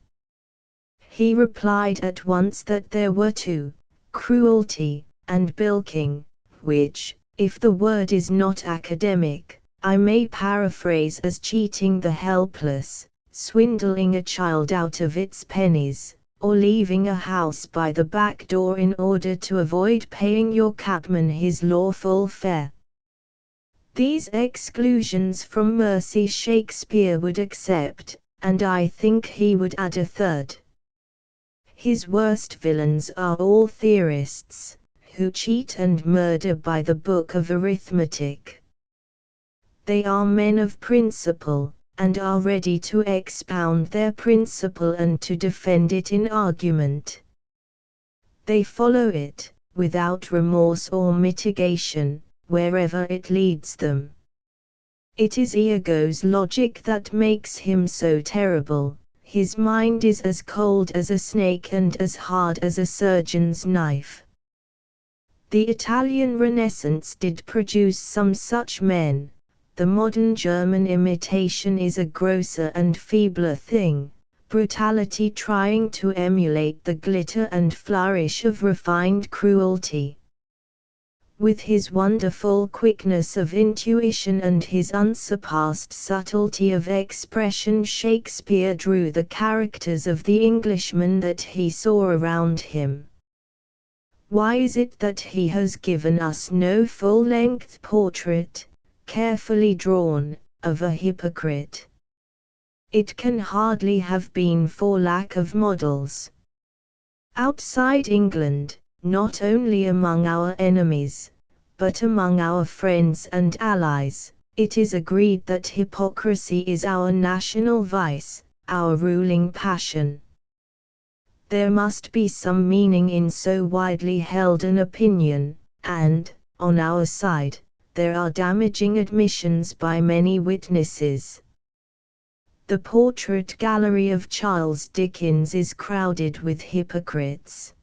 He replied at once that there were 2, cruelty, and bilking, which, if the word is not academic, I may paraphrase as cheating the helpless, swindling a child out of its pennies, or leaving a house by the back door in order to avoid paying your cabman his lawful fare. These exclusions from mercy Shakespeare would accept, and I think he would add a third. His worst villains are all theorists, who cheat and murder by the book of arithmetic. They are men of principle, and are ready to expound their principle and to defend it in argument. They follow it, without remorse or mitigation, wherever it leads them. It is Iago's logic that makes him so terrible. His mind is as cold as a snake and as hard as a surgeon's knife. The Italian Renaissance did produce some such men. The modern German imitation is a grosser and feebler thing, brutality trying to emulate the glitter and flourish of refined cruelty. With his wonderful quickness of intuition and his unsurpassed subtlety of expression, Shakespeare drew the characters of the Englishmen that he saw around him. Why is it that he has given us no full-length portrait, carefully drawn, of a hypocrite. It can hardly have been for lack of models. Outside England, not only among our enemies, but among our friends and allies, it is agreed that hypocrisy is our national vice, our ruling passion. There must be some meaning in so widely held an opinion, and, on our side, there are damaging admissions by many witnesses. The portrait gallery of Charles Dickens is crowded with hypocrites.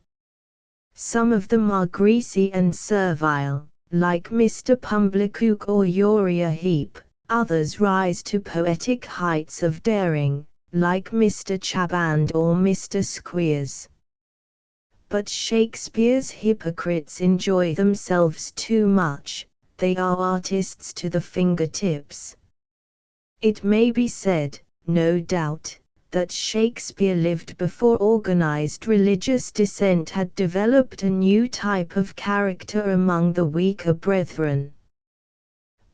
Some of them are greasy and servile, like Mr. Pumblechook or Uriah Heep, others rise to poetic heights of daring, like Mr. Chaband or Mr. Squeers. But Shakespeare's hypocrites enjoy themselves too much, they are artists to the fingertips. It may be said, no doubt, that Shakespeare lived before organized religious dissent had developed a new type of character among the weaker brethren.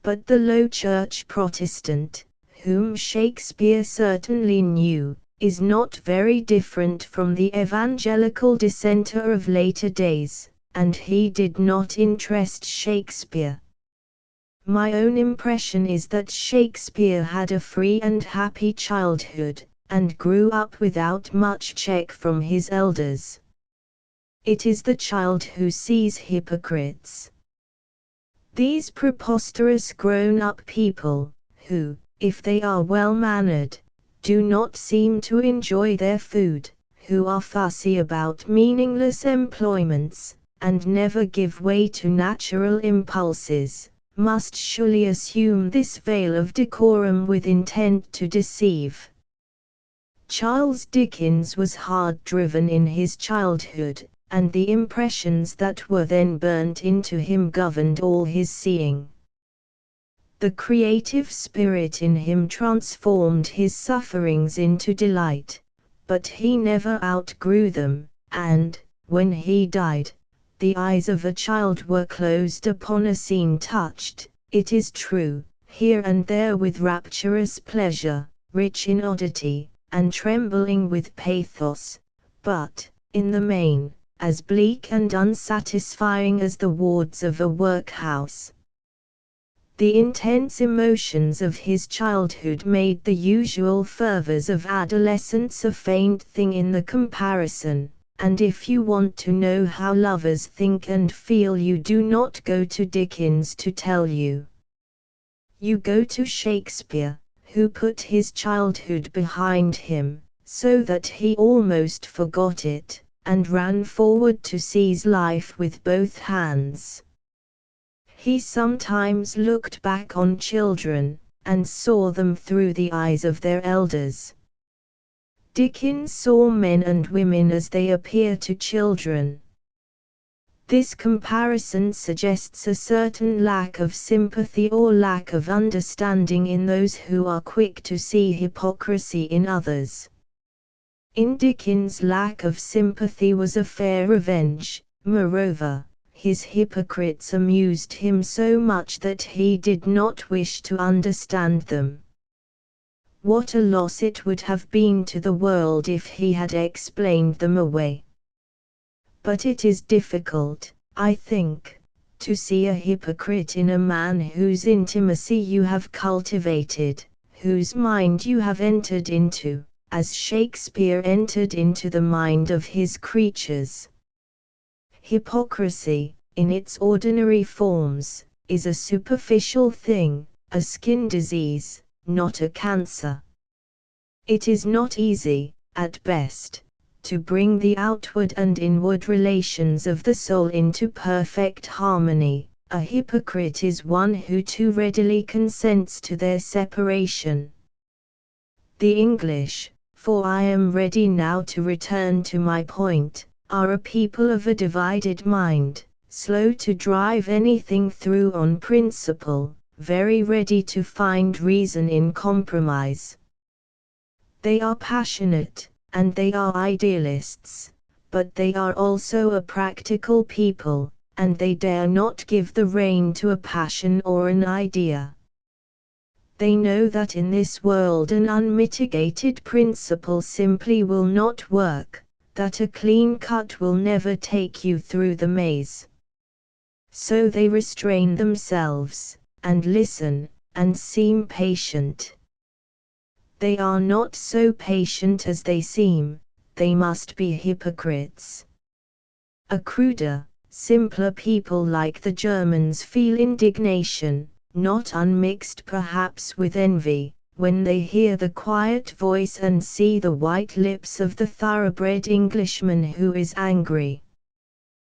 But the Low Church Protestant, whom Shakespeare certainly knew, is not very different from the evangelical dissenter of later days, and he did not interest Shakespeare. My own impression is that Shakespeare had a free and happy childhood, and grew up without much check from his elders. It is the child who sees hypocrites. These preposterous grown-up people, who, if they are well-mannered, do not seem to enjoy their food, who are fussy about meaningless employments, and never give way to natural impulses, must surely assume this veil of decorum with intent to deceive. Charles Dickens was hard-driven in his childhood, and the impressions that were then burnt into him governed all his seeing. The creative spirit in him transformed his sufferings into delight, but he never outgrew them, and, when he died, the eyes of a child were closed upon a scene touched, it is true, here and there with rapturous pleasure, rich in oddity, and trembling with pathos, but, in the main, as bleak and unsatisfying as the wards of a workhouse. The intense emotions of his childhood made the usual fervors of adolescence a faint thing in the comparison, and if you want to know how lovers think and feel, you do not go to Dickens to tell you. You go to Shakespeare, who put his childhood behind him, so that he almost forgot it, and ran forward to seize life with both hands. He sometimes looked back on children, and saw them through the eyes of their elders. Dickens saw men and women as they appear to children. This comparison suggests a certain lack of sympathy or lack of understanding in those who are quick to see hypocrisy in others. In Dickens' lack of sympathy was a fair revenge. Moreover, his hypocrites amused him so much that he did not wish to understand them. What a loss it would have been to the world if he had explained them away. But it is difficult, I think, to see a hypocrite in a man whose intimacy you have cultivated, whose mind you have entered into, as Shakespeare entered into the mind of his creatures. Hypocrisy, in its ordinary forms, is a superficial thing, a skin disease, not a cancer. It is not easy, at best, to bring the outward and inward relations of the soul into perfect harmony. A hypocrite is one who too readily consents to their separation. The English, for I am ready now to return to my point, are a people of a divided mind, slow to drive anything through on principle, very ready to find reason in compromise. They are passionate, and they are idealists, but they are also a practical people, and they dare not give the rein to a passion or an idea, They know that in this world an unmitigated principle simply will not work, that a clean cut will never take you through the maze. So they restrain themselves, and listen, and seem patient. They are not so patient as they seem, they must be hypocrites. A cruder, simpler people like the Germans feel indignation, not unmixed perhaps with envy, when they hear the quiet voice and see the white lips of the thoroughbred Englishman who is angry.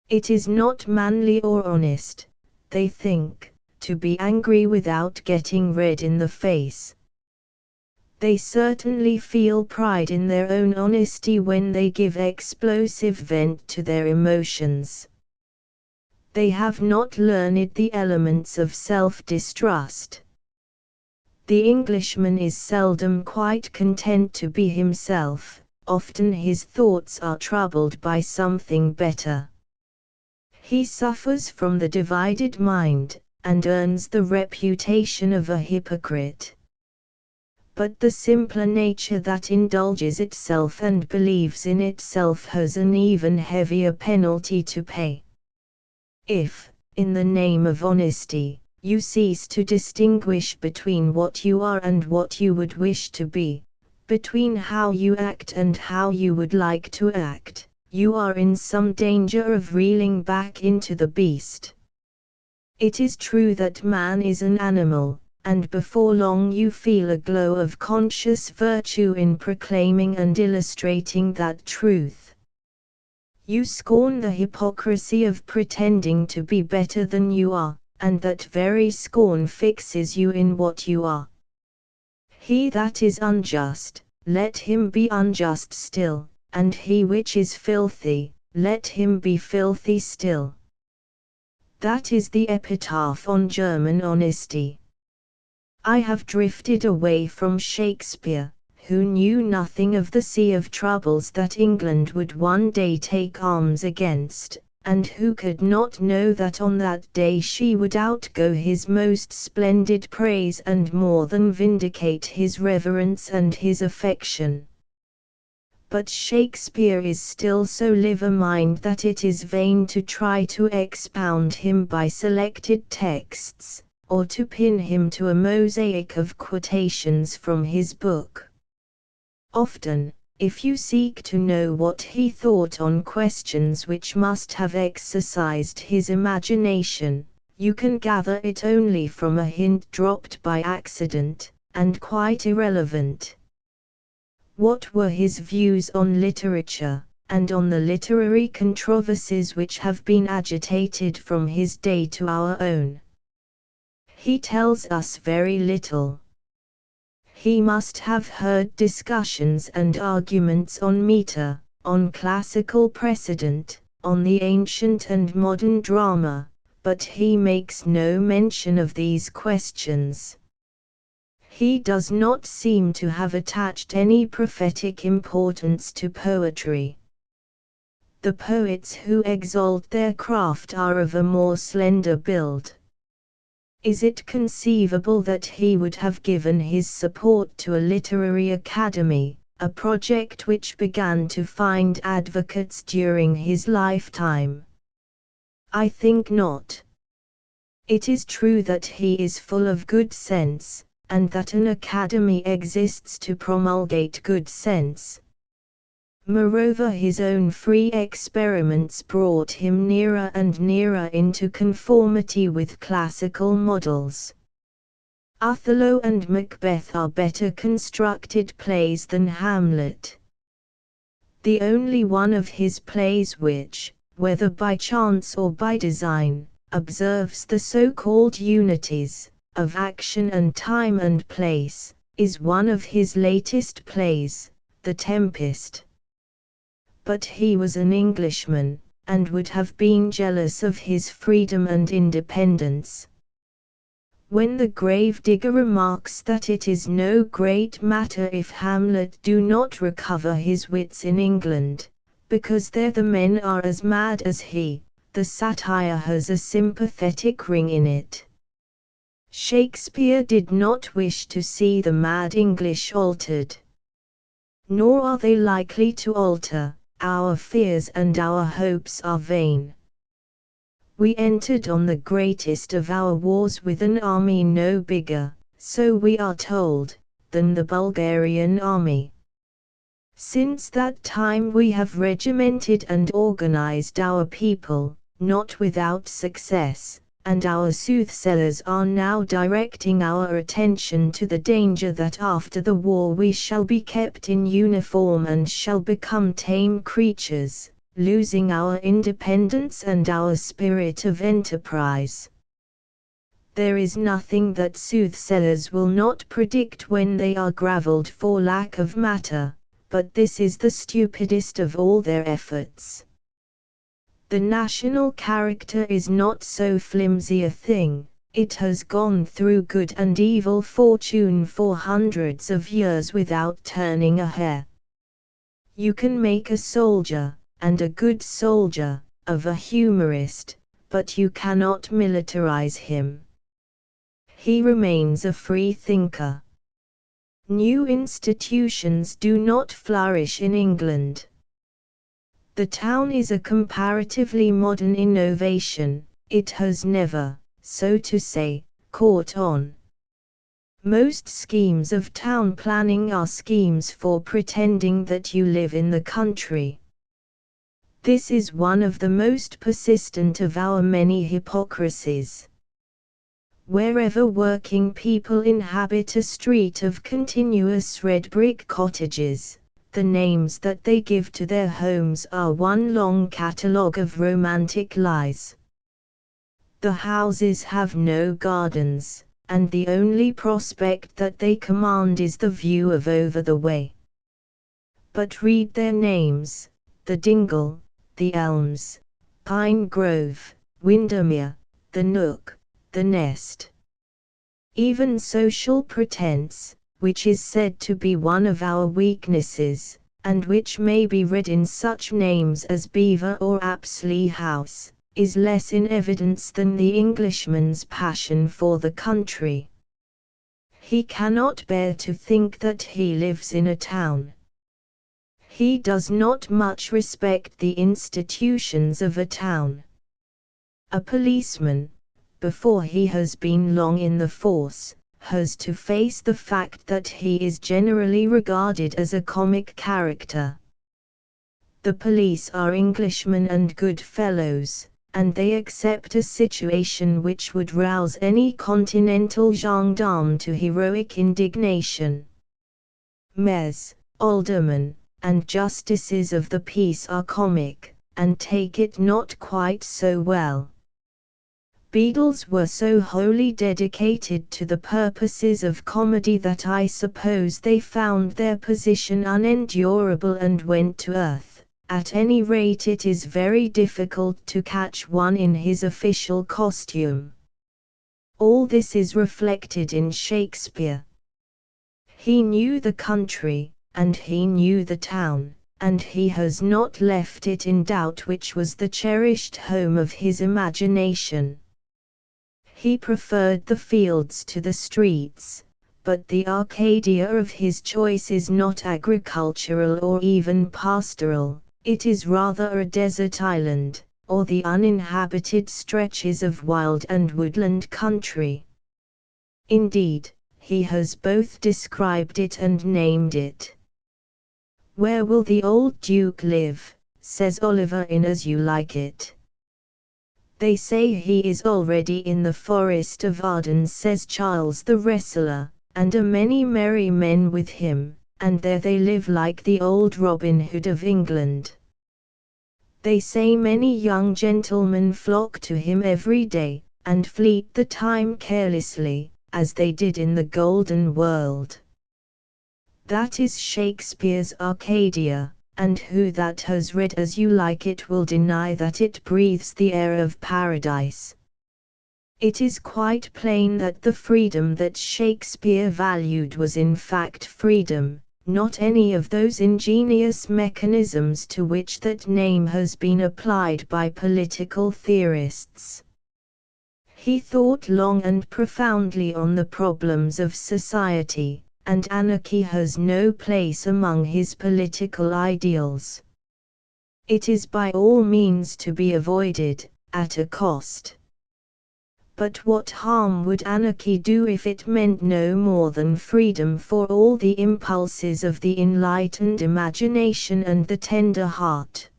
It is not manly or honest, they think, to be angry without getting red in the face. They certainly feel pride in their own honesty when they give explosive vent to their emotions. They have not learned the elements of self-distrust. The Englishman is seldom quite content to be himself, often his thoughts are troubled by something better. He suffers from the divided mind, and earns the reputation of a hypocrite. But the simpler nature that indulges itself and believes in itself has an even heavier penalty to pay. If, in the name of honesty, you cease to distinguish between what you are and what you would wish to be, between how you act and how you would like to act, you are in some danger of reeling back into the beast. It is true that man is an animal, and before long you feel a glow of conscious virtue in proclaiming and illustrating that truth. You scorn the hypocrisy of pretending to be better than you are, and that very scorn fixes you in what you are. He that is unjust, let him be unjust still, and he which is filthy, let him be filthy still. That is the epitaph on German honesty. I have drifted away from Shakespeare, who knew nothing of the sea of troubles that England would one day take arms against, and who could not know that on that day she would outgo his most splendid praise and more than vindicate his reverence and his affection. But Shakespeare is still so liver-mined that it is vain to try to expound him by selected texts, or to pin him to a mosaic of quotations from his book. Often, if you seek to know what he thought on questions which must have exercised his imagination, you can gather it only from a hint dropped by accident, and quite irrelevant. What were his views on literature, and on the literary controversies which have been agitated from his day to our own? He tells us very little. He must have heard discussions and arguments on meter, on classical precedent, on the ancient and modern drama, but he makes no mention of these questions. He does not seem to have attached any prophetic importance to poetry. The poets who exalt their craft are of a more slender build. Is it conceivable that he would have given his support to a literary academy, a project which began to find advocates during his lifetime? I think not. It is true that he is full of good sense, and that an academy exists to promulgate good sense. Moreover, his own free experiments brought him nearer and nearer into conformity with classical models. Othello and Macbeth are better constructed plays than Hamlet. The only one of his plays which, whether by chance or by design, observes the so-called unities of action and time and place, is one of his latest plays, The Tempest. But he was an Englishman, and would have been jealous of his freedom and independence. When the gravedigger remarks that it is no great matter if Hamlet do not recover his wits in England, because there the men are as mad as he, the satire has a sympathetic ring in it. Shakespeare did not wish to see the mad English altered. Nor are they likely to alter. Our fears and our hopes are vain. We entered on the greatest of our wars with an army no bigger, so we are told, than the Bulgarian army. Since that time we have regimented and organized our people, not without success, and our soothsayers are now directing our attention to the danger that after the war we shall be kept in uniform and shall become tame creatures, losing our independence and our spirit of enterprise. There is nothing that soothsayers will not predict when they are gravelled for lack of matter, but this is the stupidest of all their efforts. The national character is not so flimsy a thing, it has gone through good and evil fortune for hundreds of years without turning a hair. You can make a soldier, and a good soldier, of a humorist, but you cannot militarize him. He remains a free thinker. New institutions do not flourish in England. The town is a comparatively modern innovation, it has never, so to say, caught on. Most schemes of town planning are schemes for pretending that you live in the country. This is one of the most persistent of our many hypocrisies. Wherever working people inhabit a street of continuous red brick cottages, the names that they give to their homes are one long catalogue of romantic lies. The houses have no gardens, and the only prospect that they command is the view of over the way. But read their names: the Dingle, the Elms, Pine Grove, Windermere, the Nook, the Nest. Even social pretense, which is said to be one of our weaknesses, and which may be read in such names as Beaver or Apsley House, is less in evidence than the Englishman's passion for the country. He cannot bear to think that he lives in a town. He does not much respect the institutions of a town. A policeman, before he has been long in the force, has to face the fact that he is generally regarded as a comic character. The police are Englishmen and good fellows, and they accept a situation which would rouse any continental gendarme to heroic indignation. Mayors, aldermen, and justices of the peace are comic, and take it not quite so well. Beadles were so wholly dedicated to the purposes of comedy that I suppose they found their position unendurable and went to earth. At any rate, it is very difficult to catch one in his official costume. All this is reflected in Shakespeare. He knew the country, and he knew the town, and he has not left it in doubt which was the cherished home of his imagination. He preferred the fields to the streets, but the Arcadia of his choice is not agricultural or even pastoral, it is rather a desert island, or the uninhabited stretches of wild and woodland country. Indeed, he has both described it and named it. "Where will the old Duke live?" says Oliver in As You Like It. "They say he is already in the Forest of Arden," says Charles the Wrestler, "and a many merry men with him, and there they live like the old Robin Hood of England. They say many young gentlemen flock to him every day, and fleet the time carelessly, as they did in the golden world." That is Shakespeare's Arcadia, and who that has read As You Like It will deny that it breathes the air of paradise? It is quite plain that the freedom that Shakespeare valued was in fact freedom, not any of those ingenious mechanisms to which that name has been applied by political theorists. He thought long and profoundly on the problems of society, and anarchy has no place among his political ideals. It is by all means to be avoided, at a cost. But what harm would anarchy do if it meant no more than freedom for all the impulses of the enlightened imagination and the tender heart?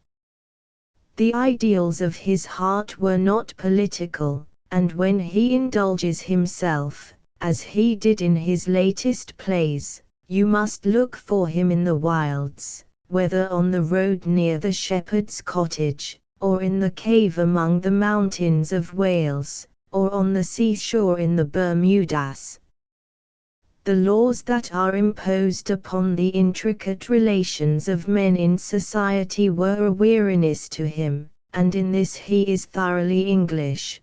The ideals of his heart were not political, and when he indulges himself, as he did in his latest plays, you must look for him in the wilds, whether on the road near the shepherd's cottage, or in the cave among the mountains of Wales, or on the seashore in the Bermudas. The laws that are imposed upon the intricate relations of men in society were a weariness to him, and in this he is thoroughly English.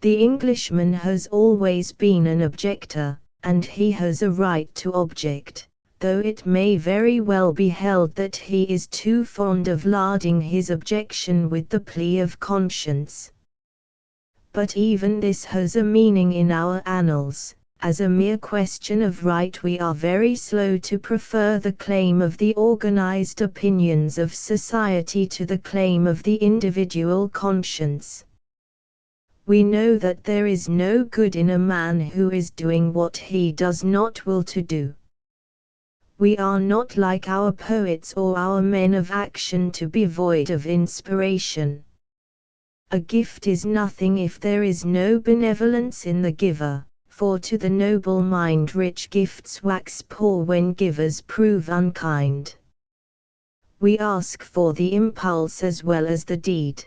The Englishman has always been an objector, and he has a right to object, though it may very well be held that he is too fond of larding his objection with the plea of conscience. But even this has a meaning in our annals. As a mere question of right we are very slow to prefer the claim of the organized opinions of society to the claim of the individual conscience. We know that there is no good in a man who is doing what he does not will to do. We are not like our poets or our men of action to be void of inspiration. A gift is nothing if there is no benevolence in the giver, for to the noble mind rich gifts wax poor when givers prove unkind. We ask for the impulse as well as the deed.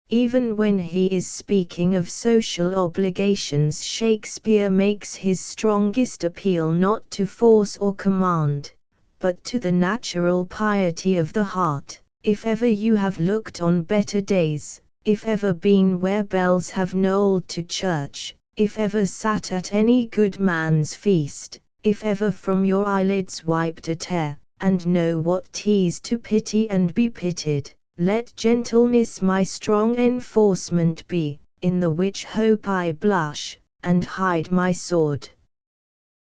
Even when he is speaking of social obligations, Shakespeare makes his strongest appeal not to force or command, but to the natural piety of the heart. If ever you have looked on better days, if ever been where bells have knolled to church, if ever sat at any good man's feast, if ever from your eyelids wiped a tear, and know what 'tis to pity and be pitied, let gentleness my strong enforcement be, in the which hope I blush, and hide my sword.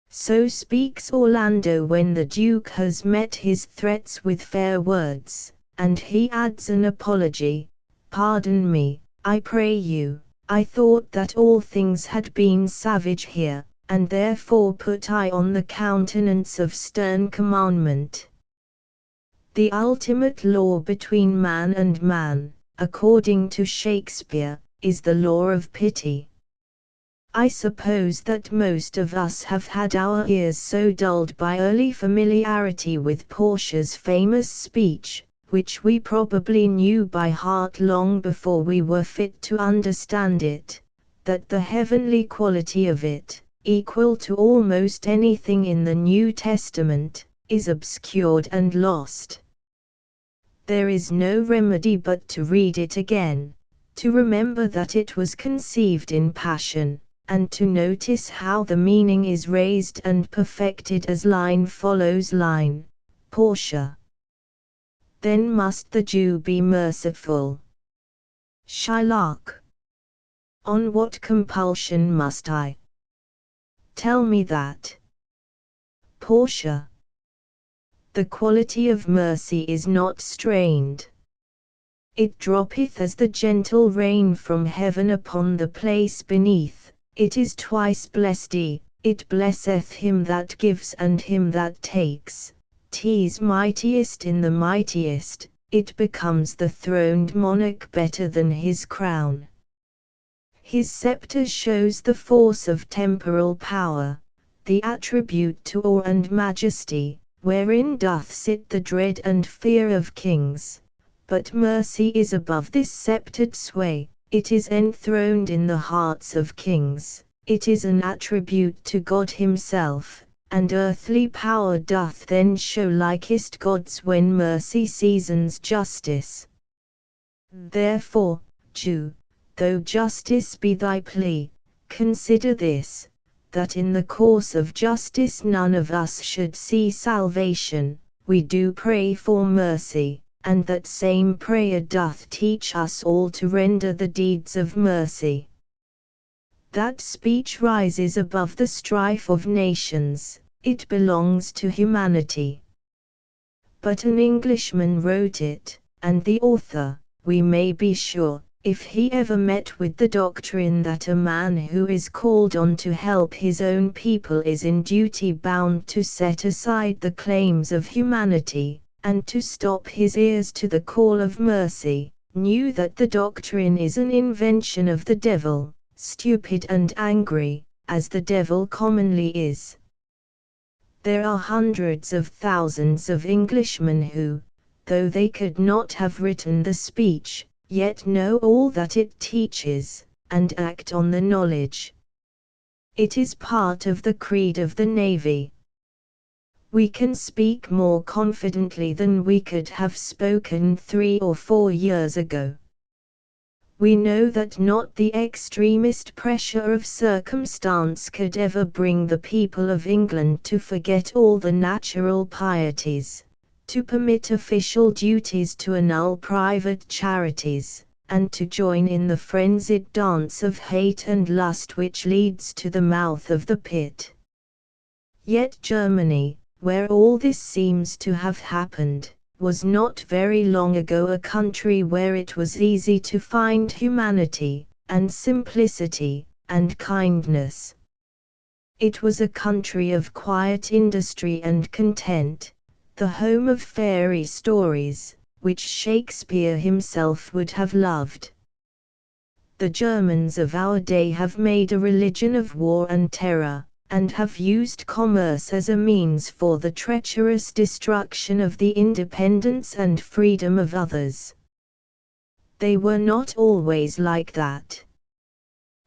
So speaks Orlando when the Duke has met his threats with fair words, and he adds an apology. Pardon me, I pray you, I thought that all things had been savage here, and therefore put I on the countenance of stern commandment. The ultimate law between man and man, according to Shakespeare, is the law of pity. I suppose that most of us have had our ears so dulled by early familiarity with Portia's famous speech, which we probably knew by heart long before we were fit to understand it, that the heavenly quality of it, equal to almost anything in the New Testament, is obscured and lost. There is no remedy but to read it again, to remember that it was conceived in passion, and to notice how the meaning is raised and perfected as line follows line. Portia. Then must the Jew be merciful. Shylock. On what compulsion must I? Tell me that. Portia. The quality of mercy is not strained. It droppeth as the gentle rain from heaven upon the place beneath, it is twice blessed, it blesseth him that gives and him that takes. 'Tis mightiest in the mightiest, it becomes the throned monarch better than his crown. His scepter shows the force of temporal power, the attribute to awe and majesty, wherein doth sit the dread and fear of kings. But mercy is above this sceptred sway, it is enthroned in the hearts of kings, it is an attribute to God himself. And earthly power doth then show likest God's when mercy seasons justice. Therefore, Jew, though justice be thy plea, consider this, that in the course of justice none of us should see salvation, we do pray for mercy, and that same prayer doth teach us all to render the deeds of mercy. That speech rises above the strife of nations, it belongs to humanity. But an Englishman wrote it, and the author, we may be sure, if he ever met with the doctrine that a man who is called on to help his own people is in duty bound to set aside the claims of humanity, and to stop his ears to the call of mercy, knew that the doctrine is an invention of the devil, stupid and angry, as the devil commonly is. There are hundreds of thousands of Englishmen who, though they could not have written the speech, yet know all that it teaches, and act on the knowledge. It is part of the creed of the Navy. We can speak more confidently than we could have spoken 3 or 4 years ago. We know that not the extremist pressure of circumstance could ever bring the people of England to forget all the natural pieties, to permit official duties to annul private charities, and to join in the frenzied dance of hate and lust which leads to the mouth of the pit. Yet Germany, where all this seems to have happened, was not very long ago a country where it was easy to find humanity, and simplicity, and kindness. It was a country of quiet industry and content, the home of fairy stories, which Shakespeare himself would have loved. The Germans of our day have made a religion of war and terror, and have used commerce as a means for the treacherous destruction of the independence and freedom of others. They were not always like that.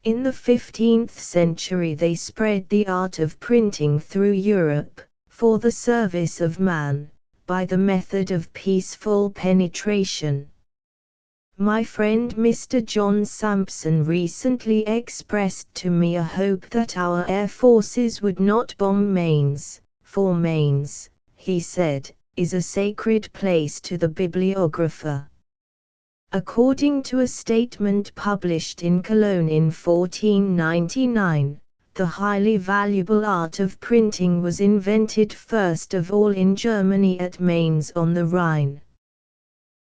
In the 15th century they spread the art of printing through Europe, for the service of man, by the method of peaceful penetration. My friend Mr. John Sampson recently expressed to me a hope that our air forces would not bomb Mainz, for Mainz, he said, is a sacred place to the bibliographer. According to a statement published in Cologne in 1499, the highly valuable art of printing was invented first of all in Germany at Mainz on the Rhine.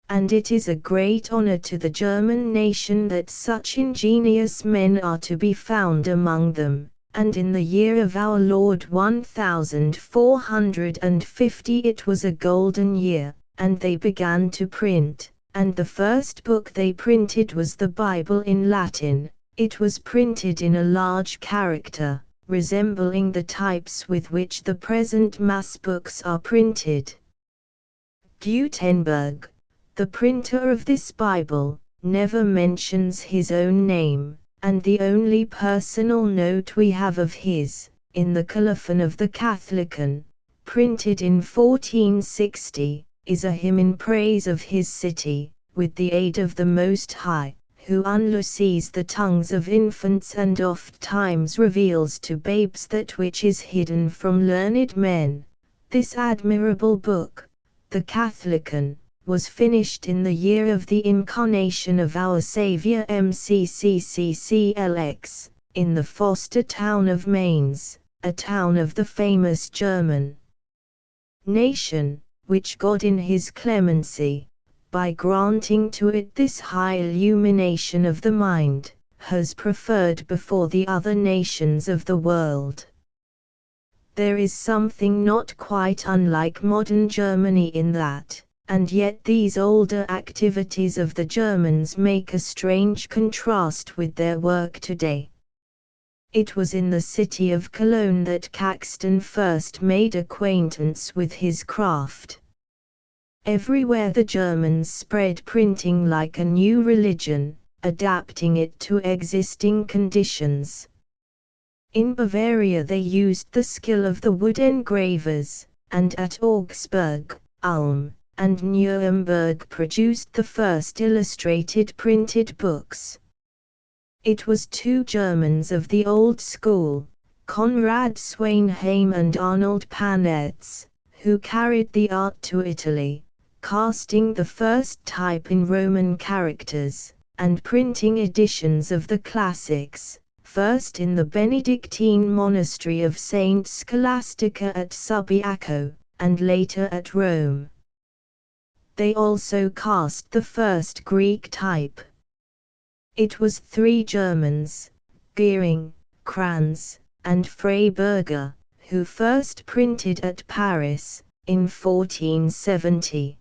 And it is a great honor to the German nation that such ingenious men are to be found among them, and in the year of our Lord 1450 it was a golden year, and they began to print, and the first book they printed was the Bible in Latin. It was printed in a large character, resembling the types with which the present mass books are printed. Gutenberg, the printer of this Bible, never mentions his own name, and the only personal note we have of his, in the Colophon of the Catholicon, printed in 1460, is a hymn in praise of his city, with the aid of the Most High, who unlooses the tongues of infants and oft times reveals to babes that which is hidden from learned men. This admirable book, the Catholicon, was finished in the year of the incarnation of our Saviour MCCCCLX, in the foster town of Mainz, a town of the famous German nation, which God in his clemency, by granting to it this high illumination of the mind, has preferred before the other nations of the world. There is something not quite unlike modern Germany in that, and yet these older activities of the Germans make a strange contrast with their work today. It was in the city of Cologne that Caxton first made acquaintance with his craft. Everywhere the Germans spread printing like a new religion, adapting it to existing conditions. In Bavaria they used the skill of the wood engravers, and at Augsburg, Ulm, and Nuremberg produced the first illustrated printed books. It was two Germans of the old school, Konrad Swanheim and Arnold Panetz, who carried the art to Italy, casting the first type in Roman characters, and printing editions of the classics, first in the Benedictine monastery of Saint Scholastica at Subiaco, and later at Rome. They also cast the first Greek type. It was 3 Germans, Gehring, Kranz, and Freiberger, who first printed at Paris, in 1470.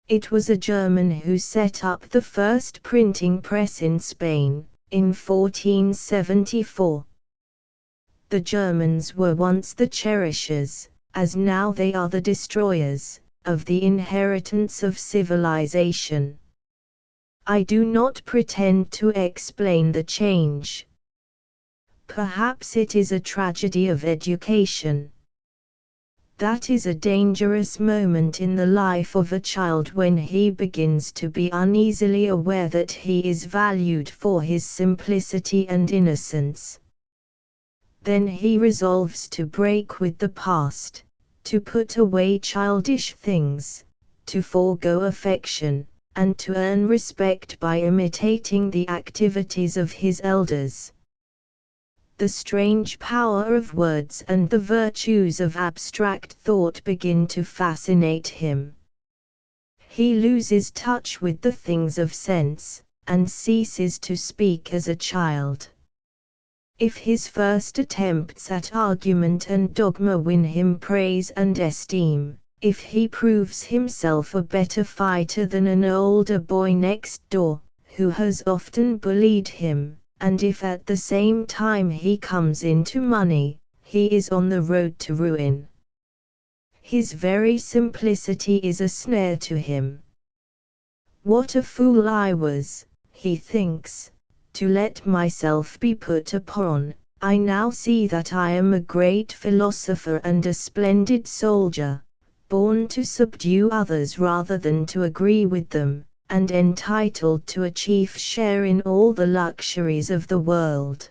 It was a German who set up the first printing press in Spain, in 1474. The Germans were once the cherishers, as now they are the destroyers, of the inheritance of civilization. I do not pretend to explain the change. Perhaps it is a tragedy of education. That is a dangerous moment in the life of a child when he begins to be uneasily aware that he is valued for his simplicity and innocence. Then he resolves to break with the past, to put away childish things, to forego affection, and to earn respect by imitating the activities of his elders. The strange power of words and the virtues of abstract thought begin to fascinate him. He loses touch with the things of sense, and ceases to speak as a child. If his first attempts at argument and dogma win him praise and esteem, if he proves himself a better fighter than an older boy next door, who has often bullied him, and if at the same time he comes into money, he is on the road to ruin. His very simplicity is a snare to him. What a fool I was, he thinks, to let myself be put upon. I now see that I am a great philosopher and a splendid soldier, born to subdue others rather than to agree with them, and entitled to a chief share in all the luxuries of the world.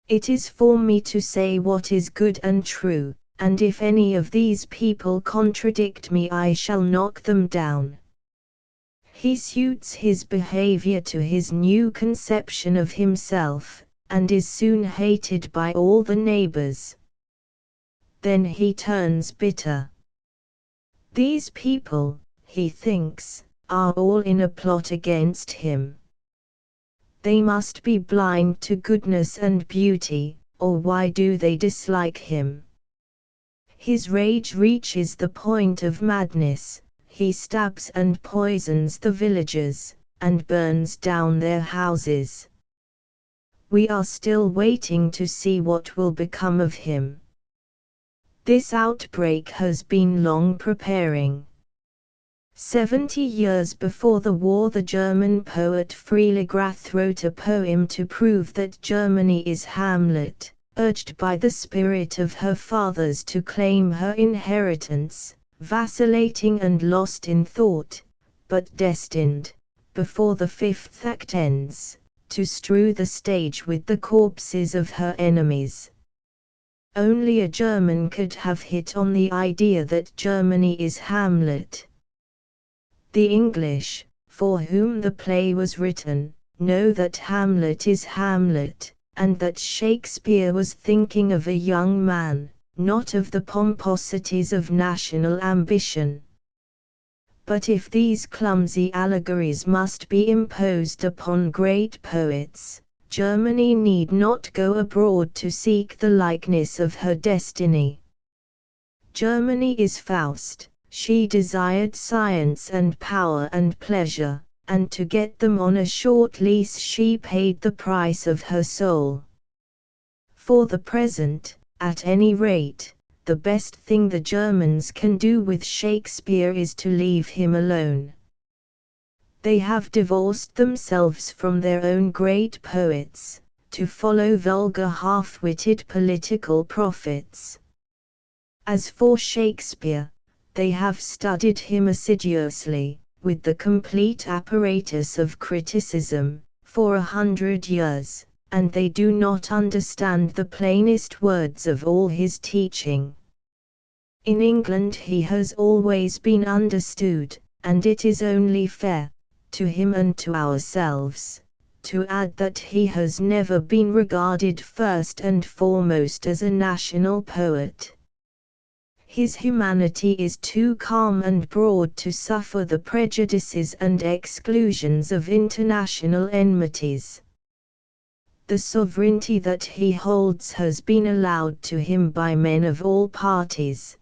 It is for me to say what is good and true, and if any of these people contradict me I shall knock them down. He suits his behavior to his new conception of himself, and is soon hated by all the neighbors. Then he turns bitter. These people, he thinks, are all in a plot against him. They must be blind to goodness and beauty, or why do they dislike him? His rage reaches the point of madness. He stabs and poisons the villagers, and burns down their houses. We are still waiting to see what will become of him. This outbreak has been long preparing. 70 years before the war the German poet Freiligrath wrote a poem to prove that Germany is Hamlet, urged by the spirit of her fathers to claim her inheritance, vacillating and lost in thought, but destined, before the 5th act ends, to strew the stage with the corpses of her enemies. Only a German could have hit on the idea that Germany is Hamlet. The English, for whom the play was written, know that Hamlet is Hamlet, and that Shakespeare was thinking of a young man, not of the pomposities of national ambition. But if these clumsy allegories must be imposed upon great poets, Germany need not go abroad to seek the likeness of her destiny. Germany is Faust. She desired science and power and pleasure, and to get them on a short lease she paid the price of her soul. For the present, at any rate, the best thing the Germans can do with Shakespeare is to leave him alone. They have divorced themselves from their own great poets, to follow vulgar half-witted political prophets. As for Shakespeare, they have studied him assiduously, with the complete apparatus of criticism, for 100 years, and they do not understand the plainest words of all his teaching. In England he has always been understood, and it is only fair, to him and to ourselves, to add that he has never been regarded first and foremost as a national poet. His humanity is too calm and broad to suffer the prejudices and exclusions of international enmities. The sovereignty that he holds has been allowed to him by men of all parties.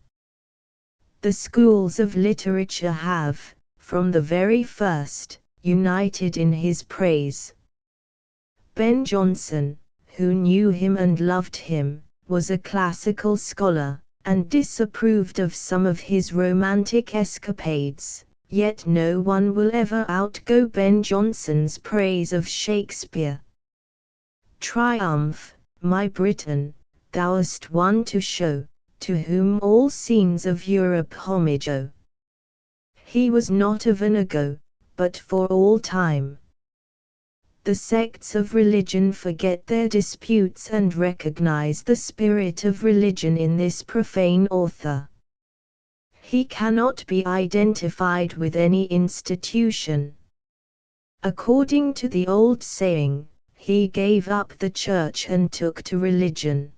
The schools of literature have, from the very first, united in his praise. Ben Jonson, who knew him and loved him, was a classical scholar, and disapproved of some of his romantic escapades, yet no one will ever outgo Ben Jonson's praise of Shakespeare. Triumph, my Britain, thou'st one to show, to whom all scenes of Europe homage owe. He was not of an ago, but for all time. The sects of religion forget their disputes and recognize the spirit of religion in this profane author. He cannot be identified with any institution. According to the old saying, he gave up the church and took to religion.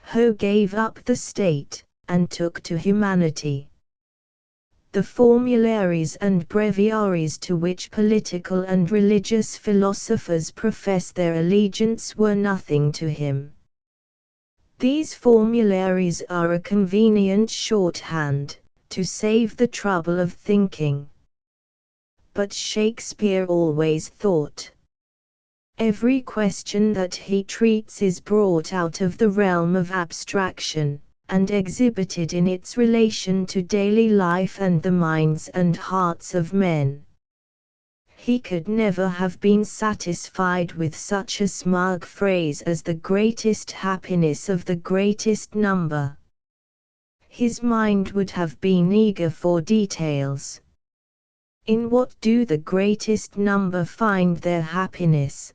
Ho gave up the state, and took to humanity. The formularies and breviaries to which political and religious philosophers profess their allegiance were nothing to him. These formularies are a convenient shorthand, to save the trouble of thinking. But Shakespeare always thought. Every question that he treats is brought out of the realm of abstraction, and exhibited in its relation to daily life and the minds and hearts of men. He could never have been satisfied with such a smug phrase as the greatest happiness of the greatest number. His mind would have been eager for details. In what do the greatest number find their happiness?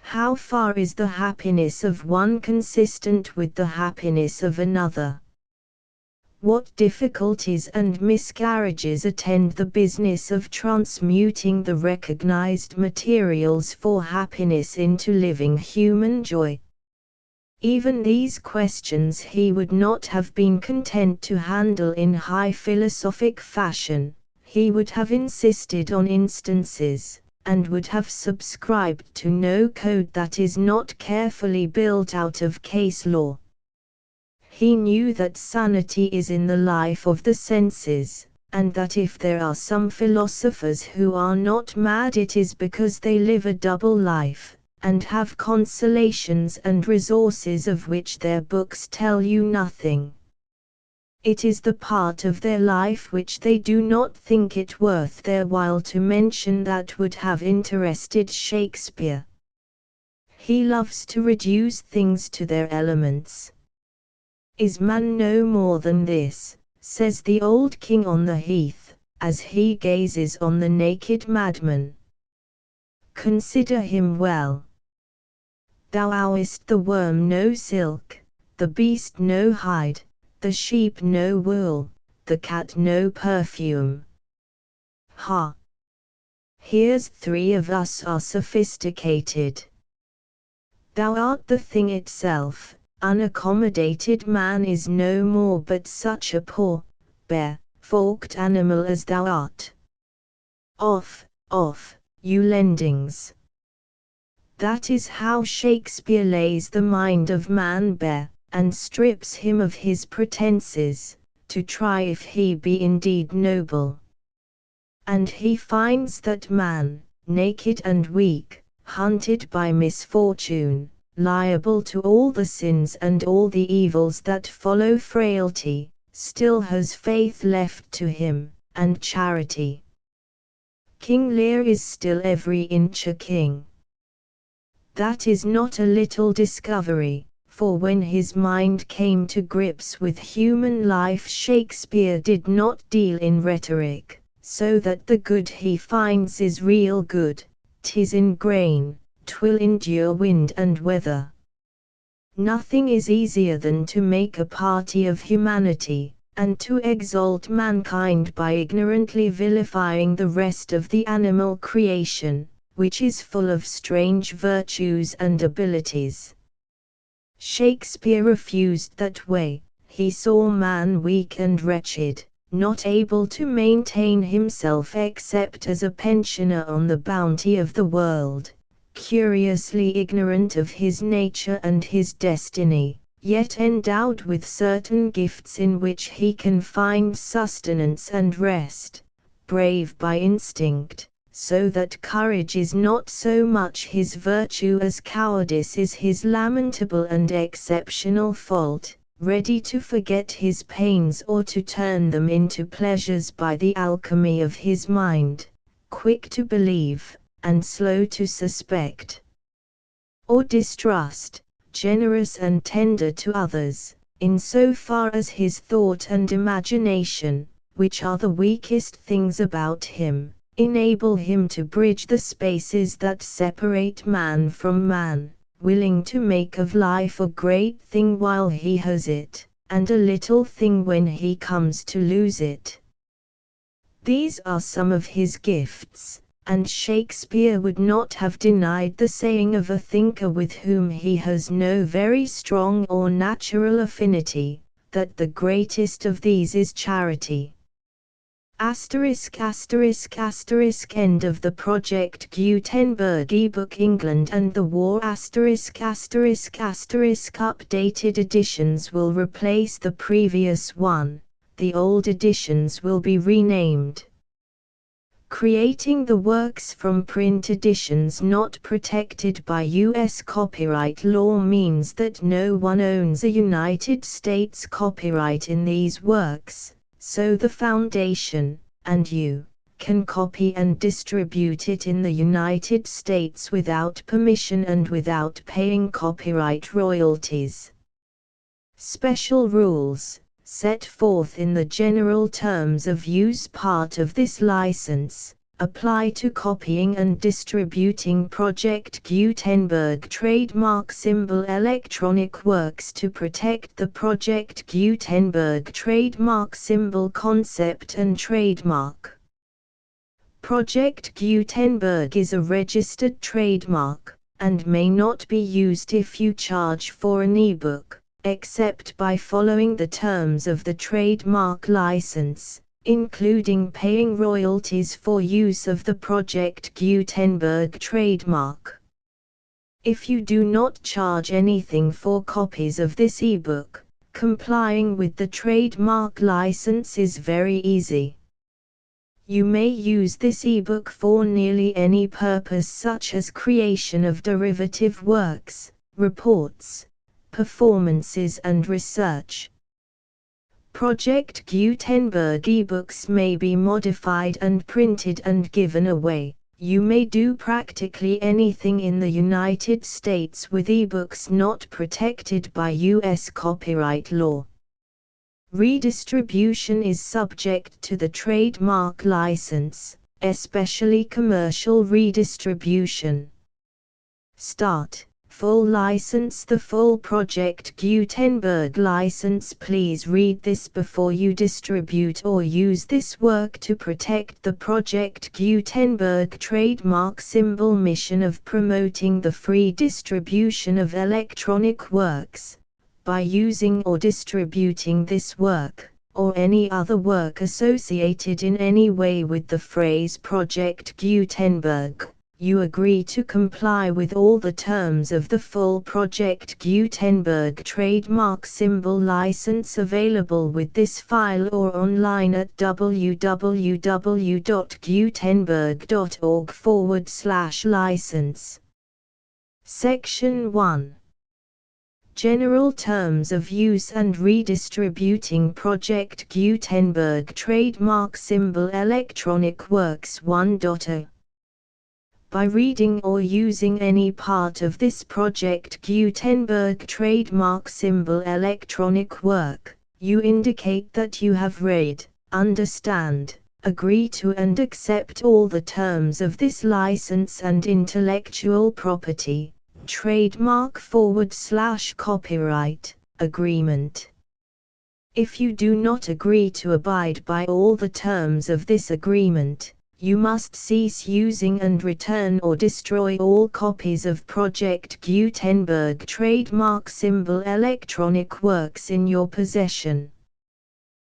How far is the happiness of one consistent with the happiness of another? What difficulties and miscarriages attend the business of transmuting the recognized materials for happiness into living human joy? Even these questions he would not have been content to handle in high philosophic fashion. He would have insisted on instances, and would have subscribed to no code that is not carefully built out of case law. He knew that sanity is in the life of the senses, and that if there are some philosophers who are not mad it is because they live a double life, and have consolations and resources of which their books tell you nothing. It is the part of their life which they do not think it worth their while to mention that would have interested Shakespeare. He loves to reduce things to their elements. Is man no more than this, says the old king on the heath, as he gazes on the naked madman. Consider him well. Thou owest the worm no silk, the beast no hide, the sheep no wool, the cat no perfume. Ha! Here's three of us are sophisticated. Thou art the thing itself, unaccommodated man is no more but such a poor, bare, forked animal as thou art. Off, you lendings. That is how Shakespeare lays the mind of man bare, and strips him of his pretenses, to try if he be indeed noble. And he finds that man, naked and weak, hunted by misfortune, liable to all the sins and all the evils that follow frailty, still has faith left to him, and charity. King Lear is still every inch a king. That is not a little discovery. For when his mind came to grips with human life, Shakespeare did not deal in rhetoric, so that the good he finds is real good, 'tis in grain, 'twill endure wind and weather. Nothing is easier than to make a party of humanity, and to exalt mankind by ignorantly vilifying the rest of the animal creation, which is full of strange virtues and abilities. Shakespeare refused that way. He saw man weak and wretched, not able to maintain himself except as a pensioner on the bounty of the world, curiously ignorant of his nature and his destiny, yet endowed with certain gifts in which he can find sustenance and rest, brave by instinct, so that courage is not so much his virtue as cowardice is his lamentable and exceptional fault, ready to forget his pains or to turn them into pleasures by the alchemy of his mind, quick to believe, and slow to suspect or distrust, generous and tender to others, in so far as his thought and imagination, which are the weakest things about him, enable him to bridge the spaces that separate man from man, willing to make of life a great thing while he has it, and a little thing when he comes to lose it. These are some of his gifts, and Shakespeare would not have denied the saying of a thinker with whom he has no very strong or natural affinity, that the greatest of these is charity. Asterisk asterisk asterisk end of the Project Gutenberg ebook England and the War asterisk asterisk asterisk updated editions will replace the previous one, the old editions will be renamed. Creating the works from print editions not protected by U.S. copyright law means that no one owns a United States copyright in these works, so the Foundation, and you, can copy and distribute it in the United States without permission and without paying copyright royalties. Special rules, set forth in the general terms of use part of this license, apply to copying and distributing Project Gutenberg trademark symbol electronic works to protect the Project Gutenberg trademark symbol concept and trademark. Project Gutenberg is a registered trademark, and may not be used if you charge for an ebook, except by following the terms of the trademark license, including paying royalties for use of the Project Gutenberg trademark. If you do not charge anything for copies of this ebook, complying with the trademark license is very easy. You may use this ebook for nearly any purpose such as creation of derivative works, reports, performances and research. Project Gutenberg ebooks may be modified and printed and given away. You may do practically anything in the United States with ebooks not protected by U.S. copyright law. Redistribution is subject to the trademark license, especially commercial redistribution. Start. Full license. The full Project Gutenberg license. Please read this before you distribute or use this work to protect the Project Gutenberg trademark symbol mission of promoting the free distribution of electronic works. By using or distributing this work, or any other work associated in any way with the phrase Project Gutenberg, you agree to comply with all the terms of the full Project Gutenberg trademark symbol license available with this file or online at www.gutenberg.org/license. Section 1. General Terms of Use and Redistributing Project Gutenberg Trademark Symbol Electronic Works 1.0. By reading or using any part of this Project Gutenberg trademark symbol electronic work, you indicate that you have read, understand, agree to and accept all the terms of this license and intellectual property, trademark/copyright, agreement. If you do not agree to abide by all the terms of this agreement, You must cease using and return or destroy all copies of Project Gutenberg trademark symbol electronic works in your possession.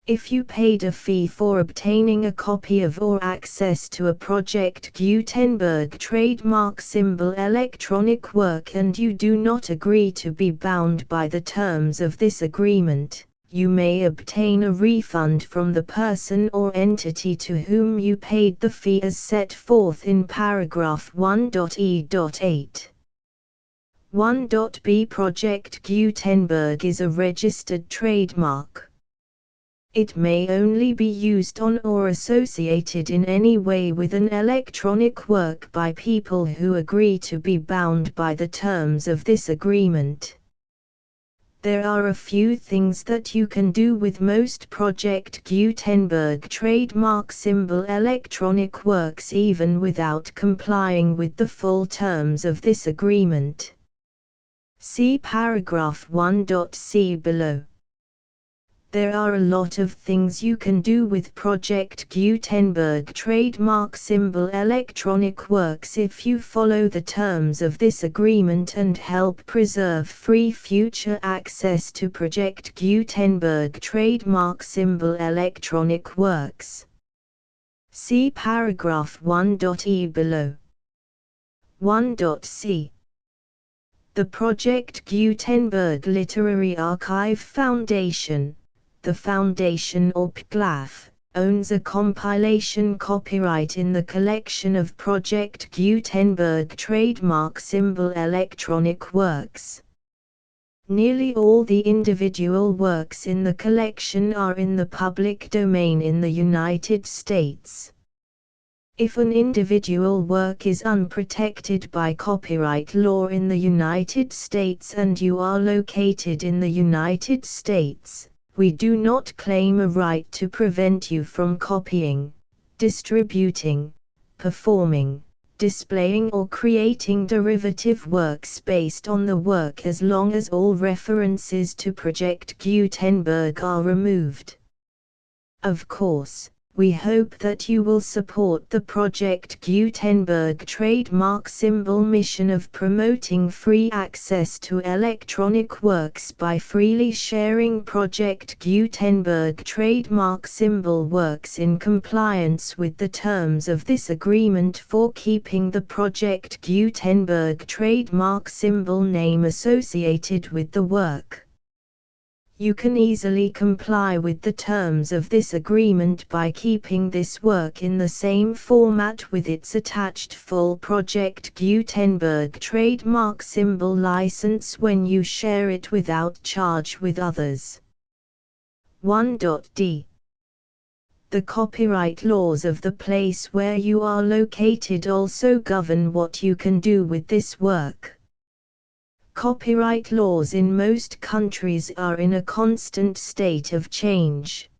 If you paid a fee for obtaining a copy of or access to a Project Gutenberg trademark symbol electronic work and you do not agree to be bound by the terms of this agreement, you may obtain a refund from the person or entity to whom you paid the fee as set forth in paragraph 1.e.8. 1.b Project Gutenberg is a registered trademark. It may only be used on or associated in any way with an electronic work by people who agree to be bound by the terms of this agreement. There are a few things that you can do with most Project Gutenberg trademark symbol electronic works even without complying with the full terms of this agreement. See paragraph 1.c below. There are a lot of things you can do with Project Gutenberg trademark symbol electronic works if you follow the terms of this agreement and help preserve free future access to Project Gutenberg trademark symbol electronic works. See paragraph 1.e below. 1.c The Project Gutenberg Literary Archive Foundation, the Foundation or PGLAF, owns a compilation copyright in the collection of Project Gutenberg trademark symbol electronic works. Nearly all the individual works in the collection are in the public domain in the United States. If an individual work is unprotected by copyright law in the United States and you are located in the United States, we do not claim a right to prevent you from copying, distributing, performing, displaying or creating derivative works based on the work as long as all references to Project Gutenberg are removed. Of course, we hope that you will support the Project Gutenberg trademark symbol mission of promoting free access to electronic works by freely sharing Project Gutenberg trademark symbol works in compliance with the terms of this agreement for keeping the Project Gutenberg trademark symbol name associated with the work. You can easily comply with the terms of this agreement by keeping this work in the same format with its attached full Project Gutenberg trademark symbol license when you share it without charge with others. 1.d The copyright laws of the place where you are located also govern what you can do with this work. Copyright laws in most countries are in a constant state of change.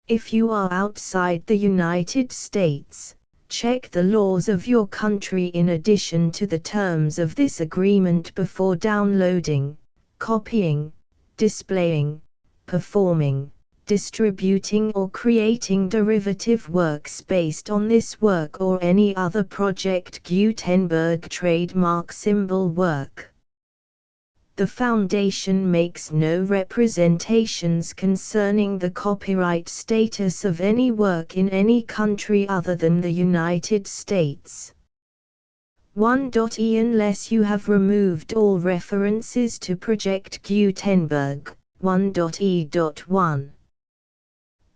If you are outside the United States, check the laws of your country in addition to the terms of this agreement before downloading, copying, displaying, performing, distributing or creating derivative works based on this work or any other Project Gutenberg trademark symbol work. The Foundation makes no representations concerning the copyright status of any work in any country other than the United States. 1.e Unless you have removed all references to Project Gutenberg, 1.e.1.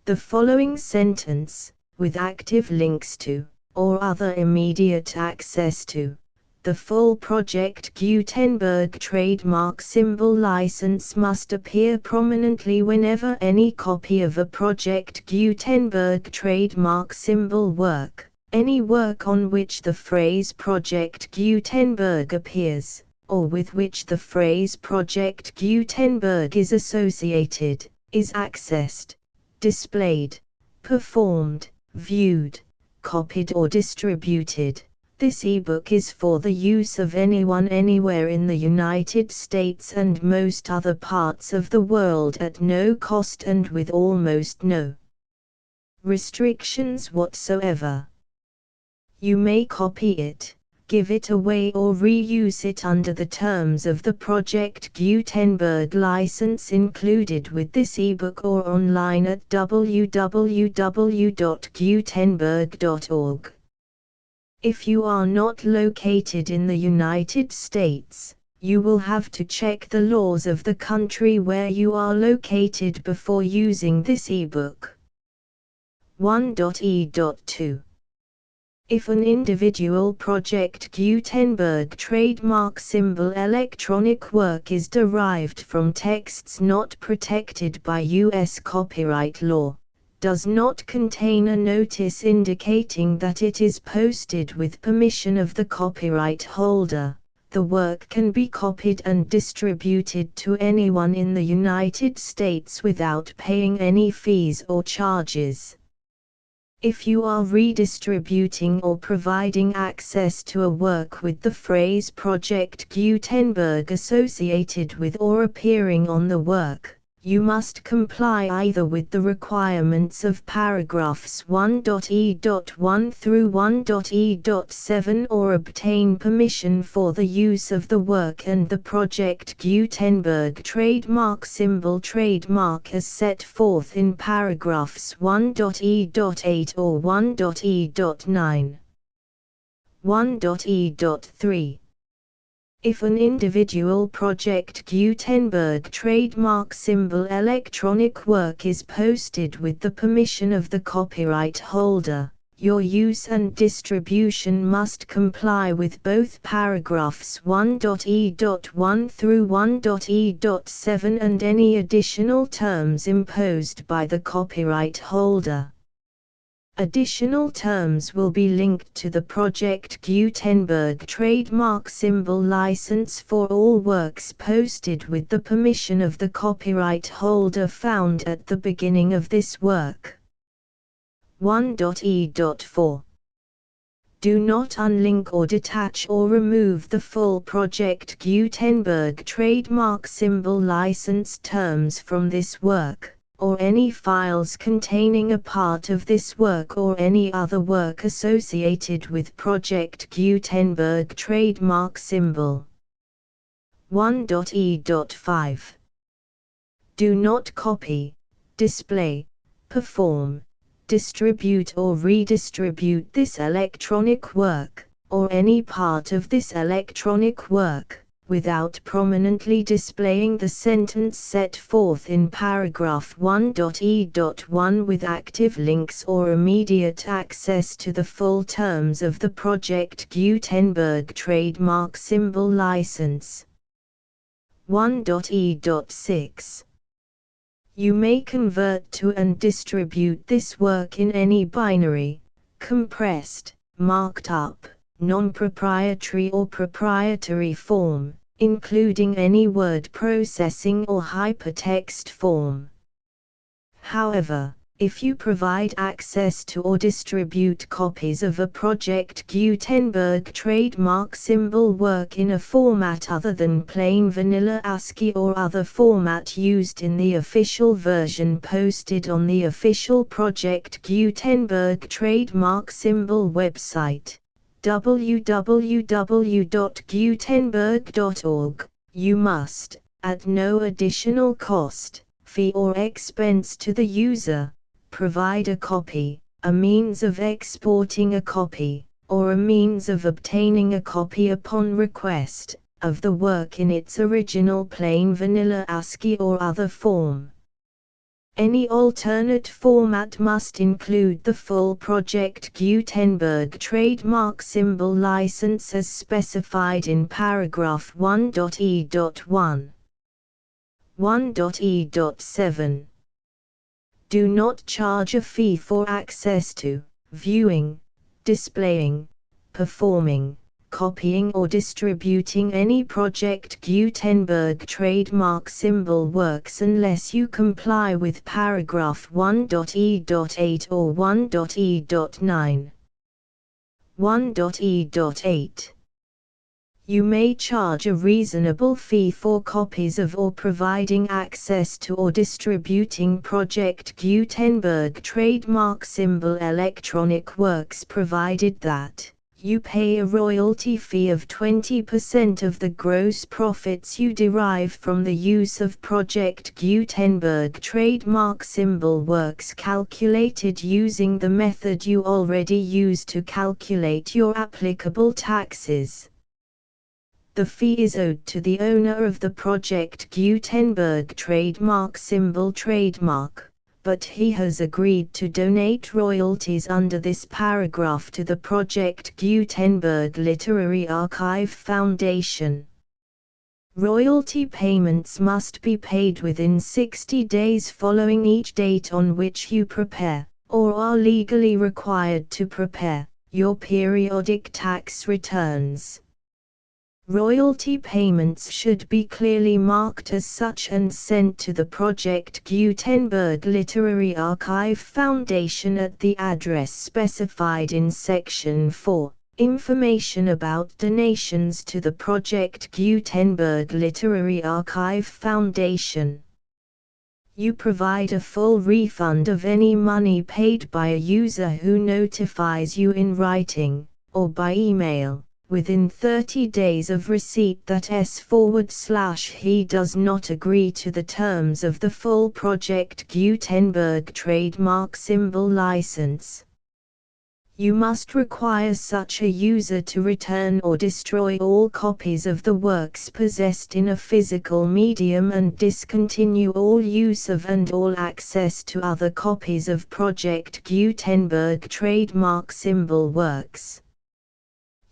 The following sentence, with active links to, or other immediate access to, the full Project Gutenberg trademark symbol license must appear prominently whenever any copy of a Project Gutenberg trademark symbol work, any work on which the phrase Project Gutenberg appears, or with which the phrase Project Gutenberg is associated, is accessed, displayed, performed, viewed, copied or distributed. This ebook is for the use of anyone anywhere in the United States and most other parts of the world at no cost and with almost no restrictions whatsoever. You may copy it, give it away or reuse it under the terms of the Project Gutenberg license included with this ebook or online at www.gutenberg.org. If you are not located in the United States, you will have to check the laws of the country where you are located before using this ebook. 1.e.2 If an individual Project Gutenberg trademark symbol electronic work is derived from texts not protected by U.S. copyright law, does not contain a notice indicating that it is posted with permission of the copyright holder, the work can be copied and distributed to anyone in the United States without paying any fees or charges. If you are redistributing or providing access to a work with the phrase Project Gutenberg associated with or appearing on the work, you must comply either with the requirements of paragraphs 1.e.1 through 1.e.7 or obtain permission for the use of the work and the Project Gutenberg trademark symbol trademark as set forth in paragraphs 1.e.8 or 1.e.9. 1.e.3 If an individual Project Gutenberg trademark symbol electronic work is posted with the permission of the copyright holder, your use and distribution must comply with both paragraphs 1.e.1 through 1.e.7 and any additional terms imposed by the copyright holder. Additional terms will be linked to the Project Gutenberg trademark symbol license for all works posted with the permission of the copyright holder found at the beginning of this work. 1.e.4 Do not unlink or detach or remove the full Project Gutenberg trademark symbol license terms from this work, or any files containing a part of this work or any other work associated with Project Gutenberg trademark symbol. 1.e.5 Do not copy, display, perform, distribute or redistribute this electronic work, or any part of this electronic work, without prominently displaying the sentence set forth in paragraph 1.e.1 with active links or immediate access to the full terms of the Project Gutenberg trademark symbol license. 1.e.6 You may convert to and distribute this work in any binary, compressed, marked up, non-proprietary or proprietary form, including any word processing or hypertext form. However, if you provide access to or distribute copies of a Project Gutenberg trademark symbol work in a format other than plain vanilla ASCII or other format used in the official version posted on the official Project Gutenberg trademark symbol website, www.gutenberg.org, you must, at no additional cost, fee or expense to the user, provide a copy, a means of exporting a copy, or a means of obtaining a copy upon request, of the work in its original plain vanilla ASCII or other form. Any alternate format must include the full Project Gutenberg trademark symbol license as specified in paragraph 1.e.1. 1.e.7 Do not charge a fee for access to, viewing, displaying, performing, copying or distributing any Project Gutenberg trademark symbol works unless you comply with paragraph 1.e.8 or 1.e.9. 1.e.8 You may charge a reasonable fee for copies of or providing access to or distributing Project Gutenberg trademark symbol electronic works, provided that you pay a royalty fee of 20% of the gross profits you derive from the use of Project Gutenberg trademark symbol works calculated using the method you already use to calculate your applicable taxes. The fee is owed to the owner of the Project Gutenberg trademark symbol trademark, but he has agreed to donate royalties under this paragraph to the Project Gutenberg Literary Archive Foundation. Royalty payments must be paid within 60 days following each date on which you prepare, or are legally required to prepare, your periodic tax returns. Royalty payments should be clearly marked as such and sent to the Project Gutenberg Literary Archive Foundation at the address specified in Section 4. Information about donations to the Project Gutenberg Literary Archive Foundation. You provide a full refund of any money paid by a user who notifies you in writing, or by email, within 30 days of receipt that he does not agree to the terms of the full Project Gutenberg trademark symbol license. You must require such a user to return or destroy all copies of the works possessed in a physical medium and discontinue all use of and all access to other copies of Project Gutenberg trademark symbol works.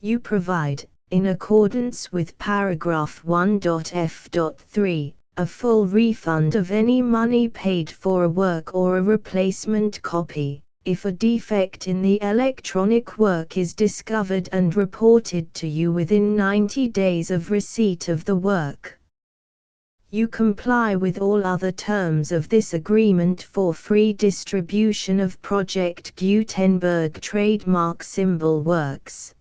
You provide, in accordance with paragraph 1.f.3, a full refund of any money paid for a work or a replacement copy, if a defect in the electronic work is discovered and reported to you within 90 days of receipt of the work. You comply with all other terms of this agreement for free distribution of Project Gutenberg trademark symbol works.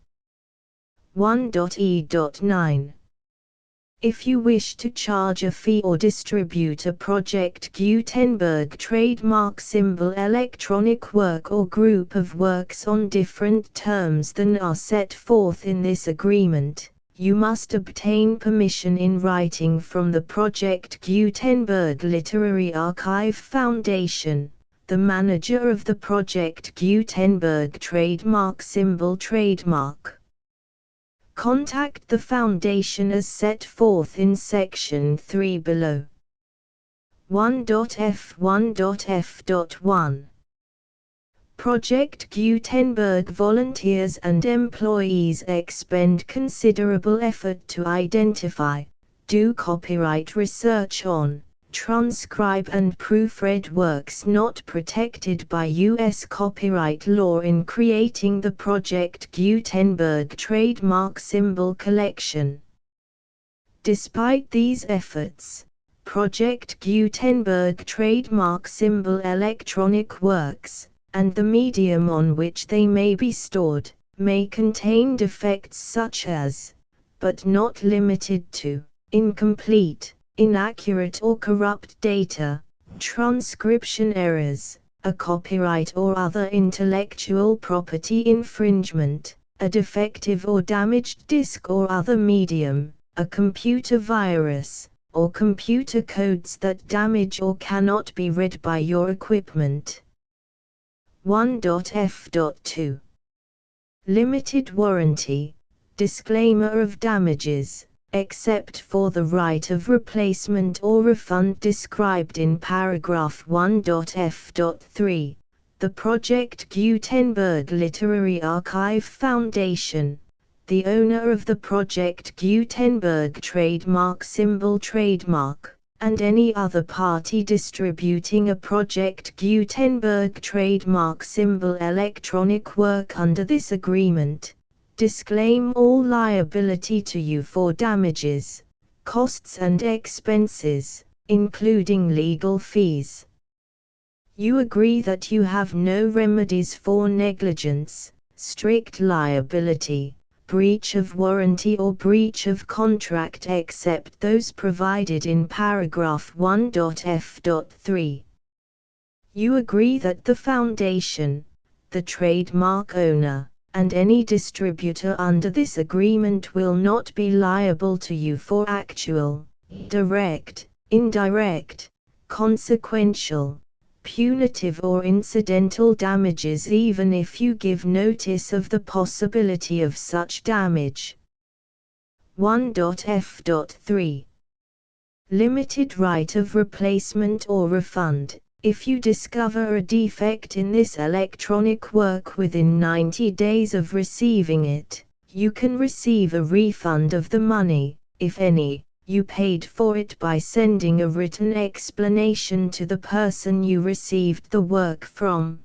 1.e.9. If you wish to charge a fee or distribute a Project Gutenberg trademark symbol electronic work or group of works on different terms than are set forth in this agreement, you must obtain permission in writing from the Project Gutenberg Literary Archive Foundation, the manager of the Project Gutenberg trademark symbol trademark. Contact the Foundation as set forth in Section 3 below. 1.f1.f.1. Project Gutenberg volunteers and employees expend considerable effort to identify, do copyright research on, transcribe and proofread works not protected by U.S. copyright law in creating the Project Gutenberg trademark symbol collection. Despite these efforts, Project Gutenberg trademark symbol electronic works, and the medium on which they may be stored, may contain defects such as, but not limited to, incomplete, inaccurate or corrupt data, transcription errors, a copyright or other intellectual property infringement, a defective or damaged disk or other medium, a computer virus, or computer codes that damage or cannot be read by your equipment. 1.f.2. Limited warranty, disclaimer of damages, except for the right of replacement or refund described in paragraph 1.f.3, the Project Gutenberg Literary Archive Foundation, the owner of the Project Gutenberg trademark symbol trademark, and any other party distributing a Project Gutenberg trademark symbol electronic work under this agreement, disclaim all liability to you for damages, costs and expenses, including legal fees. You agree that you have no remedies for negligence, strict liability, breach of warranty or breach of contract except those provided in paragraph 1.f.3. You agree that the foundation, the trademark owner, and any distributor under this agreement will not be liable to you for actual, direct, indirect, consequential, punitive or incidental damages even if you give notice of the possibility of such damage. 1.f.3. Limited right of replacement or refund. If you discover a defect in this electronic work within 90 days of receiving it, you can receive a refund of the money, if any, you paid for it by sending a written explanation to the person you received the work from.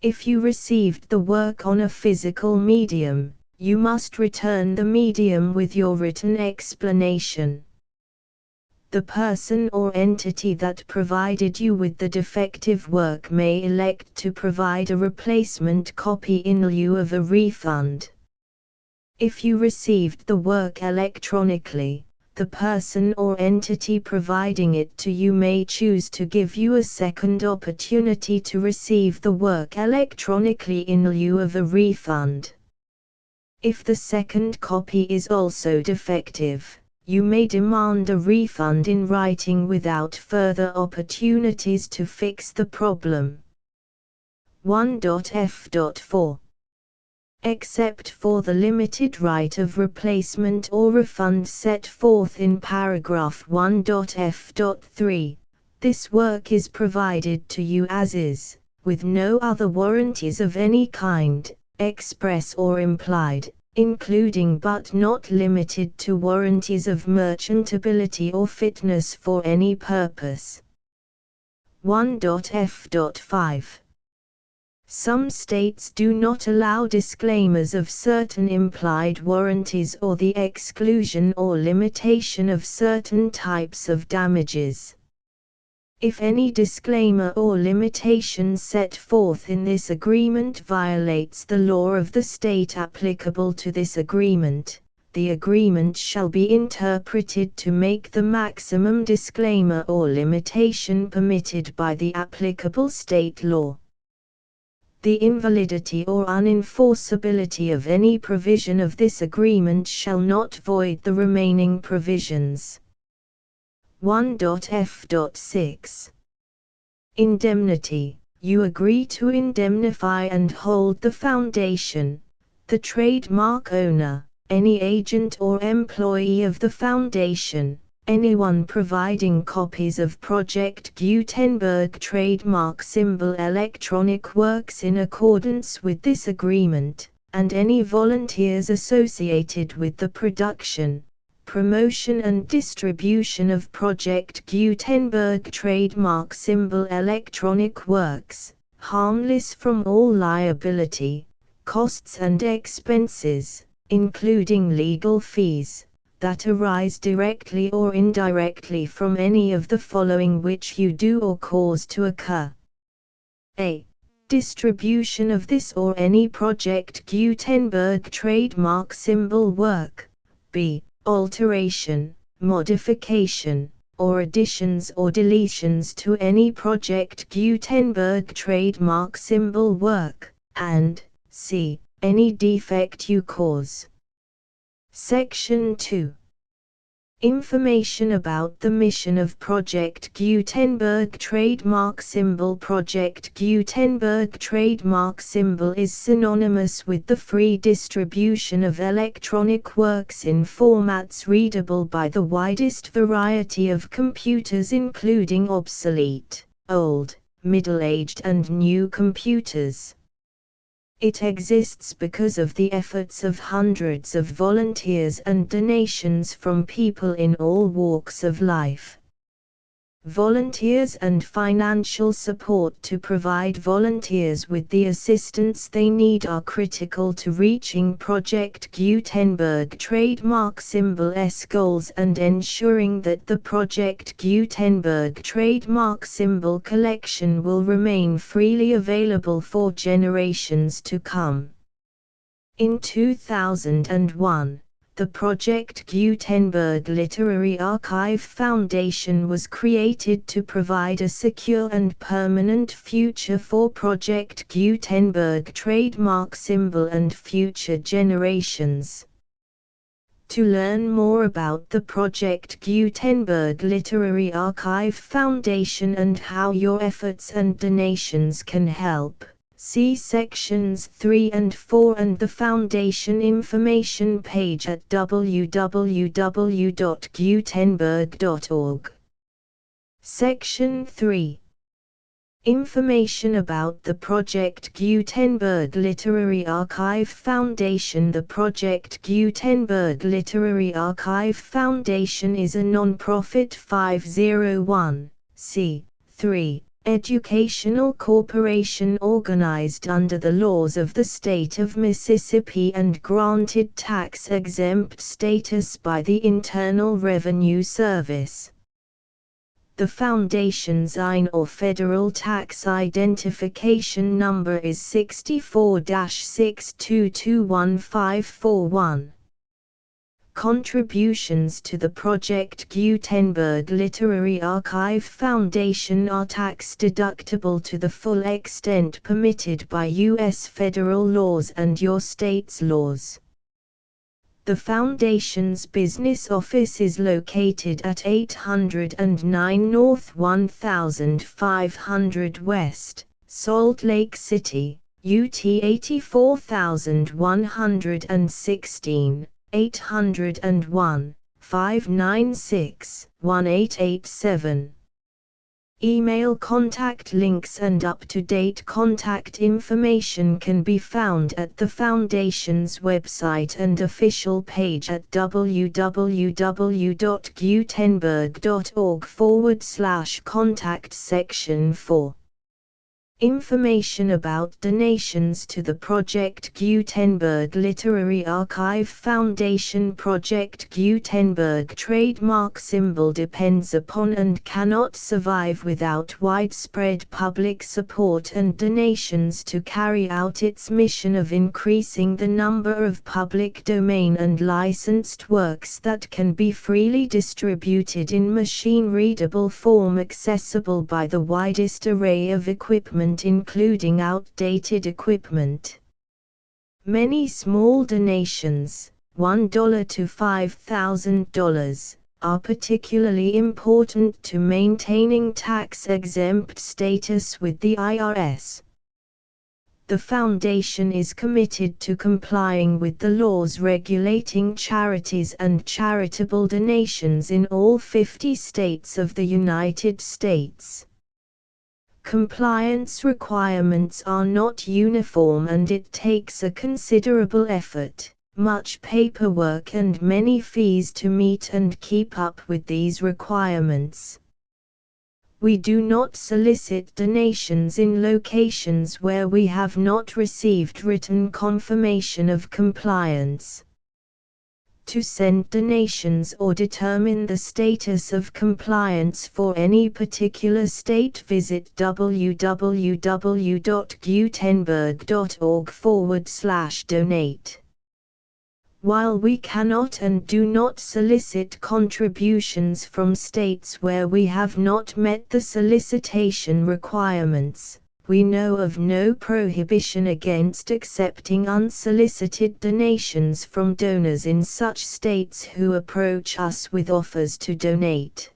If you received the work on a physical medium, you must return the medium with your written explanation. The person or entity that provided you with the defective work may elect to provide a replacement copy in lieu of a refund. If you received the work electronically, the person or entity providing it to you may choose to give you a second opportunity to receive the work electronically in lieu of a refund. If the second copy is also defective, you may demand a refund in writing without further opportunities to fix the problem. 1.f.4. Except for the limited right of replacement or refund set forth in paragraph 1.f.3, this work is provided to you as is, with no other warranties of any kind, express or implied, including but not limited to warranties of merchantability or fitness for any purpose. 1.f.5. Some states do not allow disclaimers of certain implied warranties or the exclusion or limitation of certain types of damages. If any disclaimer or limitation set forth in this agreement violates the law of the state applicable to this agreement, the agreement shall be interpreted to make the maximum disclaimer or limitation permitted by the applicable state law. The invalidity or unenforceability of any provision of this agreement shall not void the remaining provisions. 1.f.6. Indemnity. You agree to indemnify and hold the foundation, the trademark owner, any agent or employee of the foundation, anyone providing copies of Project Gutenberg trademark symbol electronic works in accordance with this agreement, and any volunteers associated with the production, promotion and distribution of Project Gutenberg trademark symbol electronic works, harmless from all liability, costs and expenses, including legal fees, that arise directly or indirectly from any of the following which you do or cause to occur. A. Distribution of this or any Project Gutenberg trademark symbol work. B. Alteration, modification, or additions or deletions to any Project Gutenberg trademark symbol work, and C. Any defect you cause. Section 2. Information about the mission of Project Gutenberg trademark symbol. Project Gutenberg trademark symbol is synonymous with the free distribution of electronic works in formats readable by the widest variety of computers, including obsolete, old, middle-aged and new computers. It exists because of the efforts of hundreds of volunteers and donations from people in all walks of life. Volunteers and financial support to provide volunteers with the assistance they need are critical to reaching Project Gutenberg trademark symbol's goals and ensuring that the Project Gutenberg trademark symbol collection will remain freely available for generations to come. In 2001, the Project Gutenberg Literary Archive Foundation was created to provide a secure and permanent future for Project Gutenberg trademark symbol and future generations. To learn more about the Project Gutenberg Literary Archive Foundation and how your efforts and donations can help, see sections 3 and 4 and the Foundation information page at www.gutenberg.org. Section 3. Information about the Project Gutenberg Literary Archive Foundation. The Project Gutenberg Literary Archive Foundation is a non-profit 501(c)(3) educational corporation organized under the laws of the state of Mississippi and granted tax-exempt status by the Internal Revenue Service. The Foundation's IN or Federal Tax Identification Number is 64-6221541. Contributions to the Project Gutenberg Literary Archive Foundation are tax-deductible to the full extent permitted by U.S. federal laws and your state's laws. The Foundation's business office is located at 809 North 1500 West, Salt Lake City, UT 84116. 801-596-1887. Email contact links and up-to-date contact information can be found at the Foundation's website and official page at www.gutenberg.org/contact section 4. Information about donations to the Project Gutenberg Literary Archive Foundation. Project Gutenberg trademark symbol depends upon and cannot survive without widespread public support and donations to carry out its mission of increasing the number of public domain and licensed works that can be freely distributed in machine-readable form accessible by the widest array of equipment including outdated equipment. Many small donations, $1 to $5,000, are particularly important to maintaining tax-exempt status with the IRS. The Foundation is committed to complying with the laws regulating charities and charitable donations in all 50 states of the United States. Compliance requirements are not uniform and it takes a considerable effort, much paperwork and many fees to meet and keep up with these requirements. We do not solicit donations in locations where we have not received written confirmation of compliance. To send donations or determine the status of compliance for any particular state, visit www.gutenberg.org/donate. While we cannot and do not solicit contributions from states where we have not met the solicitation requirements, we know of no prohibition against accepting unsolicited donations from donors in such states who approach us with offers to donate.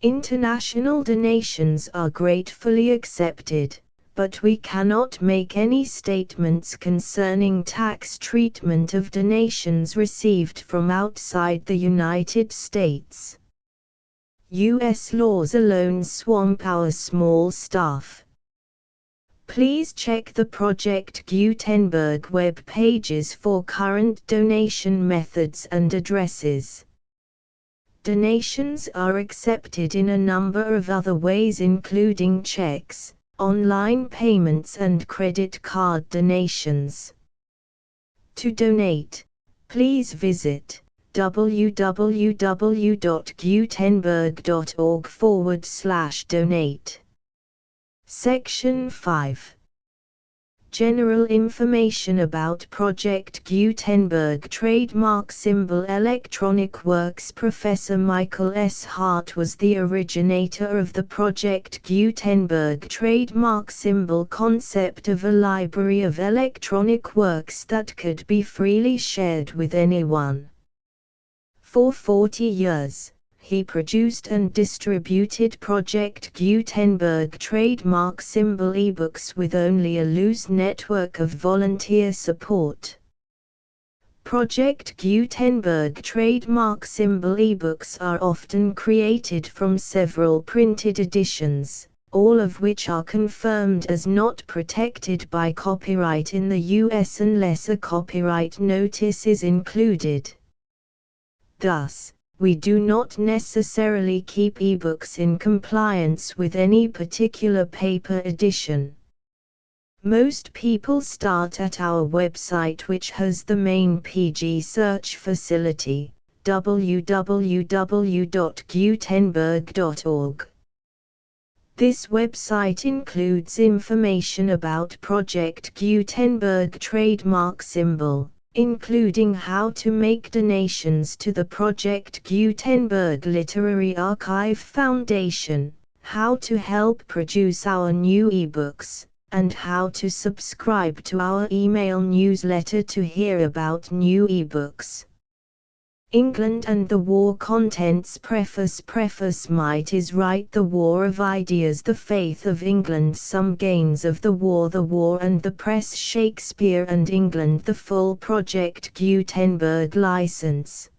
International donations are gratefully accepted, but we cannot make any statements concerning tax treatment of donations received from outside the United States. U.S. laws alone swamp our small staff. Please check the Project Gutenberg web pages for current donation methods and addresses. Donations are accepted in a number of other ways including checks, online payments and credit card donations. To donate, please visit www.gutenberg.org/donate. Section 5. General information about Project Gutenberg trademark symbol electronic works. Professor Michael S. Hart was the originator of the Project Gutenberg trademark symbol concept of a library of electronic works that could be freely shared with anyone. For 40 years, he produced and distributed Project Gutenberg trademark symbol ebooks with only a loose network of volunteer support. Project Gutenberg trademark symbol ebooks are often created from several printed editions, all of which are confirmed as not protected by copyright in the US unless a copyright notice is included. Thus, we do not necessarily keep ebooks in compliance with any particular paper edition. Most people start at our website, which has the main PG search facility, www.gutenberg.org. This website includes information about Project Gutenberg trademark symbol, including how to make donations to the Project Gutenberg Literary Archive Foundation, how to help produce our new ebooks, and how to subscribe to our email newsletter to hear about new ebooks. England and the War contents. Preface. Might is right. The War of Ideas, the Faith of England, some gains of the war and the press, Shakespeare and England, the full Project Gutenberg license.